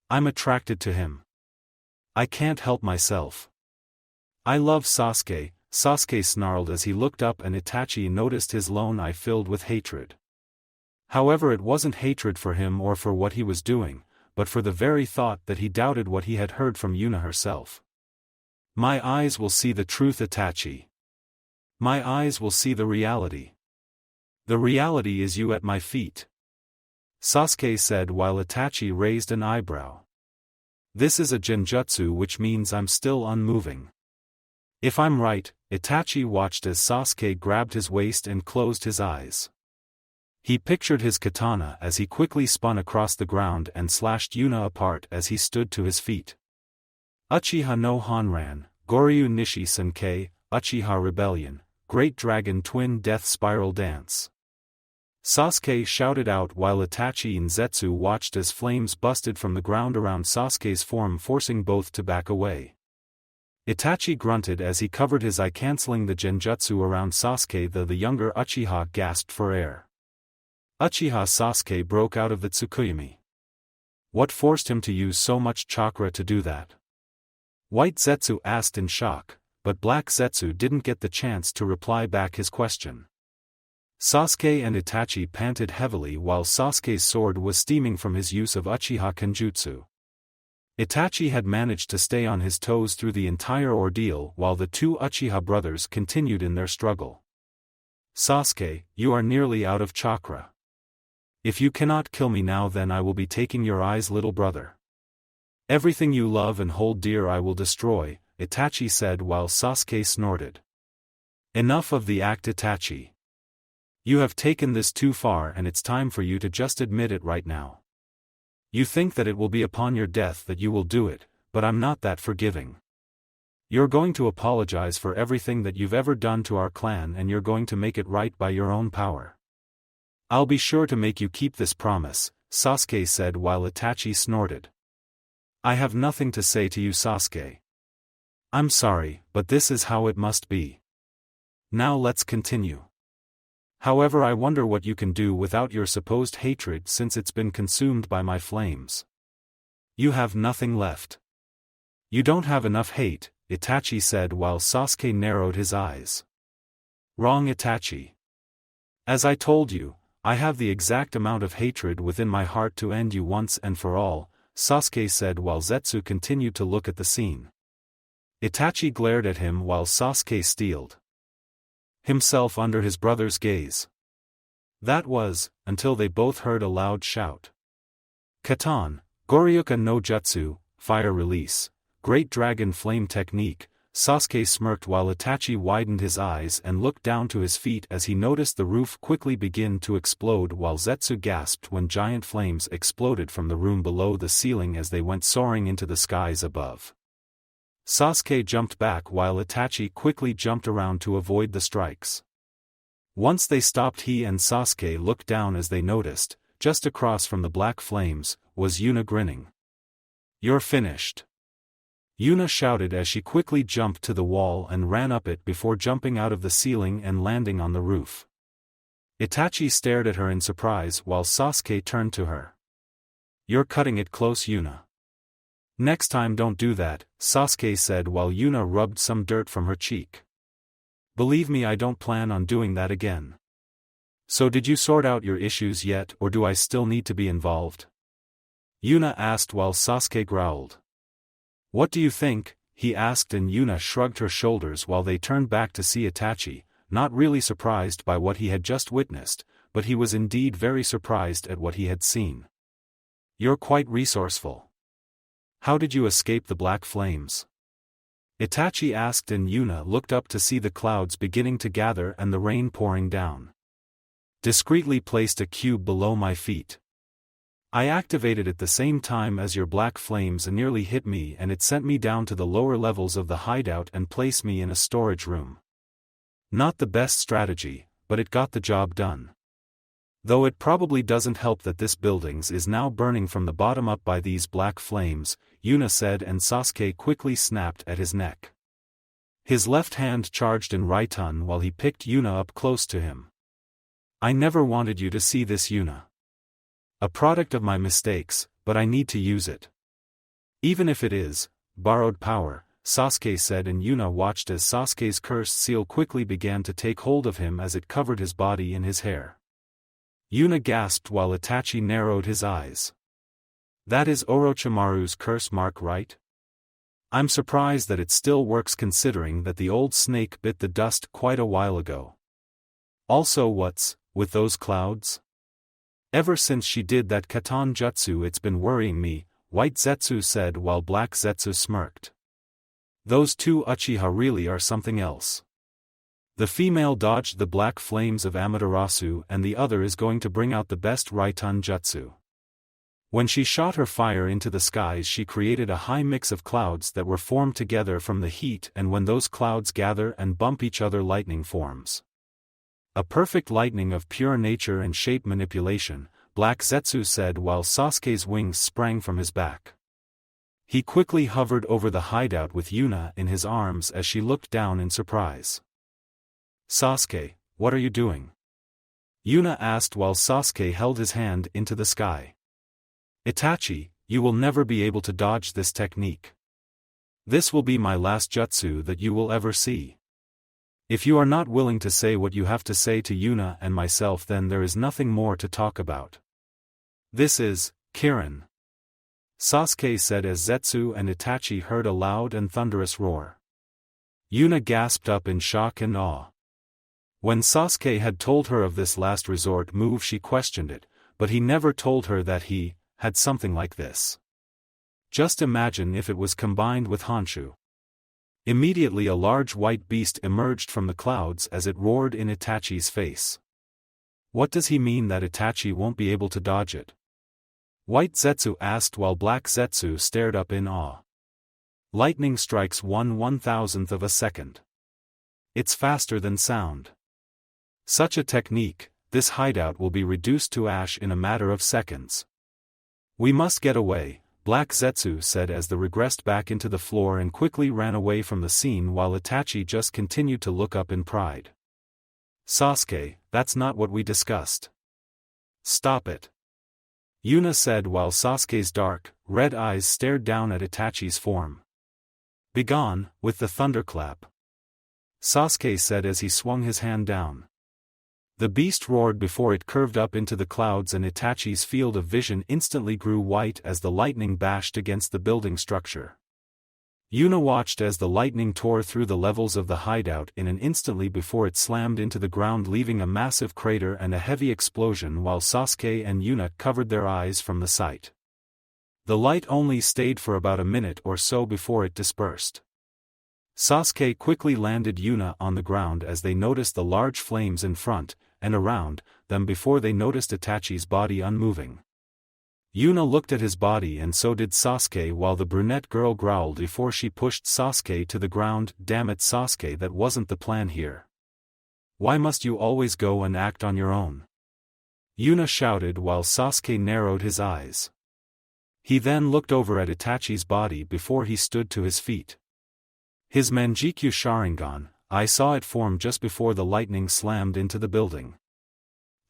I'm attracted to him. I can't help myself. I love Sasuke, Sasuke snarled as he looked up and Itachi noticed his lone eye filled with hatred. However, it wasn't hatred for him or for what he was doing, but for the very thought that he doubted what he had heard from Yuna herself. My eyes will see the truth, Itachi. My eyes will see the reality. The reality is you at my feet. Sasuke said while Itachi raised an eyebrow. This is a genjutsu, which means I'm still unmoving. If I'm right, Itachi watched as Sasuke grabbed his waist and closed his eyes. He pictured his katana as he quickly spun across the ground and slashed Yuna apart as he stood to his feet. Uchiha no Honran, Goryu Nishi Senkei, Uchiha Rebellion, Great Dragon Twin Death Spiral Dance. Sasuke shouted out while Itachi and Zetsu watched as flames busted from the ground around Sasuke's form, forcing both to back away. Itachi grunted as he covered his eye, canceling the genjutsu around Sasuke. The younger Uchiha gasped for air. Uchiha Sasuke broke out of the Tsukuyomi. What forced him to use so much chakra to do that? White Zetsu asked in shock, but Black Zetsu didn't get the chance to reply back his question. Sasuke and Itachi panted heavily while Sasuke's sword was steaming from his use of Uchiha Kenjutsu. Itachi had managed to stay on his toes through the entire ordeal while the two Uchiha brothers continued in their struggle. Sasuke, you are nearly out of chakra. If you cannot kill me now, then I will be taking your eyes, little brother. Everything you love and hold dear I will destroy, Itachi said while Sasuke snorted. Enough of the act, Itachi. You have taken this too far and it's time for you to just admit it right now. You think that it will be upon your death that you will do it, but I'm not that forgiving. You're going to apologize for everything that you've ever done to our clan and you're going to make it right by your own power. I'll be sure to make you keep this promise, Sasuke said while Itachi snorted. I have nothing to say to you, Sasuke. I'm sorry, but this is how it must be. Now let's continue. However, I wonder what you can do without your supposed hatred since it's been consumed by my flames. You have nothing left. You don't have enough hate, Itachi said while Sasuke narrowed his eyes. Wrong, Itachi. As I told you, I have the exact amount of hatred within my heart to end you once and for all, Sasuke said while Zetsu continued to look at the scene. Itachi glared at him while Sasuke steeled himself under his brother's gaze. That was, until they both heard a loud shout. Katan, Goryuka no Jutsu, Fire Release, Great Dragon Flame Technique. Sasuke smirked while Itachi widened his eyes and looked down to his feet as he noticed the roof quickly begin to explode while Zetsu gasped when giant flames exploded from the room below the ceiling as they went soaring into the skies above. Sasuke jumped back while Itachi quickly jumped around to avoid the strikes. Once they stopped, he and Sasuke looked down as they noticed, just across from the black flames, was Yuna grinning. You're finished. Yuna shouted as she quickly jumped to the wall and ran up it before jumping out of the ceiling and landing on the roof. Itachi stared at her in surprise while Sasuke turned to her. You're cutting it close, Yuna. Next time don't do that, Sasuke said while Yuna rubbed some dirt from her cheek. Believe me, I don't plan on doing that again. So did you sort out your issues yet, or do I still need to be involved? Yuna asked while Sasuke growled. What do you think? He asked, and Yuna shrugged her shoulders while they turned back to see Itachi, not really surprised by what he had just witnessed, but he was indeed very surprised at what he had seen. You're quite resourceful. How did you escape the black flames? Itachi asked, and Yuna looked up to see the clouds beginning to gather and the rain pouring down. Discreetly placed a cube below my feet. I activated at the same time as your black flames nearly hit me, and it sent me down to the lower levels of the hideout and placed me in a storage room. Not the best strategy, but it got the job done. Though it probably doesn't help that this buildings is now burning from the bottom up by these black flames, Yuna said, and Sasuke quickly snapped at his neck. His left hand charged in Raiton while he picked Yuna up close to him. I never wanted you to see this, Yuna. A product of my mistakes, but I need to use it. Even if it is borrowed power, Sasuke said, and Yuna watched as Sasuke's cursed seal quickly began to take hold of him as it covered his body and his hair. Yuna gasped while Itachi narrowed his eyes. That is Orochimaru's curse mark, right? I'm surprised that it still works considering that the old snake bit the dust quite a while ago. Also, what's with those clouds? Ever since she did that Katan Jutsu, it's been worrying me, White Zetsu said while Black Zetsu smirked. Those two Uchiha really are something else. The female dodged the black flames of Amaterasu and the other is going to bring out the best Raiton Jutsu. When she shot her fire into the skies, she created a high mix of clouds that were formed together from the heat, and when those clouds gather and bump each other, lightning forms. A perfect lightning of pure nature and shape manipulation, Black Zetsu said while Sasuke's wings sprang from his back. He quickly hovered over the hideout with Yuna in his arms as she looked down in surprise. Sasuke, what are you doing? Yuna asked while Sasuke held his hand into the sky. Itachi, you will never be able to dodge this technique. This will be my last jutsu that you will ever see. If you are not willing to say what you have to say to Yuna and myself, then there is nothing more to talk about. This is Kirin, Sasuke said as Zetsu and Itachi heard a loud and thunderous roar. Yuna gasped up in shock and awe. When Sasuke had told her of this last resort move, she questioned it, but he never told her that he had something like this. Just imagine if it was combined with Honshu. Immediately a large white beast emerged from the clouds as it roared in Itachi's face. What does he mean that Itachi won't be able to dodge it? White Zetsu asked while Black Zetsu stared up in awe. Lightning strikes 1/1000th of a second. It's faster than sound. Such a technique, this hideout will be reduced to ash in a matter of seconds. We must get away, Black Zetsu said as they regressed back into the floor and quickly ran away from the scene while Itachi just continued to look up in pride. Sasuke, that's not what we discussed. Stop it. Yuna said while Sasuke's dark, red eyes stared down at Itachi's form. Begone, with the thunderclap. Sasuke said as he swung his hand down. The beast roared before it curved up into the clouds and Itachi's field of vision instantly grew white as the lightning bashed against the building structure. Yuna watched as the lightning tore through the levels of the hideout in an instantly before it slammed into the ground leaving a massive crater and a heavy explosion while Sasuke and Yuna covered their eyes from the sight. The light only stayed for about a minute or so before it dispersed. Sasuke quickly landed Yuna on the ground as they noticed the large flames in front and around them before they noticed Itachi's body unmoving. Yuna looked at his body and so did Sasuke while the brunette girl growled before she pushed Sasuke to the ground. Damn it Sasuke, that wasn't the plan here. Why must you always go and act on your own? Yuna shouted while Sasuke narrowed his eyes. He then looked over at Itachi's body before he stood to his feet. His Manjikyu Sharingan, I saw it form just before the lightning slammed into the building.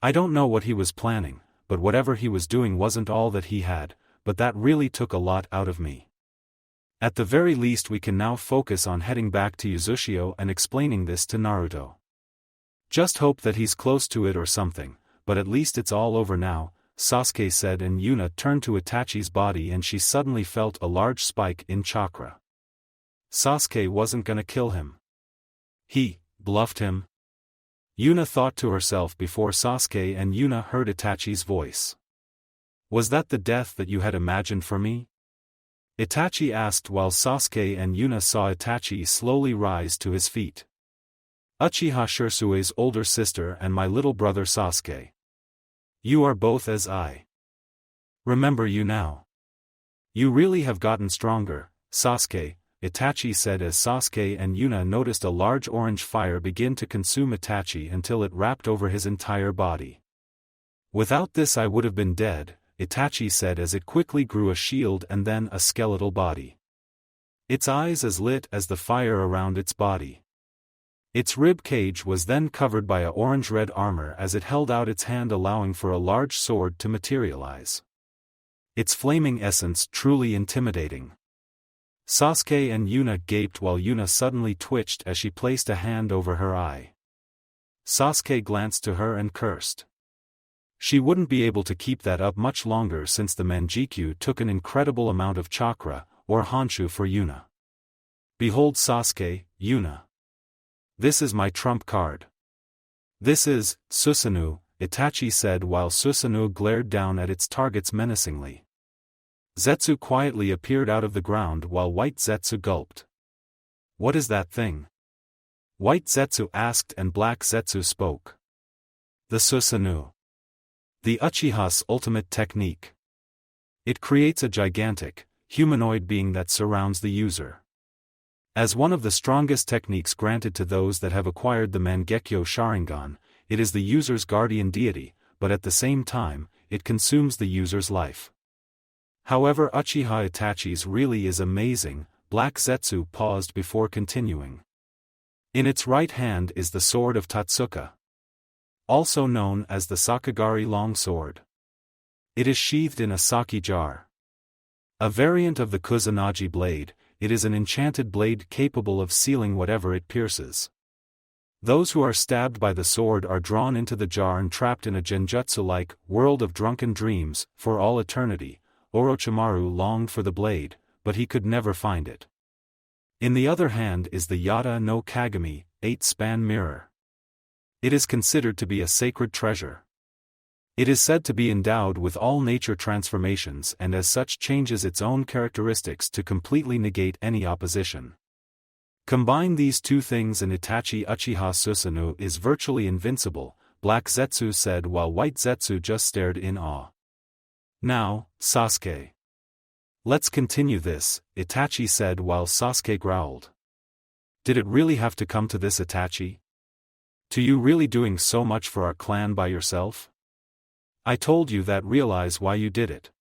I don't know what he was planning, but whatever he was doing wasn't all that he had, but that really took a lot out of me. At the very least we can now focus on heading back to Uzushio and explaining this to Naruto. Just hope that he's close to it or something, but at least it's all over now, Sasuke said, and Yuna turned to Itachi's body and she suddenly felt a large spike in chakra. Sasuke wasn't gonna kill him. He bluffed him. Yuna thought to herself before Sasuke and Yuna heard Itachi's voice. Was that the death that you had imagined for me? Itachi asked while Sasuke and Yuna saw Itachi slowly rise to his feet. Uchiha Shirsue's older sister and my little brother Sasuke. You are both as I remember you now. You really have gotten stronger, Sasuke, Itachi said as Sasuke and Yuna noticed a large orange fire begin to consume Itachi until it wrapped over his entire body. Without this I would have been dead, Itachi said as it quickly grew a shield and then a skeletal body. Its eyes as lit as the fire around its body. Its rib cage was then covered by a orange-red armor as it held out its hand allowing for a large sword to materialize. Its flaming essence truly intimidating. Sasuke and Yuna gaped while Yuna suddenly twitched as she placed a hand over her eye. Sasuke glanced to her and cursed. She wouldn't be able to keep that up much longer since the Manjikyu took an incredible amount of chakra, or Honshu for Yuna. Behold Sasuke, Yuna. This is my trump card. This is, Susanoo, Itachi said while Susanoo glared down at its targets menacingly. Zetsu quietly appeared out of the ground while White Zetsu gulped. What is that thing? White Zetsu asked and Black Zetsu spoke. The Susanoo. The Uchiha's ultimate technique. It creates a gigantic, humanoid being that surrounds the user. As one of the strongest techniques granted to those that have acquired the Mangekyo Sharingan, it is the user's guardian deity, but at the same time, it consumes the user's life. However, Uchiha Itachi's really is amazing. Black Zetsu paused before continuing. In its right hand is the sword of Tatsuka, also known as the Sakagari longsword. It is sheathed in a sake jar. A variant of the Kusanagi blade, it is an enchanted blade capable of sealing whatever it pierces. Those who are stabbed by the sword are drawn into the jar and trapped in a genjutsu-like world of drunken dreams for all eternity. Orochimaru longed for the blade, but he could never find it. In the other hand is the Yata no Kagami, 8-span mirror. It is considered to be a sacred treasure. It is said to be endowed with all nature transformations and as such changes its own characteristics to completely negate any opposition. Combine these two things and Itachi Uchiha Susanoo is virtually invincible, Black Zetsu said while White Zetsu just stared in awe. Now, Sasuke. Let's continue this, Itachi said while Sasuke growled. Did it really have to come to this, Itachi? To you really doing so much for our clan by yourself? I told you that, realize why you did it.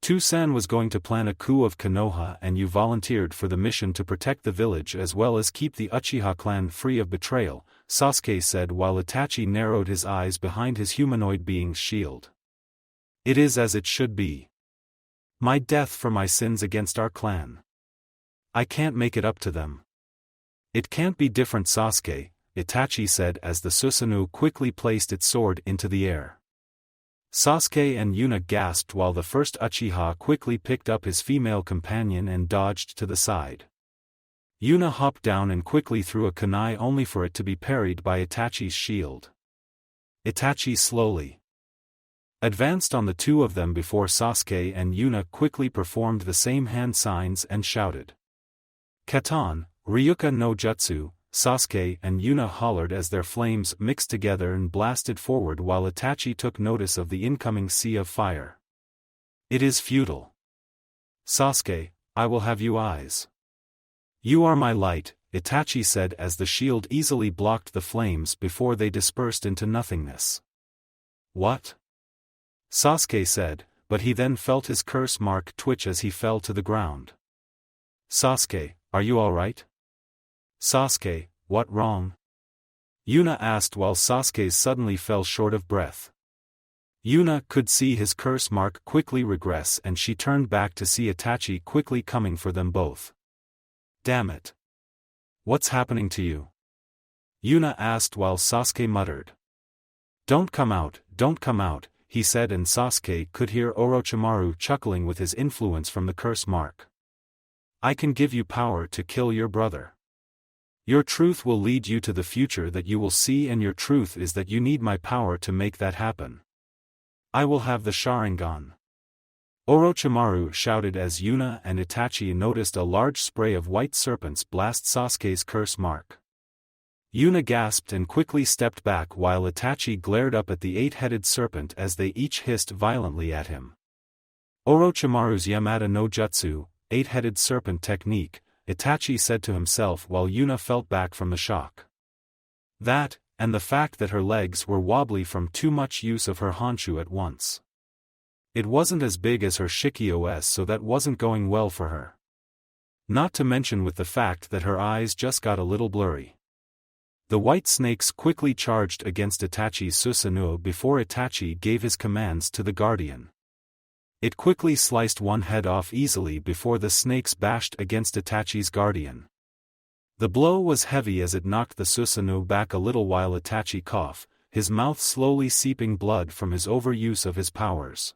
Tusan was going to plan a coup of Konoha and you volunteered for the mission to protect the village as well as keep the Uchiha clan free of betrayal, Sasuke said while Itachi narrowed his eyes behind his humanoid being's shield. It is as it should be. My death for my sins against our clan. I can't make it up to them. It can't be different, Sasuke, Itachi said as the Susanoo quickly placed its sword into the air. Sasuke and Yuna gasped while the first Uchiha quickly picked up his female companion and dodged to the side. Yuna hopped down and quickly threw a kunai only for it to be parried by Itachi's shield. Itachi slowly advanced on the two of them before Sasuke and Yuna quickly performed the same hand signs and shouted. Katan, Ryuka no Jutsu, Sasuke and Yuna hollered as their flames mixed together and blasted forward while Itachi took notice of the incoming sea of fire. It is futile. Sasuke, I will have you eyes. You are my light, Itachi said as the shield easily blocked the flames before they dispersed into nothingness. What? Sasuke said, but he then felt his curse mark twitch as he fell to the ground. Sasuke, are you alright? Sasuke, what wrong? Yuna asked while Sasuke suddenly fell short of breath. Yuna could see his curse mark quickly regress and she turned back to see Itachi quickly coming for them both. Damn it. What's happening to you? Yuna asked while Sasuke muttered. Don't come out, he said and Sasuke could hear Orochimaru chuckling with his influence from the curse mark. I can give you power to kill your brother. Your truth will lead you to the future that you will see and your truth is that you need my power to make that happen. I will have the Sharingan. Orochimaru shouted as Yuna and Itachi noticed a large spray of white serpents blast Sasuke's curse mark. Yuna gasped and quickly stepped back while Itachi glared up at the eight-headed serpent as they each hissed violently at him. Orochimaru's Yamata no Jutsu, eight-headed serpent technique, Itachi said to himself while Yuna felt back from the shock. That, and the fact that her legs were wobbly from too much use of her honshu at once. It wasn't as big as her Shiki-OS so that wasn't going well for her. Not to mention with the fact that her eyes just got a little blurry. The white snakes quickly charged against Itachi's Susanoo before Itachi gave his commands to the Guardian. It quickly sliced one head off easily before the snakes bashed against Itachi's Guardian. The blow was heavy as it knocked the Susanoo back a little while Itachi coughed, his mouth slowly seeping blood from his overuse of his powers.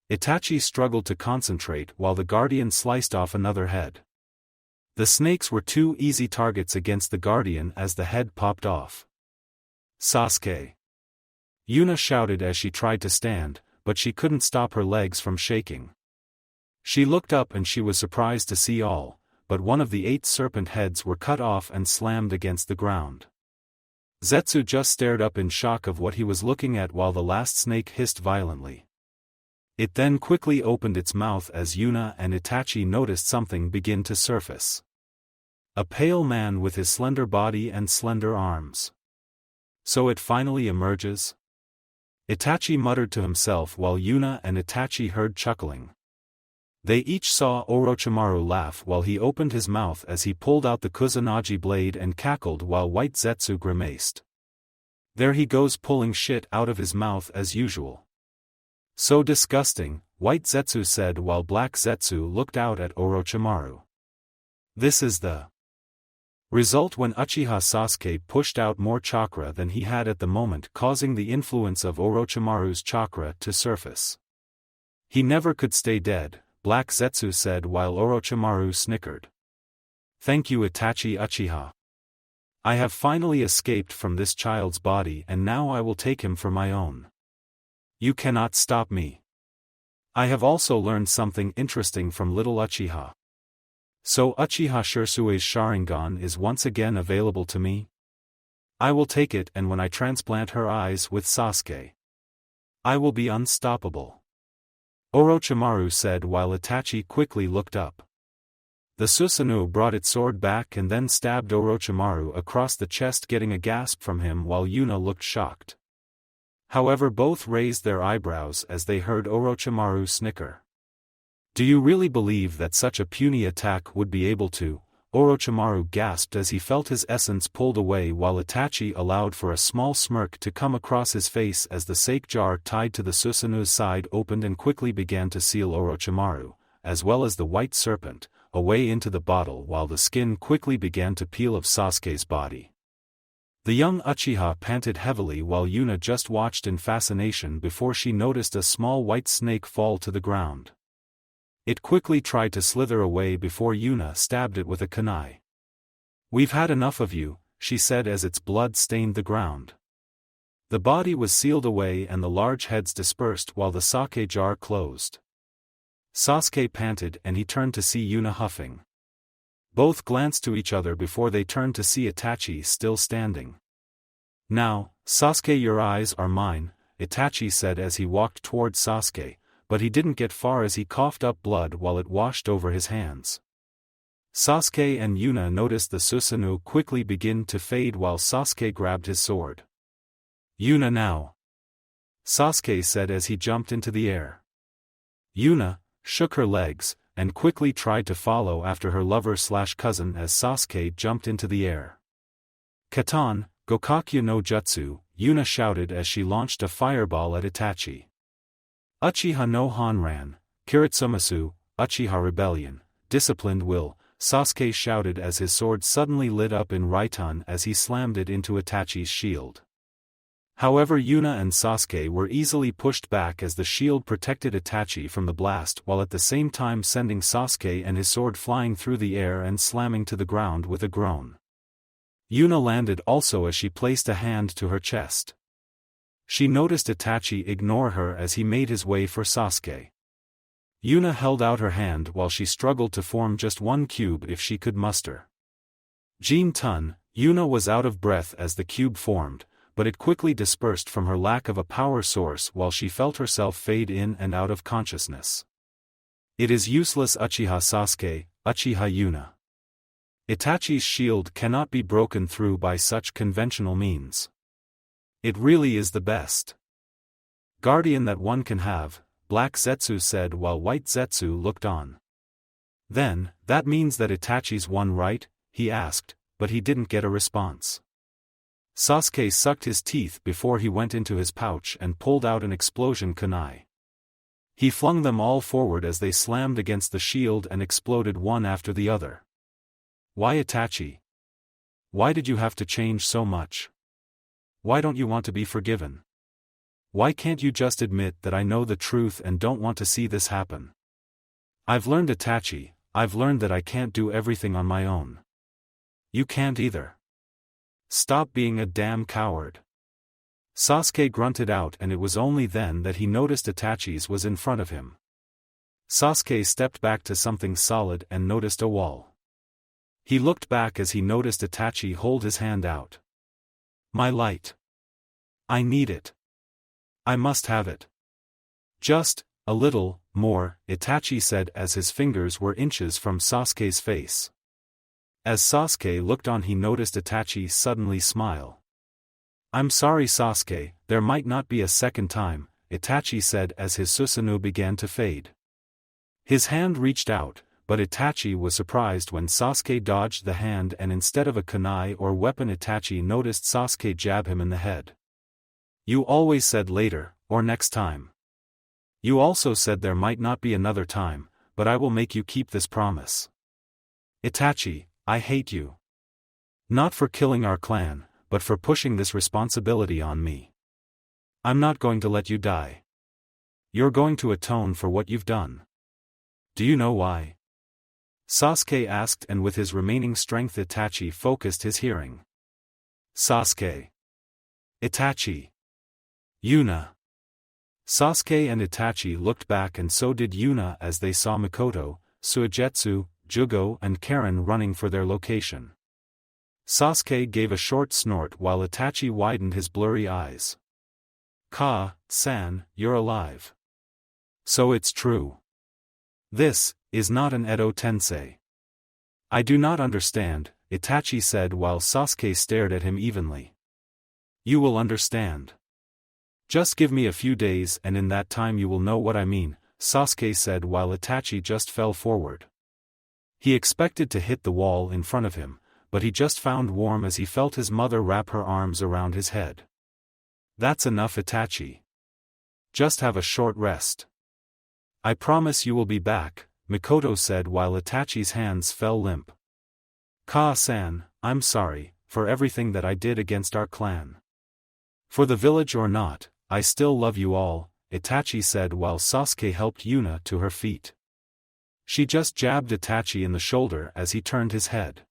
Itachi struggled to concentrate while the Guardian sliced off another head. The snakes were two easy targets against the Guardian as the head popped off. Sasuke! Yuna shouted as she tried to stand, but she couldn't stop her legs from shaking. She looked up and she was surprised to see all, but one of the 8 serpent heads were cut off and slammed against the ground. Zetsu just stared up in shock of what he was looking at while the last snake hissed violently. It then quickly opened its mouth as Yuna and Itachi noticed something begin to surface. A pale man with his slender body and slender arms. So it finally emerges? Itachi muttered to himself while Yuna and Itachi heard chuckling. They each saw Orochimaru laugh while he opened his mouth as he pulled out the Kusanagi blade and cackled while White Zetsu grimaced. There he goes pulling shit out of his mouth as usual. So disgusting, White Zetsu said while Black Zetsu looked out at Orochimaru. This is the result when Uchiha Sasuke pushed out more chakra than he had at the moment, causing the influence of Orochimaru's chakra to surface. He never could stay dead, Black Zetsu said while Orochimaru snickered. Thank you Itachi Uchiha. I have finally escaped from this child's body and now I will take him for my own. You cannot stop me. I have also learned something interesting from little Uchiha. So Uchiha Shirsue's Sharingan is once again available to me? I will take it and when I transplant her eyes with Sasuke, I will be unstoppable. Orochimaru said while Itachi quickly looked up. The Susanoo brought its sword back and then stabbed Orochimaru across the chest, getting a gasp from him while Yuna looked shocked. However, both raised their eyebrows as they heard Orochimaru snicker. Do you really believe that such a puny attack would be able to? Orochimaru gasped as he felt his essence pulled away, while Itachi allowed for a small smirk to come across his face as the sake jar tied to the Susanu's side opened and quickly began to seal Orochimaru, as well as the white serpent, away into the bottle, while the skin quickly began to peel of Sasuke's body. The young Uchiha panted heavily while Yuna just watched in fascination before she noticed a small white snake fall to the ground. It quickly tried to slither away before Yuna stabbed it with a kunai. "We've had enough of you," she said as its blood stained the ground. The body was sealed away and the large heads dispersed while the sake jar closed. Sasuke panted and he turned to see Yuna huffing. Both glanced to each other before they turned to see Itachi still standing. "Now, Sasuke, your eyes are mine," Itachi said as he walked towards Sasuke, but he didn't get far as he coughed up blood while it washed over his hands. Sasuke and Yuna noticed the Susanoo quickly begin to fade while Sasuke grabbed his sword. "Yuna now," Sasuke said as he jumped into the air. Yuna shook her legs, and quickly tried to follow after her lover/cousin as Sasuke jumped into the air. "Katan, Gokakyu no Jutsu," Yuna shouted as she launched a fireball at Itachi. "Uchiha no Honran, Kiritsumasu, Uchiha Rebellion, Disciplined Will," Sasuke shouted as his sword suddenly lit up in Raiton as he slammed it into Itachi's shield. However, Yuna and Sasuke were easily pushed back as the shield protected Itachi from the blast, while at the same time sending Sasuke and his sword flying through the air and slamming to the ground with a groan. Yuna landed also as she placed a hand to her chest. She noticed Itachi ignore her as he made his way for Sasuke. Yuna held out her hand while she struggled to form just one cube if she could muster. Jin Tun, Yuna was out of breath as the cube formed, but it quickly dispersed from her lack of a power source while she felt herself fade in and out of consciousness. "It is useless, Uchiha Sasuke, Uchiha Yuna. Itachi's shield cannot be broken through by such conventional means. It really is the best guardian that one can have," Black Zetsu said while White Zetsu looked on. "Then, that means that Itachi's won, right?" he asked, but he didn't get a response. Sasuke sucked his teeth before he went into his pouch and pulled out an explosion kunai. He flung them all forward as they slammed against the shield and exploded one after the other. "Why, Itachi? Why did you have to change so much? Why don't you want to be forgiven? Why can't you just admit that I know the truth and don't want to see this happen? I've learned, Itachi, I've learned that I can't do everything on my own. You can't either. Stop being a damn coward." Sasuke grunted out, and it was only then that he noticed Itachi's was in front of him. Sasuke stepped back to something solid and noticed a wall. He looked back as he noticed Itachi hold his hand out. "My light. I need it. I must have it. Just a little more," Itachi said as his fingers were inches from Sasuke's face. As Sasuke looked on, he noticed Itachi suddenly smile. "I'm sorry, Sasuke, there might not be a second time," Itachi said as his Susanoo began to fade. His hand reached out, but Itachi was surprised when Sasuke dodged the hand, and instead of a kunai or weapon, Itachi noticed Sasuke jab him in the head. "You always said later, or next time. You also said there might not be another time, but I will make you keep this promise. Itachi, I hate you. Not for killing our clan, but for pushing this responsibility on me. I'm not going to let you die. You're going to atone for what you've done. Do you know why?" Sasuke asked, and with his remaining strength Itachi focused his hearing. "Sasuke. Itachi. Yuna." Sasuke and Itachi looked back, and so did Yuna as they saw Mikoto, Suigetsu, Jugo and Karen running for their location. Sasuke gave a short snort while Itachi widened his blurry eyes. "Ka-san, you're alive. So it's true. This is not an Edo Tensei." "I do not understand," Itachi said while Sasuke stared at him evenly. "You will understand. Just give me a few days, and in that time you will know what I mean," Sasuke said while Itachi just fell forward. He expected to hit the wall in front of him, but he just found warm as he felt his mother wrap her arms around his head. That's enough, Itachi. Just have a short rest. I promise you will be back, Mikoto said while Itachi's hands fell limp. Ka-san, I'm sorry, for everything that I did against our clan. For the village or not, I still love you all, Itachi said while Sasuke helped Yuna to her feet. She just jabbed Itachi in the shoulder as he turned his head.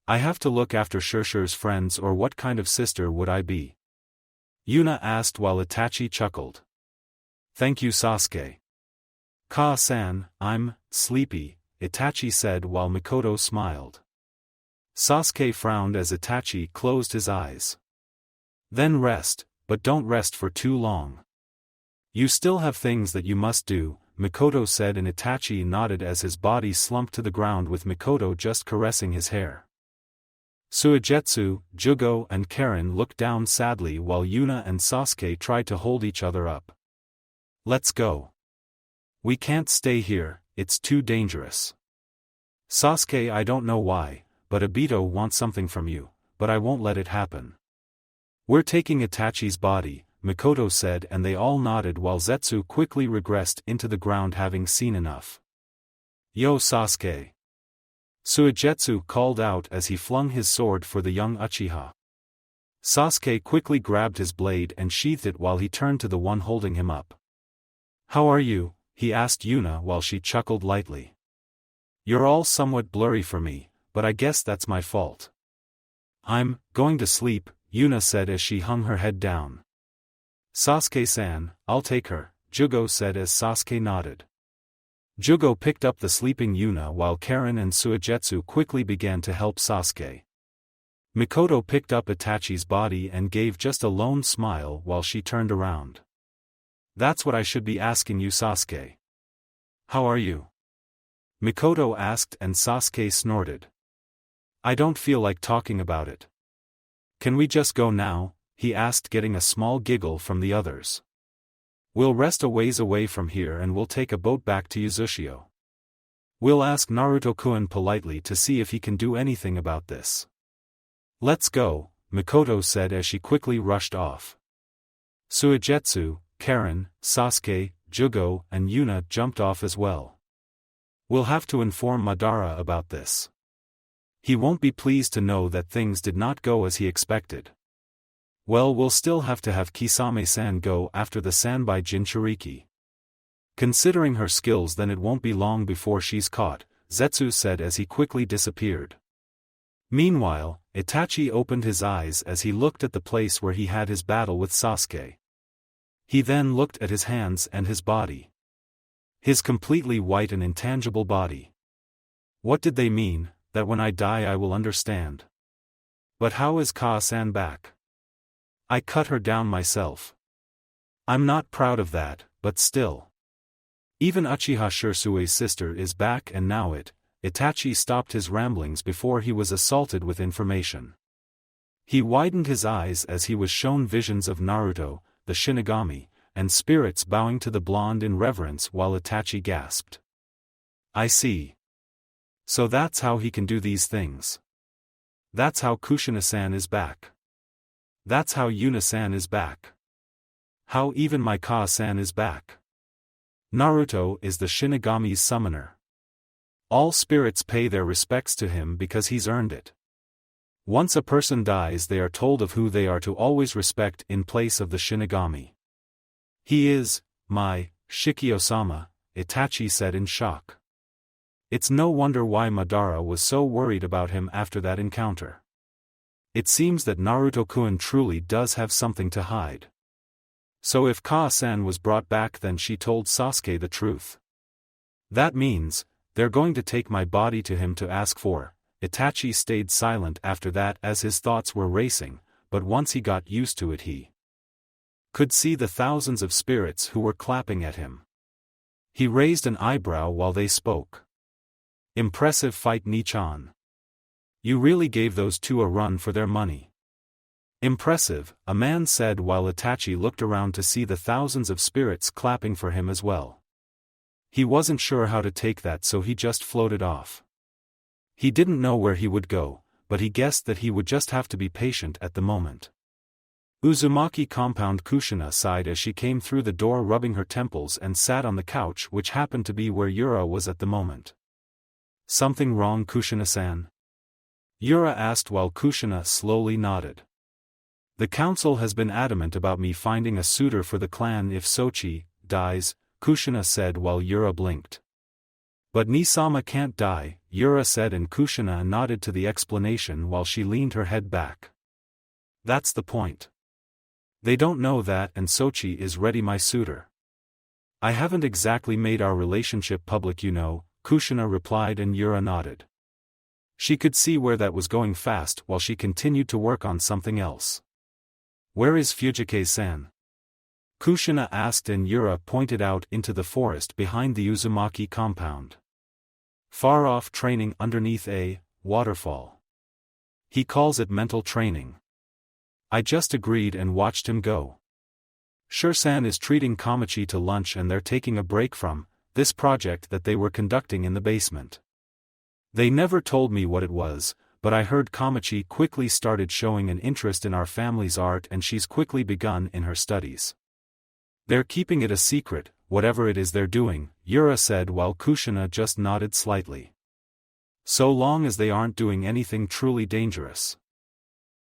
I have to look after Shirshir's friends, or what kind of sister would I be? Yuna asked while Itachi chuckled. Thank you, Sasuke. Ka-san, I'm sleepy, Itachi said while Mikoto smiled. Sasuke frowned as Itachi closed his eyes. Then rest, but don't rest for too long. You still have things that you must do, Mikoto said, and Itachi nodded as his body slumped to the ground with Mikoto just caressing his hair. Suigetsu, Jugo and Karen looked down sadly while Yuna and Sasuke tried to hold each other up. Let's go. We can't stay here, it's too dangerous. Sasuke, I don't know why, but Obito wants something from you, but I won't let it happen. We're taking Itachi's body, Mikoto said, and they all nodded while Zetsu quickly regressed into the ground having seen enough. Yo Sasuke! Suigetsu called out as he flung his sword for the young Uchiha. Sasuke quickly grabbed his blade and sheathed it while he turned to the one holding him up. How are you? He asked Yuna while she chuckled lightly. You're all somewhat blurry for me, but I guess that's my fault. I'm going to sleep, Yuna said as she hung her head down. Sasuke-san, I'll take her, Jugo said as Sasuke nodded. Jugo picked up the sleeping Yuna while Karen and Suigetsu quickly began to help Sasuke. Mikoto picked up Itachi's body and gave just a lone smile while she turned around. That's what I should be asking you, Sasuke. How are you? Mikoto asked and Sasuke snorted. I don't feel like talking about it. Can we just go now? He asked, getting a small giggle from the others. We'll rest a ways away from here and we'll take a boat back to Uzushio. We'll ask Naruto-kun politely to see if he can do anything about this. Let's go, Mikoto said as she quickly rushed off. Suigetsu, Karen, Sasuke, Jugo and Yuna jumped off as well. We'll have to inform Madara about this. He won't be pleased to know that things did not go as he expected. Well, we'll still have to have Kisame-san go after the Sanbai Jinchuriki. Considering her skills, then it won't be long before she's caught, Zetsu said as he quickly disappeared. Meanwhile, Itachi opened his eyes as he looked at the place where he had his battle with Sasuke. He then looked at his hands and his body. His completely white and intangible body. What did they mean? That when I die I will understand. But how is Ka-san back? I cut her down myself. I'm not proud of that, but still. Even Uchiha Shirsue's sister is back, and now Itachi stopped his ramblings before he was assaulted with information. He widened his eyes as he was shown visions of Naruto, the Shinigami, and spirits bowing to the blonde in reverence while Itachi gasped. I see. So that's how he can do these things. That's how Kushina-san is back. That's how Yuna-san is back. How even my Ka-san is back. Naruto is the Shinigami's summoner. All spirits pay their respects to him because he's earned it. Once a person dies, they are told of who they are to always respect in place of the Shinigami. He is my Shikio-sama, Itachi said in shock. It's no wonder why Madara was so worried about him after that encounter. It seems that Naruto-kun truly does have something to hide. So if Ka-san was brought back, then she told Sasuke the truth. That means, they're going to take my body to him to ask for. Itachi stayed silent after that as his thoughts were racing, but once he got used to it he could see the thousands of spirits who were clapping at him. He raised an eyebrow while they spoke. Impressive fight, Nichan. You really gave those two a run for their money. Impressive, a man said while Itachi looked around to see the thousands of spirits clapping for him as well. He wasn't sure how to take that, so he just floated off. He didn't know where he would go, but he guessed that he would just have to be patient at the moment. Uzumaki compound. Kushina sighed as she came through the door, rubbing her temples, and sat on the couch, which happened to be where Yura was at the moment. Something wrong, Kushina-san? Yura asked while Kushina slowly nodded. The council has been adamant about me finding a suitor for the clan if Sochi dies, Kushina said while Yura blinked. But Nisama can't die, Yura said, and Kushina nodded to the explanation while she leaned her head back. That's the point. They don't know that, and Sochi is ready, my suitor. I haven't exactly made our relationship public, you know, Kushina replied, and Yura nodded. She could see where that was going fast while she continued to work on something else. Where is Fujike-san? Kushina asked, and Yura pointed out into the forest behind the Uzumaki compound. Far off, training underneath a waterfall. He calls it mental training. I just agreed and watched him go. Shur-san is treating Kamachi to lunch, and they're taking a break from this project that they were conducting in the basement. They never told me what it was, but I heard Kamachi quickly started showing an interest in our family's art, and she's quickly begun in her studies. They're keeping it a secret, whatever it is they're doing, Yura said while Kushina just nodded slightly. So long as they aren't doing anything truly dangerous.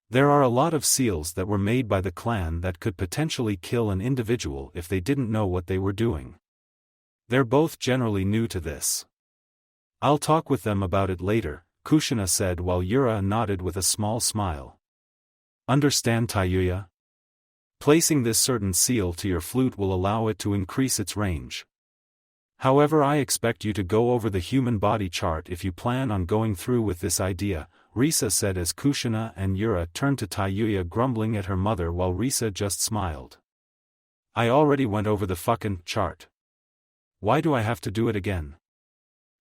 There are a lot of seals that were made by the clan that could potentially kill an individual if they didn't know what they were doing. They're both generally new to this. I'll talk with them about it later, Kushina said while Yura nodded with a small smile. Understand, Tayuya? Placing this certain seal to your flute will allow it to increase its range. However, I expect you to go over the human body chart if you plan on going through with this idea, Risa said as Kushina and Yura turned to Tayuya, grumbling at her mother while Risa just smiled. I already went over the fucking chart. Why do I have to do it again?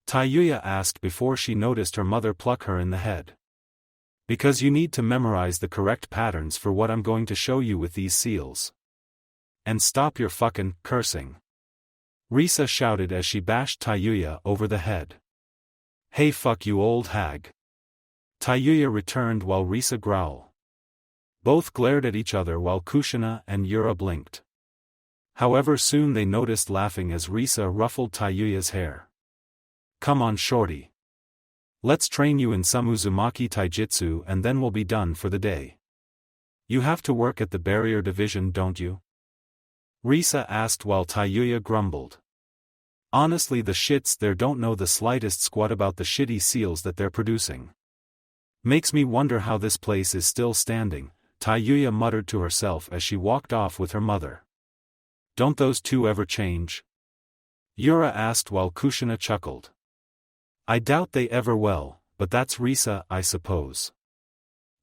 Tayuya asked before she noticed her mother pluck her in the head. Because you need to memorize the correct patterns for what I'm going to show you with these seals. And stop your fucking cursing. Risa shouted as she bashed Tayuya over the head. Hey, fuck you, old hag. Tayuya returned while Risa growled. Both glared at each other while Kushina and Yura blinked. However, soon they noticed laughing as Risa ruffled Tayuya's hair. Come on, shorty. Let's train you in some Uzumaki taijutsu and then we'll be done for the day. You have to work at the barrier division, don't you? Risa asked while Tayuya grumbled. Honestly, the shits there don't know the slightest squat about the shitty seals that they're producing. Makes me wonder how this place is still standing, Tayuya muttered to herself as she walked off with her mother. Don't those two ever change? Yura asked while Kushina chuckled. I doubt they ever will, but that's Risa, I suppose.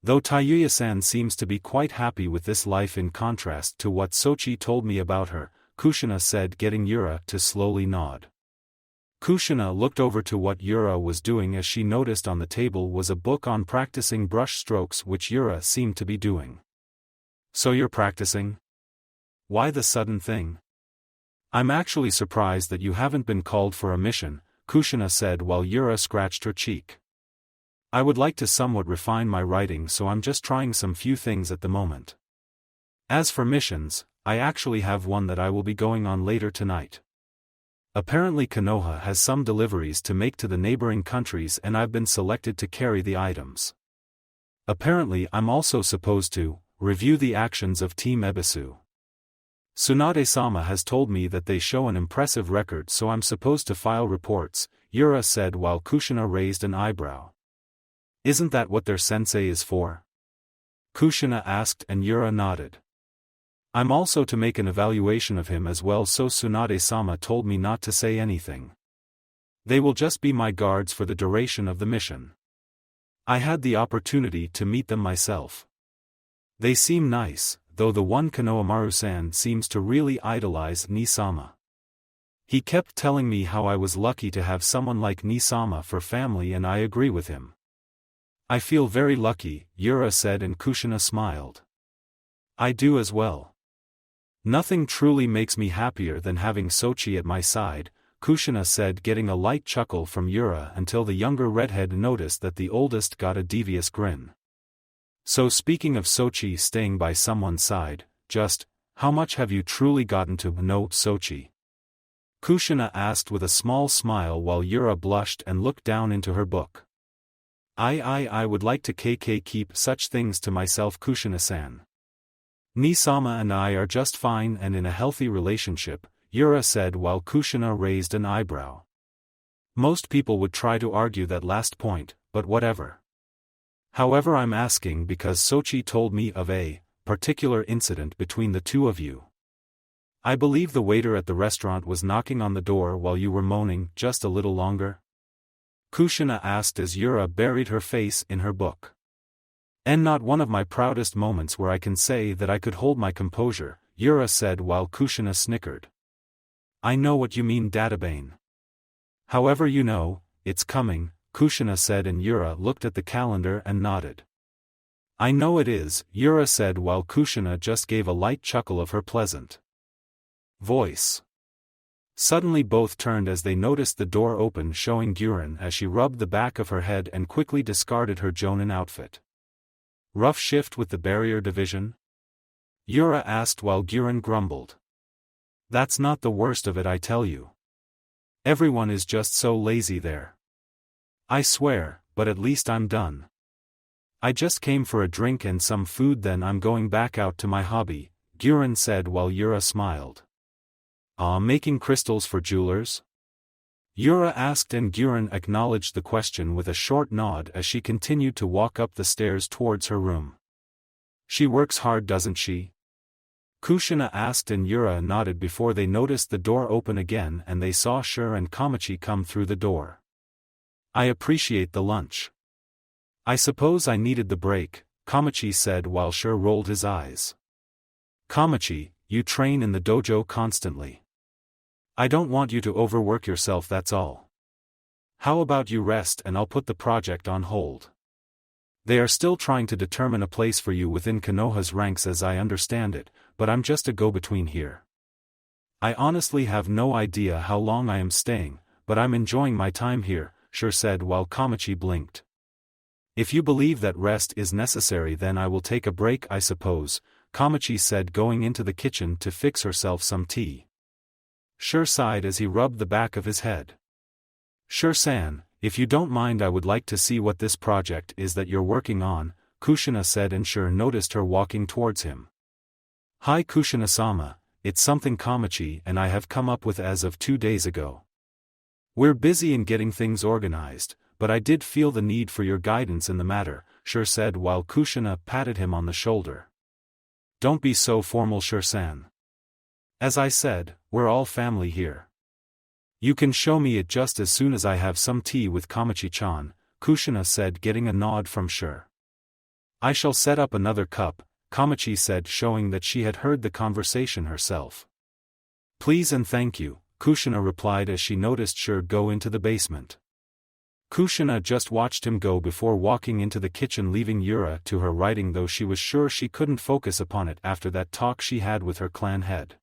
Though Tayuya-san seems to be quite happy with this life in contrast to what Sochi told me about her, Kushina said, getting Yura to slowly nod. Kushina looked over to what Yura was doing as she noticed on the table was a book on practicing brush strokes, which Yura seemed to be doing. So you're practicing? Why the sudden thing? I'm actually surprised that you haven't been called for a mission, Kushina said while Yura scratched her cheek. I would like to somewhat refine my writing, so I'm just trying some few things at the moment. As for missions, I actually have one that I will be going on later tonight. Apparently Konoha has some deliveries to make to the neighboring countries and I've been selected to carry the items. Apparently I'm also supposed to review the actions of Team Ebisu. Tsunade-sama has told me that they show an impressive record, so I'm supposed to file reports, Yura said while Kushina raised an eyebrow. Isn't that what their sensei is for? Kushina asked and Yura nodded. I'm also to make an evaluation of him as well, so Tsunade-sama told me not to say anything. They will just be my guards for the duration of the mission. I had the opportunity to meet them myself. They seem nice, though the one Konohamaru-san seems to really idolize Nisama. He kept telling me how I was lucky to have someone like Nisama for family, and I agree with him. I feel very lucky, Yura said, and Kushina smiled. I do as well. Nothing truly makes me happier than having Sochi at my side, Kushina said, getting a light chuckle from Yura until the younger redhead noticed that the oldest got a devious grin. So speaking of Sochi staying by someone's side, just, how much have you truly gotten to know Sochi? Kushina asked with a small smile while Yura blushed and looked down into her book. I would like to keep such things to myself, Kushina-san. Nisama and I are just fine and in a healthy relationship, Yura said while Kushina raised an eyebrow. Most people would try to argue that last point, but whatever. However, I'm asking because Sochi told me of a particular incident between the two of you. I believe the waiter at the restaurant was knocking on the door while you were moaning just a little longer. Kushina asked as Yura buried her face in her book. And not one of my proudest moments where I can say that I could hold my composure, Yura said while Kushina snickered. I know what you mean, Databane. However, you know, it's coming, Kushina said, and Yura looked at the calendar and nodded. I know it is, Yura said while Kushina just gave a light chuckle of her pleasant voice. Suddenly both turned as they noticed the door open, showing Guren as she rubbed the back of her head and quickly discarded her Jonin outfit. Rough shift with the barrier division? Yura asked while Guren grumbled. That's not the worst of it, I tell you. Everyone is just so lazy there. I swear, but at least I'm done. I just came for a drink and some food, then I'm going back out to my hobby, Guren said while Yura smiled. Making crystals for jewelers? Yura asked, and Guren acknowledged the question with a short nod as she continued to walk up the stairs towards her room. She works hard, doesn't she? Kushina asked, and Yura nodded before they noticed the door open again and they saw Shur and Kamachi come through the door. I appreciate the lunch. I suppose I needed the break, Kamachi said while Shur rolled his eyes. Kamachi, you train in the dojo constantly. I don't want you to overwork yourself, that's all. How about you rest and I'll put the project on hold. They are still trying to determine a place for you within Konoha's ranks as I understand it, but I'm just a go-between here. I honestly have no idea how long I am staying, but I'm enjoying my time here, Shur said while Kamachi blinked. If you believe that rest is necessary, then I will take a break, I suppose, Kamachi said, going into the kitchen to fix herself some tea. Shur sighed as he rubbed the back of his head. Shur-san, if you don't mind, I would like to see what this project is that you're working on, Kushina said, and Shur noticed her walking towards him. Hi Kushina-sama, it's something Kamachi and I have come up with as of 2 days ago. We're busy in getting things organized, but I did feel the need for your guidance in the matter, Shur said while Kushina patted him on the shoulder. Don't be so formal, Shur-san. As I said, we're all family here. You can show me it just as soon as I have some tea with Kamachi-chan, Kushina said, getting a nod from Shur. I shall set up another cup, Kamachi said, showing that she had heard the conversation herself. Please and thank you, Kushina replied as she noticed Shur go into the basement. Kushina just watched him go before walking into the kitchen, leaving Yura to her writing, though she was sure she couldn't focus upon it after that talk she had with her clan head.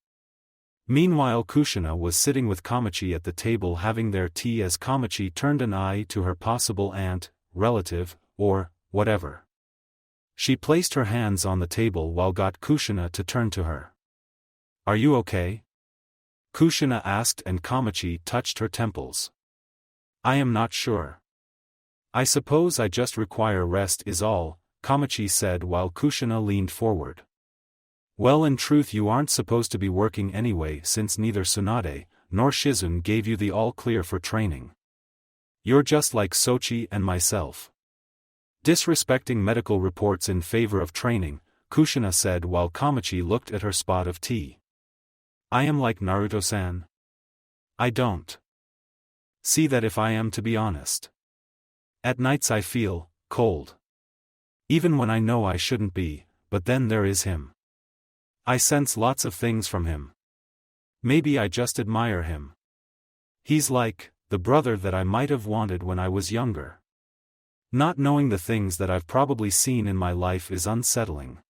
Meanwhile, Kushina was sitting with Kamachi at the table having their tea as Kamachi turned an eye to her possible aunt, relative, or whatever. She placed her hands on the table while got Kushina to turn to her. Are you okay? Kushina asked, and Kamachi touched her temples. I am not sure. I suppose I just require rest is all, Kamachi said while Kushina leaned forward. Well, in truth you aren't supposed to be working anyway, since neither Tsunade nor Shizun gave you the all-clear for training. You're just like Sochi and myself. Disrespecting medical reports in favor of training, Kushina said while Kamachi looked at her spot of tea. I am like Naruto-san. I don't see that, if I am to be honest. At nights I feel cold. Even when I know I shouldn't be, but then there is him. I sense lots of things from him. Maybe I just admire him. He's like the brother that I might have wanted when I was younger. Not knowing the things that I've probably seen in my life is unsettling.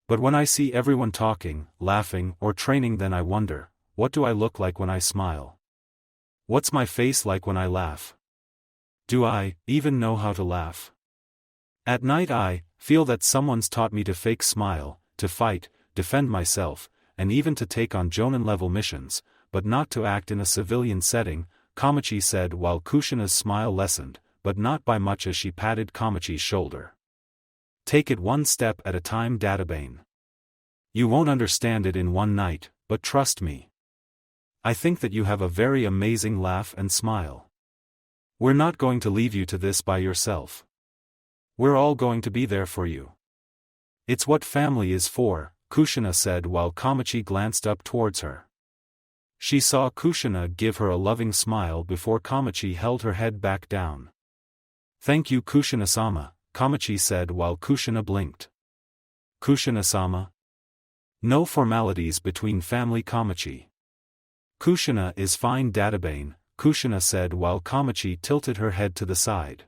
But when I see everyone talking, laughing, or training, then I wonder, what do I look like when I smile? What's my face like when I laugh? Do I even know how to laugh? At night I feel that someone's taught me to fake smile, to fight, defend myself, and even to take on Jonin-level missions, but not to act in a civilian setting, Kamachi said while Kushina's smile lessened, but not by much as she patted Kamachi's shoulder. Take it one step at a time, Databane. You won't understand it in one night, but trust me. I think that you have a very amazing laugh and smile. We're not going to leave you to this by yourself. We're all going to be there for you. It's what family is for, Kushina said while Kamachi glanced up towards her. She saw Kushina give her a loving smile before Kamachi held her head back down. Thank you Kushina-sama, Kamachi said while Kushina blinked. Kushina-sama? No formalities between family, Kamachi. Kushina is fine, Databane, Kushina said while Kamachi tilted her head to the side.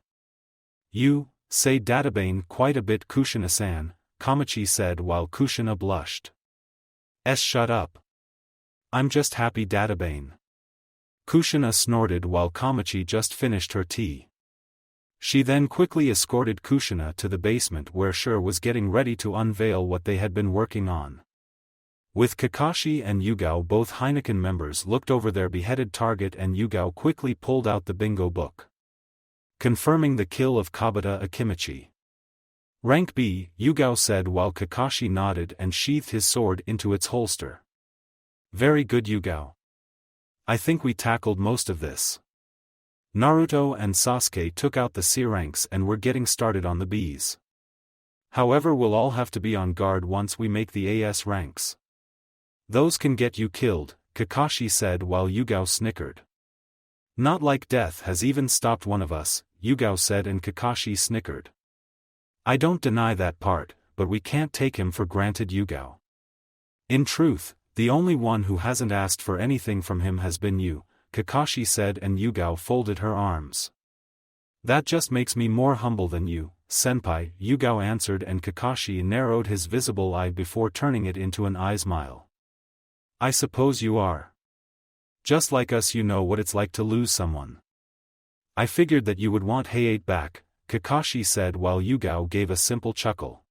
You say Databane quite a bit, Kushina-san, Kamachi said while Kushina blushed. Shut up. I'm just happy, Databane. Kushina snorted while Kamachi just finished her tea. She then quickly escorted Kushina to the basement where Shure was getting ready to unveil what they had been working on. With Kakashi and Yugao, both Heineken members looked over their beheaded target and Yugao quickly pulled out the bingo book. Confirming the kill of Kabata Akimichi. Rank B, Yugao said while Kakashi nodded and sheathed his sword into its holster. Very good, Yugao. I think we tackled most of this. Naruto and Sasuke took out the C ranks and were getting started on the Bs. However, we'll all have to be on guard once we make the AS ranks. Those can get you killed, Kakashi said while Yugao snickered. Not like death has even stopped one of us, Yugao said and Kakashi snickered. I don't deny that part, but we can't take him for granted, Yugao. In truth, the only one who hasn't asked for anything from him has been you, Kakashi said and Yugao folded her arms. That just makes me more humble than you, senpai, Yugao answered and Kakashi narrowed his visible eye before turning it into an eye smile. I suppose you are. Just like us, you know what it's like to lose someone. I figured that you would want Hayate back, Kakashi said while Yugao gave a simple chuckle.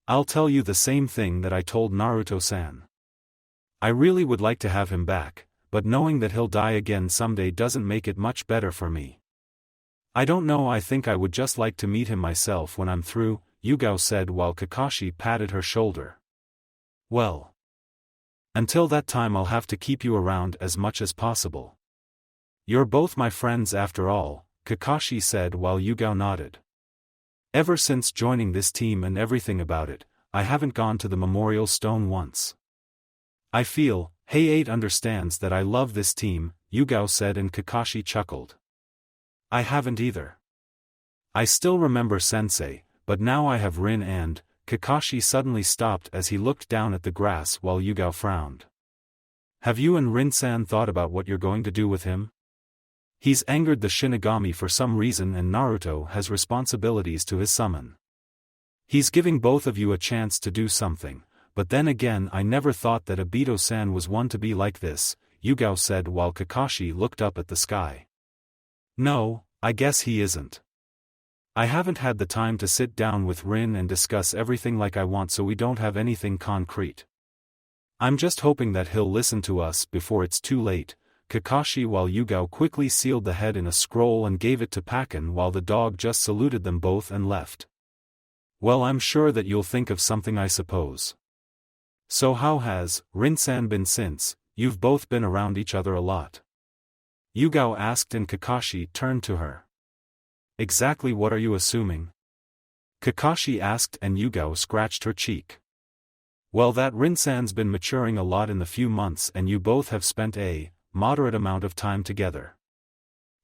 I'll tell you the same thing that I told Naruto-san. I really would like to have him back, but knowing that he'll die again someday doesn't make it much better for me. I don't know, I think I would just like to meet him myself when I'm through, Yugao said while Kakashi patted her shoulder. Well. Until that time I'll have to keep you around as much as possible. You're both my friends after all, Kakashi said while Yugao nodded. Ever since joining this team and everything about it, I haven't gone to the memorial stone once. I feel, Hayate understands that I love this team, Yugao said and Kakashi chuckled. I haven't either. I still remember Sensei, but now I have Rin and, Kakashi suddenly stopped as he looked down at the grass while Yugao frowned. Have you and Rin-san thought about what you're going to do with him? He's angered the Shinigami for some reason and Naruto has responsibilities to his summon. He's giving both of you a chance to do something, but then again I never thought that Obito-san was one to be like this, Yugao said while Kakashi looked up at the sky. No, I guess he isn't. I haven't had the time to sit down with Rin and discuss everything like I want, so we don't have anything concrete. I'm just hoping that he'll listen to us before it's too late, Kakashi while Yugao quickly sealed the head in a scroll and gave it to Pakken while the dog just saluted them both and left. Well, I'm sure that you'll think of something, I suppose. So how has Rin-san been since you've both been around each other a lot? Yugao asked and Kakashi turned to her. Exactly what are you assuming? Kakashi asked and Yugao scratched her cheek. Well, that Rin-san's been maturing a lot in the few months and you both have spent a moderate amount of time together.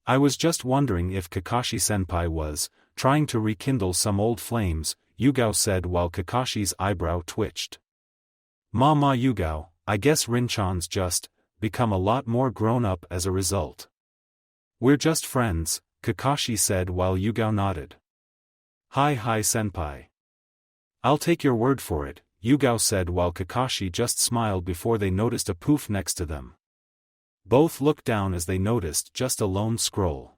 I was just wondering if Kakashi-senpai was trying to rekindle some old flames, Yugao said while Kakashi's eyebrow twitched. Ma Yugao, I guess Rin-chan's just become a lot more grown up as a result. We're just friends, Kakashi said while Yugao nodded. Hi senpai. I'll take your word for it, Yugao said while Kakashi just smiled before they noticed a poof next to them. Both looked down as they noticed just a lone scroll.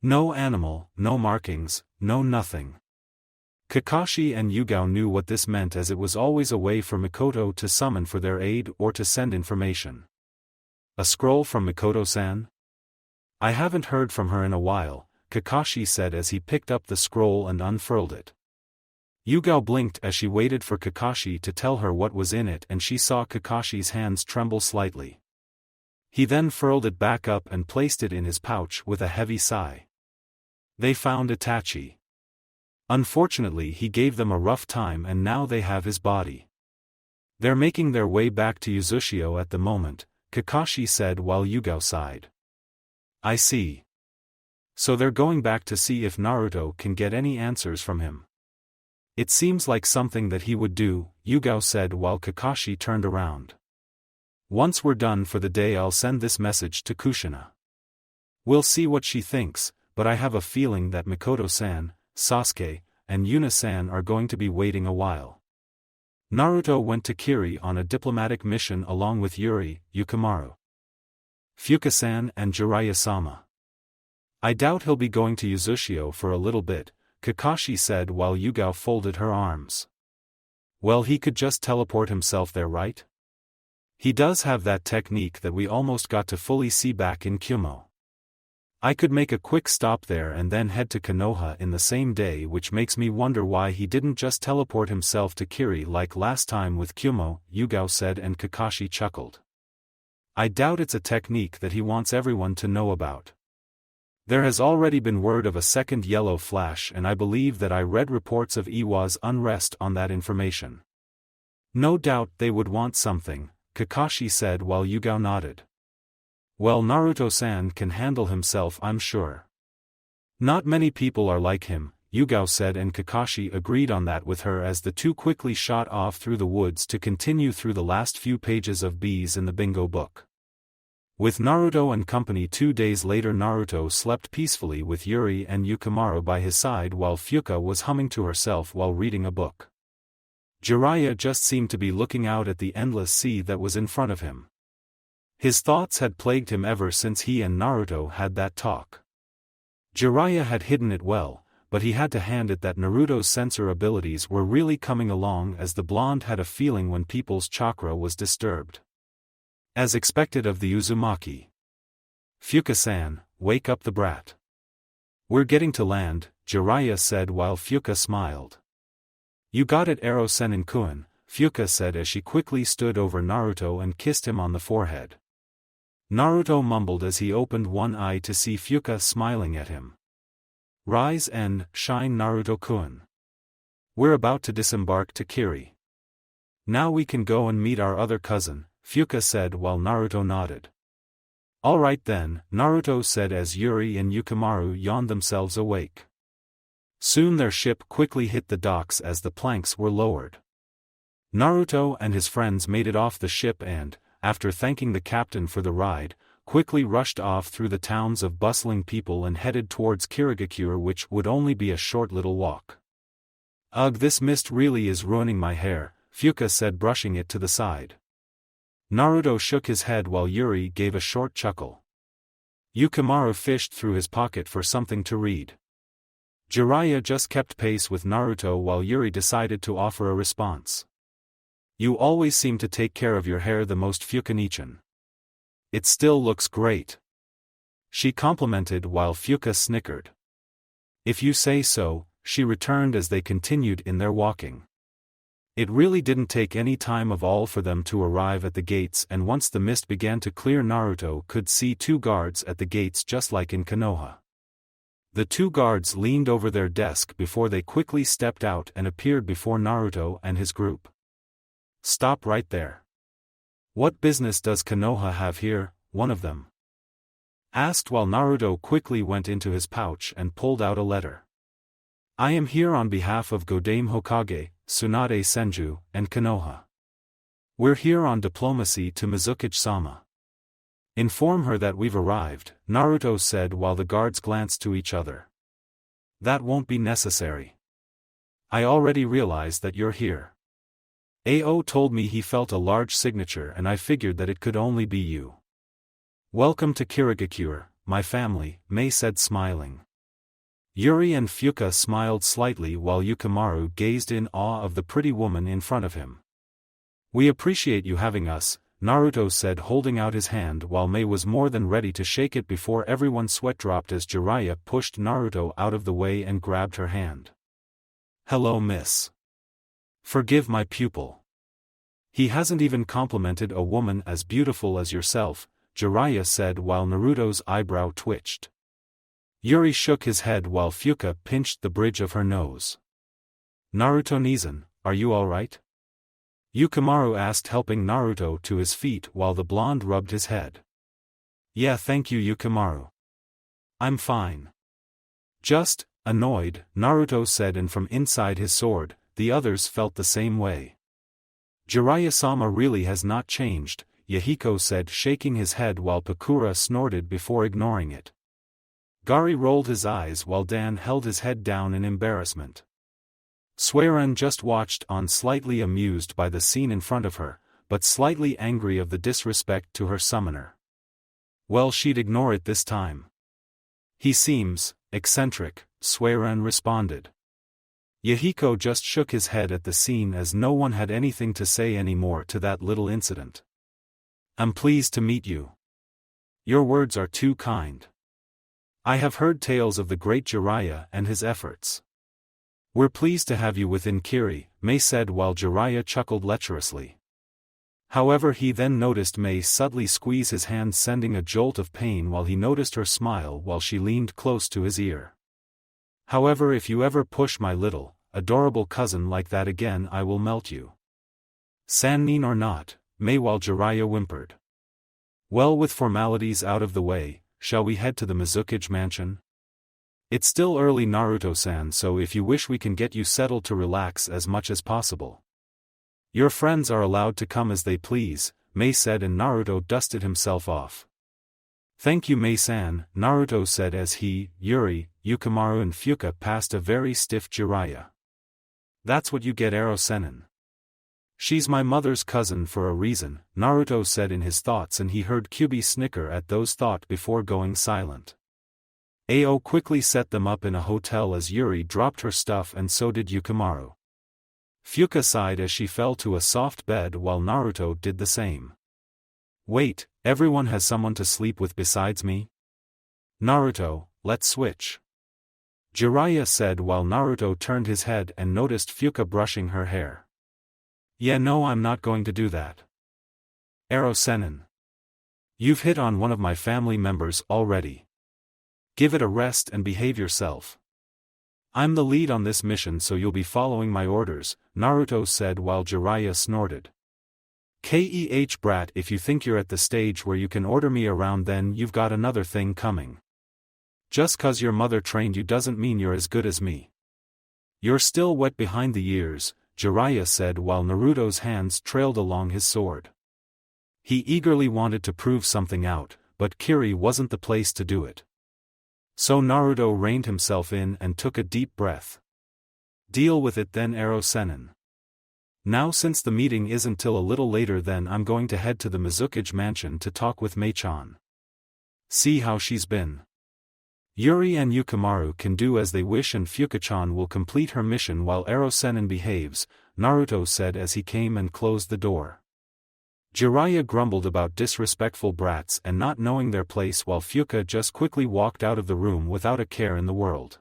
No animal, no markings, no nothing. Kakashi and Yugao knew what this meant, as it was always a way for Mikoto to summon for their aid or to send information. A scroll from Mikoto-san? I haven't heard from her in a while, Kakashi said as he picked up the scroll and unfurled it. Yugao blinked as she waited for Kakashi to tell her what was in it, and she saw Kakashi's hands tremble slightly. He then furled it back up and placed it in his pouch with a heavy sigh. They found Itachi. Unfortunately, he gave them a rough time and now they have his body. They're making their way back to Uzushio at the moment, Kakashi said while Yugao sighed. I see. So they're going back to see if Naruto can get any answers from him. It seems like something that he would do, Yugao said while Kakashi turned around. Once we're done for the day, I'll send this message to Kushina. We'll see what she thinks, but I have a feeling that Mikoto-san, Sasuke, and Yuna-san are going to be waiting a while. Naruto went to Kiri on a diplomatic mission along with Yuri, Yukimaru, Fuka-san and Jiraiya-sama. I doubt he'll be going to Uzushio for a little bit, Kakashi said while Yugao folded her arms. Well, he could just teleport himself there, right? He does have that technique that we almost got to fully see back in Kumo. I could make a quick stop there and then head to Konoha in the same day, which makes me wonder why he didn't just teleport himself to Kiri like last time with Kumo, Yugao said, and Kakashi chuckled. I doubt it's a technique that he wants everyone to know about. There has already been word of a second yellow flash, and I believe that I read reports of Iwa's unrest on that information. No doubt they would want something, Kakashi said while Yugao nodded. Well, Naruto-san can handle himself, I'm sure. Not many people are like him, Yugao said, and Kakashi agreed on that with her as the two quickly shot off through the woods to continue through the last few pages of Bees in the bingo book. With Naruto and company 2 days later, Naruto slept peacefully with Yuri and Yukimaru by his side while Fuka was humming to herself while reading a book. Jiraiya just seemed to be looking out at the endless sea that was in front of him. His thoughts had plagued him ever since he and Naruto had that talk. Jiraiya had hidden it well, but he had to hand it that Naruto's sensor abilities were really coming along, as the blonde had a feeling when people's chakra was disturbed. As expected of the Uzumaki. Fuka-san, wake up the brat. We're getting to land, Jiraiya said while Fuka smiled. You got it, Ero-Senin-kun, Fuka said as she quickly stood over Naruto and kissed him on the forehead. Naruto mumbled as he opened one eye to see Fuka smiling at him. Rise and shine, Naruto-kun. We're about to disembark to Kiri. Now we can go and meet our other cousin, Fuka said while Naruto nodded. All right then, Naruto said as Yuri and Yukimaru yawned themselves awake. Soon their ship quickly hit the docks as the planks were lowered. Naruto and his friends made it off the ship and, after thanking the captain for the ride, quickly rushed off through the towns of bustling people and headed towards Kirigakure, which would only be a short little walk. Ugh, this mist really is ruining my hair, Fuka said, brushing it to the side. Naruto shook his head while Yuri gave a short chuckle. Yukimaru fished through his pocket for something to read. Jiraiya just kept pace with Naruto while Yuri decided to offer a response. You always seem to take care of your hair the most, Fuka-nichan. It still looks great, she complimented while Fuka snickered. If you say so, she returned as they continued in their walking. It really didn't take any time of all for them to arrive at the gates, and once the mist began to clear, Naruto could see 2 guards at the gates just like in Konoha. The 2 guards leaned over their desk before they quickly stepped out and appeared before Naruto and his group. Stop right there. What business does Konoha have here? One of them asked while Naruto quickly went into his pouch and pulled out a letter. I am here on behalf of Godame Hokage, Tsunade Senju, and Konoha. We're here on diplomacy to Mizukage-sama. Inform her that we've arrived, Naruto said while the guards glanced to each other. That won't be necessary. I already realize that you're here. Ao told me he felt a large signature and I figured that it could only be you. Welcome to Kirigakure, my family, Mei said smiling. Yuri and Fuka smiled slightly while Yukimaru gazed in awe of the pretty woman in front of him. We appreciate you having us, Naruto said holding out his hand while Mei was more than ready to shake it before everyone's sweat dropped as Jiraiya pushed Naruto out of the way and grabbed her hand. Hello miss. Forgive my pupil. He hasn't even complimented a woman as beautiful as yourself, Jiraiya said while Naruto's eyebrow twitched. Yuri shook his head while Fuka pinched the bridge of her nose. Naruto-Nizan, are you alright? Yukimaru asked helping Naruto to his feet while the blonde rubbed his head. Yeah thank you Yukimaru. I'm fine. Just, annoyed, Naruto said and from inside his sword, the others felt the same way. Jiraiya-sama really has not changed, Yahiko said shaking his head while Pakura snorted before ignoring it. Gari rolled his eyes while Dan held his head down in embarrassment. Suiren just watched on slightly amused by the scene in front of her, but slightly angry of the disrespect to her summoner. Well she'd ignore it this time. He seems eccentric, Suiren responded. Yahiko just shook his head at the scene as no one had anything to say anymore to that little incident. I'm pleased to meet you. Your words are too kind. I have heard tales of the great Jiraiya and his efforts. We're pleased to have you within Kiri, Mei said while Jiraiya chuckled lecherously. However he then noticed Mei subtly squeeze his hand sending a jolt of pain while he noticed her smile while she leaned close to his ear. However if you ever push my little, adorable cousin like that again I will melt you. Sannin or not, Mei while Jiraiya whimpered. Well with formalities out of the way, shall we head to the Mizukage mansion? It's still early Naruto-san so if you wish we can get you settled to relax as much as possible. Your friends are allowed to come as they please, Mei said and Naruto dusted himself off. Thank you Mei-san, Naruto said as he, Yuri, Yukimaru and Fuka passed a very stiff Jiraiya. That's what you get Ero Sennin. She's my mother's cousin for a reason, Naruto said in his thoughts and he heard Kyubi snicker at those thoughts before going silent. Ao quickly set them up in a hotel as Yuri dropped her stuff and so did Yukimaru. Fuka sighed as she fell to a soft bed while Naruto did the same. Wait, everyone has someone to sleep with besides me? Naruto, let's switch. Jiraiya said while Naruto turned his head and noticed Fuka brushing her hair. Yeah no I'm not going to do that. Ero Sennin. You've hit on one of my family members already. Give it a rest and behave yourself. I'm the lead on this mission so you'll be following my orders, Naruto said while Jiraiya snorted. Keh brat if you think you're at the stage where you can order me around then you've got another thing coming. Just cause your mother trained you doesn't mean you're as good as me. You're still wet behind the ears, Jiraiya said while Naruto's hands trailed along his sword. He eagerly wanted to prove something out, but Kiri wasn't the place to do it. So Naruto reined himself in and took a deep breath. Deal with it then Ero Sennin. Now since the meeting isn't till a little later then I'm going to head to the Mizukage mansion to talk with Mei-chan. See how she's been. Yuri and Yukimaru can do as they wish and Fuka-chan will complete her mission while Ero Sennin behaves, Naruto said as he came and closed the door. Jiraiya grumbled about disrespectful brats and not knowing their place while Fuka just quickly walked out of the room without a care in the world.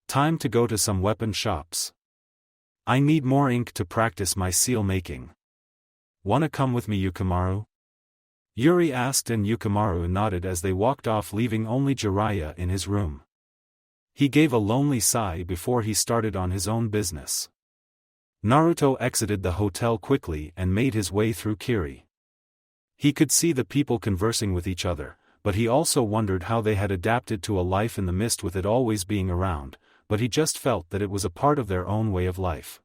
Time to go to some weapon shops. I need more ink to practice my seal making. Wanna come with me Yukimaru? Yuri asked and Yukimaru nodded as they walked off leaving only Jiraiya in his room. He gave a lonely sigh before he started on his own business. Naruto exited the hotel quickly and made his way through Kiri. He could see the people conversing with each other, but he also wondered how they had adapted to a life in the mist with it always being around, but he just felt that it was a part of their own way of life.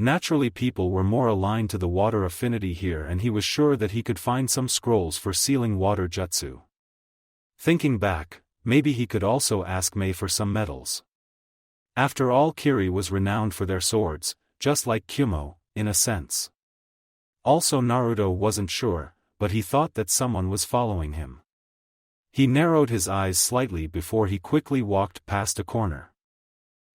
Naturally people were more aligned to the water affinity here and he was sure that he could find some scrolls for sealing water jutsu. Thinking back, maybe he could also ask Mei for some medals. After all Kiri was renowned for their swords, just like Kumo, in a sense. Also Naruto wasn't sure, but he thought that someone was following him. He narrowed his eyes slightly before he quickly walked past a corner.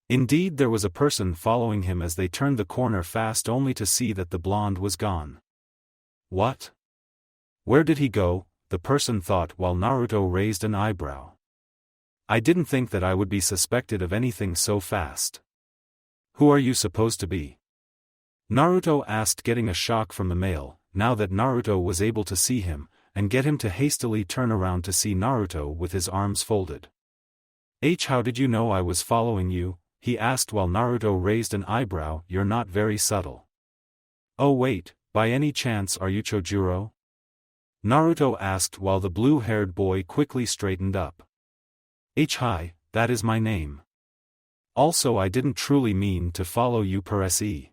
Indeed, there was a person following him as they turned the corner fast, only to see that the blonde was gone. What? Where did he go? The person thought while Naruto raised an eyebrow. I didn't think that I would be suspected of anything so fast. Who are you supposed to be? Naruto asked, getting a shock from the male, now that Naruto was able to see him, and get him to hastily turn around to see Naruto with his arms folded. How did you know I was following you? He asked while Naruto raised an eyebrow. You're not very subtle. Oh wait, by any chance are you Chojuro? Naruto asked while the blue-haired boy quickly straightened up. Hi, that is my name. Also, I didn't truly mean to follow you per se.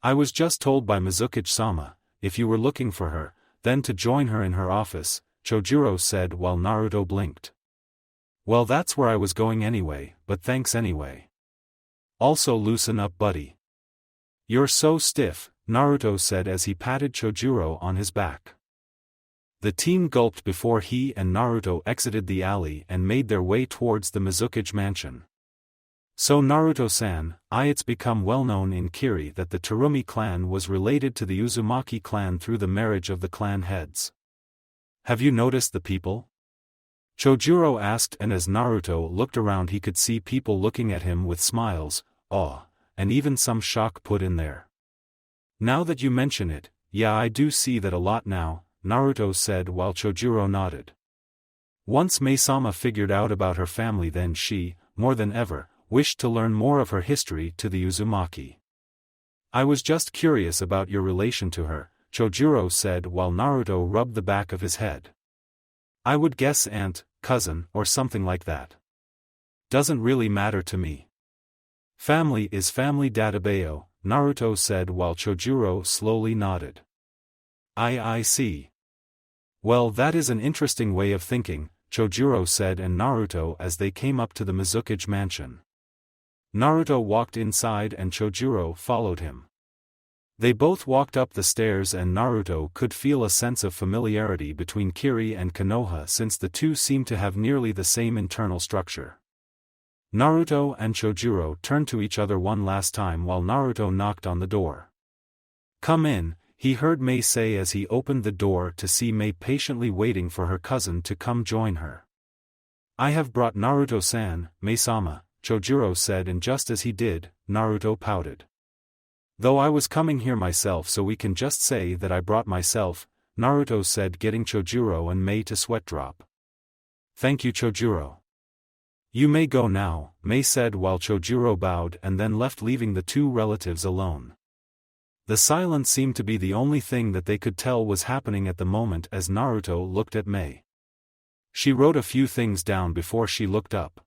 I was just told by Mizukage-sama, if you were looking for her, then to join her in her office, Chojuro said while Naruto blinked. Well, that's where I was going anyway, but thanks anyway. Also, loosen up, buddy. You're so stiff, Naruto said as he patted Chojuro on his back. The team gulped before he and Naruto exited the alley and made their way towards the Mizukage mansion. So Naruto-san, it's become well known in Kiri that the Terumi clan was related to the Uzumaki clan through the marriage of the clan heads. Have you noticed the people? Chojuro asked, and as Naruto looked around he could see people looking at him with smiles, awe, and even some shock put in there. Now that you mention it, yeah, I do see that a lot now, Naruto said while Chojuro nodded. Once Mai-sama figured out about her family, then she, more than ever, wished to learn more of her history to the Uzumaki. I was just curious about your relation to her, Chojuro said while Naruto rubbed the back of his head. I would guess aunt, cousin, or something like that. Doesn't really matter to me. Family is family, Dadabayo, Naruto said while Chojuro slowly nodded. I see. Well, that is an interesting way of thinking, Chojuro said and Naruto as they came up to the Mizukage mansion. Naruto walked inside and Chojuro followed him. They both walked up the stairs and Naruto could feel a sense of familiarity between Kiri and Konoha since the two seemed to have nearly the same internal structure. Naruto and Chojuro turned to each other one last time while Naruto knocked on the door. Come in, he heard Mai say as he opened the door to see Mai patiently waiting for her cousin to come join her. I have brought Naruto-san, Mai-sama, Chojuro said, and just as he did, Naruto pouted. Though I was coming here myself, so we can just say that I brought myself, Naruto said, getting Chojuro and Mai to sweat drop. Thank you, Chojuro. You may go now, Mai said while Chojuro bowed and then left, leaving the two relatives alone. The silence seemed to be the only thing that they could tell was happening at the moment as Naruto looked at Mai. She wrote a few things down before she looked up.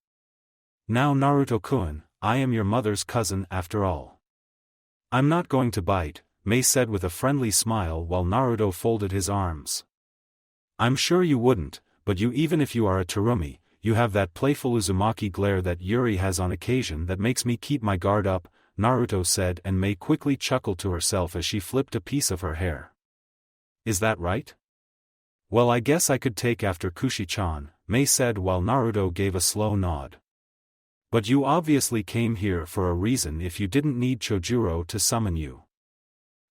Now Naruto-kun, I am your mother's cousin after all. I'm not going to bite, Mai said with a friendly smile while Naruto folded his arms. I'm sure you wouldn't, but even if you are a Terumi, you have that playful Uzumaki glare that Yuri has on occasion that makes me keep my guard up, Naruto said, and Mai quickly chuckled to herself as she flipped a piece of her hair. Is that right? Well, I guess I could take after Kushi-chan, Mai said while Naruto gave a slow nod. But you obviously came here for a reason if you didn't need Chojuro to summon you.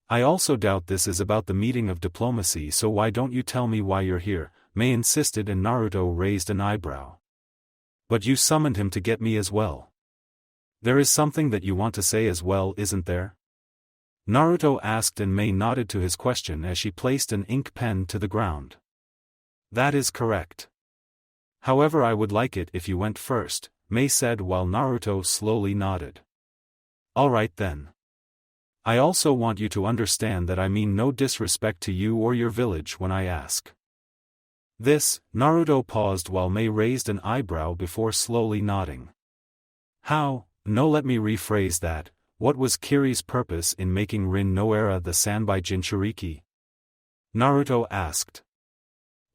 I also doubt this is about the meeting of diplomacy, so why don't you tell me why you're here, Mai insisted, and Naruto raised an eyebrow. But you summoned him to get me as well. There is something that you want to say as well, isn't there? Naruto asked, and Mai nodded to his question as she placed an ink pen to the ground. That is correct. However, I would like it if you went first, Mai said while Naruto slowly nodded. Alright then. I also want you to understand that I mean no disrespect to you or your village when I ask. This, Naruto paused while Mai raised an eyebrow before slowly nodding. How? No, let me rephrase that. What was Kiri's purpose in making Rin Noara the Sanbai Jinchuriki? Naruto asked.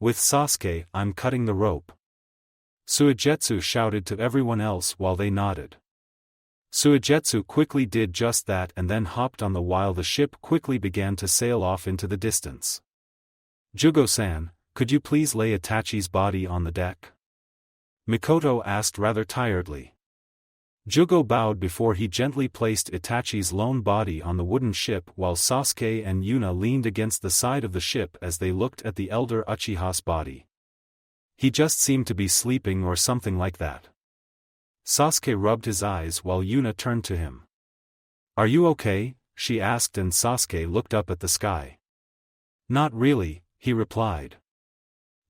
With Sasuke, I'm cutting the rope. Suigetsu shouted to everyone else while they nodded. Suigetsu quickly did just that and then hopped on while the ship quickly began to sail off into the distance. Jugo-san, could you please lay Itachi's body on the deck? Mikoto asked rather tiredly. Jugo bowed before he gently placed Itachi's lone body on the wooden ship while Sasuke and Yuna leaned against the side of the ship as they looked at the elder Uchiha's body. He just seemed to be sleeping or something like that. Sasuke rubbed his eyes while Yuna turned to him. Are you okay? She asked and Sasuke looked up at the sky. Not really, he replied.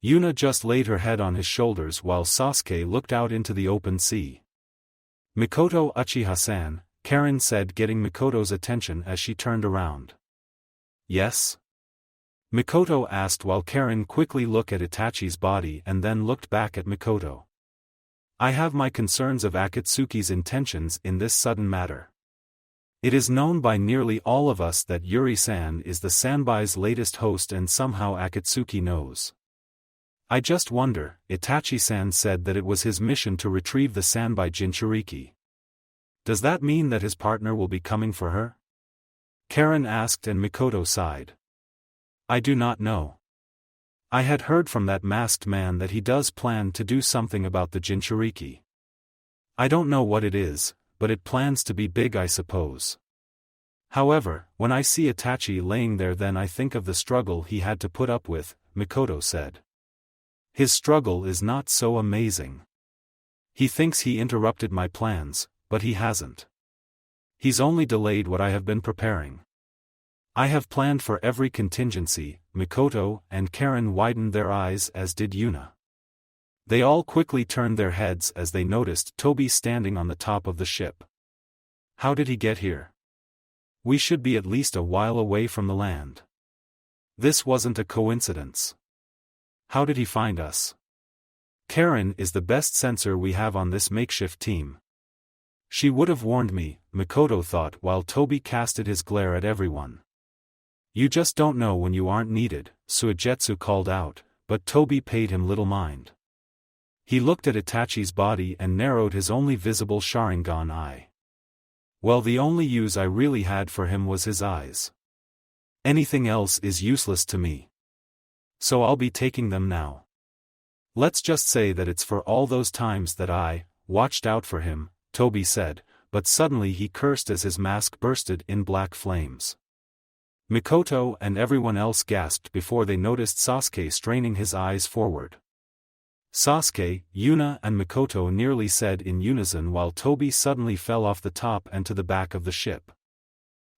Yuna just laid her head on his shoulders while Sasuke looked out into the open sea. Mikoto Uchiha-san, Karen said, getting Mikoto's attention as she turned around. Yes? Mikoto asked while Karen quickly looked at Itachi's body and then looked back at Mikoto. I have my concerns of Akatsuki's intentions in this sudden matter. It is known by nearly all of us that Yuri-san is the Sanbai's latest host and somehow Akatsuki knows. I just wonder, Itachi-san said that it was his mission to retrieve the Sanbai Jinchuriki. Does that mean that his partner will be coming for her? Karen asked and Mikoto sighed. I do not know. I had heard from that masked man that he does plan to do something about the Jinchuriki. I don't know what it is, but it plans to be big, I suppose. However, when I see Itachi laying there, then I think of the struggle he had to put up with, Mikoto said. His struggle is not so amazing. He thinks he interrupted my plans, but he hasn't. He's only delayed what I have been preparing. I have planned for every contingency. Mikoto and Karen widened their eyes, as did Yuna. They all quickly turned their heads as they noticed Tobi standing on the top of the ship. How did he get here? We should be at least a while away from the land. This wasn't a coincidence. How did he find us? Karen is the best sensor we have on this makeshift team. She would have warned me, Mikoto thought while Tobi casted his glare at everyone. You just don't know when you aren't needed, Suigetsu called out, but Tobi paid him little mind. He looked at Itachi's body and narrowed his only visible Sharingan eye. Well, the only use I really had for him was his eyes. Anything else is useless to me. So I'll be taking them now. Let's just say that it's for all those times that I watched out for him, Tobi said, but suddenly he cursed as his mask bursted in black flames. Mikoto and everyone else gasped before they noticed Sasuke straining his eyes forward. Sasuke, Yuna and Mikoto nearly said in unison while Tobi suddenly fell off the top and to the back of the ship.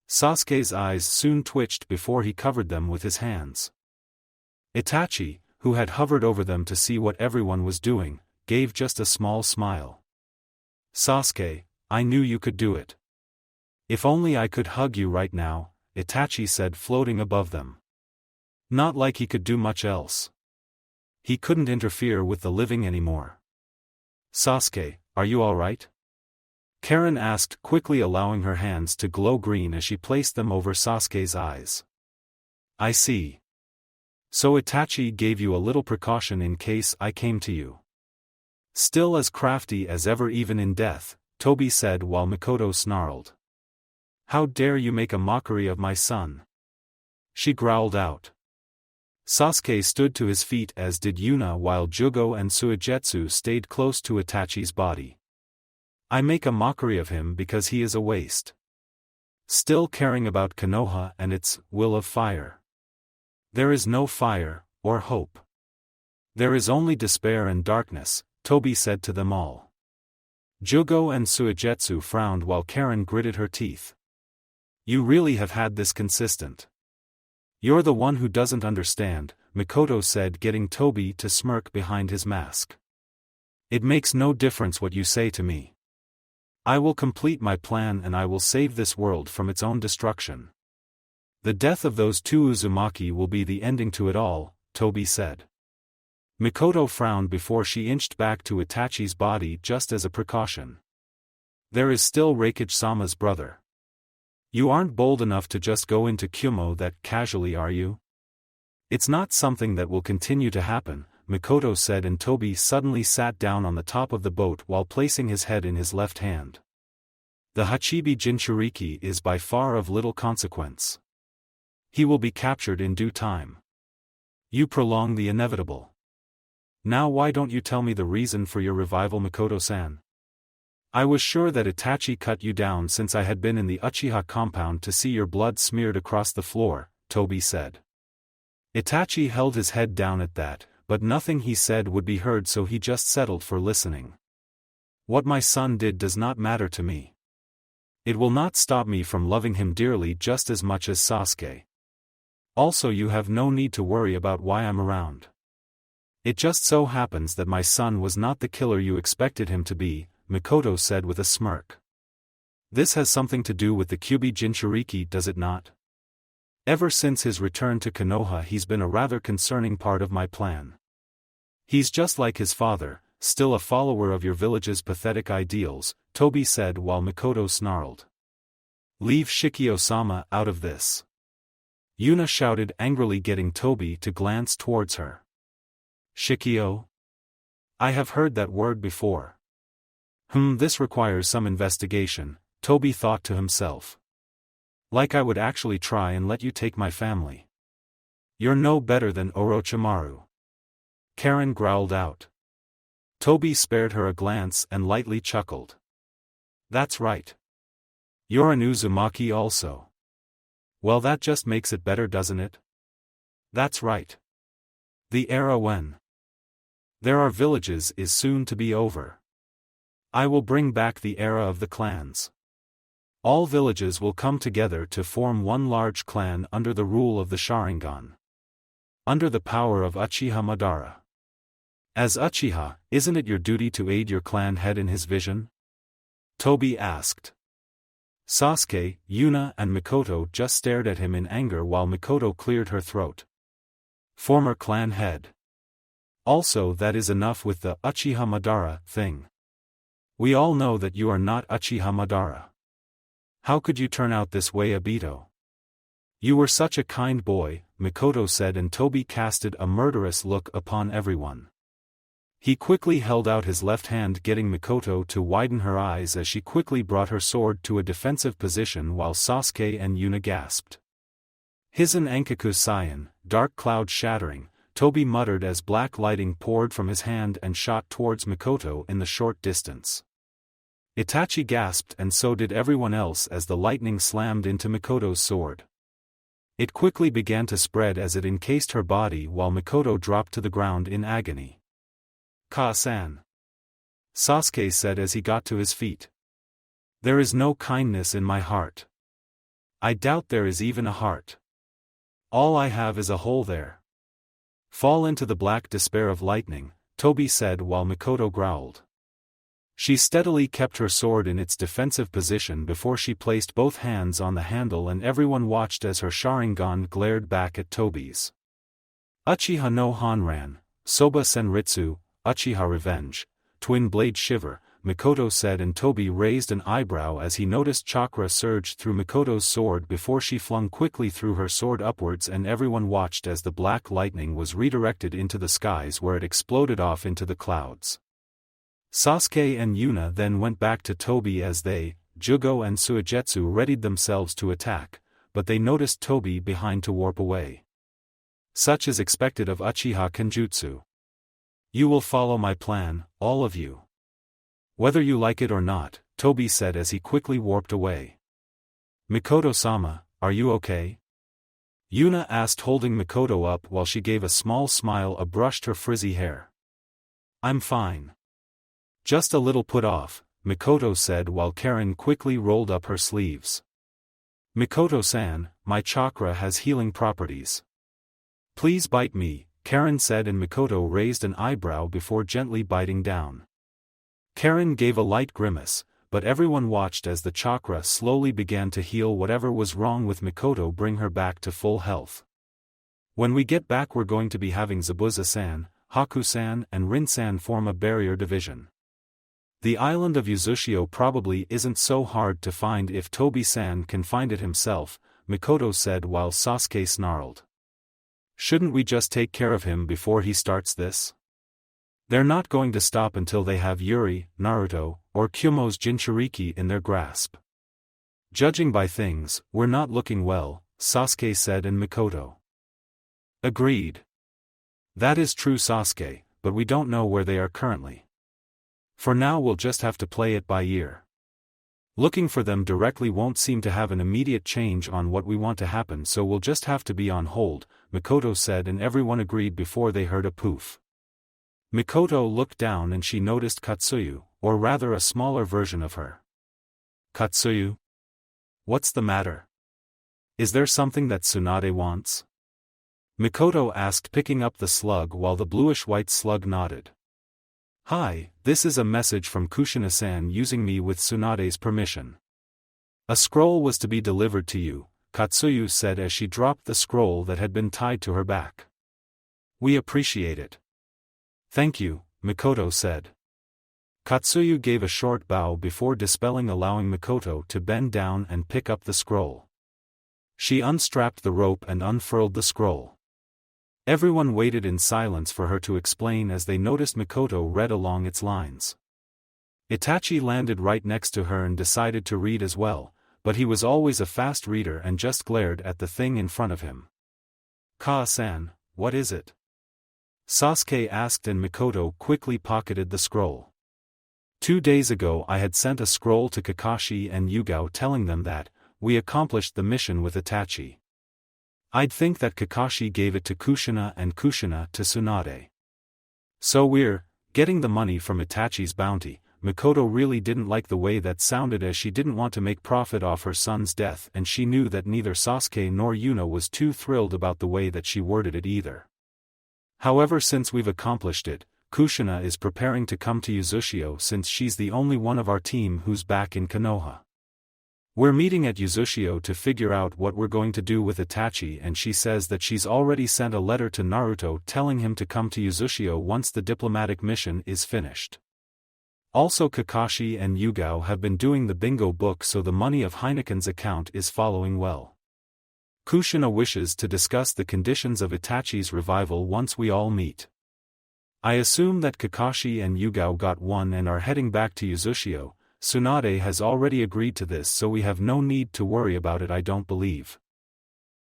Sasuke's eyes soon twitched before he covered them with his hands. Itachi, who had hovered over them to see what everyone was doing, gave just a small smile. Sasuke, I knew you could do it. If only I could hug you right now, Itachi said, floating above them. Not like he could do much else. He couldn't interfere with the living anymore. Sasuke, are you all right? Karen asked, quickly allowing her hands to glow green as she placed them over Sasuke's eyes. I see. So Itachi gave you a little precaution in case I came to you. Still as crafty as ever even in death, Tobi said while Mikoto snarled. How dare you make a mockery of my son? She growled out. Sasuke stood to his feet as did Yuna while Jugo and Suigetsu stayed close to Itachi's body. I make a mockery of him because he is a waste. Still caring about Konoha and its will of fire. There is no fire, or hope. There is only despair and darkness, Tobi said to them all. Jugo and Suigetsu frowned while Karen gritted her teeth. You really have had this consistent. You're the one who doesn't understand, Mikoto said, getting Tobi to smirk behind his mask. It makes no difference what you say to me. I will complete my plan and I will save this world from its own destruction. The death of those two Uzumaki will be the ending to it all, Tobi said. Mikoto frowned before she inched back to Itachi's body just as a precaution. There is still Raikage-sama's brother. You aren't bold enough to just go into Kumo that casually, are you? It's not something that will continue to happen, Mikoto said, and Tobi suddenly sat down on the top of the boat while placing his head in his left hand. The Hachibi Jinchuriki is by far of little consequence. He will be captured in due time. You prolong the inevitable. Now why don't you tell me the reason for your revival, Mikoto-san? I was sure that Itachi cut you down since I had been in the Uchiha compound to see your blood smeared across the floor, Toby said. Itachi held his head down at that, but nothing he said would be heard, so he just settled for listening. What my son did does not matter to me. It will not stop me from loving him dearly just as much as Sasuke. Also, you have no need to worry about why I'm around. It just so happens that my son was not the killer you expected him to be, Mikoto said with a smirk. This has something to do with the Kyuubi Jinchuriki, does it not? Ever since his return to Konoha, he's been a rather concerning part of my plan. He's just like his father, still a follower of your village's pathetic ideals, Toby said while Mikoto snarled. Leave Shikio-sama out of this. Yuna shouted angrily, getting Toby to glance towards her. Shikio? I have heard that word before. This requires some investigation, Toby thought to himself. Like I would actually try and let you take my family. You're no better than Orochimaru. Karen growled out. Toby spared her a glance and lightly chuckled. That's right. You're an Uzumaki also. Well, that just makes it better, doesn't it? That's right. The era when there are villages is soon to be over. I will bring back the era of the clans. All villages will come together to form one large clan under the rule of the Sharingan. Under the power of Uchiha Madara. As Uchiha, isn't it your duty to aid your clan head in his vision? Toby asked. Sasuke, Yuna and Mikoto just stared at him in anger while Mikoto cleared her throat. Former clan head. Also, that is enough with the Uchiha Madara thing. We all know that you are not Uchiha Madara. How could you turn out this way, Obito? You were such a kind boy, Mikoto said, and Toby casted a murderous look upon everyone. He quickly held out his left hand, getting Mikoto to widen her eyes as she quickly brought her sword to a defensive position while Sasuke and Yuna gasped. Hizen Ankaku Saiyan, dark cloud shattering, Toby muttered as black lighting poured from his hand and shot towards Mikoto in the short distance. Itachi gasped, and so did everyone else as the lightning slammed into Mikoto's sword. It quickly began to spread as it encased her body while Mikoto dropped to the ground in agony. Ka-san, Sasuke said as he got to his feet. There is no kindness in my heart. I doubt there is even a heart. All I have is a hole there. Fall into the black despair of lightning, Toby said while Mikoto growled. She steadily kept her sword in its defensive position before she placed both hands on the handle, and everyone watched as her Sharingan glared back at Toby's. Uchiha no Hanran, Soba Senritsu, Uchiha Revenge, Twin Blade Shiver, Mikoto said, and Toby raised an eyebrow as he noticed chakra surge through Mikoto's sword before she flung quickly through her sword upwards, and everyone watched as the black lightning was redirected into the skies where it exploded off into the clouds. Sasuke and Yuna then went back to Toby as they, Jugo and Suigetsu, readied themselves to attack, but they noticed Toby behind to warp away. Such is expected of Uchiha Kenjutsu. You will follow my plan, all of you. Whether you like it or not, Toby said as he quickly warped away. Mikoto-sama, are you okay? Yuna asked, holding Mikoto up while she gave a small smile brushed her frizzy hair. I'm fine. Just a little put off, Mikoto said while Karen quickly rolled up her sleeves. Mikoto-san, my chakra has healing properties. Please bite me, Karen said, and Mikoto raised an eyebrow before gently biting down. Karen gave a light grimace, but everyone watched as the chakra slowly began to heal whatever was wrong with Mikoto, bring her back to full health. When we get back, we're going to be having Zabuza-san, Haku-san and Rin-san form a barrier division. The island of Uzushio probably isn't so hard to find if Toby-san can find it himself, Mikoto said while Sasuke snarled. Shouldn't we just take care of him before he starts this? They're not going to stop until they have Yuri, Naruto, or Kyumo's Jinchuriki in their grasp. Judging by things, we're not looking well, Sasuke said, and Mikoto agreed. That is true, Sasuke, but we don't know where they are currently. For now we'll just have to play it by ear. Looking for them directly won't seem to have an immediate change on what we want to happen, so we'll just have to be on hold, Mikoto said, and everyone agreed before they heard a poof. Mikoto looked down and she noticed Katsuyu, or rather a smaller version of her. Katsuyu? What's the matter? Is there something that Tsunade wants? Mikoto asked, picking up the slug while the bluish-white slug nodded. Hi, this is a message from Kushina-san using me with Tsunade's permission. A scroll was to be delivered to you, Katsuyu said as she dropped the scroll that had been tied to her back. We appreciate it. Thank you, Mikoto said. Katsuyu gave a short bow before dispelling, allowing Mikoto to bend down and pick up the scroll. She unstrapped the rope and unfurled the scroll. Everyone waited in silence for her to explain as they noticed Mikoto read along its lines. Itachi landed right next to her and decided to read as well, but he was always a fast reader and just glared at the thing in front of him. Ka-san, what is it? Sasuke asked, and Mikoto quickly pocketed the scroll. 2 days ago I had sent a scroll to Kakashi and Yugao telling them that we accomplished the mission with Itachi. I'd think that Kakashi gave it to Kushina and Kushina to Tsunade. So we're getting the money from Itachi's bounty. Mikoto really didn't like the way that sounded, as she didn't want to make profit off her son's death, and she knew that neither Sasuke nor Yuno was too thrilled about the way that she worded it either. However, since we've accomplished it, Kushina is preparing to come to Uzushio since she's the only one of our team who's back in Konoha. We're meeting at Uzushio to figure out what we're going to do with Itachi, and she says that she's already sent a letter to Naruto telling him to come to Uzushio once the diplomatic mission is finished. Also, Kakashi and Yugao have been doing the bingo book, so the money of Heineken's account is following well. Kushina wishes to discuss the conditions of Itachi's revival once we all meet. I assume that Kakashi and Yugao got one and are heading back to Uzushio. Tsunade has already agreed to this, so we have no need to worry about it, I don't believe.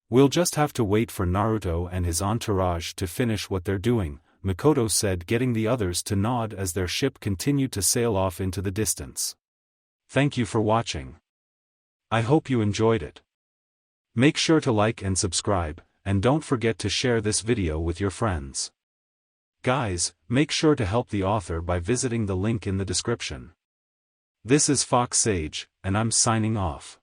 We'll just have to wait for Naruto and his entourage to finish what they're doing, Mikoto said, getting the others to nod as their ship continued to sail off into the distance. Thank you for watching. I hope you enjoyed it. Make sure to like and subscribe, and don't forget to share this video with your friends. Guys, make sure to help the author by visiting the link in the description. This is Fox Sage, and I'm signing off.